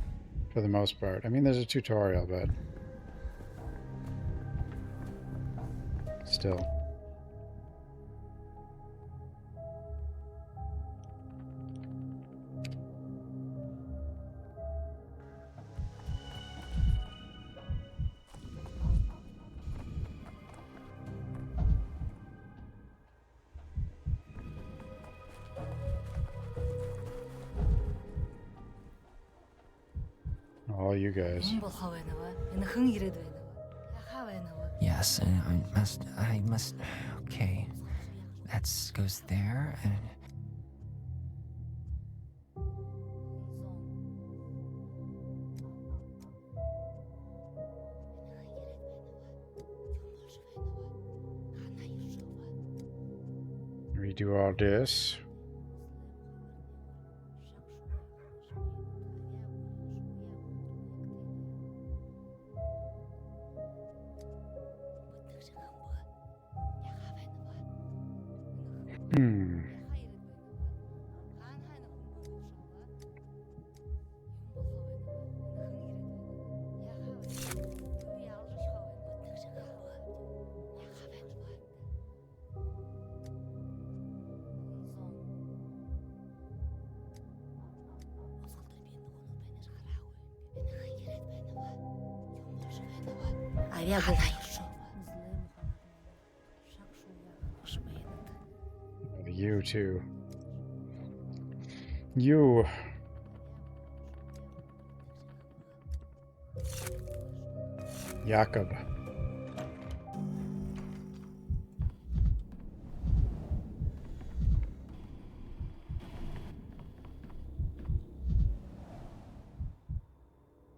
for the most part. I mean, there's a tutorial, but still. All you guys. Yes, and I must, okay. That goes there, and... Redo all this. You too. You. Jakob.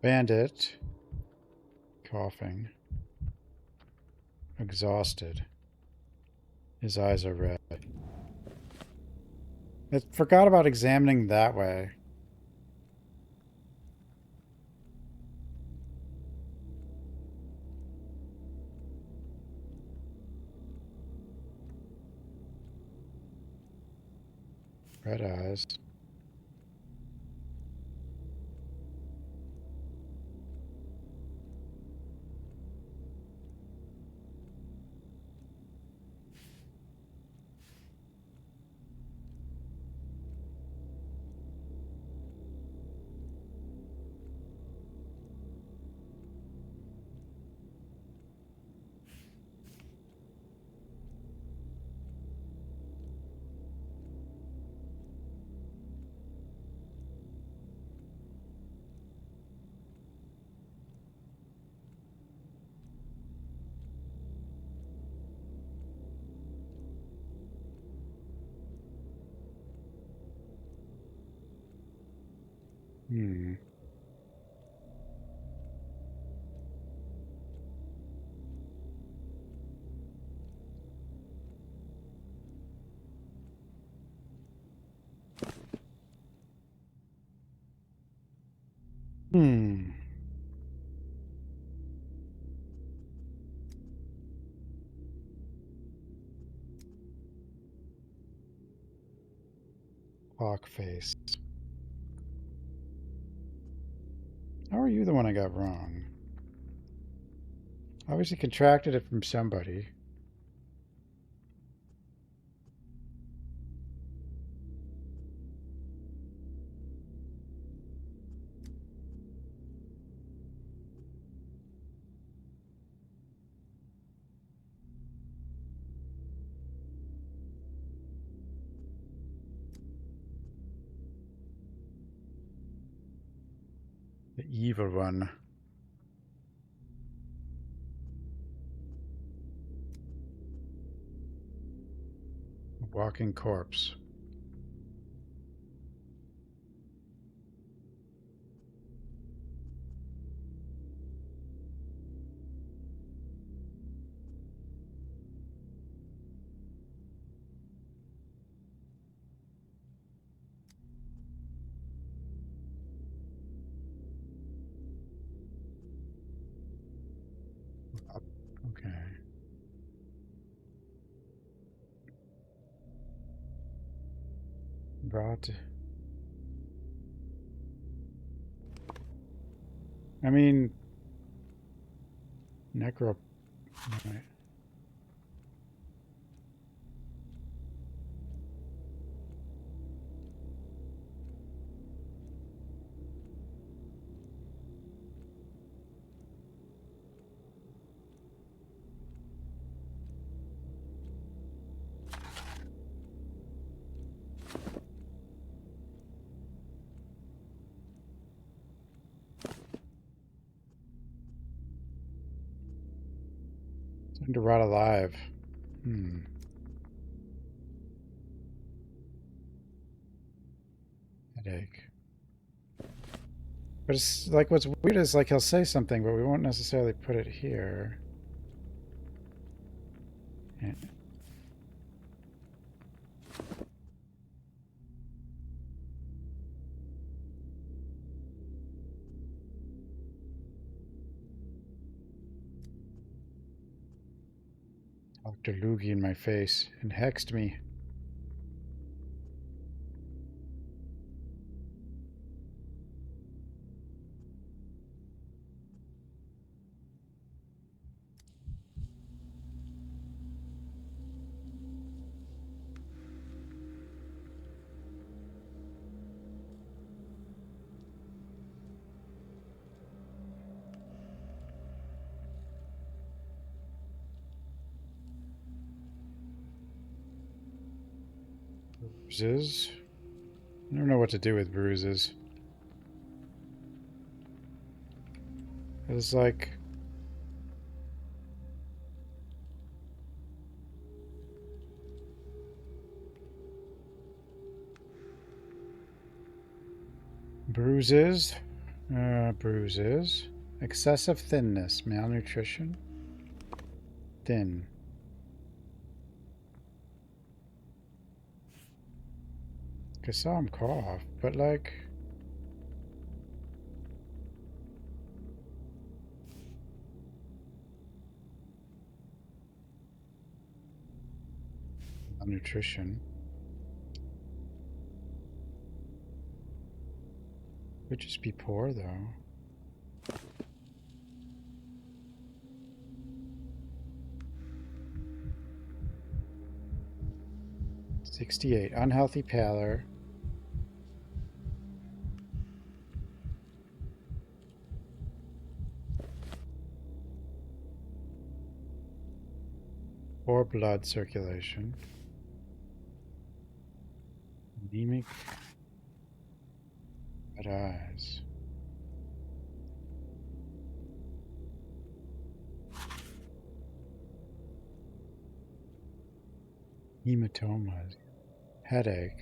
Bandit. Coughing. Exhausted. His eyes are red. I forgot about examining that way. Red eyes. Hmm. Hmm. Clock face. How are you the one I got wrong? Obviously contracted it from somebody. The evil one. A walking corpse. Okay. Brought. I mean, necro. Right. Time to rot alive. Headache. But it's like what's weird is like he'll say something, but we won't necessarily put it here. Yeah. Dr. Loogie in my face and hexed me. Bruises. I don't know what to do with bruises. It's like... Bruises. Bruises. Excessive thinness. Malnutrition. Thin. I saw him cough, but like... Malnutrition. Could just be poor, though. $68. Unhealthy pallor. Poor blood circulation. Anemic. Red eyes. Hematomas. Headache.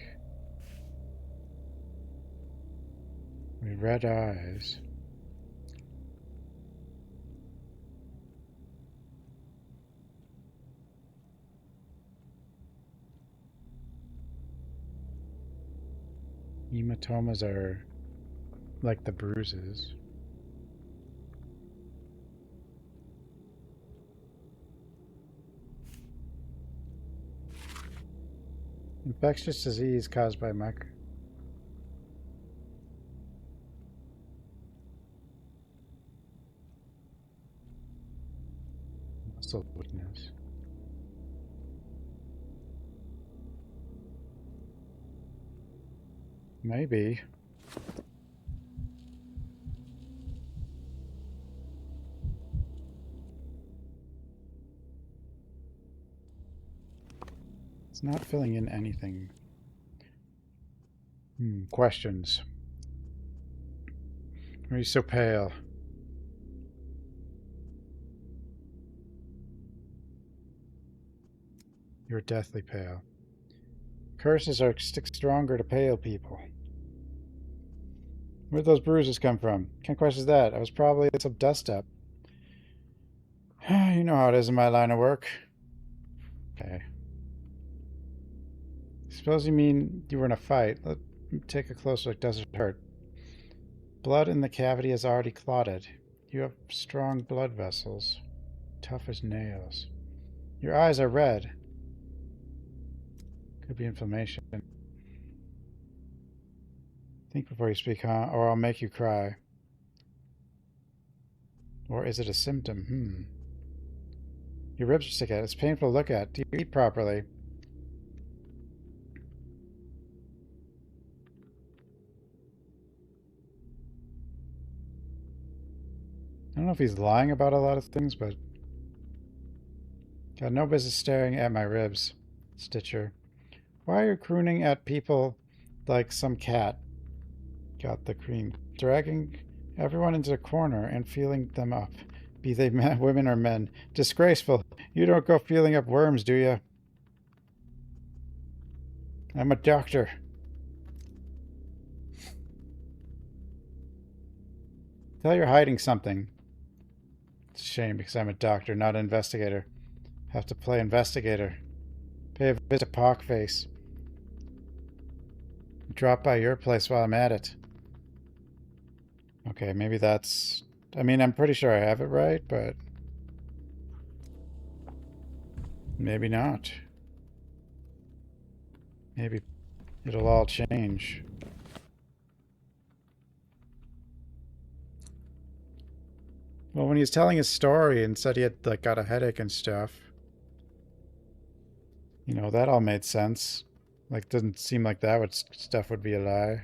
With red eyes. Hematomas are like the bruises. Infectious disease caused by Muscle weakness. Maybe. It's not filling in anything. Questions. Why are you so pale? You're deathly pale. Curses stick stronger to pale people. Where'd those bruises come from? Can't question that. I was probably at some dust up. You know how it is in my line of work. Okay. Suppose you mean you were in a fight. Let me take a closer look. Does it hurt? Blood in the cavity is already clotted. You have strong blood vessels. Tough as nails. Your eyes are red. Could be inflammation. Think before you speak, huh? Or I'll make you cry. Or is it a symptom? Your ribs are sick at. It's painful to look at. Do you eat properly? I don't know if he's lying about a lot of things, but... Got no business staring at my ribs, Stitcher. Why are you crooning at people like some cat? Got the cream. Dragging everyone into a corner and feeling them up. Be they men, women or men. Disgraceful. You don't go feeling up worms, do you? I'm a doctor. Tell you're hiding something. It's a shame because I'm a doctor, not an investigator. Have to play investigator. Pay a visit to Pockface. Drop by your place while I'm at it. Okay, maybe that's... I mean, I'm pretty sure I have it right, but... maybe not. Maybe it'll all change. Well, when he was telling his story and said he had, like, got a headache and stuff... you know, that all made sense. Like, doesn't seem like that stuff would be a lie.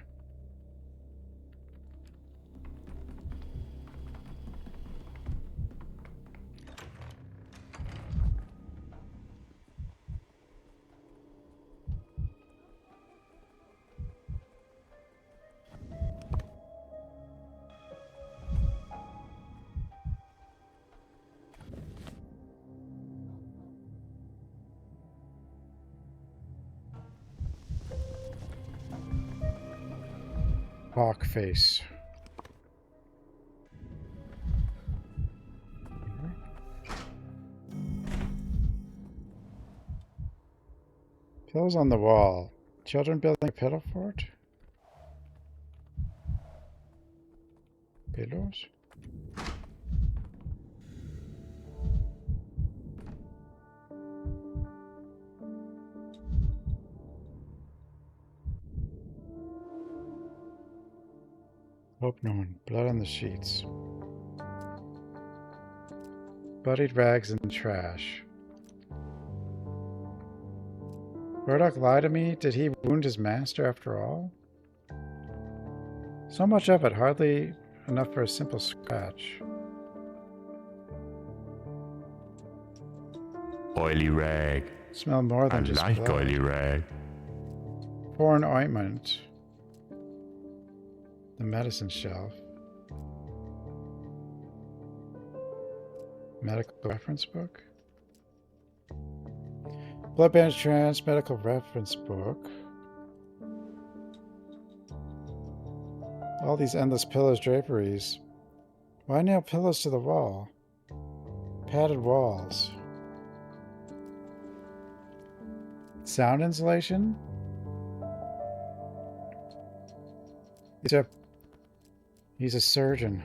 Pockface. Pillows on the wall. Children building a pillow fort? Pillows? Hope no one. Blood on the sheets. Bloodied rags in the trash. Murdoch lied to me? Did he wound his master after all? So much of it, hardly enough for a simple scratch. Oily rag. Smell more than just blood. Oily rag. Foreign ointment. The medicine shelf. Medical reference book. Blood bandage trans medical reference book. All these endless pillows, draperies. Why nail pillows to the wall? Padded walls. Sound insulation? He's a surgeon.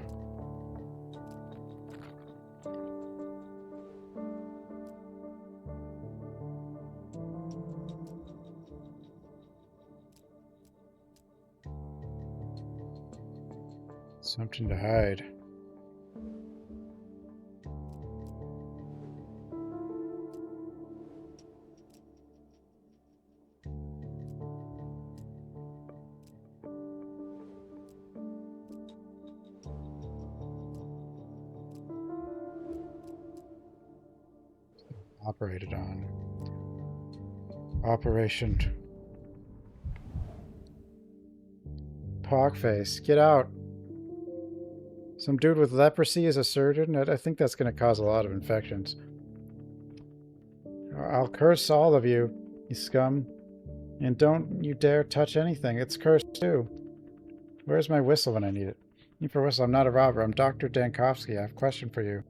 Something to hide. operated on. Operation Pogface, get out. Some dude with leprosy is a surgeon? I think that's going to cause a lot of infections. I'll curse all of you, you scum. And don't you dare touch anything. It's cursed too. Where's my whistle when I need it? Need for a whistle. I'm not a robber. I'm Dr. Dankovsky. I have a question for you.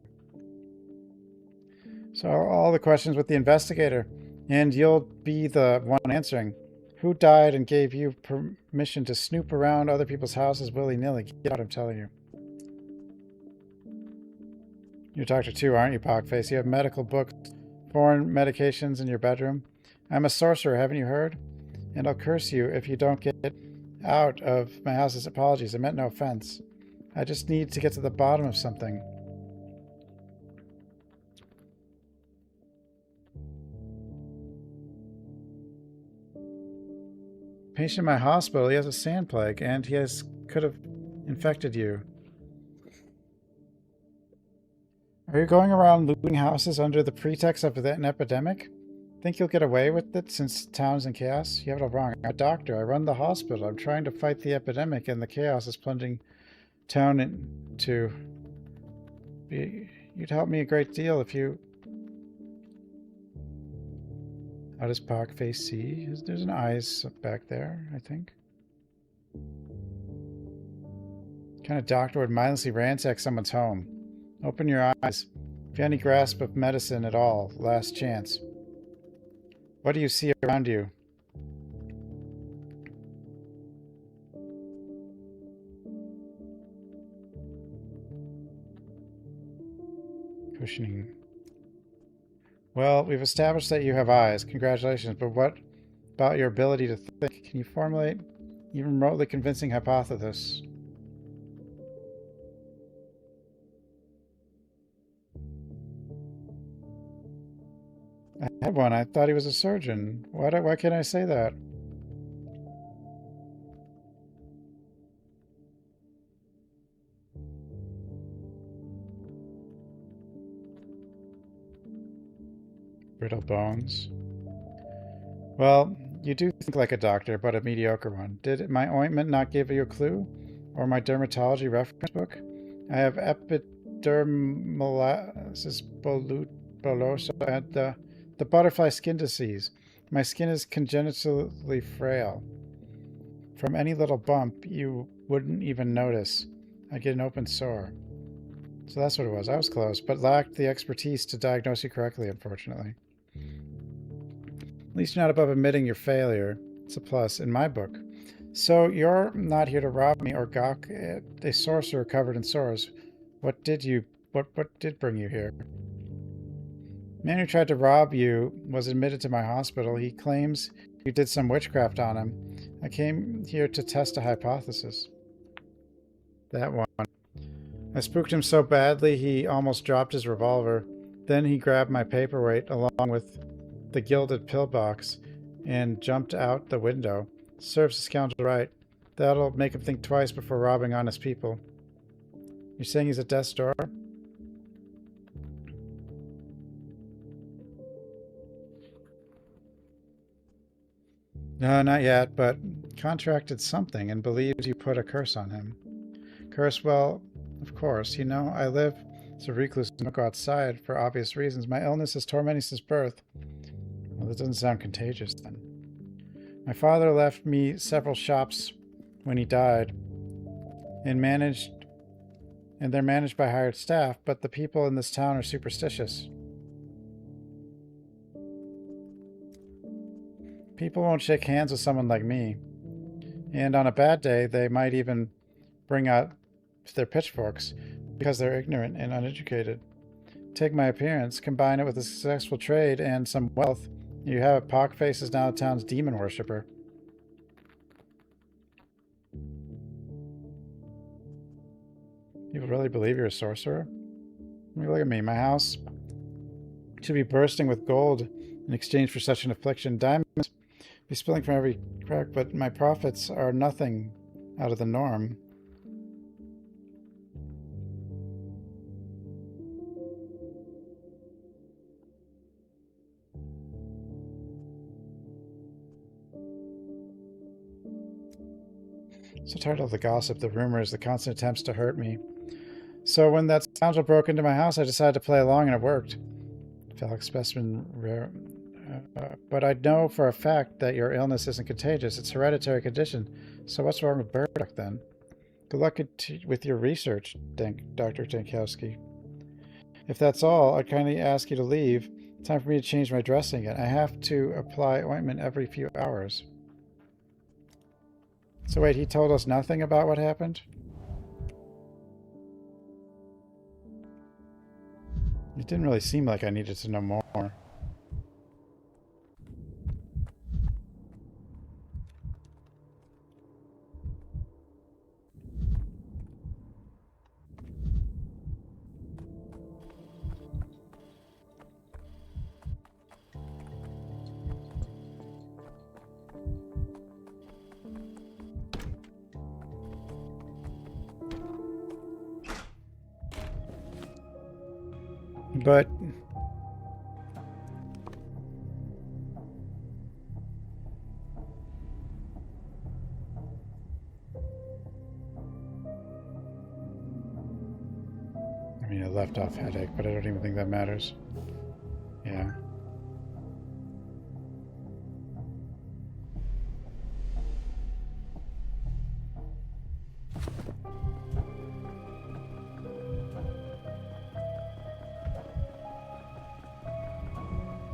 So all the questions with the investigator. And you'll be the one answering. Who died and gave you permission to snoop around other people's houses willy-nilly? Get out, I'm telling you. You're a doctor too, aren't you, Pogface? You have medical books, foreign medications in your bedroom. I'm a sorcerer, haven't you heard? And I'll curse you if you don't get out of my house's apologies. I meant no offense. I just need to get to the bottom of something. Patient in my hospital, he has a sand plague, and he could have infected you. Are you going around looting houses under the pretext of an epidemic? Think you'll get away with it since town's in chaos? You have it all wrong. I'm a doctor. I run the hospital. I'm trying to fight the epidemic, and the chaos is plunging town into... You'd help me a great deal if you... How does Pogface see? There's an eyes back there, I think. What kind of doctor would mindlessly ransack someone's home? Open your eyes. If you have any grasp of medicine at all, last chance. What do you see around you? Cushioning. Well, we've established that you have eyes. Congratulations, but what about your ability to think? Can you formulate even remotely convincing hypothesis? I had one. I thought he was a surgeon. Why can't I say that? Brittle bones. Well, you do think like a doctor, but a mediocre one. Did my ointment not give you a clue? Or my dermatology reference book? I have epidermolysis bullosa and the butterfly skin disease. My skin is congenitally frail. From any little bump, you wouldn't even notice. I get an open sore. So that's what it was. I was close, but lacked the expertise to diagnose you correctly, unfortunately. At least you're not above admitting your failure. It's a plus in my book. So you're not here to rob me or gawk at a sorcerer covered in sores. What did bring you here? The man who tried to rob you was admitted to my hospital. He claims you did some witchcraft on him. I came here to test a hypothesis. That one. I spooked him so badly he almost dropped his revolver. Then he grabbed my paperweight along with the gilded pillbox and jumped out the window. Serves the scoundrel right. That'll make him think twice before robbing honest people. You're saying he's at death's door? No, not yet, but contracted something and believes you put a curse on him. Curse? Well, of course. You know, I live as a recluse and don't go outside for obvious reasons. My illness has tormented me since birth. Well, that doesn't sound contagious, then. My father left me several shops when he died, and they're managed by hired staff, but the people in this town are superstitious. People won't shake hands with someone like me, and on a bad day, they might even bring out their pitchforks because they're ignorant and uneducated. Take my appearance, combine it with a successful trade and some wealth, you have it. Pogface is now the town's demon worshipper. People really believe you're a sorcerer? I mean, look at me. My house should be bursting with gold in exchange for such an affliction. Diamonds be spilling from every crack, but my profits are nothing out of the norm. So tired of the gossip, the rumors, the constant attempts to hurt me. So when that scoundrel broke into my house, I decided to play along, and it worked. Phallic specimen rare. But I know for a fact that your illness isn't contagious. It's a hereditary condition. So what's wrong with Burdock, then? Good luck with your research, Dr. Dankowski. If that's all, I'd kindly ask you to leave. Time for me to change my dressing again. I have to apply ointment every few hours. So wait, he told us nothing about what happened? It didn't really seem like I needed to know more. But I mean, a left off headache, but I don't even think that matters. Yeah.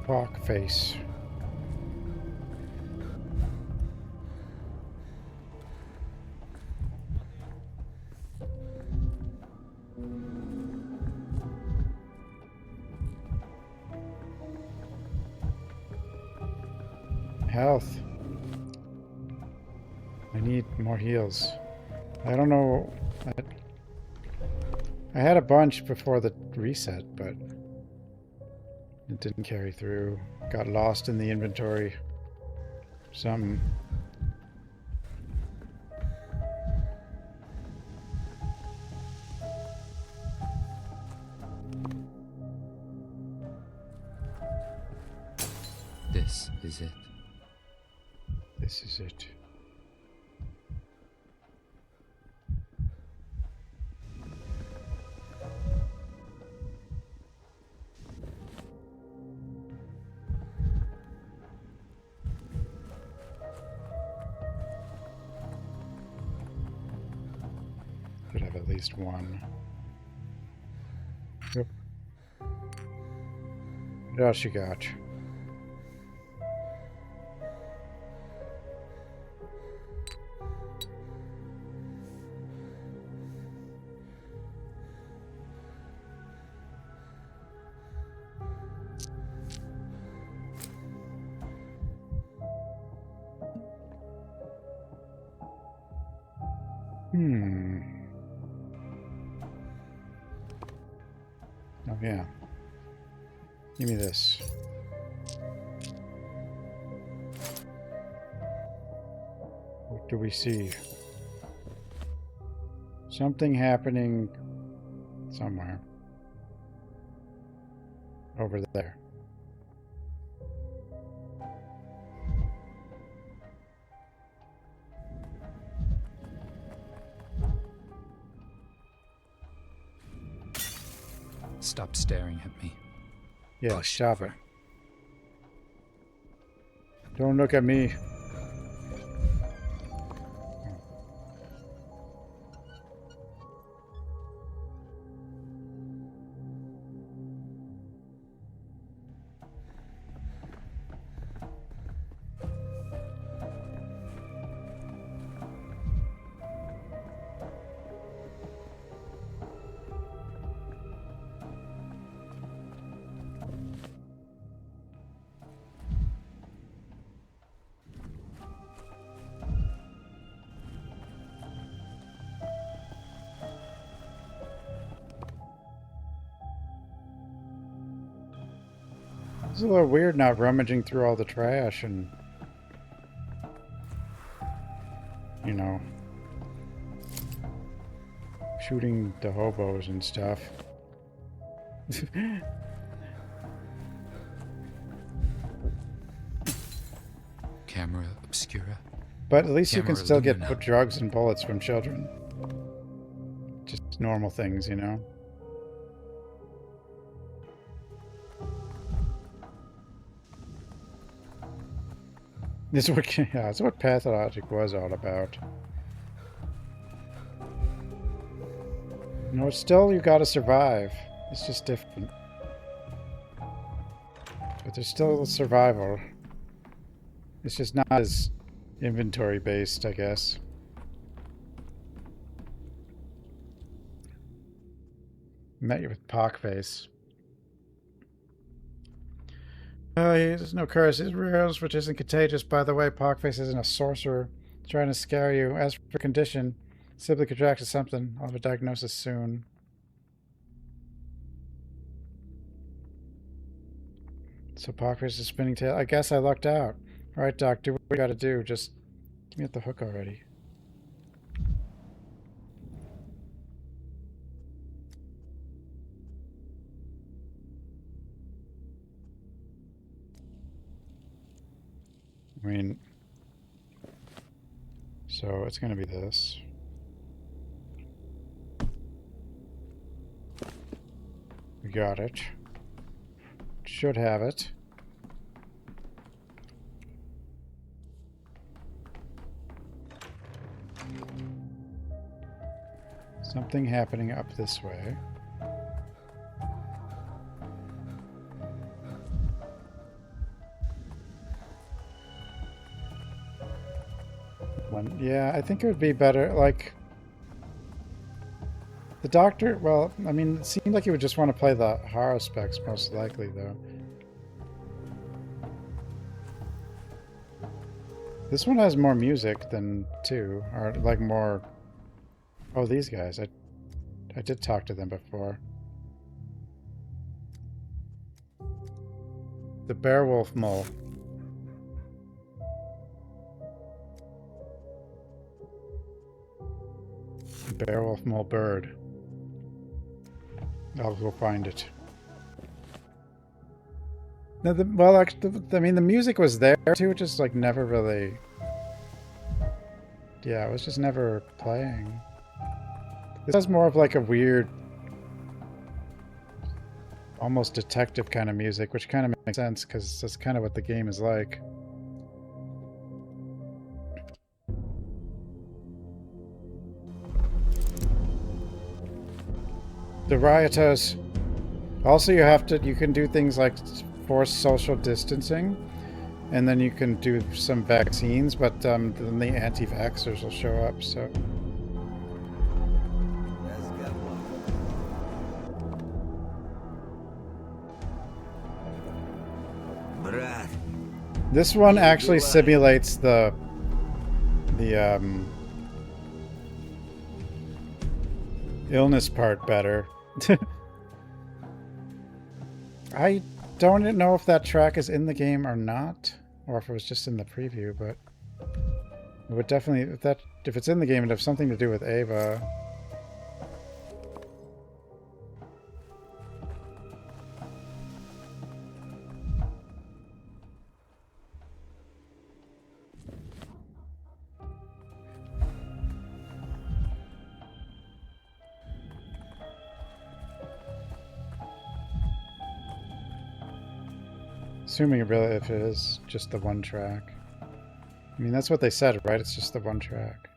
Hawk face. Health. I need more heals. I don't know. I had a bunch before the reset, but it didn't carry through. Got lost in the inventory. Something. This is it. This is it. Could have at least one. Yep. What else you got? Oh, yeah. Give me this. What do we see? Something happening somewhere. Over there. Stop staring at me. Yeah, stop it. Don't look at me. It's a little weird not rummaging through all the trash and, you know, shooting the hobos and stuff. Camera obscura. But at least you can Camera still get Lumina. drugs and bullets from children. Just normal things, you know? This is what, yeah, that's what Pathologic was all about. You know, it's still, you gotta survive. It's just different. But there's still survival. It's just not as inventory based, I guess. Met you with Pockface. Oh, there's no curse. It's real, which isn't contagious. By the way, Pockface isn't a sorcerer trying to scare you. As for condition, simply contracted something. I'll have a diagnosis soon. So Pockface is spinning tail. I guess I lucked out. All right, Doc, do what you gotta do. Just get me at the hook already. I mean, so it's gonna be this. We got it. Should have it. Something happening up this way. Yeah, I think it would be better, like... The doctor, well, I mean, it seemed like he would just want to play the horror specs, most likely, though. This one has more music than 2, or, like, more... Oh, these guys, I did talk to them before. The Beowulf Mole. Beowulf Mole bird. I'll go find it. No, well, actually, I mean, the music was there too, just like never really. Yeah, it was just never playing. This has more of like a weird, almost detective kind of music, which kind of makes sense because that's kind of what the game is like. The rioters. Also, you can do things like force social distancing, and then you can do some vaccines, but then the anti-vaxxers will show up, so. This one actually simulates the illness part better. I don't know if that track is in the game or not, or if it was just in the preview, but it would definitely, if it's in the game, it'd have something to do with Ava. Assuming really if it is just the one track. I mean, that's what they said, right? It's just the one track.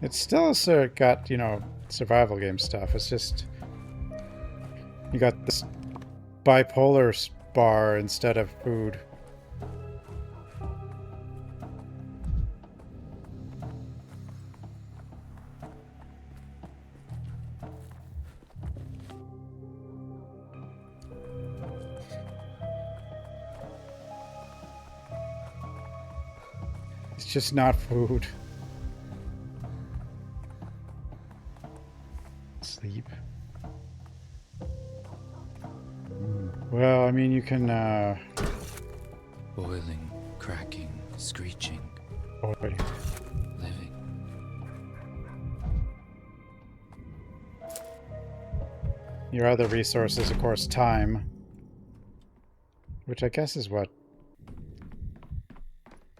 It's still sort of got, you know, survival game stuff. It's just you got this bipolar bar instead of food. just not food. Sleep. Well, I mean, you can, Boiling, cracking, screeching. Boiling. Living. Your other resource is, of course, time. Which I guess is what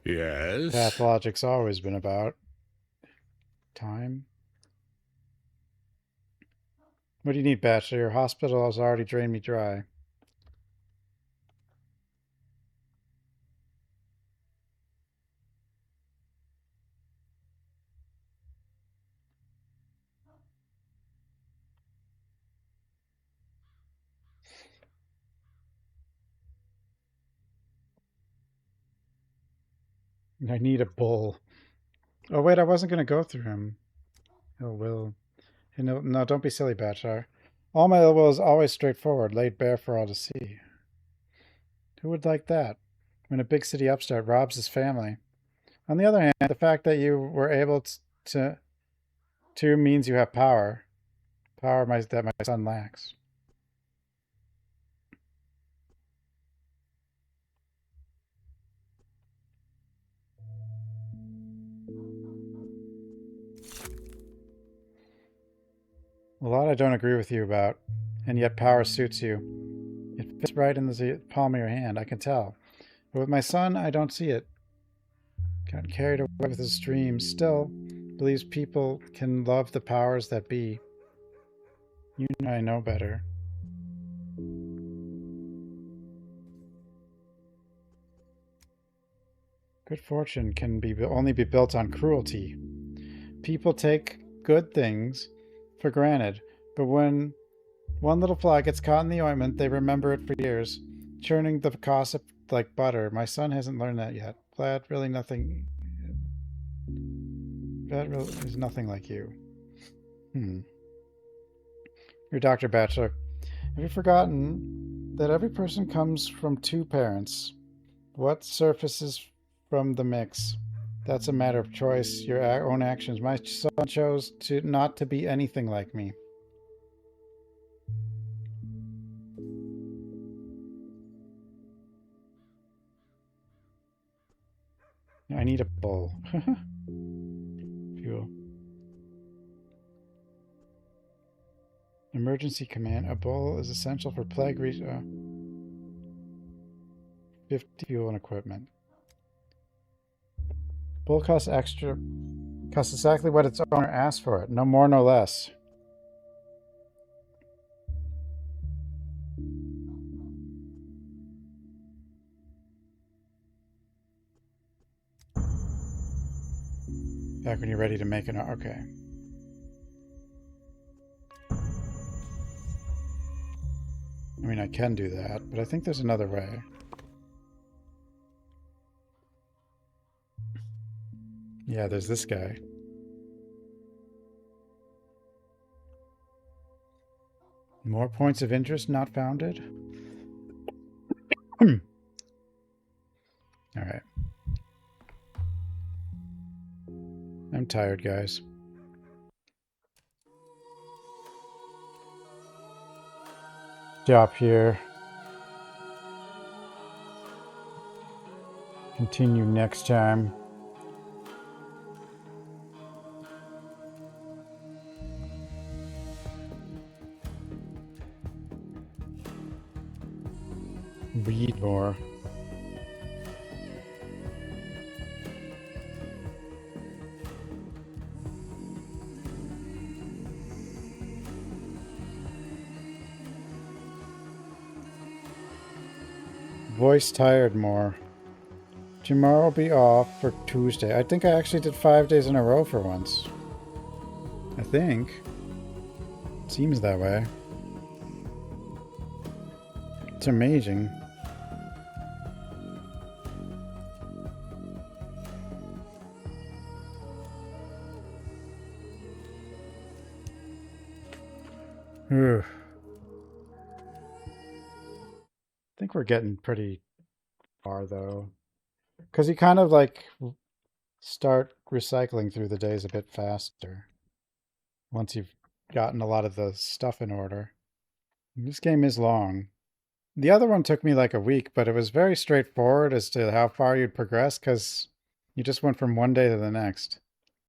Pathologic's always been about. Time. What do you need, Bachelor? Your hospital has already drained me dry. I need a bull. Oh, wait, I wasn't going to go through him. Ill will. No, no, don't be silly, Bachelor. All my ill will is always straightforward, laid bare for all to see. Who would like that? When a big city upstart robs his family. On the other hand, the fact that you were able to means you have power. Power that my son lacks. A lot I don't agree with you about, and yet power suits you. It fits right in the palm of your hand, I can tell. But with my son, I don't see it. Got carried away with his dreams. Still, believes people can love the powers that be. You and I know better. Good fortune can only be built on cruelty. People take good things for granted, but when one little fly gets caught in the ointment, they remember it for years, churning the gossip like butter. My son hasn't learned that yet. Glad really nothing. That really is nothing like you. You're Dr. Bachelor. Have you forgotten that every person comes from two parents? What surfaces from the mix? That's a matter of choice, your own actions. My son chose not to be anything like me. I need a bull. Fuel. Emergency command. A bull is essential for plague 50 fuel and equipment. Bull costs extra. Costs exactly what its owner asked for it. No more, no less. Back when you're ready to make an... Okay. I mean, I can do that, but I think there's another way. Yeah, there's this guy. More points of interest not founded? All right. I'm tired, guys. Stop here. Continue next time. Read more. Voice tired more. Tomorrow will be off for Tuesday. I think I actually did 5 days in a row for once. I think. Seems that way. It's amazing. Ugh. I think we're getting pretty far, though. Because he kind of, like, start recycling through the days a bit faster once you've gotten a lot of the stuff in order. This game is long. The other one took me like a week, but it was very straightforward as to how far you'd progress because you just went from one day to the next.